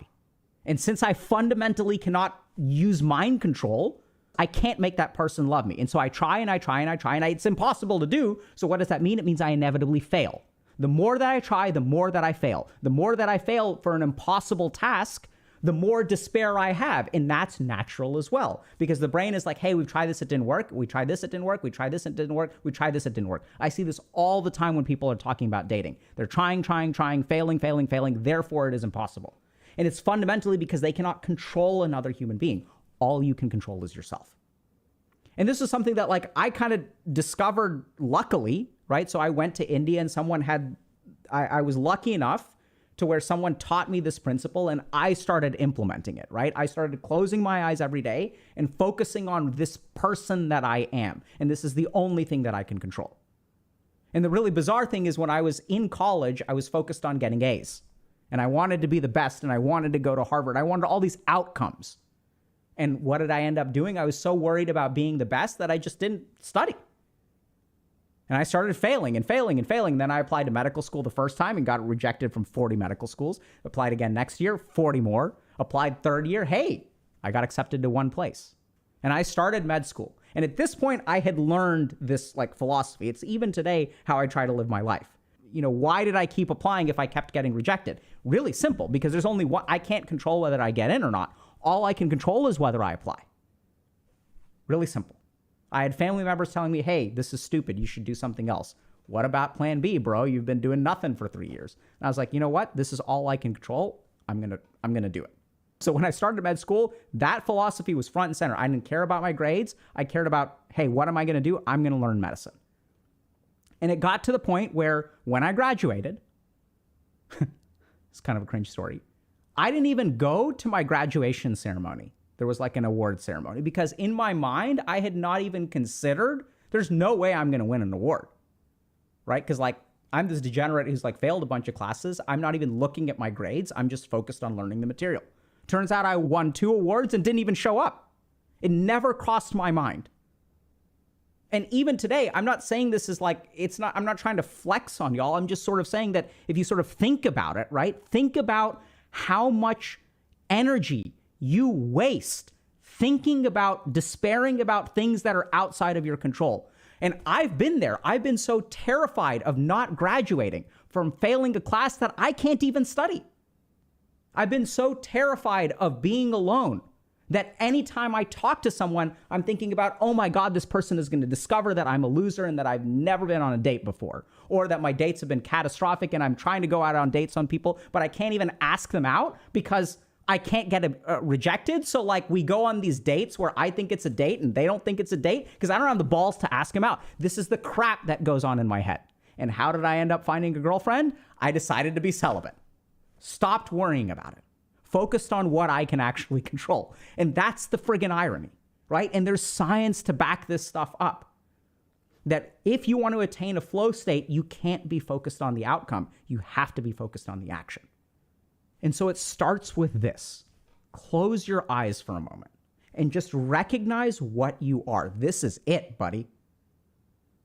And since I fundamentally cannot use mind control, I can't make that person love me. And so I try and I try and I try, and it's impossible to do. So what does that mean? It means I inevitably fail. The more that I try, the more that I fail. The more that I fail for an impossible task, the more despair I have. And that's natural as well. Because the brain is like, hey, we've tried this, it didn't work. We tried this, it didn't work. We tried this, it didn't work. We tried this, it didn't work. I see this all the time when people are talking about dating. They're trying, failing. Therefore, it is impossible. And it's fundamentally because they cannot control another human being. All you can control is yourself. And this is something that I kind of discovered luckily, right? So I went to India and I was lucky enough to where someone taught me this principle and I started implementing it, right? I started closing my eyes every day and focusing on this person that I am. And this is the only thing that I can control. And the really bizarre thing is when I was in college, I was focused on getting A's. And I wanted to be the best and I wanted to go to Harvard. I wanted all these outcomes. And what did I end up doing? I was so worried about being the best that I just didn't study. And I started failing. Then I applied to medical school the first time and got rejected from 40 medical schools. Applied again next year, 40 more. Applied third year. Hey, I got accepted to one place. And I started med school. And at this point, I had learned this philosophy. It's even today how I try to live my life. Why did I keep applying if I kept getting rejected? Really simple, because there's only one. I can't control whether I get in or not. All I can control is whether I apply. Really simple. I had family members telling me, hey, this is stupid. You should do something else. What about plan B, bro? You've been doing nothing for 3 years. And I was like, you know what? This is all I can control. I'm gonna do it. So when I started med school, that philosophy was front and center. I didn't care about my grades. I cared about, hey, what am I gonna do? I'm gonna learn medicine. And it got to the point where when I graduated, It's kind of a cringe story. I didn't even go to my graduation ceremony. There was like an award ceremony because in my mind, I had not even considered there's no way I'm going to win an award, right? Because like I'm this degenerate who's like failed a bunch of classes. I'm not even looking at my grades. I'm just focused on learning the material. Turns out I won 2 awards and didn't even show up. It never crossed my mind. And even today, I'm not saying this is like, I'm not trying to flex on y'all. I'm just sort of saying that if you sort of think about it, right? Think about how much energy you waste thinking about, despairing about things that are outside of your control. And I've been there. I've been so terrified of not graduating from failing a class that I can't even study. I've been so terrified of being alone that anytime I talk to someone, I'm thinking about, oh my God, this person is going to discover that I'm a loser and that I've never been on a date before, or that my dates have been catastrophic and I'm trying to go out on dates on people, but I can't even ask them out because I can't get rejected. So like we go on these dates where I think it's a date and they don't think it's a date because I don't have the balls to ask them out. This is the crap that goes on in my head. And how did I end up finding a girlfriend? I decided to be celibate. Stopped worrying about it. Focused on what I can actually control. And that's the friggin' irony, right? And there's science to back this stuff up. That if you want to attain a flow state, you can't be focused on the outcome. You have to be focused on the action. And so it starts with this. Close your eyes for a moment and just recognize what you are. This is it, buddy.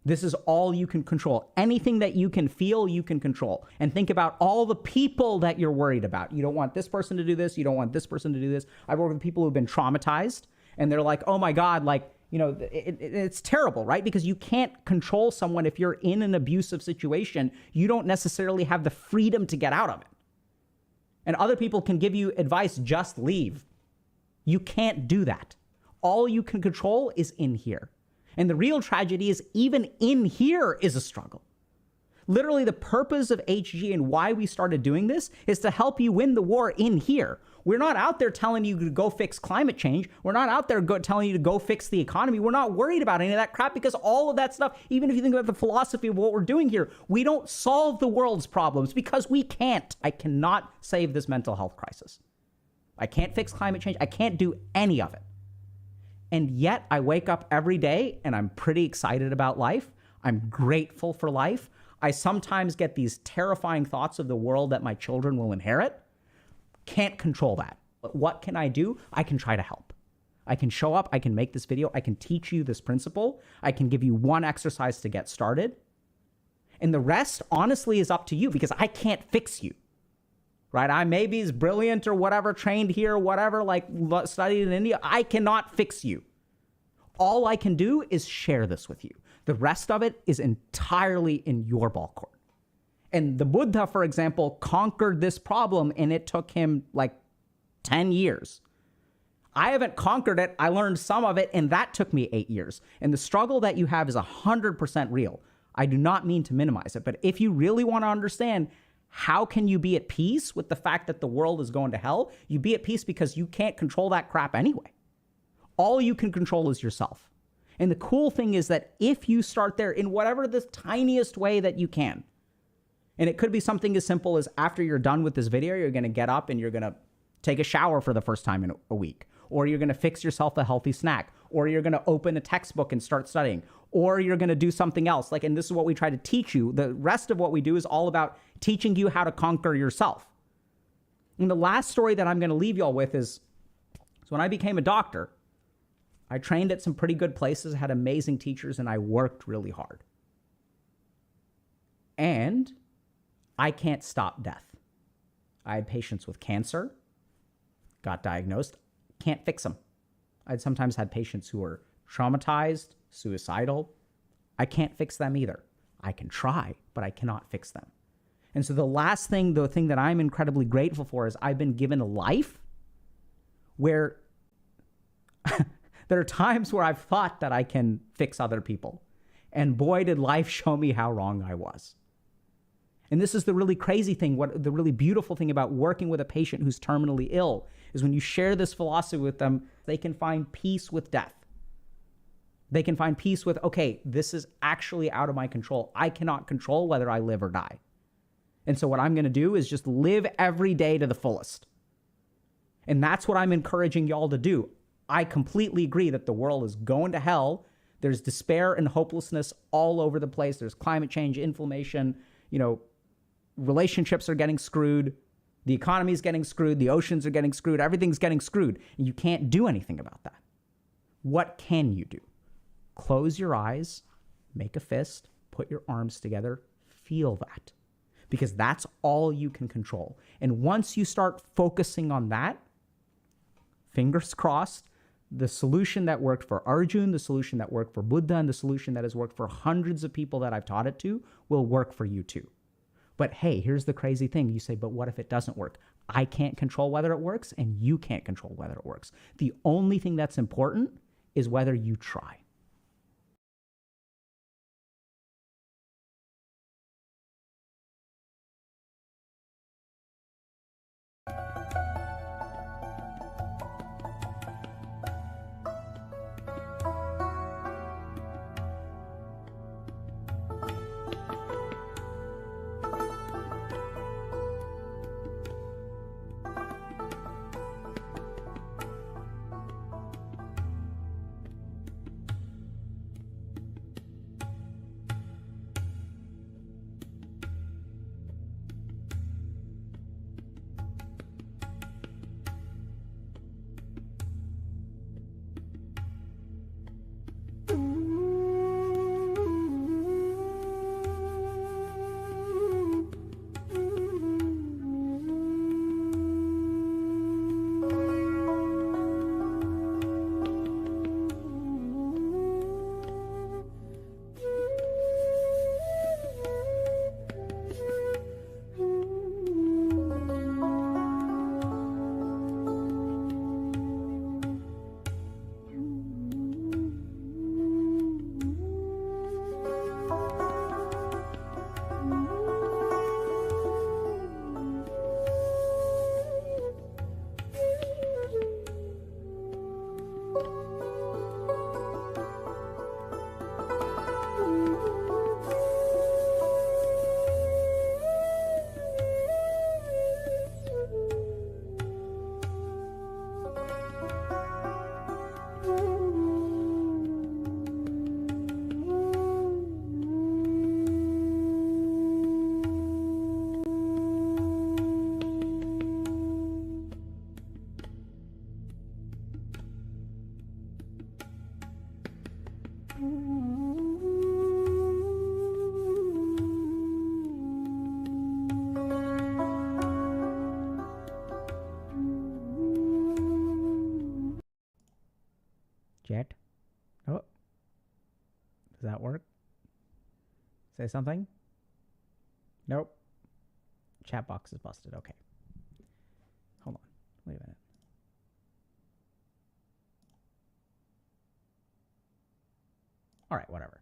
This is all you can control. Anything that you can feel, you can control. And think about all the people that you're worried about. You don't want this person to do this. You don't want this person to do this. I've worked with people who've been traumatized and they're like, oh my God, like, you know, it's terrible, right? Because you can't control someone if you're in an abusive situation. You don't necessarily have the freedom to get out of it. And other people can give you advice, just leave. You can't do that. All you can control is in here. And the real tragedy is even in here is a struggle. Literally, the purpose of HG and why we started doing this is to help you win the war in here. We're not out there telling you to go fix climate change. We're not out there telling you to go fix the economy. We're not worried about any of that crap because all of that stuff, even if you think about the philosophy of what we're doing here, we don't solve the world's problems because we can't. I cannot save this mental health crisis. I can't fix climate change. I can't do any of it. And yet I wake up every day and I'm pretty excited about life. I'm grateful for life. I sometimes get these terrifying thoughts of the world that my children will inherit. Can't control that. But what can I do? I can try to help. I can show up. I can make this video. I can teach you this principle. I can give you one exercise to get started. And the rest, honestly, is up to you because I can't fix you. Right? I may be as brilliant or whatever, trained here, whatever, like studied in India. I cannot fix you. All I can do is share this with you. The rest of it is entirely in your ball court. And the Buddha, for example, conquered this problem and it took him like 10 years. I haven't conquered it. I learned some of it and that took me 8 years. And the struggle that you have is 100% real. I do not mean to minimize it, but if you really want to understand how can you be at peace with the fact that the world is going to hell, you be at peace because you can't control that crap anyway. All you can control is yourself. And the cool thing is that if you start there in whatever the tiniest way that you can, and it could be something as simple as after you're done with this video, you're going to get up and you're going to take a shower for the first time in a week, or you're going to fix yourself a healthy snack, or you're going to open a textbook and start studying, or you're going to do something else. Like, and this is what we try to teach you. The rest of what we do is all about teaching you how to conquer yourself. And the last story that I'm going to leave y'all with is, so when I became a doctor, I trained at some pretty good places, had amazing teachers, and I worked really hard. And I can't stop death. I had patients with cancer, got diagnosed, can't fix them. I'd sometimes had patients who were traumatized, suicidal. I can't fix them either. I can try, but I cannot fix them. And so the thing that I'm incredibly grateful for is I've been given a life where there are times where I've thought that I can fix other people. And boy, did life show me how wrong I was. And this is the really crazy thing, the really beautiful thing about working with a patient who's terminally ill is when you share this philosophy with them, they can find peace with death. They can find peace with, okay, this is actually out of my control. I cannot control whether I live or die. And so what I'm going to do is just live every day to the fullest. And that's what I'm encouraging y'all to do. I completely agree that the world is going to hell. There's despair and hopelessness all over the place. There's climate change, inflammation, relationships are getting screwed. The economy is getting screwed. The oceans are getting screwed. Everything's getting screwed. And you can't do anything about that. What can you do? Close your eyes, make a fist, put your arms together, feel that. Because that's all you can control. And once you start focusing on that, fingers crossed, the solution that worked for Arjun, the solution that worked for Buddha, and the solution that has worked for hundreds of people that I've taught it to will work for you too. But hey, here's the crazy thing. You say, but what if it doesn't work? I can't control whether it works, and you can't control whether it works. The only thing that's important is whether you try. Jet? Oh. Does that work? Say something? Nope. Chat box is busted. Okay. Hold on. Wait a minute. All right, whatever.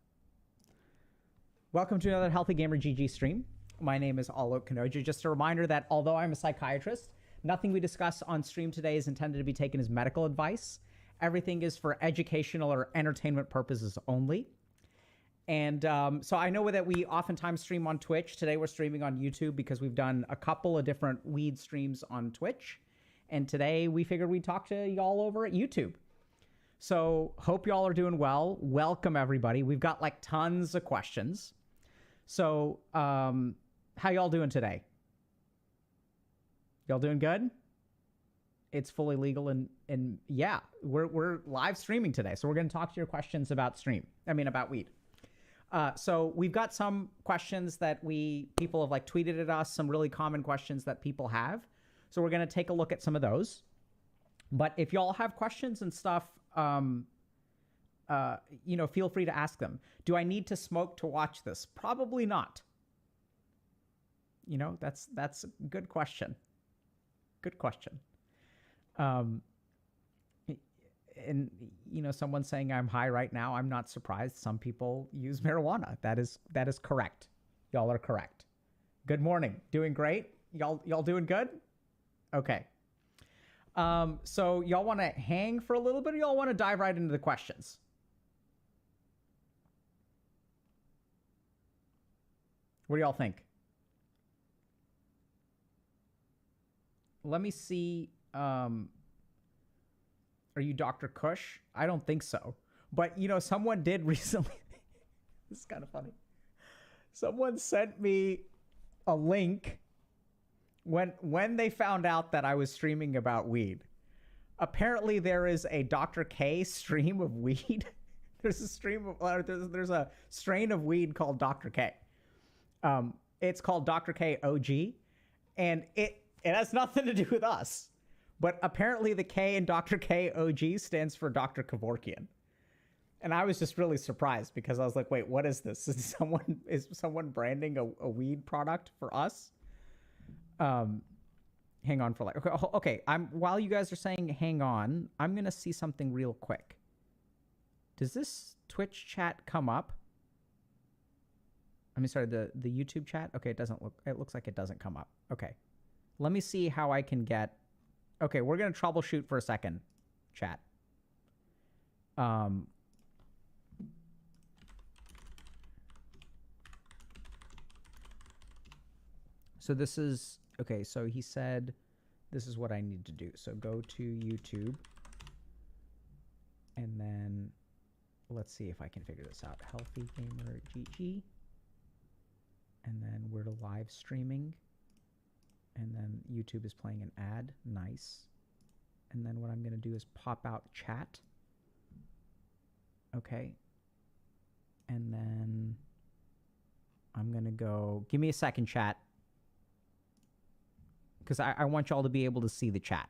Welcome to another Healthy Gamer GG stream. My name is Alok Kanoja. Just a reminder that although I'm a psychiatrist, nothing we discuss on stream today is intended to be taken as medical advice. Everything is for educational or entertainment purposes only. And so I know that we oftentimes stream on Twitch. Today we're streaming on YouTube because we've done a couple of different weed streams on Twitch. And today we figured we'd talk to y'all over at YouTube. So hope y'all are doing well. Welcome everybody. We've got like tons of questions. So how y'all doing today? Y'all doing good? It's fully legal and yeah, we're live streaming today. So we're going to talk to your questions about about weed. So we've got some questions that people have like tweeted at us, some really common questions that people have. So we're going to take a look at some of those. But if y'all have questions and stuff, feel free to ask them. Do I need to smoke to watch this? Probably not. That's a good question. Good question. And someone saying I'm high right now, I'm not surprised. Some people use marijuana. That is correct. Y'all are correct. Good morning. Doing great? Y'all doing good? Okay. So y'all want to hang for a little bit, or y'all want to dive right into the questions? What do y'all think? let me see. Are you Dr. Kush? I don't think so. But, you know, someone did recently. This is kind of funny. Someone sent me a link when they found out that I was streaming about weed. Apparently, there is a Dr. K stream of weed. There's a stream of there's a strain of weed called Dr. K. It's called Dr. K OG, and it has nothing to do with us. But apparently, the K in Dr. K OG stands for Dr. Kevorkian. And I was just really surprised because I was like, wait, what is this? Is someone branding a weed product for us? Hang on for like, okay. While you guys are saying hang on, I'm going to see something real quick. Does this Twitch chat come up? I mean, sorry, the YouTube chat? Okay, it looks like it doesn't come up. Okay. Let me see how I can get, okay, we're going to troubleshoot for a second, chat. So this is, okay, so he said, this is what I need to do. So go to YouTube, and then let's see if I can figure this out. Healthy Gamer GG, and then we're live streaming, and then YouTube is playing an ad. Nice. And then what I'm going to do is pop out chat. Okay. And then I'm going to go, give me a second, chat, because I want y'all to be able to see the chat.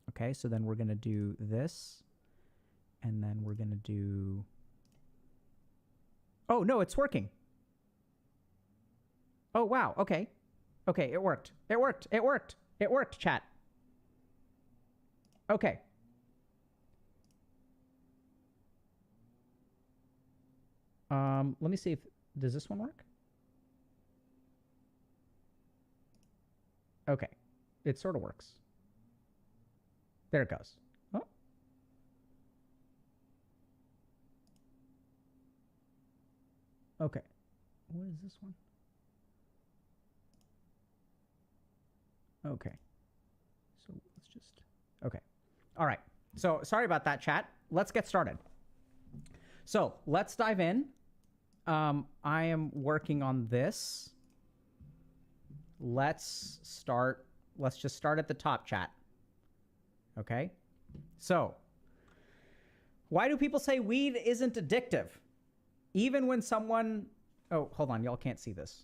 Okay, so then we're going to do this. And then we're going to do... Oh, no, it's working. Oh, wow, okay. Okay, it worked. It worked. It worked. It worked, chat. Okay. Let me see if... Does this one work? Okay. It sort of works. There it goes. Oh. Okay. What is this one? Okay. So let's just... Okay. All right. So sorry about that, chat. Let's get started. So let's dive in. I am working on this. Let's just start at the top, chat. Okay? So, why do people say weed isn't addictive? Even when someone... Oh, hold on. Y'all can't see this.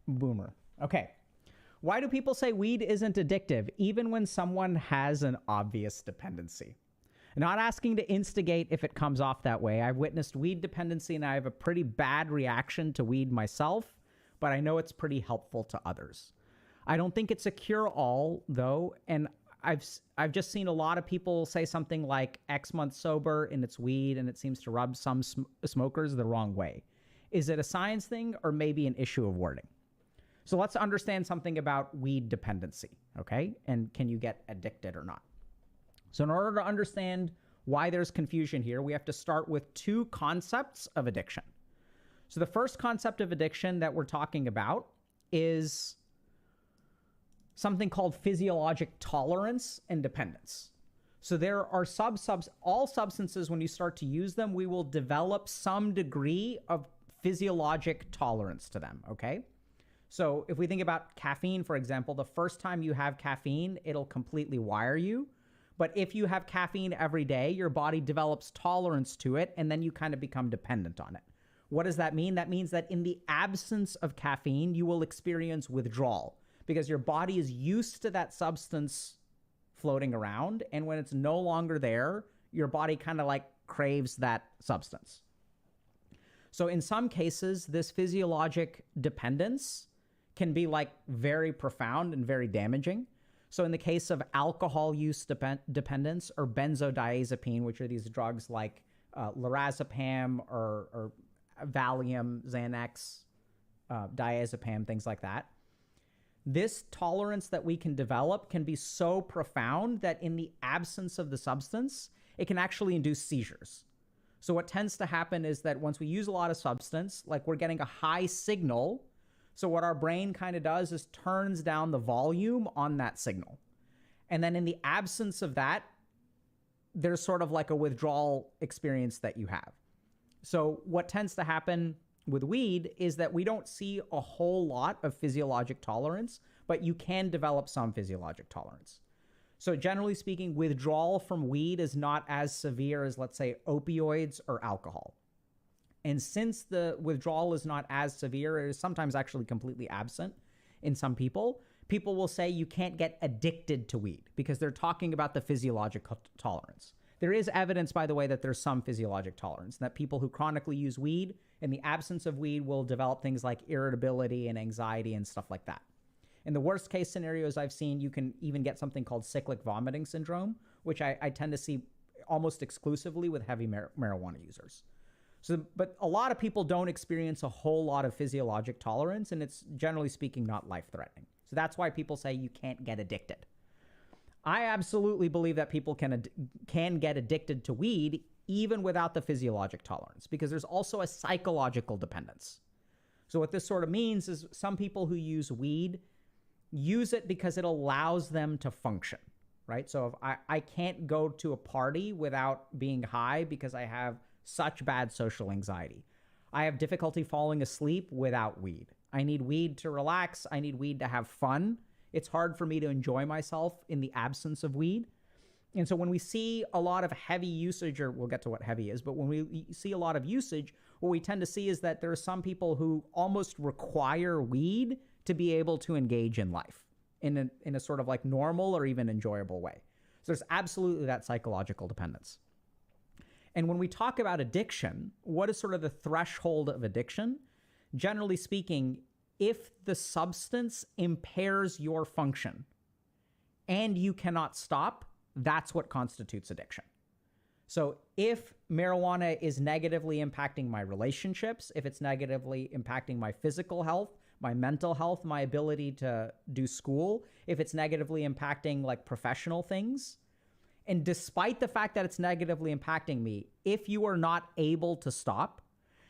Boomer. Okay. Why do people say weed isn't addictive, even when someone has an obvious dependency? Not asking to instigate if it comes off that way. I've witnessed weed dependency, and I have a pretty bad reaction to weed myself, but I know it's pretty helpful to others. I don't think it's a cure-all, though, and I've just seen a lot of people say something like X months sober and it's weed, and it seems to rub some smokers the wrong way. Is it a science thing or maybe an issue of wording? So let's understand something about weed dependency, okay? And can you get addicted or not? So in order to understand why there's confusion here, we have to start with two concepts of addiction. So the first concept of addiction that we're talking about is something called physiologic tolerance and dependence. So there are all substances, when you start to use them, we will develop some degree of physiologic tolerance to them, okay? So if we think about caffeine, for example, the first time you have caffeine, it'll completely wire you. But if you have caffeine every day, your body develops tolerance to it, and then you kind of become dependent on it. What does that mean? That means that in the absence of caffeine, you will experience withdrawal because your body is used to that substance floating around. And when it's no longer there, your body kind of like craves that substance. So in some cases, this physiologic dependence can be like very profound and very damaging. So in the case of alcohol use dependence or benzodiazepine, which are these drugs like lorazepam or Valium, Xanax, diazepam, things like that. This tolerance that we can develop can be so profound that in the absence of the substance, it can actually induce seizures. So what tends to happen is that once we use a lot of substance, like we're getting a high signal So what our brain kind of does is turns down the volume on that signal. And then in the absence of that, there's sort of like a withdrawal experience that you have. So what tends to happen with weed is that we don't see a whole lot of physiologic tolerance, but you can develop some physiologic tolerance. So generally speaking, withdrawal from weed is not as severe as, let's say, opioids or alcohol. And since the withdrawal is not as severe, it is sometimes actually completely absent in some people, people will say you can't get addicted to weed because they're talking about the physiological tolerance. There is evidence, by the way, that there's some physiologic tolerance, that people who chronically use weed, in the absence of weed, will develop things like irritability and anxiety and stuff like that. In the worst case scenarios I've seen, you can even get something called cyclic vomiting syndrome, which I tend to see almost exclusively with heavy marijuana users. So, but a lot of people don't experience a whole lot of physiologic tolerance, and it's generally speaking not life-threatening. So that's why people say you can't get addicted. I absolutely believe that people can get addicted to weed even without the physiologic tolerance, because there's also a psychological dependence. So what this sort of means is some people who use weed use it because it allows them to function, right? So if I can't go to a party without being high because I have such bad social anxiety. I have difficulty falling asleep without weed. I need weed to relax. I need weed to have fun. It's hard for me to enjoy myself in the absence of weed. And so when we see a lot of heavy usage, or we'll get to what heavy is, but when we see a lot of usage, what we tend to see is that there are some people who almost require weed to be able to engage in life in a sort of like normal or even enjoyable way. So there's absolutely that psychological dependence. And when we talk about addiction, what is sort of the threshold of addiction? Generally speaking, if the substance impairs your function and you cannot stop, that's what constitutes addiction. So if marijuana is negatively impacting my relationships, if it's negatively impacting my physical health, my mental health, my ability to do school, if it's negatively impacting like professional things, and despite the fact that it's negatively impacting me, if you are not able to stop,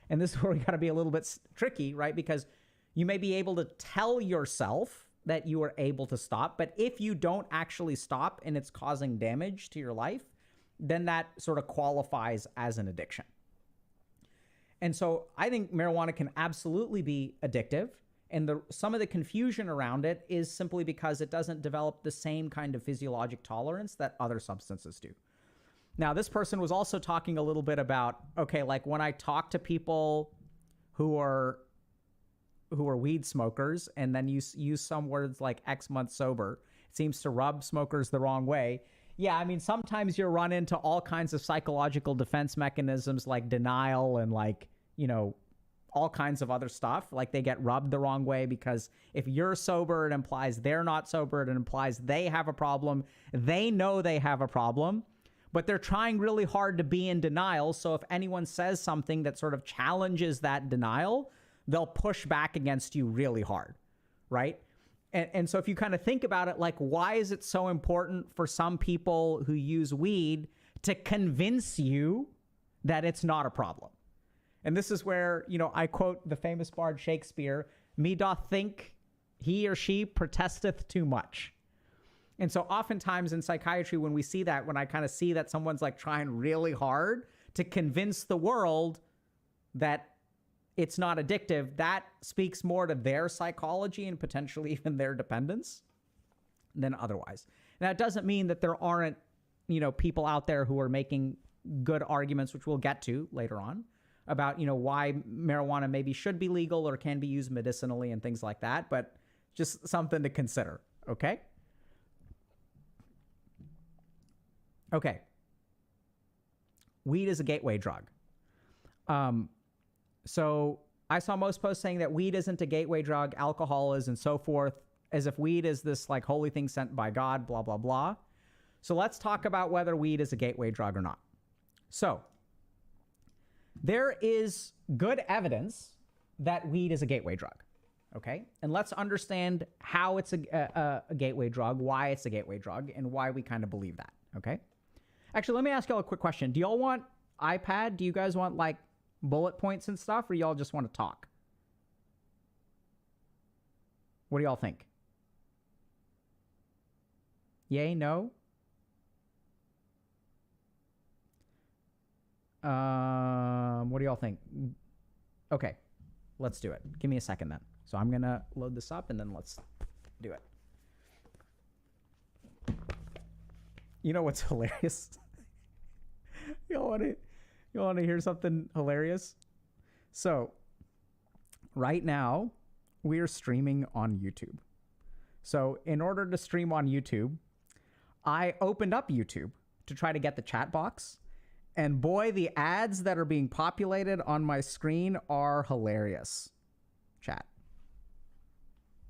and this is where we got to be a little bit tricky, right? Because you may be able to tell yourself that you are able to stop, but if you don't actually stop and it's causing damage to your life, then that sort of qualifies as an addiction. And so I think marijuana can absolutely be addictive. And some of the confusion around it is simply because it doesn't develop the same kind of physiologic tolerance that other substances do. Now, this person was also talking a little bit about, okay, like when I talk to people who are weed smokers and then you use some words like X months sober, it seems to rub smokers the wrong way. Yeah, I mean, sometimes you run into all kinds of psychological defense mechanisms like denial and like, you know, all kinds of other stuff. Like they get rubbed the wrong way because if you're sober, it implies they're not sober. It implies they have a problem. They know they have a problem, but they're trying really hard to be in denial. So if anyone says something that sort of challenges that denial, they'll push back against you really hard, right? And so if you kind of think about it, like, why is it so important for some people who use weed to convince you that it's not a problem? And this is where, you know, I quote the famous bard Shakespeare, "Me doth think he or she protesteth too much." And so oftentimes in psychiatry, when we see that, when I kind of see that someone's like trying really hard to convince the world that it's not addictive, that speaks more to their psychology and potentially even their dependence than otherwise. Now, it doesn't mean that there aren't, you know, people out there who are making good arguments, which we'll get to later on, about, you know, why marijuana maybe should be legal or can be used medicinally and things like that, but just something to consider, okay? Okay. Weed is a gateway drug. So I saw most posts saying that weed isn't a gateway drug, alcohol is, and so forth, as if weed is this like holy thing sent by God, blah, blah, blah. So let's talk about whether weed is a gateway drug or not. So there is good evidence that weed is a gateway drug, okay? And let's understand how it's a gateway drug, why it's a gateway drug, and why we kind of believe that, okay? Actually, let me ask y'all a quick question. Do y'all want iPad? Do you guys want like bullet points and stuff, or y'all just want to talk? What do y'all think? Yay, no? What do y'all think? Okay, let's do it. Give me a second then. So I'm gonna load this up and then let's do it. You know what's hilarious? Y'all wanna hear something hilarious? So right now we are streaming on YouTube. So in order to stream on YouTube, I opened up YouTube to try to get the chat box. And boy, the ads that are being populated on my screen are hilarious. Chat.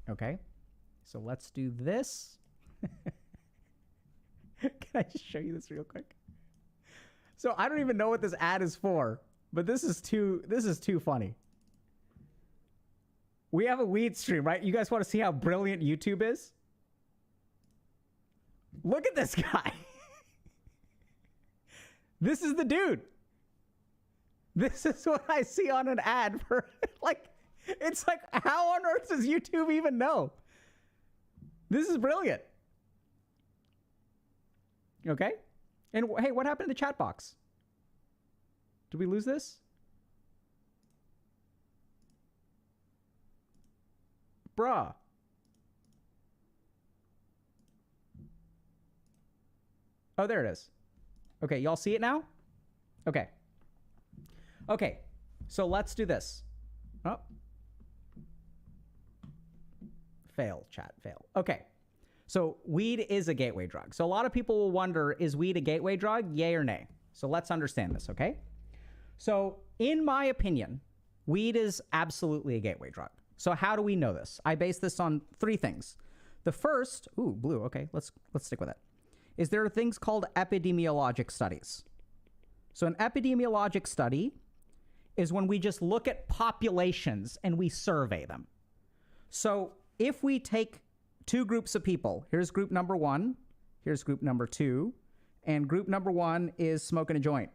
Okay. So let's do this. Can I just show you this real quick? So I don't even know what this ad is for, but this is too funny. We have a weed stream, right? You guys want to see how brilliant YouTube is? Look at this guy. This is the dude. This is what I see on an ad for, like, it's like, how on earth does YouTube even know? This is brilliant. Okay? And hey, what happened to the chat box? Did we lose this? Bruh. Oh, there it is. Okay, y'all see it now? Okay. Okay, so let's do this. Oh. Fail, chat, fail. Okay, so weed is a gateway drug. So a lot of people will wonder, is weed a gateway drug? Yay or nay? So let's understand this, okay? So in my opinion, weed is absolutely a gateway drug. So how do we know this? I base this on 3 things. The first, ooh, blue, okay, let's stick with it, is there are things called epidemiologic studies. So an epidemiologic study is when we just look at populations and we survey them. So if we take 2 groups of people, here's group number 1, here's group number 2, and group number 1 is smoking a joint.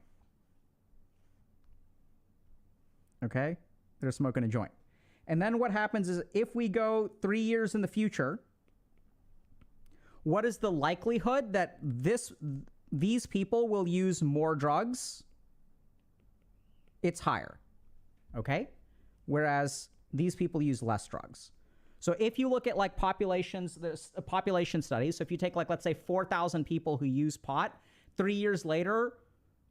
Okay, they're smoking a joint. And then what happens is if we go 3 years in the future, what is the likelihood that these people will use more drugs? It's higher, okay? Whereas these people use less drugs. So if you look at like populations, there's population studies. So if you take like, let's say 4,000 people who use pot, 3 years later,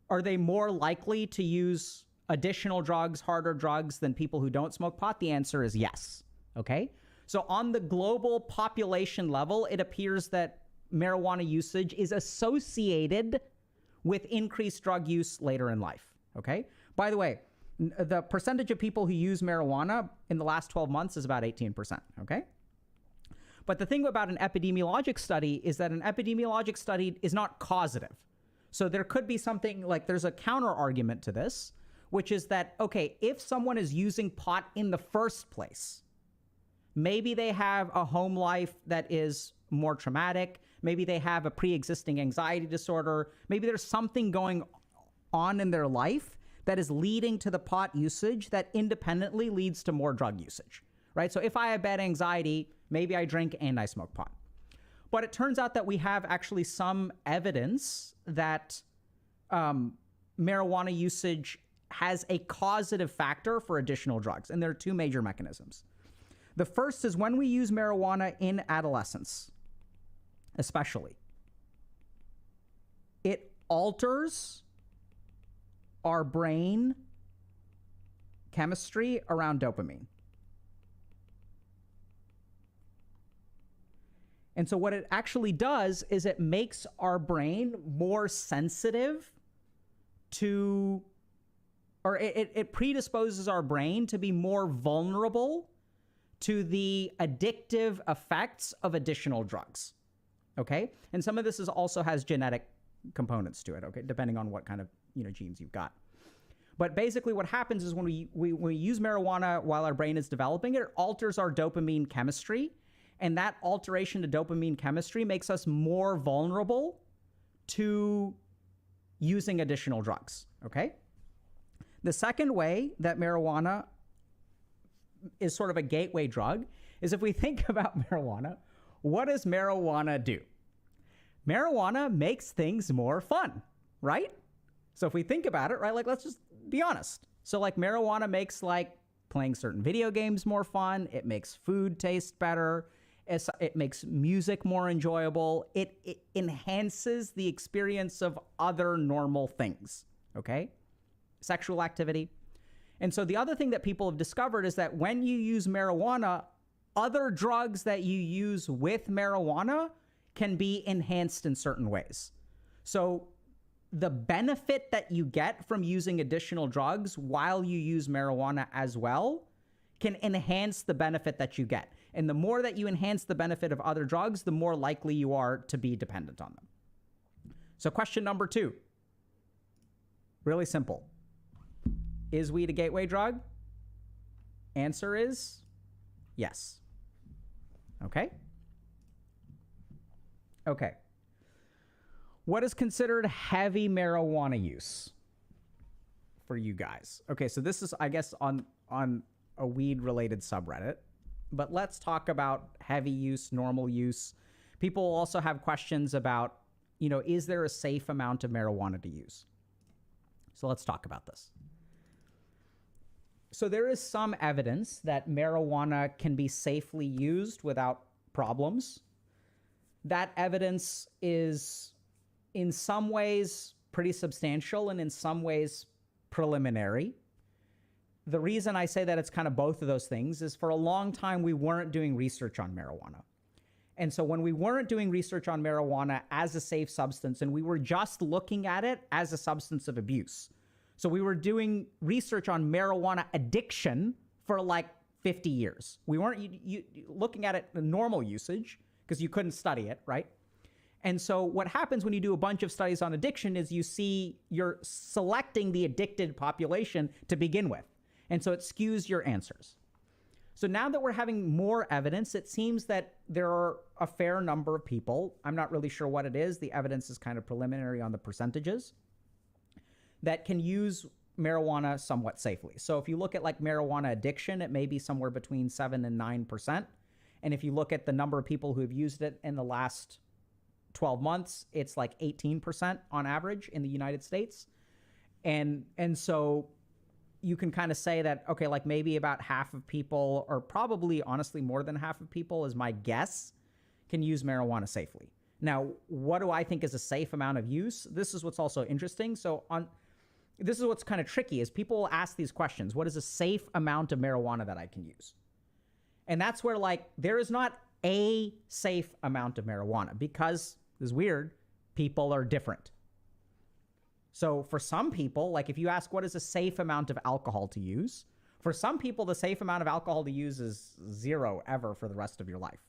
are they more likely to use additional drugs, harder drugs than people who don't smoke pot? The answer is yes, okay? So on the global population level, it appears that marijuana usage is associated with increased drug use later in life, okay? By the way, the percentage of people who use marijuana in the last 12 months is about 18%, okay? But the thing about an epidemiologic study is that an epidemiologic study is not causative. So there could be something like, there's a counter argument to this, which is that, okay, if someone is using pot in the first place, maybe they have a home life that is more traumatic. Maybe they have a pre-existing anxiety disorder. Maybe there's something going on in their life that is leading to the pot usage that independently leads to more drug usage, right? So if I have bad anxiety, maybe I drink and I smoke pot. But it turns out that we have actually some evidence that marijuana usage has a causative factor for additional drugs. And there are 2 major mechanisms. The first is when we use marijuana in adolescence, especially, it alters our brain chemistry around dopamine. And so what it actually does is it makes our brain more sensitive to, or it predisposes our brain to be more vulnerable to the addictive effects of additional drugs, okay? And some of this also has genetic components to it, okay, depending on what kind of genes you've got. But basically what happens is when we use marijuana while our brain is developing, it alters our dopamine chemistry, and that alteration to dopamine chemistry makes us more vulnerable to using additional drugs, okay? The second way that marijuana is sort of a gateway drug is if we think about marijuana, what does marijuana do? Marijuana makes things more fun, right? So if we think about it, right, like let's just be honest. So like marijuana makes like playing certain video games more fun. It makes food taste better. It makes music more enjoyable. It enhances the experience of other normal things, okay? Sexual activity. And so the other thing that people have discovered is that when you use marijuana, other drugs that you use with marijuana can be enhanced in certain ways. So the benefit that you get from using additional drugs while you use marijuana as well can enhance the benefit that you get. And the more that you enhance the benefit of other drugs, the more likely you are to be dependent on them. So question number 2, really simple. Is weed a gateway drug? Answer is yes. Okay? Okay. What is considered heavy marijuana use for you guys? Okay, so this is, I guess, on a weed-related subreddit. But let's talk about heavy use, normal use. People also have questions about, is there a safe amount of marijuana to use? So let's talk about this. So there is some evidence that marijuana can be safely used without problems. That evidence is in some ways pretty substantial and in some ways preliminary. The reason I say that it's kind of both of those things is for a long time we weren't doing research on marijuana. And so when we weren't doing research on marijuana as a safe substance and we were just looking at it as a substance of abuse. So we were doing research on marijuana addiction for like 50 years. We weren't looking at it in normal usage because you couldn't study it, right? And so what happens when you do a bunch of studies on addiction is you're selecting the addicted population to begin with. And so it skews your answers. So now that we're having more evidence, it seems that there are a fair number of people, I'm not really sure what it is, the evidence is kind of preliminary on the percentages, that can use marijuana somewhat safely. So if you look at like marijuana addiction, it may be somewhere between 7 and 9%. And if you look at the number of people who have used it in the last 12 months, it's like 18% on average in the United States. And so you can kind of say that, okay, like maybe about half of people, or probably honestly more than half of people is my guess, can use marijuana safely. Now, what do I think is a safe amount of use? This is what's also interesting. So this is what's kind of tricky is people will ask these questions. What is a safe amount of marijuana that I can use? And that's where like, there is not a safe amount of marijuana because, this is weird, people are different. So for some people, like if you ask what is a safe amount of alcohol to use, for some people, the safe amount of alcohol to use is 0 ever for the rest of your life.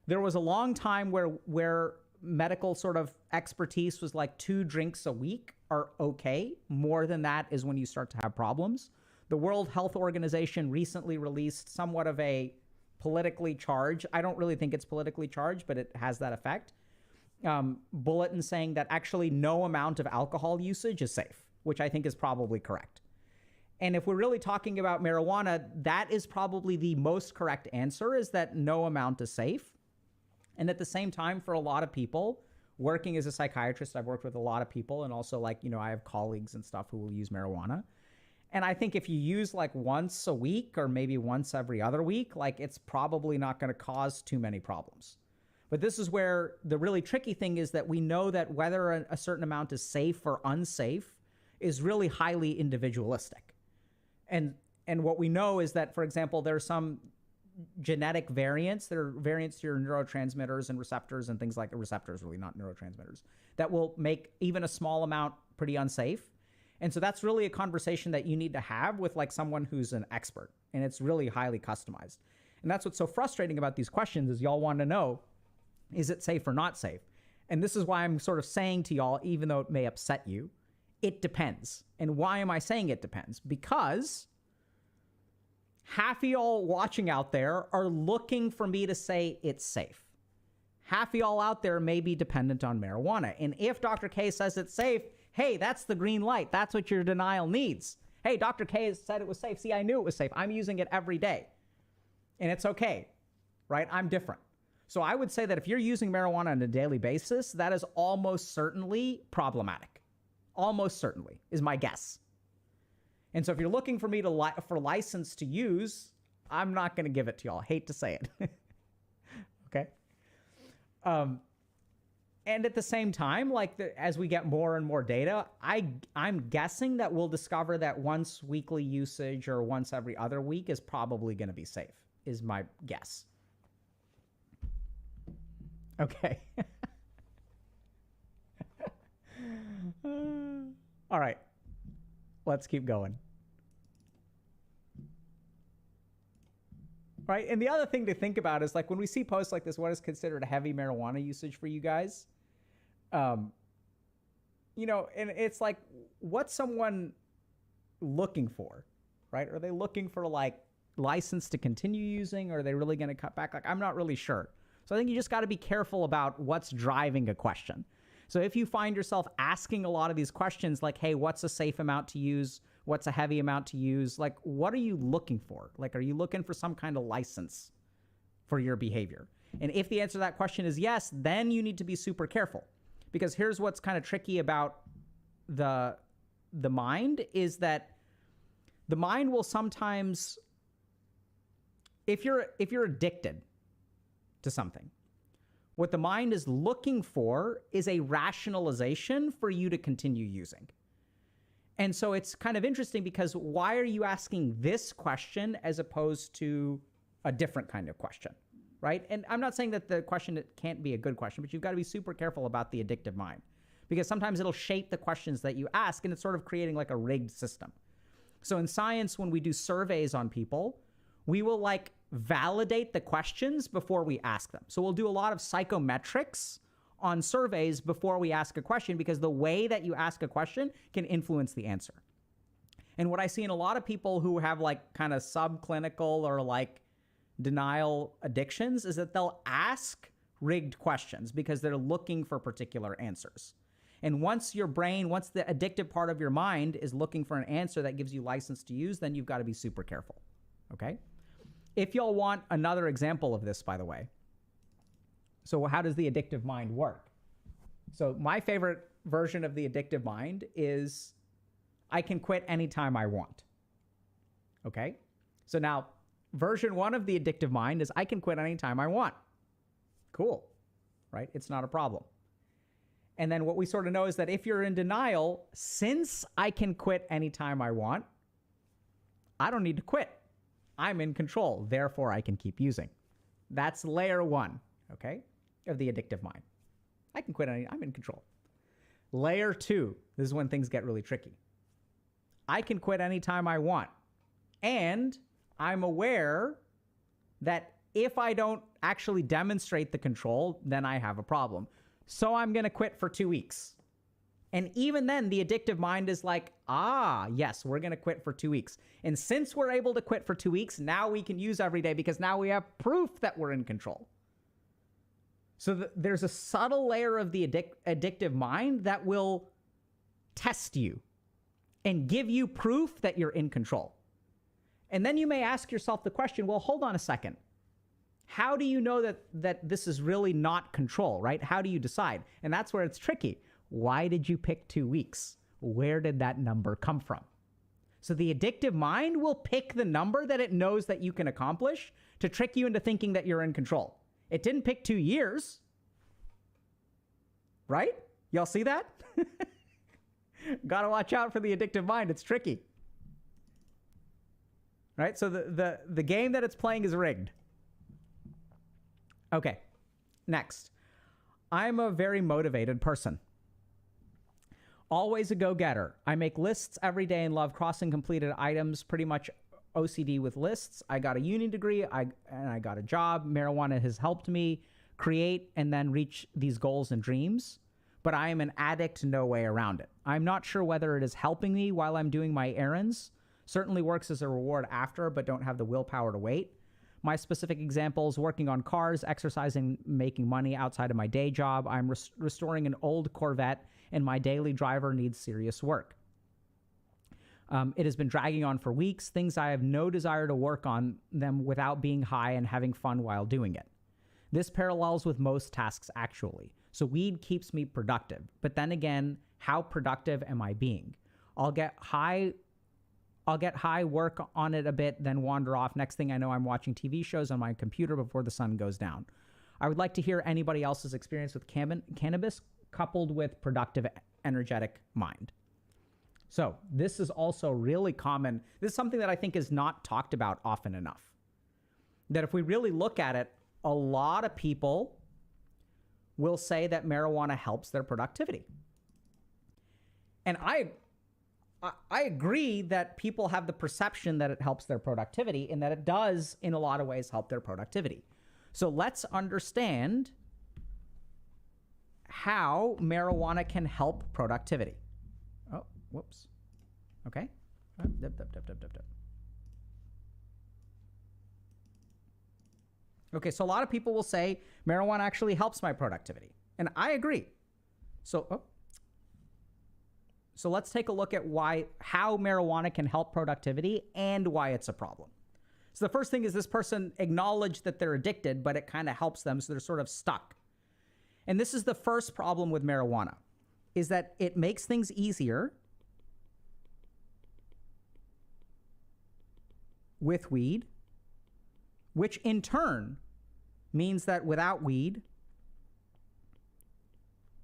There was a long time where medical sort of expertise was like 2 drinks a week are okay. More than that is when you start to have problems. The World Health Organization recently released somewhat of a politically charged, I don't really think it's politically charged, but it has that effect, bulletin saying that actually no amount of alcohol usage is safe, which I think is probably correct. And if we're really talking about marijuana, that is probably the most correct answer, is that no amount is safe. And at the same time, for a lot of people, working as a psychiatrist, I've worked with a lot of people, and also like, I have colleagues and stuff who will use marijuana. And I think if you use like once a week or maybe once every other week, like it's probably not going to cause too many problems. But this is where the really tricky thing is that we know that whether a certain amount is safe or unsafe is really highly individualistic. And what we know is that, for example, there are some genetic variants. There are variants to your neurotransmitters and receptors and things like receptors, really not neurotransmitters, that will make even a small amount pretty unsafe. And so that's really a conversation that you need to have with like someone who's an expert, and it's really highly customized. And that's what's so frustrating about these questions is y'all want to know, is it safe or not safe? And this is why I'm sort of saying to y'all, even though it may upset you, it depends. And why am I saying it depends? Because half of y'all watching out there are looking for me to say it's safe. Half of y'all out there may be dependent on marijuana. And if Dr. K says it's safe, hey, that's the green light. That's what your denial needs. Hey, Dr. K said it was safe. See, I knew it was safe. I'm using it every day. And it's okay, right? I'm different. So I would say that if you're using marijuana on a daily basis, that is almost certainly problematic. Almost certainly is my guess. And so if you're looking for me to for license to use, I'm not going to give it to y'all. I hate to say it. Okay. And at the same time, like as we get more and more data, I'm guessing that we'll discover that once weekly usage or once every other week is probably going to be safe, is my guess. Okay. All right. Let's keep going. Right. And the other thing to think about is like when we see posts like this, what is considered heavy marijuana usage for you guys? You know, and it's like, what's someone looking for, right? Are they looking for like license to continue using? Or are they really going to cut back? Like, I'm not really sure. So I think you just got to be careful about what's driving a question. So if you find yourself asking a lot of these questions like, hey, what's a safe amount to use? What's a heavy amount to use? Like, what are you looking for? Like, are you looking for some kind of license for your behavior? And if the answer to that question is yes, then you need to be super careful. Because here's what's kind of tricky about the mind is that the mind will sometimes, if you're addicted to something, what the mind is looking for is a rationalization for you to continue using. And so it's kind of interesting because why are you asking this question as opposed to a different kind of question, right? And I'm not saying that the question can't be a good question, but you've got to be super careful about the addictive mind because sometimes it'll shape the questions that you ask and it's sort of creating like a rigged system. So in science, when we do surveys on people, we will like validate the questions before we ask them. So we'll do a lot of psychometrics on surveys before we ask a question because the way that you ask a question can influence the answer. And what I see in a lot of people who have like kind of subclinical or like denial addictions is that they'll ask rigged questions because they're looking for particular answers. And once your brain, once the addictive part of your mind is looking for an answer that gives you license to use, then you've got to be super careful. Okay? If y'all want another example of this, by the way, so how does the addictive mind work? So my favorite version of the addictive mind is I can quit anytime I want. Okay? So now, version 1 of the addictive mind is I can quit anytime I want. Cool, right? It's not a problem. And then what we sort of know is that if you're in denial, since I can quit anytime I want, I don't need to quit. I'm in control, therefore I can keep using. That's layer 1, okay, of the addictive mind. I can quit I'm in control. Layer 2, this is when things get really tricky. I can quit anytime I want. And I'm aware that if I don't actually demonstrate the control, then I have a problem. So I'm going to quit for 2 weeks. And even then, the addictive mind is like, yes, we're going to quit for 2 weeks. And since we're able to quit for 2 weeks, now we can use every day because now we have proof that we're in control. So there's a subtle layer of the addictive mind that will test you and give you proof that you're in control. And then you may ask yourself the question, well, hold on a second. How do you know that this is really not control, right? How do you decide? And that's where it's tricky. Why did you pick 2 weeks? Where did that number come from? So the addictive mind will pick the number that it knows that you can accomplish to trick you into thinking that you're in control. It didn't pick 2 years. Right? Y'all see that? Gotta watch out for the addictive mind. It's tricky. Right? So the game that it's playing is rigged. Okay. Next. I'm a very motivated person. Always a go-getter. I make lists every day and love crossing completed items, pretty much OCD with lists. I got a uni degree and I got a job. Marijuana has helped me create and then reach these goals and dreams, but I am an addict, no way around it. I'm not sure whether it is helping me while I'm doing my errands. Certainly works as a reward after, but don't have the willpower to wait. My specific examples, working on cars, exercising, making money outside of my day job. I'm restoring an old Corvette and my daily driver needs serious work. It has been dragging on for weeks, things I have no desire to work on them without being high and having fun while doing it. This parallels with most tasks actually. So weed keeps me productive. But then again, how productive am I being? I'll get high, work on it a bit, then wander off. Next thing I know, I'm watching TV shows on my computer before the sun goes down. I would like to hear anybody else's experience with cannabis coupled with productive, energetic mind. So this is also really common. This is something that I think is not talked about often enough. That if we really look at it, a lot of people will say that marijuana helps their productivity. And I agree that people have the perception that it helps their productivity and that it does, in a lot of ways, help their productivity. So let's understand how marijuana can help productivity. Oh, whoops. Okay. Okay, so a lot of people will say marijuana actually helps my productivity. And I agree. So let's take a look at how marijuana can help productivity and why it's a problem. So the first thing is this person acknowledged that they're addicted, but it kind of helps them, so they're sort of stuck. And this is the first problem with marijuana, is that it makes things easier with weed, which in turn means that without weed,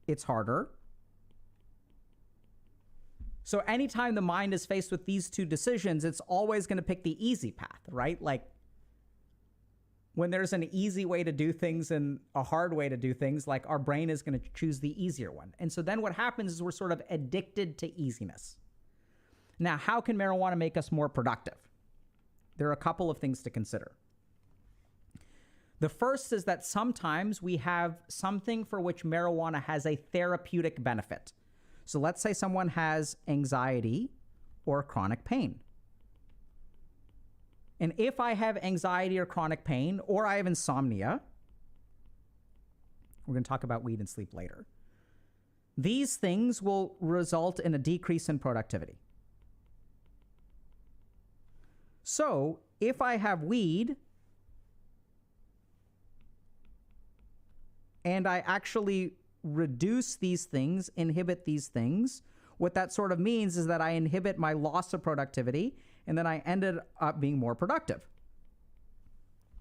it's harder. So anytime the mind is faced with these two decisions, it's always going to pick the easy path, right? Like when there's an easy way to do things and a hard way to do things, like our brain is going to choose the easier one. And so then what happens is we're sort of addicted to easiness. Now, how can marijuana make us more productive? There are a couple of things to consider. The first is that sometimes we have something for which marijuana has a therapeutic benefit. So let's say someone has anxiety or chronic pain. And if I have anxiety or chronic pain, or I have insomnia, we're going to talk about weed and sleep later, these things will result in a decrease in productivity. So if I have weed and I actually reduce these things, inhibit these things, what that sort of means is that I inhibit my loss of productivity and then I ended up being more productive,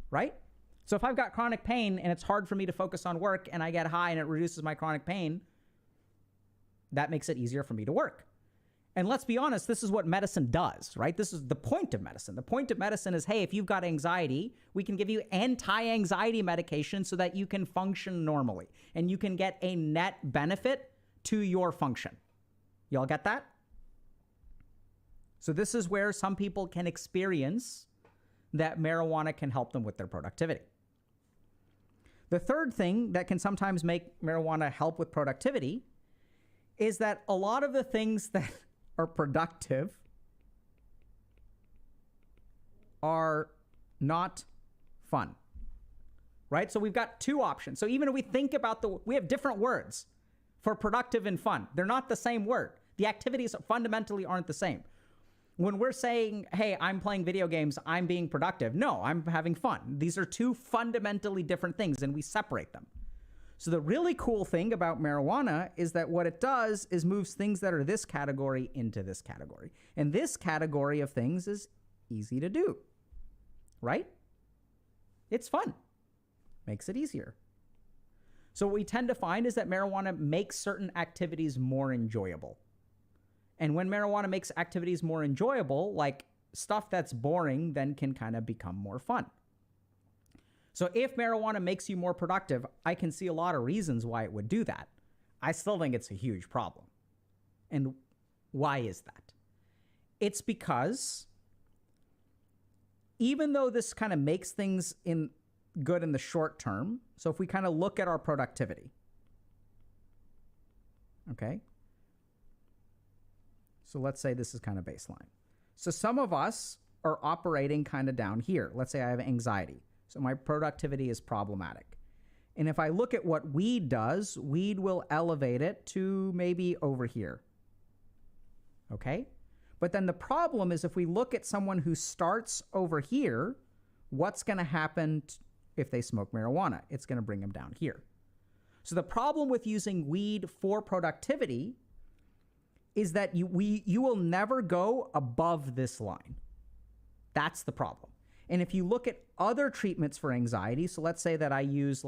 right? So if I've got chronic pain and it's hard for me to focus on work and I get high and it reduces my chronic pain, that makes it easier for me to work. And let's be honest, this is what medicine does, right? This is the point of medicine. The point of medicine is, hey, if you've got anxiety, we can give you anti-anxiety medication so that you can function normally and you can get a net benefit to your function. Y'all get that? So this is where some people can experience that marijuana can help them with their productivity. The third thing that can sometimes make marijuana help with productivity is that a lot of the things that are productive are not fun, right? So we've got two options. So even if we think about we have different words for productive and fun. They're not the same word. The activities fundamentally aren't the same. When we're saying, hey, I'm playing video games, I'm being productive. No, I'm having fun. These are two fundamentally different things and we separate them. So the really cool thing about marijuana is that what it does is moves things that are this category into this category. And this category of things is easy to do, right? It's fun. Makes it easier. So what we tend to find is that marijuana makes certain activities more enjoyable. And when marijuana makes activities more enjoyable, like stuff that's boring then can kind of become more fun. So if marijuana makes you more productive, I can see a lot of reasons why it would do that. I still think it's a huge problem. And why is that? It's because even though this kind of makes things good in the short term, so if we kind of look at our productivity, okay? So let's say this is kind of baseline. So some of us are operating kind of down here. Let's say I have anxiety. So my productivity is problematic. And if I look at what weed does, weed will elevate it to maybe over here. Okay? But then the problem is if we look at someone who starts over here, what's going to happen if they smoke marijuana? It's going to bring them down here. So the problem with using weed for productivity is that you will never go above this line. That's the problem. And if you look at other treatments for anxiety, so let's say that I use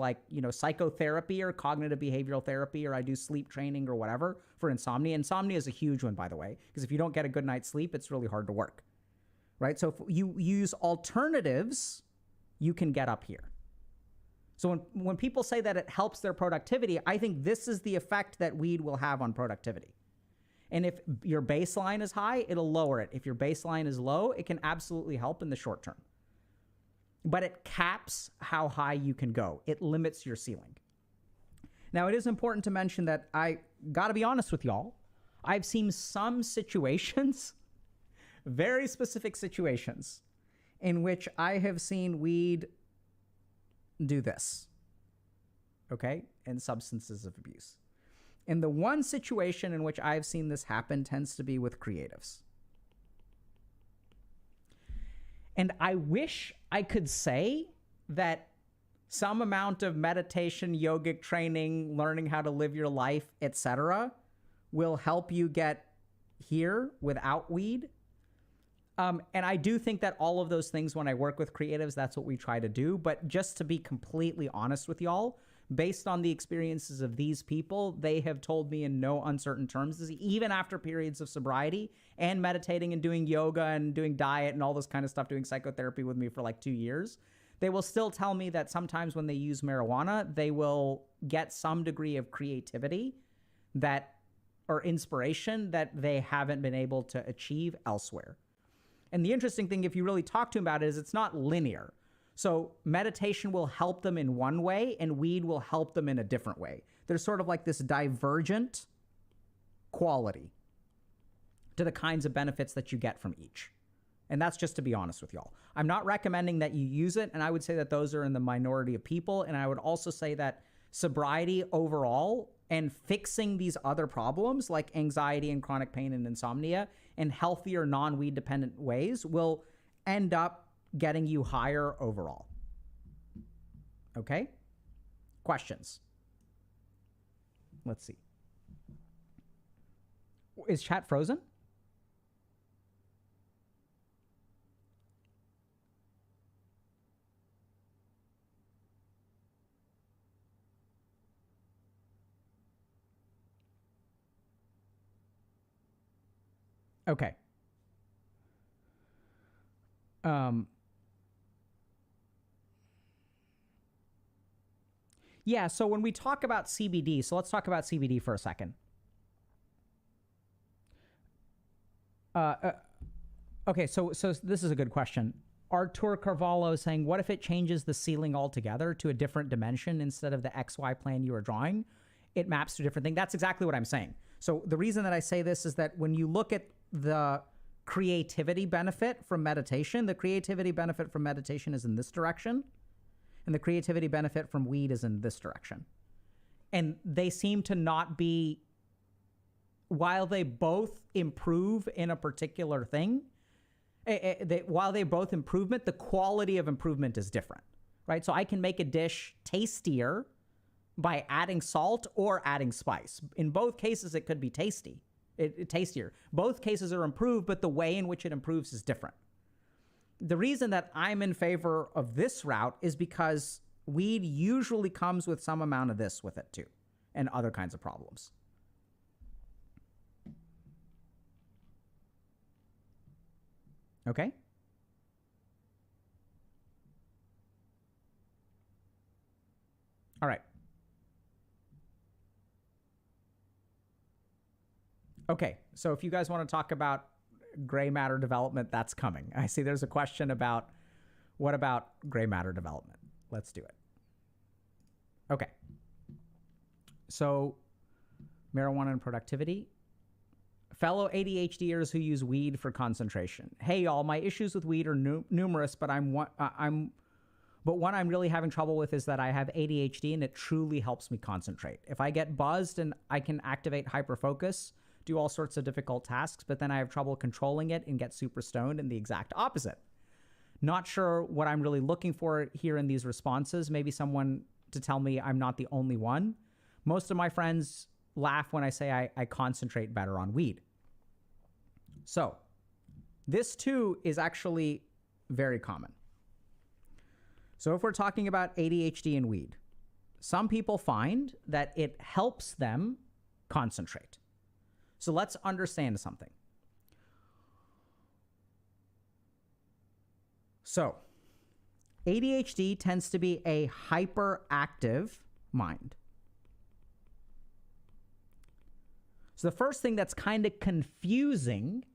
psychotherapy or cognitive behavioral therapy, or I do sleep training or whatever for insomnia. Insomnia is a huge one, by the way, because if you don't get a good night's sleep, it's really hard to work, right? So if you use alternatives, you can get up here. So when people say that it helps their productivity, I think this is the effect that weed will have on productivity. And if your baseline is high, it'll lower it. If your baseline is low, it can absolutely help in the short term. But it caps how high you can go. It limits your ceiling. Now, it is important to mention that I got to be honest with y'all. I've seen some situations, very specific situations, in which I have seen weed do this, okay, and substances of abuse. And the one situation in which I've seen this happen tends to be with creatives. And I wish I could say that some amount of meditation, yogic training, learning how to live your life, etc., will help you get here without weed. And I do think that all of those things, when I work with creatives, that's what we try to do. But just to be completely honest with y'all, based on the experiences of these people, they have told me in no uncertain terms, even after periods of sobriety and meditating and doing yoga and doing diet and all this kind of stuff, doing psychotherapy with me for like 2 years, they will still tell me that sometimes when they use marijuana, they will get some degree of creativity or inspiration that they haven't been able to achieve elsewhere. And the interesting thing, if you really talk to them about it, is it's not linear. So meditation will help them in one way and weed will help them in a different way. There's sort of like this divergent quality to the kinds of benefits that you get from each. And that's just to be honest with y'all. I'm not recommending that you use it, and I would say that those are in the minority of people. And I would also say that sobriety overall and fixing these other problems like anxiety and chronic pain and insomnia in healthier non-weed dependent ways will end up getting you higher overall. Okay? Questions? Let's see. Is chat frozen? Okay. Yeah, so when we talk about CBD, so let's talk about CBD for a second. Okay, so this is a good question. Artur Carvalho is saying, what if it changes the ceiling altogether to a different dimension instead of the XY plane you are drawing? It maps to a different thing. That's exactly what I'm saying. So the reason that I say this is that when you look at the creativity benefit from meditation, the creativity benefit from meditation is in this direction. And the creativity benefit from weed is in this direction. And they seem to not be, while they both improve in a particular thing, while they both improvement, the quality of improvement is different, right? So I can make a dish tastier by adding salt or adding spice. In both cases, it could be tastier. Both cases are improved, but the way in which it improves is different. The reason that I'm in favor of this route is because weed usually comes with some amount of this with it too, and other kinds of problems. Okay? All right. Okay, so if you guys want to talk about gray matter development, that's coming. I see there's a question about what about gray matter development? Let's do it. Okay. So marijuana and productivity. Fellow ADHDers who use weed for concentration. Hey y'all, my issues with weed are numerous, but one I'm really having trouble with is that I have ADHD and it truly helps me concentrate. If I get buzzed and I can activate hyperfocus do all sorts of difficult tasks, but then I have trouble controlling it and get super stoned and the exact opposite. Not sure what I'm really looking for here in these responses. Maybe someone to tell me I'm not the only one. Most of my friends laugh when I say I concentrate better on weed. So this too is actually very common. So if we're talking about ADHD and weed, some people find that it helps them concentrate. So let's understand something. So ADHD tends to be a hyperactive mind. So the first thing that's kind of confusing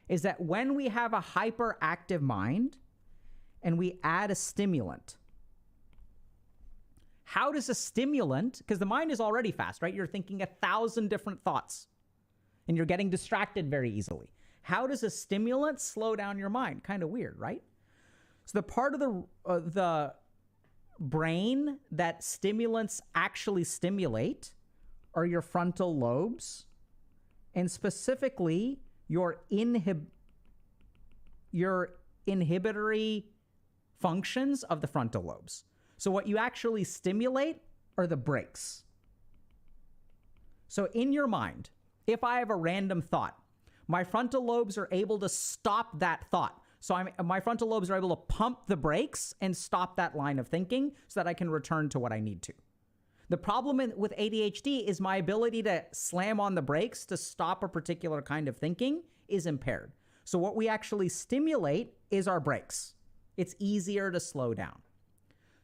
is that when we have a hyperactive mind and we add a stimulant, how does a stimulant, because the mind is already fast, right? You're thinking 1,000 different thoughts and you're getting distracted very easily. How does a stimulant slow down your mind? Kind of weird, right? So the part of the brain that stimulants actually stimulate are your frontal lobes, and specifically your inhibitory functions of the frontal lobes. So what you actually stimulate are the brakes. So in your mind, if I have a random thought, my frontal lobes are able to stop that thought. So my frontal lobes are able to pump the brakes and stop that line of thinking so that I can return to what I need to. The problem with ADHD is my ability to slam on the brakes to stop a particular kind of thinking is impaired. So what we actually stimulate is our brakes. It's easier to slow down.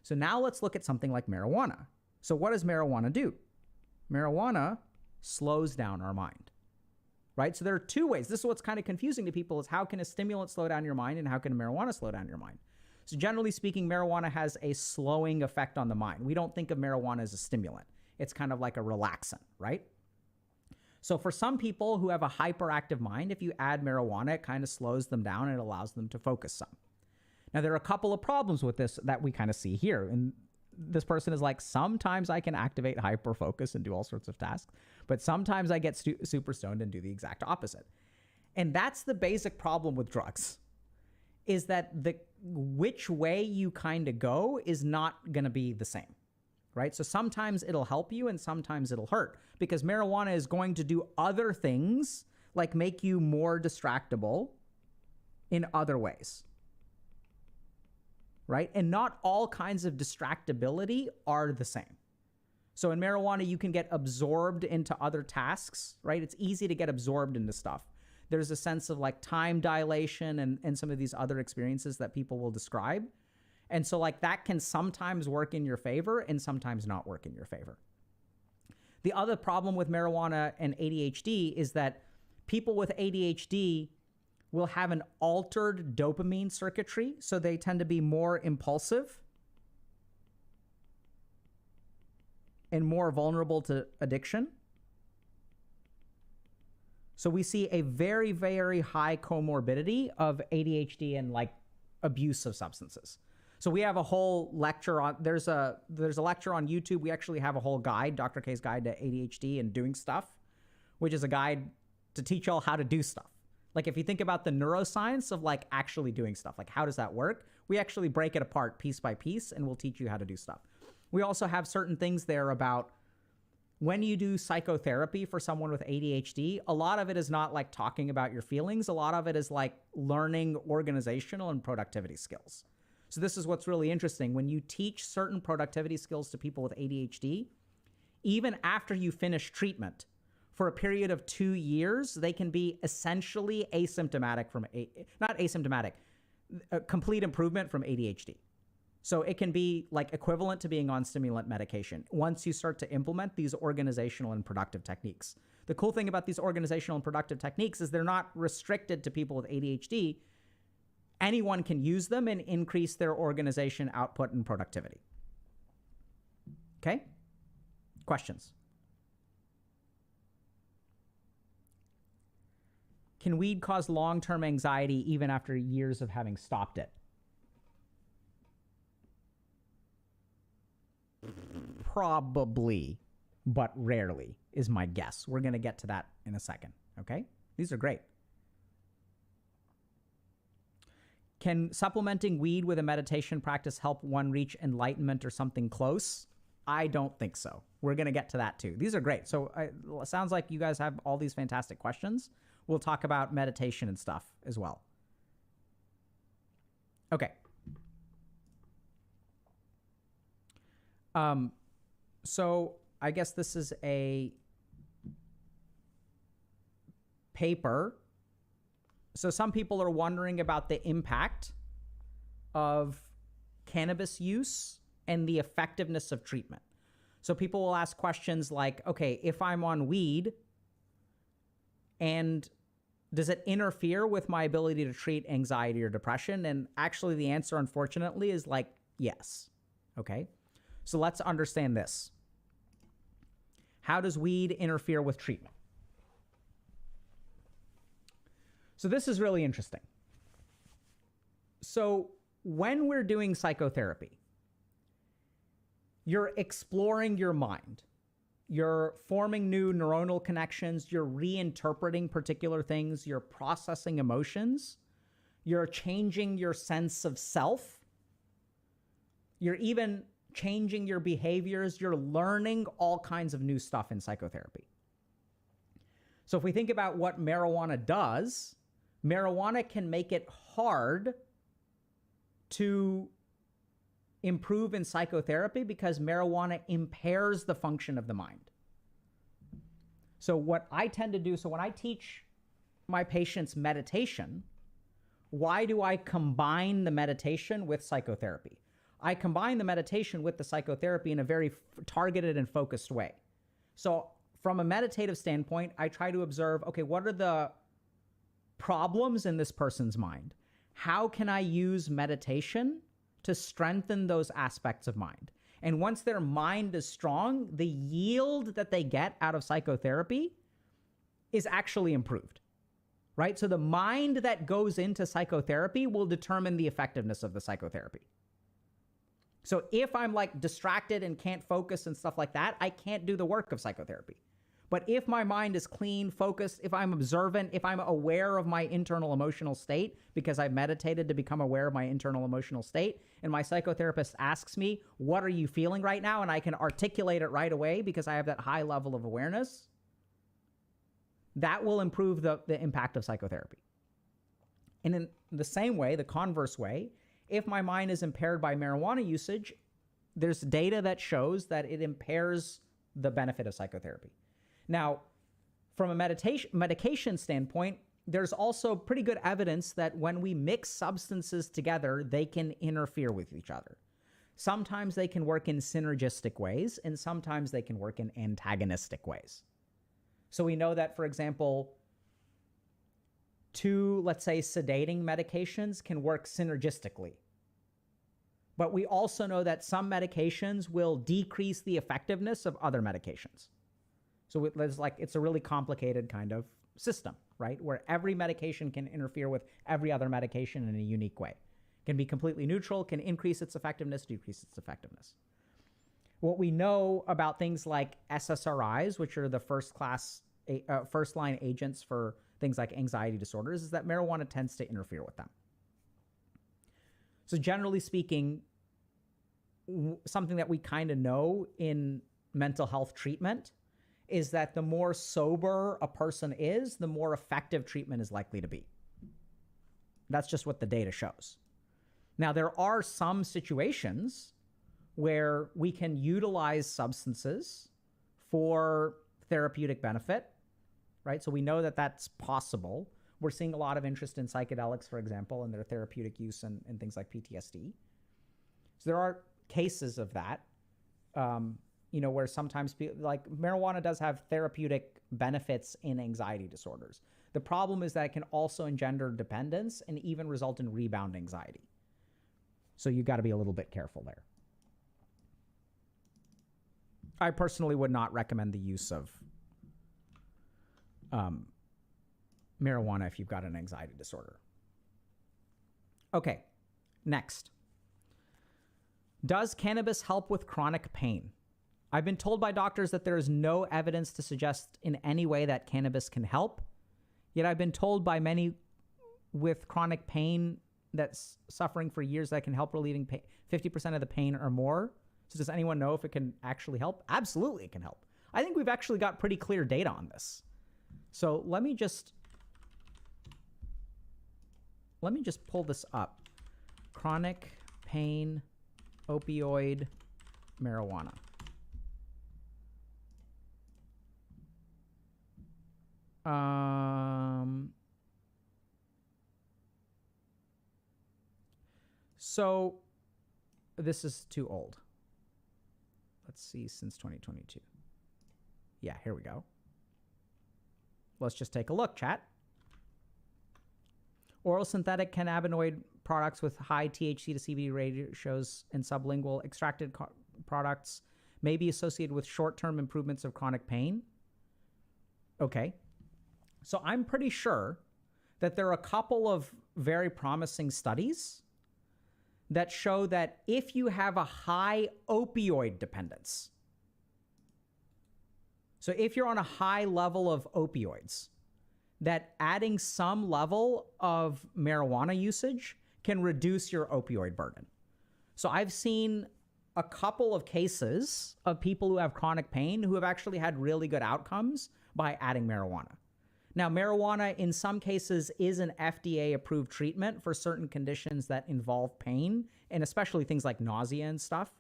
So now let's look at something like marijuana. So what does marijuana do? Marijuana slows down our mind, right? So there are two ways. This is what's kind of confusing to people, is how can a stimulant slow down your mind and how can marijuana slow down your mind? So generally speaking, marijuana has a slowing effect on the mind. We don't think of marijuana as a stimulant. It's kind of like a relaxant, right? So for some people who have a hyperactive mind, if you add marijuana, it kind of slows them down and it allows them to focus some. Now, there are a couple of problems with this that we kind of see here. And this person is like, sometimes I can activate hyperfocus and do all sorts of tasks, but sometimes I get super stoned and do the exact opposite. And that's the basic problem with drugs, is that which way you kind of go is not going to be the same, right? So sometimes it'll help you and sometimes it'll hurt, because marijuana is going to do other things like make you more distractible in other ways, right? And not all kinds of distractibility are the same. So in marijuana, you can get absorbed into other tasks, right? It's easy to get absorbed into stuff. There's a sense of like time dilation and some of these other experiences that people will describe. And so like that can sometimes work in your favor and sometimes not work in your favor. The other problem with marijuana and ADHD is that people with ADHD will have an altered dopamine circuitry, so they tend to be more impulsive and more vulnerable to addiction. So we see a very, very high comorbidity of ADHD and like abuse of substances. So we have a whole lecture on, there's a lecture on YouTube. We actually have a whole guide, Dr. K's Guide to ADHD and Doing Stuff, which is a guide to teach y'all how to do stuff. Like if you think about the neuroscience of like actually doing stuff, like how does that work? We actually break it apart piece by piece and we'll teach you how to do stuff. We also have certain things there about when you do psychotherapy for someone with ADHD, a lot of it is not like talking about your feelings. A lot of it is like learning organizational and productivity skills. So this is what's really interesting. When you teach certain productivity skills to people with ADHD, even after you finish treatment, for a period of 2 years, they can be essentially asymptomatic from, not asymptomatic, a complete improvement from ADHD. So it can be like equivalent to being on stimulant medication once you start to implement these organizational and productive techniques. The cool thing about these organizational and productive techniques is they're not restricted to people with ADHD. Anyone can use them and increase their organization, output, and productivity. Okay? Questions? Can weed cause long-term anxiety even after years of having stopped it? Probably, but rarely is my guess. We're going to get to that in a second, Okay? These are great. Can supplementing weed with a meditation practice help one reach enlightenment or something close? I don't think so. We're going to get to that too. These are great. So it sounds like you guys have all these fantastic questions. We'll talk about meditation and stuff as well. Okay. So I guess this is a paper. So some people are wondering about the impact of cannabis use and the effectiveness of treatment. So people will ask questions like, okay, if I'm on weed, and does it interfere with my ability to treat anxiety or depression? And actually the answer, unfortunately, is like, yes. Okay. So let's understand this. How does weed interfere with treatment? So this is really interesting. So when we're doing psychotherapy, you're exploring your mind. You're forming new neuronal connections. You're reinterpreting particular things. You're processing emotions. You're changing your sense of self. You're even changing your behaviors. You're learning all kinds of new stuff in psychotherapy. So if we think about what marijuana does, marijuana can make it hard to improve in psychotherapy because marijuana impairs the function of the mind. So what I tend to do, so when I teach my patients meditation, why do I combine the meditation with psychotherapy? I combine the meditation with the psychotherapy in a very targeted and focused way. So from a meditative standpoint, I try to observe, okay, what are the problems in this person's mind? How can I use meditation to strengthen those aspects of mind? And once their mind is strong, the yield that they get out of psychotherapy is actually improved, right? So the mind that goes into psychotherapy will determine the effectiveness of the psychotherapy. So if I'm like distracted and can't focus and stuff like that, I can't do the work of psychotherapy. But if my mind is clean, focused, if I'm observant, if I'm aware of my internal emotional state, because I've meditated to become aware of my internal emotional state, and my psychotherapist asks me, what are you feeling right now? And I can articulate it right away because I have that high level of awareness, that will improve the impact of psychotherapy. And in the same way, the converse way, if my mind is impaired by marijuana usage, there's data that shows that it impairs the benefit of psychotherapy. Now, from a medication standpoint, there's also pretty good evidence that when we mix substances together, they can interfere with each other. Sometimes they can work in synergistic ways, and sometimes they can work in antagonistic ways. So we know that, for example, two, let's say, sedating medications can work synergistically. But we also know that some medications will decrease the effectiveness of other medications. So it's a really complicated kind of system, right? Where every medication can interfere with every other medication in a unique way. Can be completely neutral, can increase its effectiveness, decrease its effectiveness. What we know about things like SSRIs, which are the first-line agents for things like anxiety disorders, is that marijuana tends to interfere with them. So generally speaking, something that we kind of know in mental health treatment is that the more sober a person is, the more effective treatment is likely to be. That's just what the data shows. Now, there are some situations where we can utilize substances for therapeutic benefit, right? So we know that that's possible. We're seeing a lot of interest in psychedelics, for example, and their therapeutic use in things like PTSD. So there are cases of that. Where sometimes like marijuana does have therapeutic benefits in anxiety disorders. The problem is that it can also engender dependence and even result in rebound anxiety. So you got to be a little bit careful there. I personally would not recommend the use of marijuana if you've got an anxiety disorder. Okay, next. Does cannabis help with chronic pain? I've been told by doctors that there is no evidence to suggest in any way that cannabis can help. Yet I've been told by many with chronic pain that's suffering for years that can help relieving 50% of the pain or more. So does anyone know if it can actually help? Absolutely it can help. I think we've actually got pretty clear data on this. So let me just pull this up. Chronic pain, opioid, marijuana. So this is too old. Let's see, since 2022. Yeah, here we go. Let's just take a look, chat. Oral synthetic cannabinoid products with high THC to CBD ratios and sublingual extracted products may be associated with short-term improvements of chronic pain. Okay. So I'm pretty sure that there are a couple of very promising studies that show that if you have a high opioid dependence, so if you're on a high level of opioids, that adding some level of marijuana usage can reduce your opioid burden. So I've seen a couple of cases of people who have chronic pain who have actually had really good outcomes by adding marijuana. Now, marijuana in some cases is an FDA-approved treatment for certain conditions that involve pain, and especially things like nausea and stuff.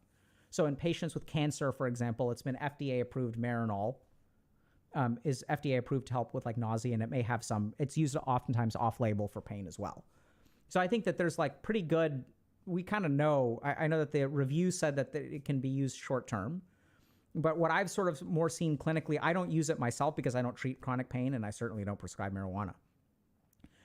So in patients with cancer, for example, it's been FDA-approved Marinol, is FDA-approved to help with like nausea, and it may have some, it's used oftentimes off-label for pain as well. So I think that there's like pretty good, we kind of know, I know that the review said that it can be used short-term. But what I've sort of more seen clinically, I don't use it myself because I don't treat chronic pain and I certainly don't prescribe marijuana.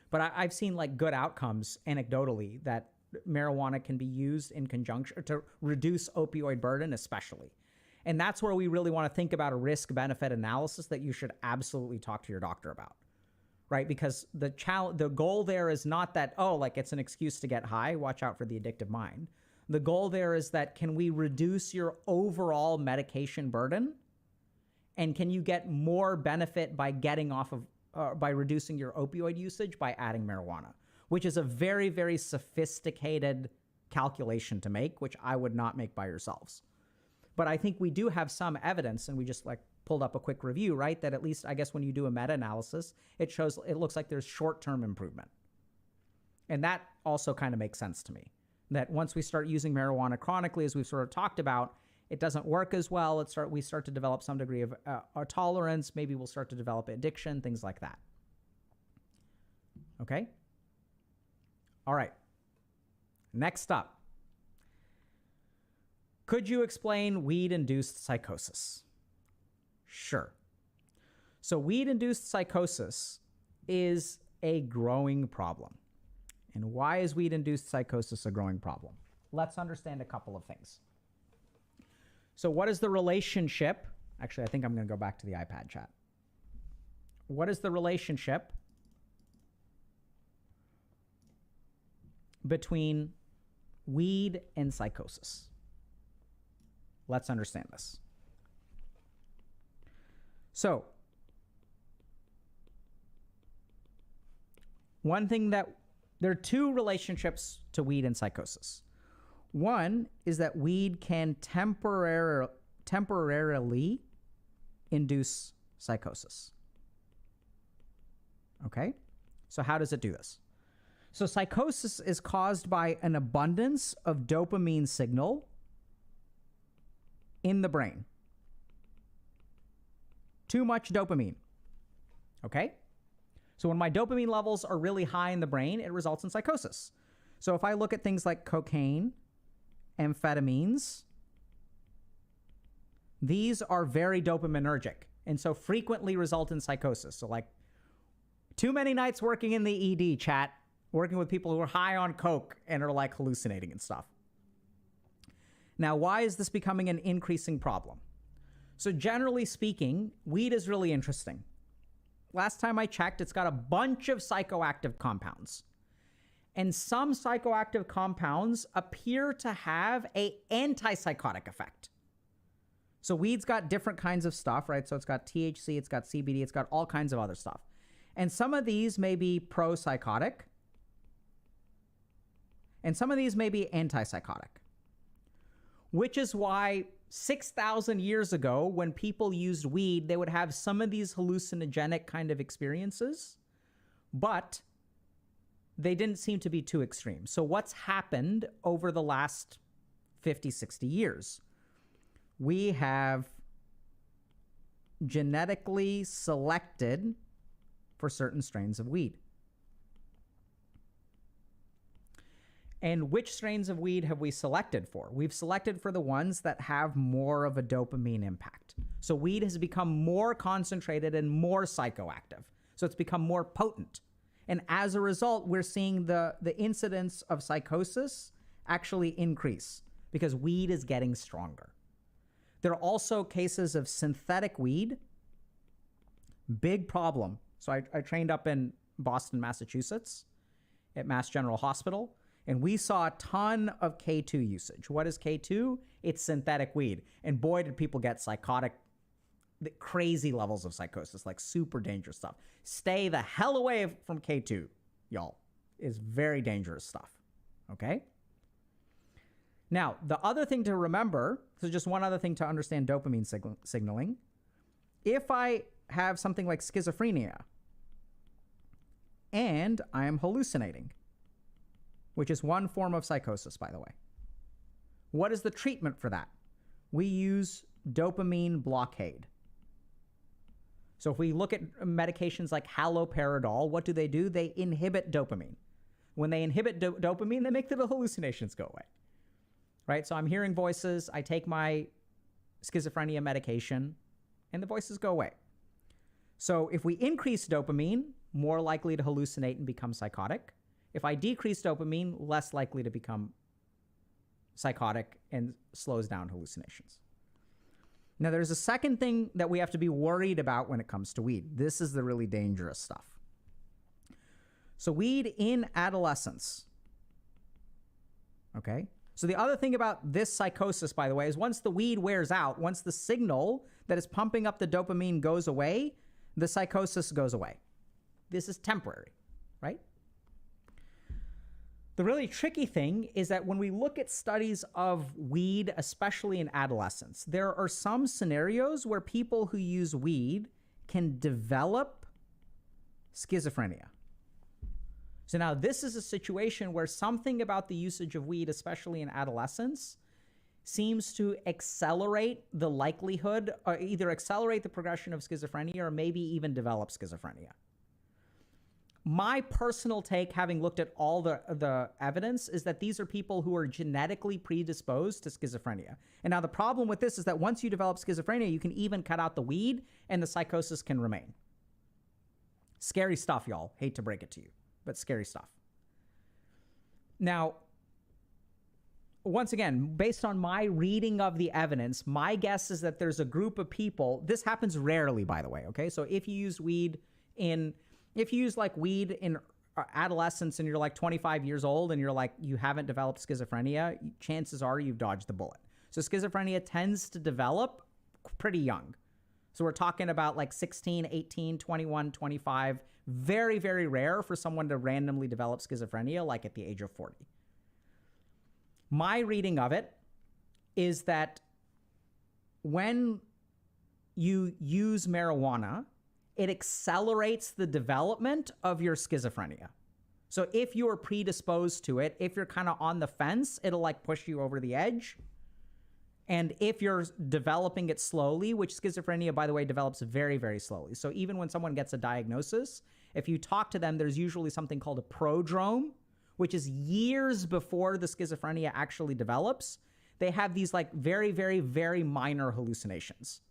But I've seen like good outcomes anecdotally that marijuana can be used in conjunction to reduce opioid burden especially. And that's where we really want to think about a risk-benefit analysis that you should absolutely talk to your doctor about, right? Because the goal there is not that, oh, like it's an excuse to get high, watch out for the addictive mind. The goal there is that can we reduce your overall medication burden? And can you get more benefit by getting off of, by reducing your opioid usage by adding marijuana, which is a very, very sophisticated calculation to make, which I would not make by yourselves. But I think we do have some evidence, and we just like pulled up a quick review, right? That at least I guess when you do a meta-analysis, it looks like there's short-term improvement. And that also kind of makes sense to me. That once we start using marijuana chronically, as we've sort of talked about, it doesn't work as well. We start to develop some degree of tolerance. Maybe we'll start to develop addiction, things like that. Okay? All right. Next up. Could you explain weed-induced psychosis? Sure. So weed-induced psychosis is a growing problem. And why is weed-induced psychosis a growing problem? Let's understand a couple of things. So what is the relationship? Actually, I think I'm going to go back to the iPad chat. What is the relationship between weed and psychosis? Let's understand this. So, one thing that there are two relationships to weed and psychosis. One is that weed can temporarily induce psychosis. Okay? So how does it do this? So psychosis is caused by an abundance of dopamine signal in the brain. Too much dopamine. Okay? So when my dopamine levels are really high in the brain, it results in psychosis. So if I look at things like cocaine, amphetamines, these are very dopaminergic and so frequently result in psychosis. So like too many nights working in the ED, chat, working with people who are high on coke and are like hallucinating and stuff. Now, why is this becoming an increasing problem? So generally speaking, weed is really interesting. Last time I checked, it's got a bunch of psychoactive compounds. And some psychoactive compounds appear to have an antipsychotic effect. So weed's got different kinds of stuff, right? So it's got THC, it's got CBD, it's got all kinds of other stuff. And some of these may be pro-psychotic, and some of these may be antipsychotic, which is why 6,000 years ago, when people used weed, they would have some of these hallucinogenic kind of experiences, but they didn't seem to be too extreme. So what's happened over the last 50, 60 years? We have genetically selected for certain strains of weed. And which strains of weed have we selected for? We've selected for the ones that have more of a dopamine impact. So weed has become more concentrated and more psychoactive. So it's become more potent. And as a result, we're seeing the incidence of psychosis actually increase because weed is getting stronger. There are also cases of synthetic weed. Big problem. So I trained up in Boston, Massachusetts at Mass General Hospital, and we saw a ton of K2 usage. What is K2? It's synthetic weed. And boy, did people get psychotic, crazy levels of psychosis, like super dangerous stuff. Stay the hell away from K2, y'all. It's very dangerous stuff, okay? Now, the other thing to remember, so just one other thing to understand dopamine signaling. If I have something like schizophrenia and I am hallucinating, which is one form of psychosis, by the way, what is the treatment for that? We use dopamine blockade. So if we look at medications like haloperidol, what do? They inhibit dopamine. When they inhibit dopamine, they make the hallucinations go away. Right? So I'm hearing voices, I take my schizophrenia medication, and the voices go away. So if we increase dopamine, more likely to hallucinate and become psychotic. If I decrease dopamine, less likely to become psychotic and slows down hallucinations. Now, there's a second thing that we have to be worried about when it comes to weed. This is the really dangerous stuff. So weed in adolescence. Okay? So the other thing about this psychosis, by the way, is once the weed wears out, once the signal that is pumping up the dopamine goes away, the psychosis goes away. This is temporary, right? The really tricky thing is that when we look at studies of weed, especially in adolescence, there are some scenarios where people who use weed can develop schizophrenia. So now this is a situation where something about the usage of weed, especially in adolescence, seems to accelerate the likelihood, or either accelerate the progression of schizophrenia or maybe even develop schizophrenia. My personal take, having looked at all the evidence, is that these are people who are genetically predisposed to schizophrenia. And now the problem with this is that once you develop schizophrenia, you can even cut out the weed and the psychosis can remain. Scary stuff, y'all. Hate to break it to you, but scary stuff. Now, once again, based on my reading of the evidence, my guess is that there's a group of people, this happens rarely, by the way, okay? So if you use weed in adolescence and you're like 25 years old and you're like, you haven't developed schizophrenia, chances are you've dodged the bullet. So schizophrenia tends to develop pretty young. So we're talking about like 16, 18, 21, 25. Very, very rare for someone to randomly develop schizophrenia like at the age of 40. My reading of it is that when you use marijuana, it accelerates the development of your schizophrenia. So if you're predisposed to it, if you're kind of on the fence, it'll like push you over the edge. And if you're developing it slowly, which schizophrenia, by the way, develops very, very slowly. So even when someone gets a diagnosis, if you talk to them, there's usually something called a prodrome, which is years before the schizophrenia actually develops. They have these like very, very, very minor hallucinations.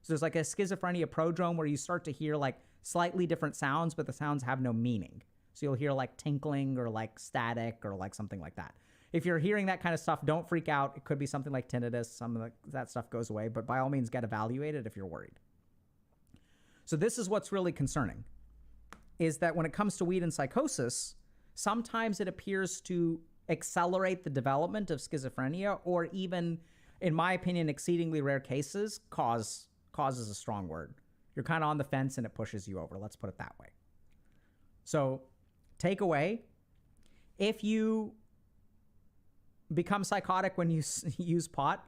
So there's like a schizophrenia prodrome where you start to hear like slightly different sounds, but the sounds have no meaning. So you'll hear like tinkling or like static or like something like that. If you're hearing that kind of stuff, don't freak out. It could be something like tinnitus. Some of that stuff goes away, but by all means get evaluated if you're worried. So this is what's really concerning, is that when it comes to weed and psychosis, sometimes it appears to accelerate the development of schizophrenia, or even, in my opinion, exceedingly rare cases, cause is a strong word. You're kind of on the fence and it pushes you over. Let's put it that way. So, takeaway, if you become psychotic when you use pot,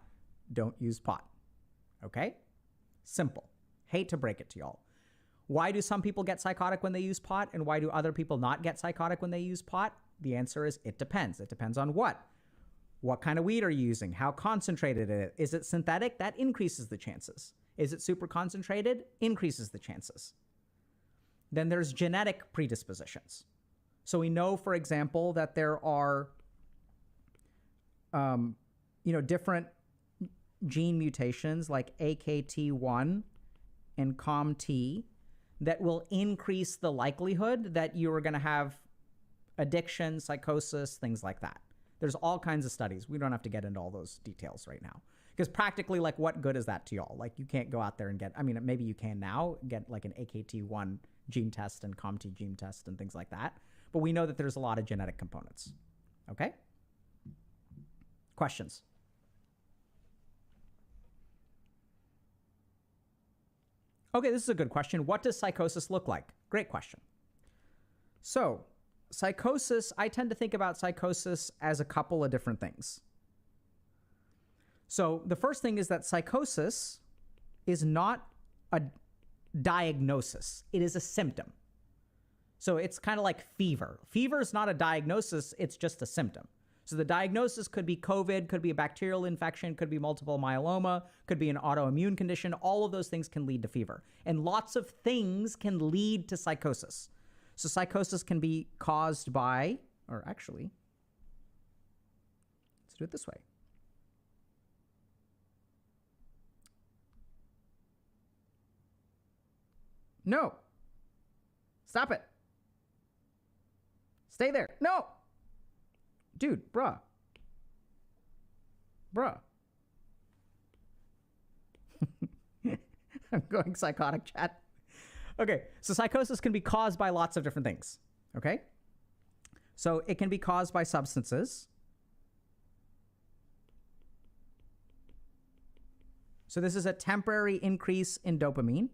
don't use pot. Okay? Simple. Hate to break it to y'all. Why do some people get psychotic when they use pot, and why do other people not get psychotic when they use pot? The answer is it depends. It depends on what? What kind of weed are you using? How concentrated it is? Is it synthetic? That increases the chances. Is it super concentrated? Increases the chances. Then there's genetic predispositions. So we know, for example, that there are, different gene mutations like AKT1 and COMT that will increase the likelihood that you are going to have addiction, psychosis, things like that. There's all kinds of studies. We don't have to get into all those details right now. Because practically, like, what good is that to y'all? Like, you can't go out there and get, maybe you can now get like an AKT1 gene test and COMT gene test and things like that. But we know that there's a lot of genetic components. Okay? Questions? Okay, this is a good question. What does psychosis look like? Great question. So, psychosis, I tend to think about psychosis as a couple of different things. So, the first thing is that psychosis is not a diagnosis. It is a symptom. So, it's kind of like fever. Fever is not a diagnosis, it's just a symptom. So the diagnosis could be COVID, could be a bacterial infection, could be multiple myeloma, could be an autoimmune condition. All of those things can lead to fever. And lots of things can lead to psychosis. So psychosis can be caused by, or actually, let's do it this way. No. Stop it. Stay there. No. Dude, bruh. I'm going psychotic, chat. Okay, so psychosis can be caused by lots of different things, okay? So it can be caused by substances. So this is a temporary increase in dopamine.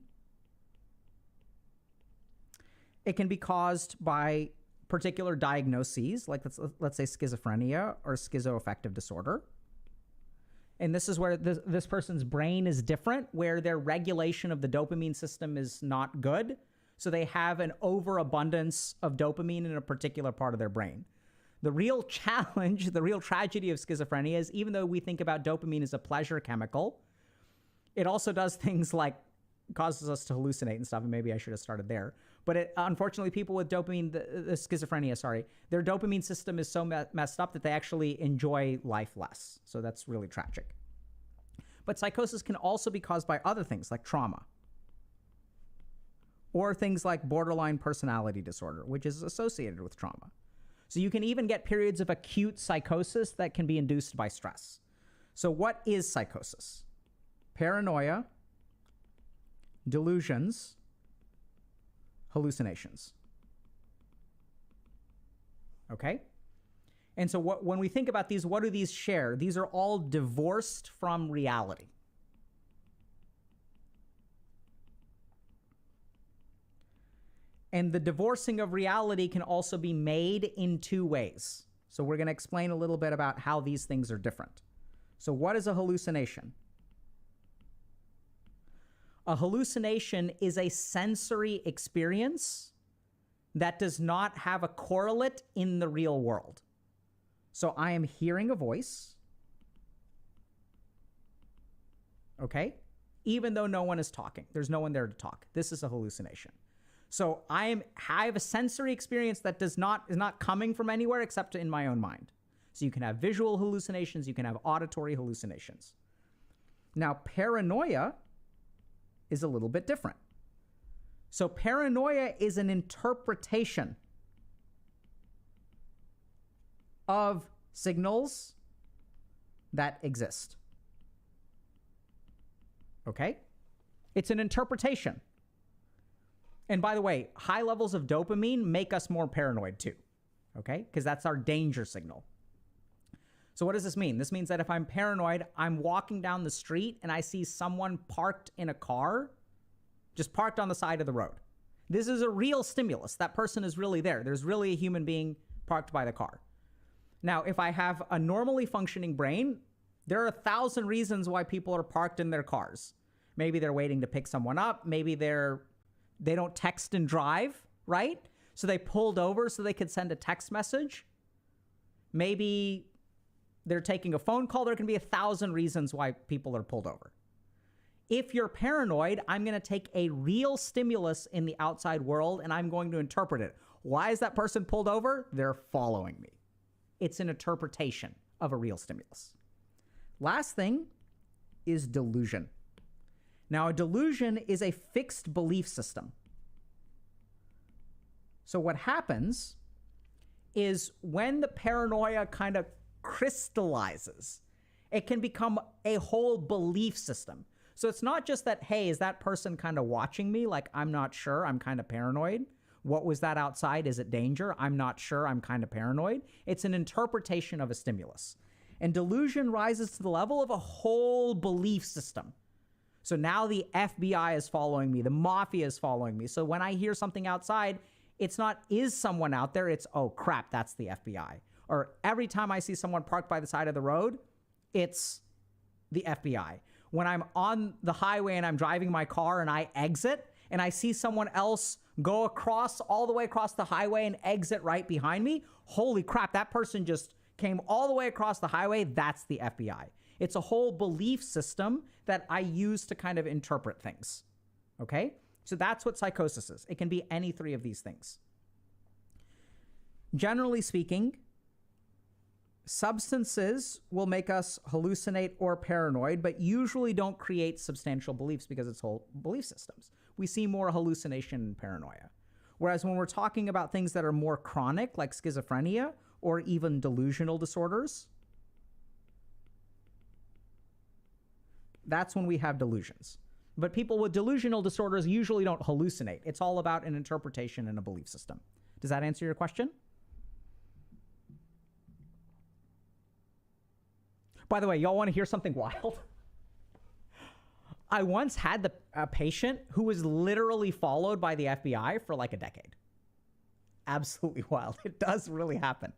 It can be caused by particular diagnoses, like let's say schizophrenia or schizoaffective disorder. And this is where this person's brain is different, where their regulation of the dopamine system is not good. So they have an overabundance of dopamine in a particular part of their brain. The real challenge, the real tragedy of schizophrenia is, even though we think about dopamine as a pleasure chemical, it also does things like causes us to hallucinate and stuff, and maybe I should have started there. But unfortunately, people with dopamine, the schizophrenia, their dopamine system is so messed up that they actually enjoy life less. So that's really tragic. But psychosis can also be caused by other things like trauma, or things like borderline personality disorder, which is associated with trauma. So you can even get periods of acute psychosis that can be induced by stress. So what is psychosis? Paranoia, delusions, hallucinations. Okay? And so when we think about these, what do these share? These are all divorced from reality. And the divorcing of reality can also be made in two ways. So we're going to explain a little bit about how these things are different. So what is a hallucination? A hallucination is a sensory experience that does not have a correlate in the real world. So I am hearing a voice, okay? Even though no one is talking. There's no one there to talk. This is a hallucination. So I have a sensory experience that is not coming from anywhere except in my own mind. So you can have visual hallucinations, you can have auditory hallucinations. Now, paranoia is a little bit different. So paranoia is an interpretation of signals that exist. Okay? It's an interpretation. And by the way, high levels of dopamine make us more paranoid too. Okay? Because that's our danger signal. So what does this mean? This means that if I'm paranoid, I'm walking down the street and I see someone parked in a car, just parked on the side of the road. This is a real stimulus. That person is really there. There's really a human being parked by the car. Now, if I have a normally functioning brain, there are 1,000 reasons why people are parked in their cars. Maybe they're waiting to pick someone up. Maybe they don't text and drive, right? So they pulled over so they could send a text message. Maybe they're taking a phone call. There can be 1,000 reasons why people are pulled over. If you're paranoid, I'm going to take a real stimulus in the outside world and I'm going to interpret it. Why is that person pulled over? They're following me. It's an interpretation of a real stimulus. Last thing is delusion. Now, a delusion is a fixed belief system. So what happens is when the paranoia kind of crystallizes, it can become a whole belief system. So it's not just that, hey, is that person kind of watching me? Like, I'm not sure. I'm kind of paranoid. What was that outside? Is it danger? I'm not sure. I'm kind of paranoid. It's an interpretation of a stimulus. And delusion rises to the level of a whole belief system. So now the FBI is following me. The mafia is following me. So when I hear something outside, it's not, is someone out there? It's, oh, crap, that's the FBI. Or every time I see someone parked by the side of the road, it's the FBI. When I'm on the highway and I'm driving my car and I exit and I see someone else go across, all the way across the highway and exit right behind me, holy crap, that person just came all the way across the highway. That's the FBI. It's a whole belief system that I use to kind of interpret things. Okay? So that's what psychosis is. It can be any three of these things. Generally speaking, substances will make us hallucinate or paranoid, but usually don't create substantial beliefs because it's whole belief systems. We see more hallucination and paranoia. Whereas when we're talking about things that are more chronic, like schizophrenia or even delusional disorders, that's when we have delusions. But people with delusional disorders usually don't hallucinate. It's all about an interpretation and a belief system. Does that answer your question? By the way, y'all want to hear something wild? I once had a patient who was literally followed by the FBI for like a decade. Absolutely wild. It does really happen.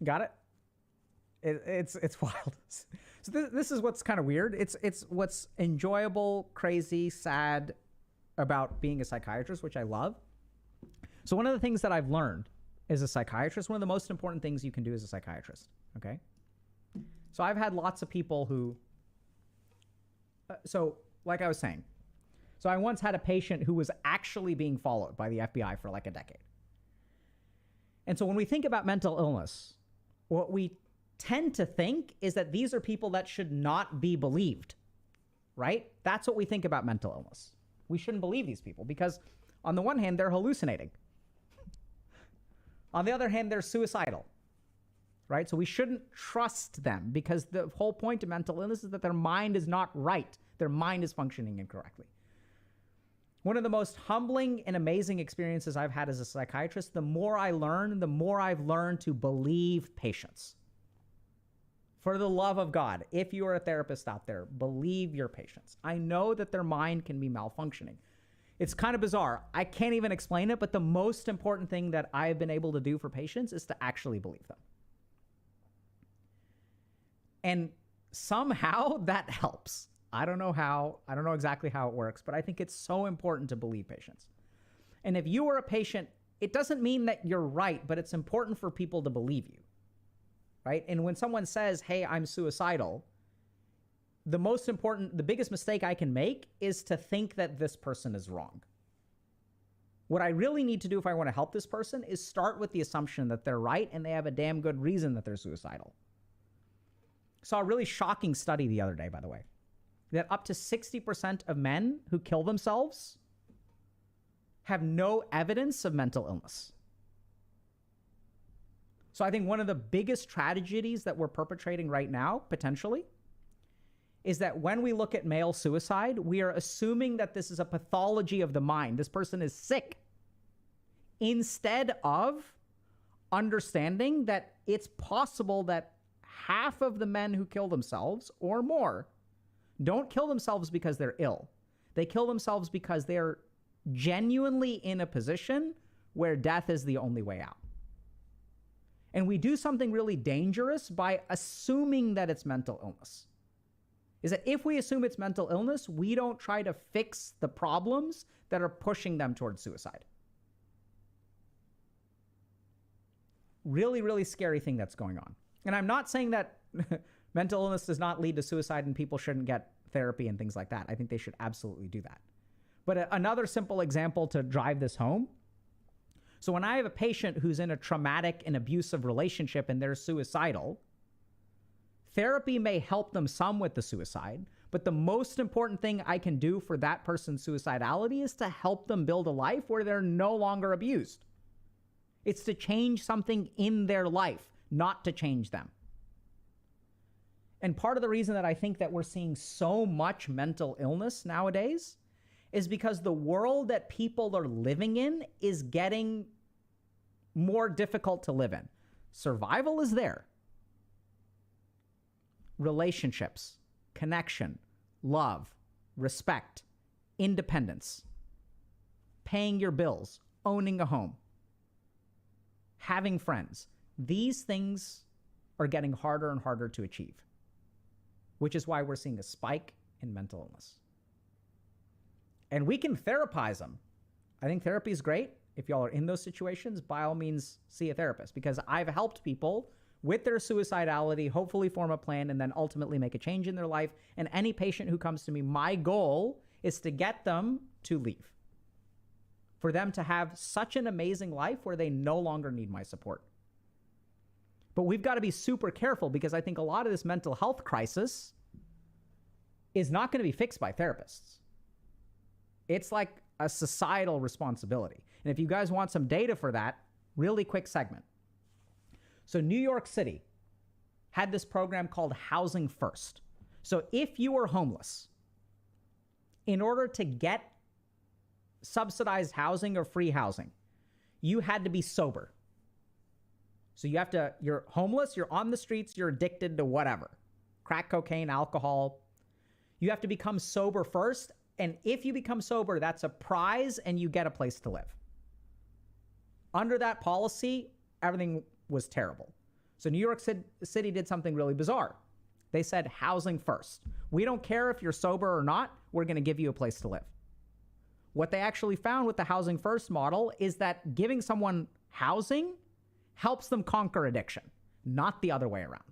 Got it? It's wild. So this is what's kind of weird. It's what's enjoyable, crazy, sad about being a psychiatrist, which I love. So one of the things that I've learned as a psychiatrist, one of the most important things you can do as a psychiatrist, okay? So I've had lots of people who, so like I was saying, so I once had a patient who was actually being followed by the FBI for like a decade. And so when we think about mental illness, what we tend to think is that these are people that should not be believed, right? That's what we think about mental illness. We shouldn't believe these people because on the one hand, they're hallucinating. On the other hand, they're suicidal, right? So we shouldn't trust them because the whole point of mental illness is that their mind is not right. Their mind is functioning incorrectly. One of the most humbling and amazing experiences I've had as a psychiatrist, the more I learn, the more I've learned to believe patients. For the love of God, if you are a therapist out there, believe your patients. I know that their mind can be malfunctioning. It's kind of bizarre. I can't even explain it, but the most important thing that I've been able to do for patients is to actually believe them. And somehow that helps. I don't know how, I don't know exactly how it works, but I think it's so important to believe patients. And if you are a patient, it doesn't mean that you're right, but it's important for people to believe you, right? And when someone says, hey, I'm suicidal, the biggest mistake I can make is to think that this person is wrong. What I really need to do if I want to help this person is start with the assumption that they're right and they have a damn good reason that they're suicidal. Saw a really shocking study the other day, by the way, that up to 60% of men who kill themselves have no evidence of mental illness. So I think one of the biggest tragedies that we're perpetrating right now, potentially, is that when we look at male suicide, we are assuming that this is a pathology of the mind. This person is sick. Instead of understanding that it's possible that half of the men who kill themselves or more don't kill themselves because they're ill. They kill themselves because they're genuinely in a position where death is the only way out. And we do something really dangerous by assuming that it's mental illness. Is that if we assume it's mental illness, we don't try to fix the problems that are pushing them towards suicide. Really, really scary thing that's going on. And I'm not saying that mental illness does not lead to suicide and people shouldn't get therapy and things like that. I think they should absolutely do that. But another simple example to drive this home. So when I have a patient who's in a traumatic and abusive relationship and they're suicidal, therapy may help them some with the suicide, but the most important thing I can do for that person's suicidality is to help them build a life where they're no longer abused. It's to change something in their life, not to change them. And part of the reason that I think that we're seeing so much mental illness nowadays is because the world that people are living in is getting more difficult to live in. Survival is there. Relationships, connection, love, respect, independence, paying your bills, owning a home, having friends. These things are getting harder and harder to achieve, which is why we're seeing a spike in mental illness. And we can therapize them. I think therapy is great. If y'all are in those situations, by all means, see a therapist, because I've helped people with their suicidality, hopefully form a plan, and then ultimately make a change in their life. And any patient who comes to me, my goal is to get them to leave, for them to have such an amazing life where they no longer need my support. But we've got to be super careful, because I think a lot of this mental health crisis is not going to be fixed by therapists. It's like a societal responsibility. And if you guys want some data for that, really quick segment. So New York City had this program called Housing First. So if you were homeless, in order to get subsidized housing or free housing, you had to be sober. So you're homeless, you're on the streets, you're addicted to whatever, crack cocaine, alcohol. You have to become sober first. And if you become sober, that's a prize and you get a place to live. Under that policy, everything was terrible. So New York City did something really bizarre. They said housing first. We don't care if you're sober or not, we're going to give you a place to live. What they actually found with the housing first model is that giving someone housing helps them conquer addiction, not the other way around.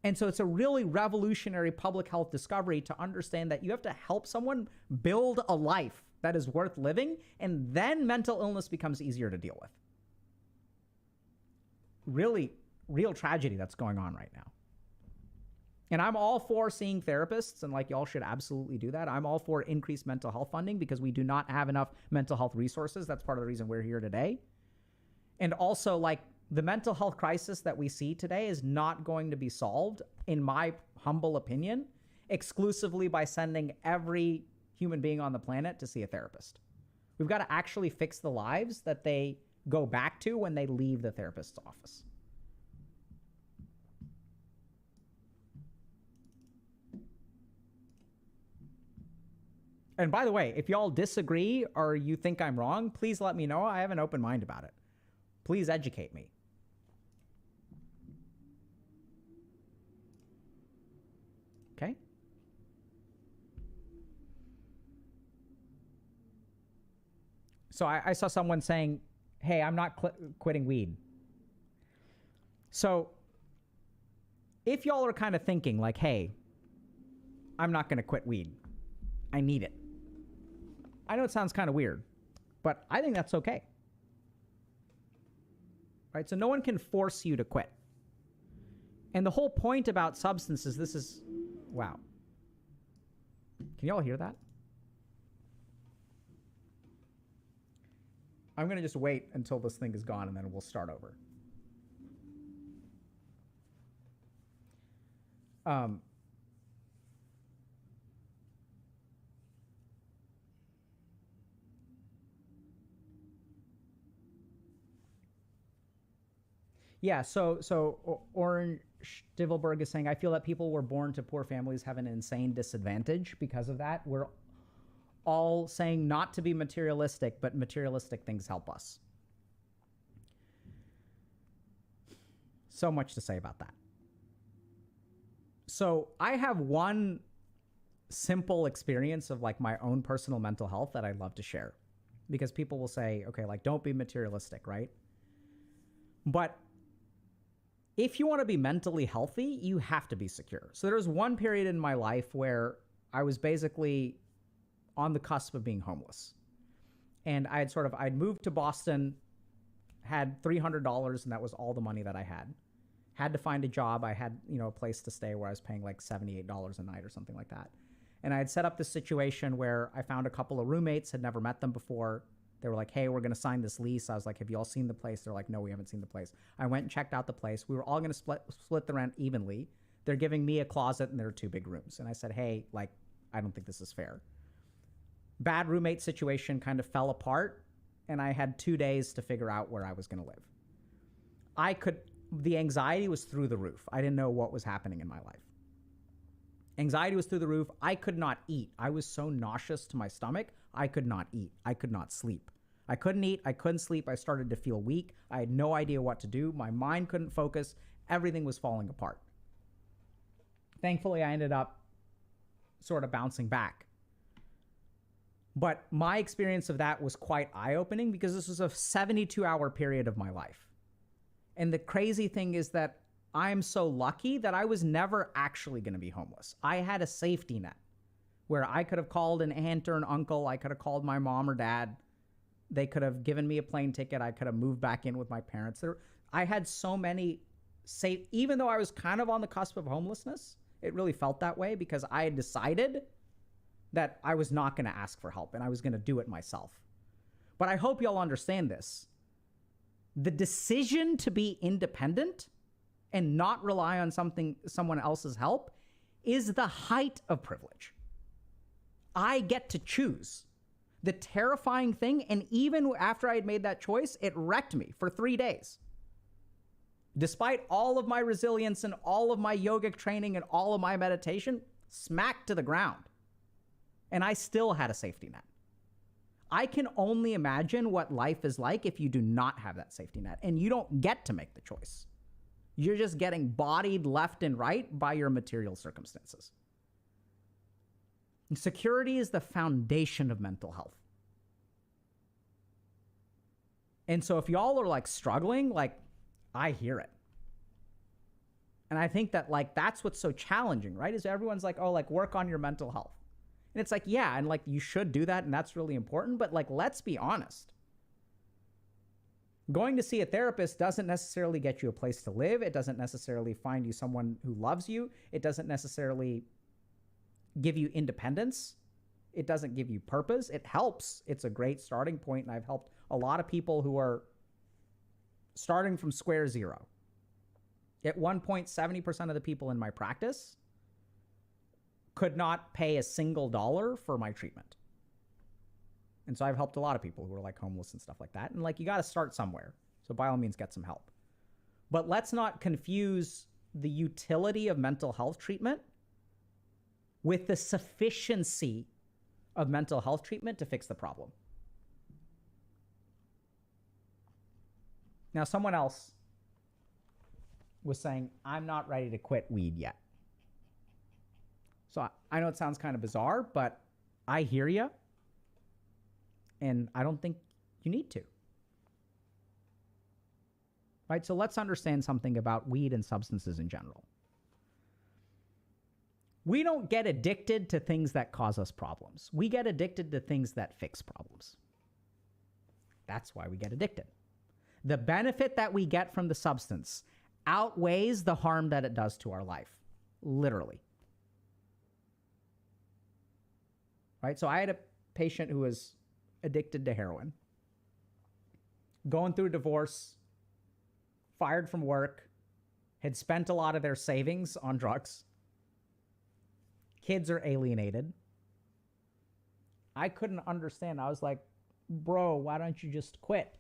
And so it's a really revolutionary public health discovery to understand that you have to help someone build a life that is worth living, and then mental illness becomes easier to deal with. Really, real tragedy that's going on right now. And I'm all for seeing therapists, and like y'all should absolutely do that. I'm all for increased mental health funding because we do not have enough mental health resources. That's part of the reason we're here today. And also, like, the mental health crisis that we see today is not going to be solved, in my humble opinion, exclusively by sending every human being on the planet to see a therapist. We've got to actually fix the lives that they go back to when they leave the therapist's office. And by the way, if y'all disagree or you think I'm wrong, please let me know. I have an open mind about it. Please educate me. Okay? So I saw someone saying, hey, I'm not quitting weed. So if y'all are kind of thinking like, hey, I'm not going to quit weed, I need it. I know it sounds kind of weird, but I think that's okay. Right? So no one can force you to quit. And the whole point about substances, this is, wow. Can y'all hear that? I'm going to just wait until this thing is gone and then we'll start over. Yeah, Orange Divelberg is saying, I feel that people were born to poor families have an insane disadvantage because of that. We're all saying not to be materialistic, but materialistic things help us. So much to say about that. So I have one simple experience of like my own personal mental health that I'd love to share, because people will say, okay, like don't be materialistic, right? But if you want to be mentally healthy, you have to be secure. So there was one period in my life where I was basically on the cusp of being homeless. And I'd moved to Boston, had $300, and that was all the money that I had. Had to find a job. I had, a place to stay where I was paying like $78 a night or something like that. And I had set up this situation where I found a couple of roommates, had never met them before. They were like, hey, we're going to sign this lease. I was like, have you all seen the place? They're like, no, we haven't seen the place. I went and checked out the place. We were all going to split the rent evenly. They're giving me a closet and there are 2 big rooms. And I said, hey, like, I don't think this is fair. Bad roommate situation kind of fell apart, and I had 2 days to figure out where I was going to live. The anxiety was through the roof. I didn't know what was happening in my life. Anxiety was through the roof. I could not eat. I was so nauseous to my stomach. I could not eat. I could not sleep. I couldn't eat. I couldn't sleep. I started to feel weak. I had no idea what to do. My mind couldn't focus. Everything was falling apart. Thankfully, I ended up sort of bouncing back. But my experience of that was quite eye-opening, because this was a 72-hour period of my life. And the crazy thing is that I'm so lucky that I was never actually going to be homeless. I had a safety net where I could have called an aunt or an uncle. I could have called my mom or dad. They could have given me a plane ticket. I could have moved back in with my parents. I had so many safe, even though I was kind of on the cusp of homelessness, it really felt that way because I had decided that I was not going to ask for help and I was going to do it myself. But I hope y'all understand this. The decision to be independent and not rely on someone else's help is the height of privilege. I get to choose. The terrifying thing, and even after I had made that choice, it wrecked me for 3 days. Despite all of my resilience and all of my yogic training and all of my meditation, smacked to the ground. And I still had a safety net. I can only imagine what life is like if you do not have that safety net, and you don't get to make the choice. You're just getting bodied left and right by your material circumstances. And security is the foundation of mental health. And so if y'all are like struggling, like I hear it. And I think that like that's what's so challenging, right? Is everyone's like, oh, like work on your mental health. And it's like, yeah, and like you should do that and that's really important, but like let's be honest. Going to see a therapist doesn't necessarily get you a place to live. It doesn't necessarily find you someone who loves you. It doesn't necessarily give you independence. It doesn't give you purpose. It helps. It's a great starting point, and I've helped a lot of people who are starting from square zero. At one point, 70% of the people in my practice could not pay a single dollar for my treatment. And so I've helped a lot of people who are like homeless and stuff like that. And like, you got to start somewhere. So by all means, get some help. But let's not confuse the utility of mental health treatment with the sufficiency of mental health treatment to fix the problem. Now, someone else was saying, I'm not ready to quit weed yet. So I know it sounds kind of bizarre, but I hear you. And I don't think you need to. Right? So let's understand something about weed and substances in general. We don't get addicted to things that cause us problems. We get addicted to things that fix problems. That's why we get addicted. The benefit that we get from the substance outweighs the harm that it does to our life. Literally. Right? So I had a patient who was addicted to heroin, going through a divorce, fired from work, had spent a lot of their savings on drugs. Kids are alienated. I couldn't understand. I was like, bro, why don't you just quit?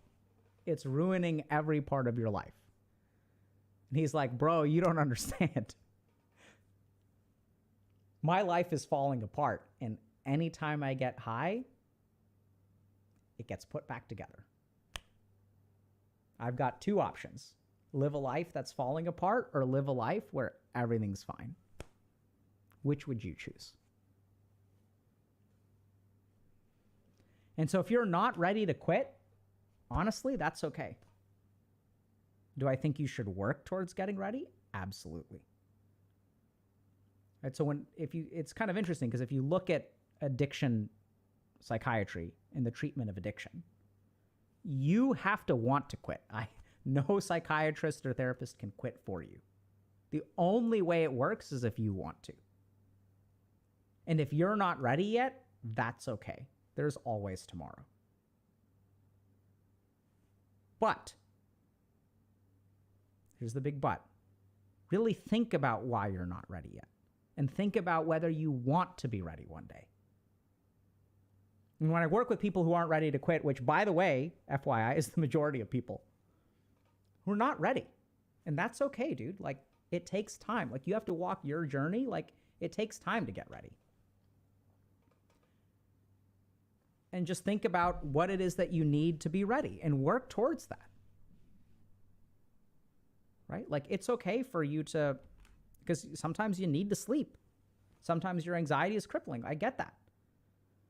It's ruining every part of your life. And he's like, bro, you don't understand. My life is falling apart. And anytime I get high, it gets put back together. I've got two options. Live a life that's falling apart or live a life where everything's fine. Which would you choose? And so if you're not ready to quit, honestly, that's okay. Do I think you should work towards getting ready? Absolutely. Right, so it's kind of interesting because if you look at addiction psychiatry and the treatment of addiction, you have to want to quit. No psychiatrist or therapist can quit for you. The only way it works is if you want to. And if you're not ready yet, that's okay. There's always tomorrow. But, here's the big but. Really think about why you're not ready yet. And think about whether you want to be ready one day. And when I work with people who aren't ready to quit, which, by the way, FYI, is the majority of people, who are not ready. And that's okay, dude. Like, it takes time. Like, you have to walk your journey. Like, it takes time to get ready. And just think about what it is that you need to be ready and work towards that. Right? Like, it's okay for you to, because sometimes you need to sleep. Sometimes your anxiety is crippling. I get that.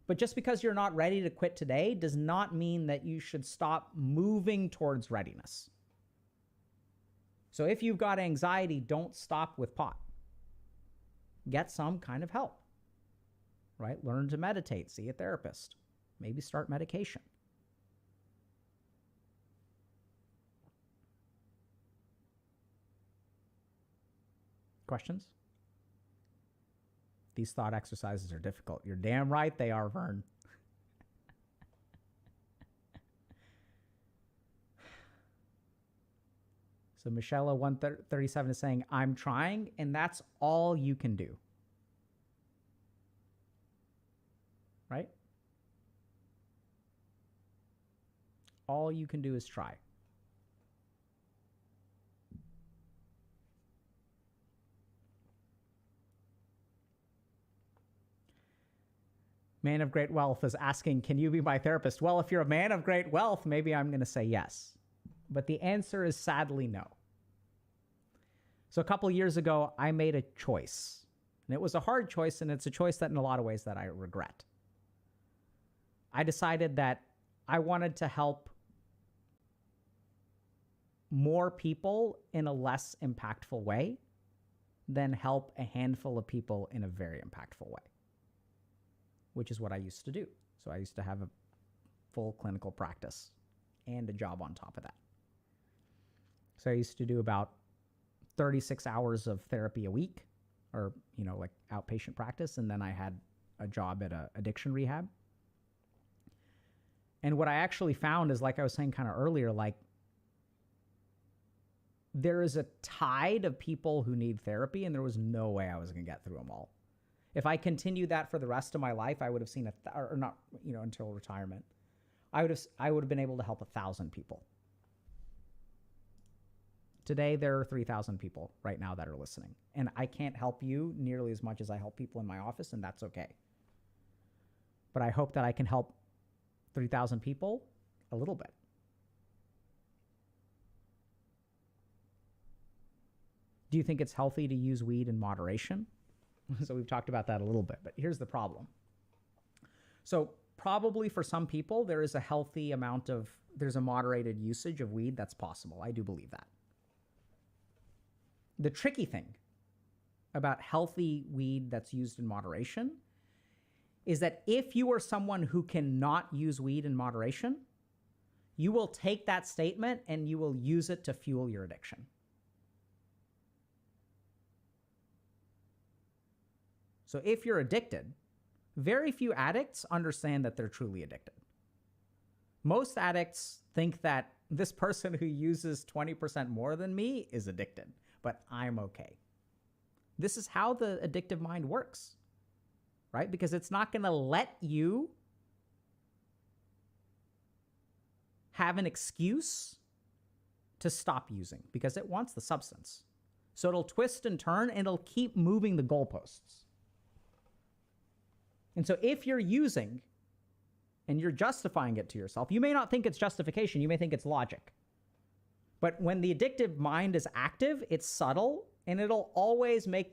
But just because you're not ready to quit today does not mean that you should stop moving towards readiness. So if you've got anxiety, don't stop with pot. Get some kind of help. Right? Learn to meditate, see a therapist. Maybe start medication. Questions? These thought exercises are difficult. You're damn right they are, Vern. So Michelle 137 is saying, I'm trying, and that's all you can do. Right? All you can do is try. Man of Great Wealth is asking, can you be my therapist? Well, if you're a man of great wealth, maybe I'm going to say yes. But the answer is sadly no. So a couple years ago, I made a choice. And it was a hard choice, and it's a choice that in a lot of ways that I regret. I decided that I wanted to help more people in a less impactful way than help a handful of people in a very impactful way, which is what I used to do. So I used to have a full clinical practice and a job on top of that. So I used to do about 36 hours of therapy a week, or, like outpatient practice. And then I had a job at a addiction rehab. And what I actually found is, like I was saying kind of earlier, like, there is a tide of people who need therapy, and there was no way I was going to get through them all. If I continued that for the rest of my life, I would have seen or not, until retirement, I would have been able to help 1,000 people. Today, there are 3,000 people right now that are listening, and I can't help you nearly as much as I help people in my office, and that's okay. But I hope that I can help 3,000 people a little bit. Do you think it's healthy to use weed in moderation? So we've talked about that a little bit, but here's the problem. So probably for some people, there's a moderated usage of weed that's possible. I do believe that. The tricky thing about healthy weed that's used in moderation is that if you are someone who cannot use weed in moderation, you will take that statement and you will use it to fuel your addiction. So if you're addicted, very few addicts understand that they're truly addicted. Most addicts think that this person who uses 20% more than me is addicted, but I'm okay. This is how the addictive mind works, right? Because it's not going to let you have an excuse to stop using because it wants the substance. So it'll twist and turn and it'll keep moving the goalposts. And so if you're using and you're justifying it to yourself, you may not think it's justification, you may think it's logic. But when the addictive mind is active, it's subtle and it'll always make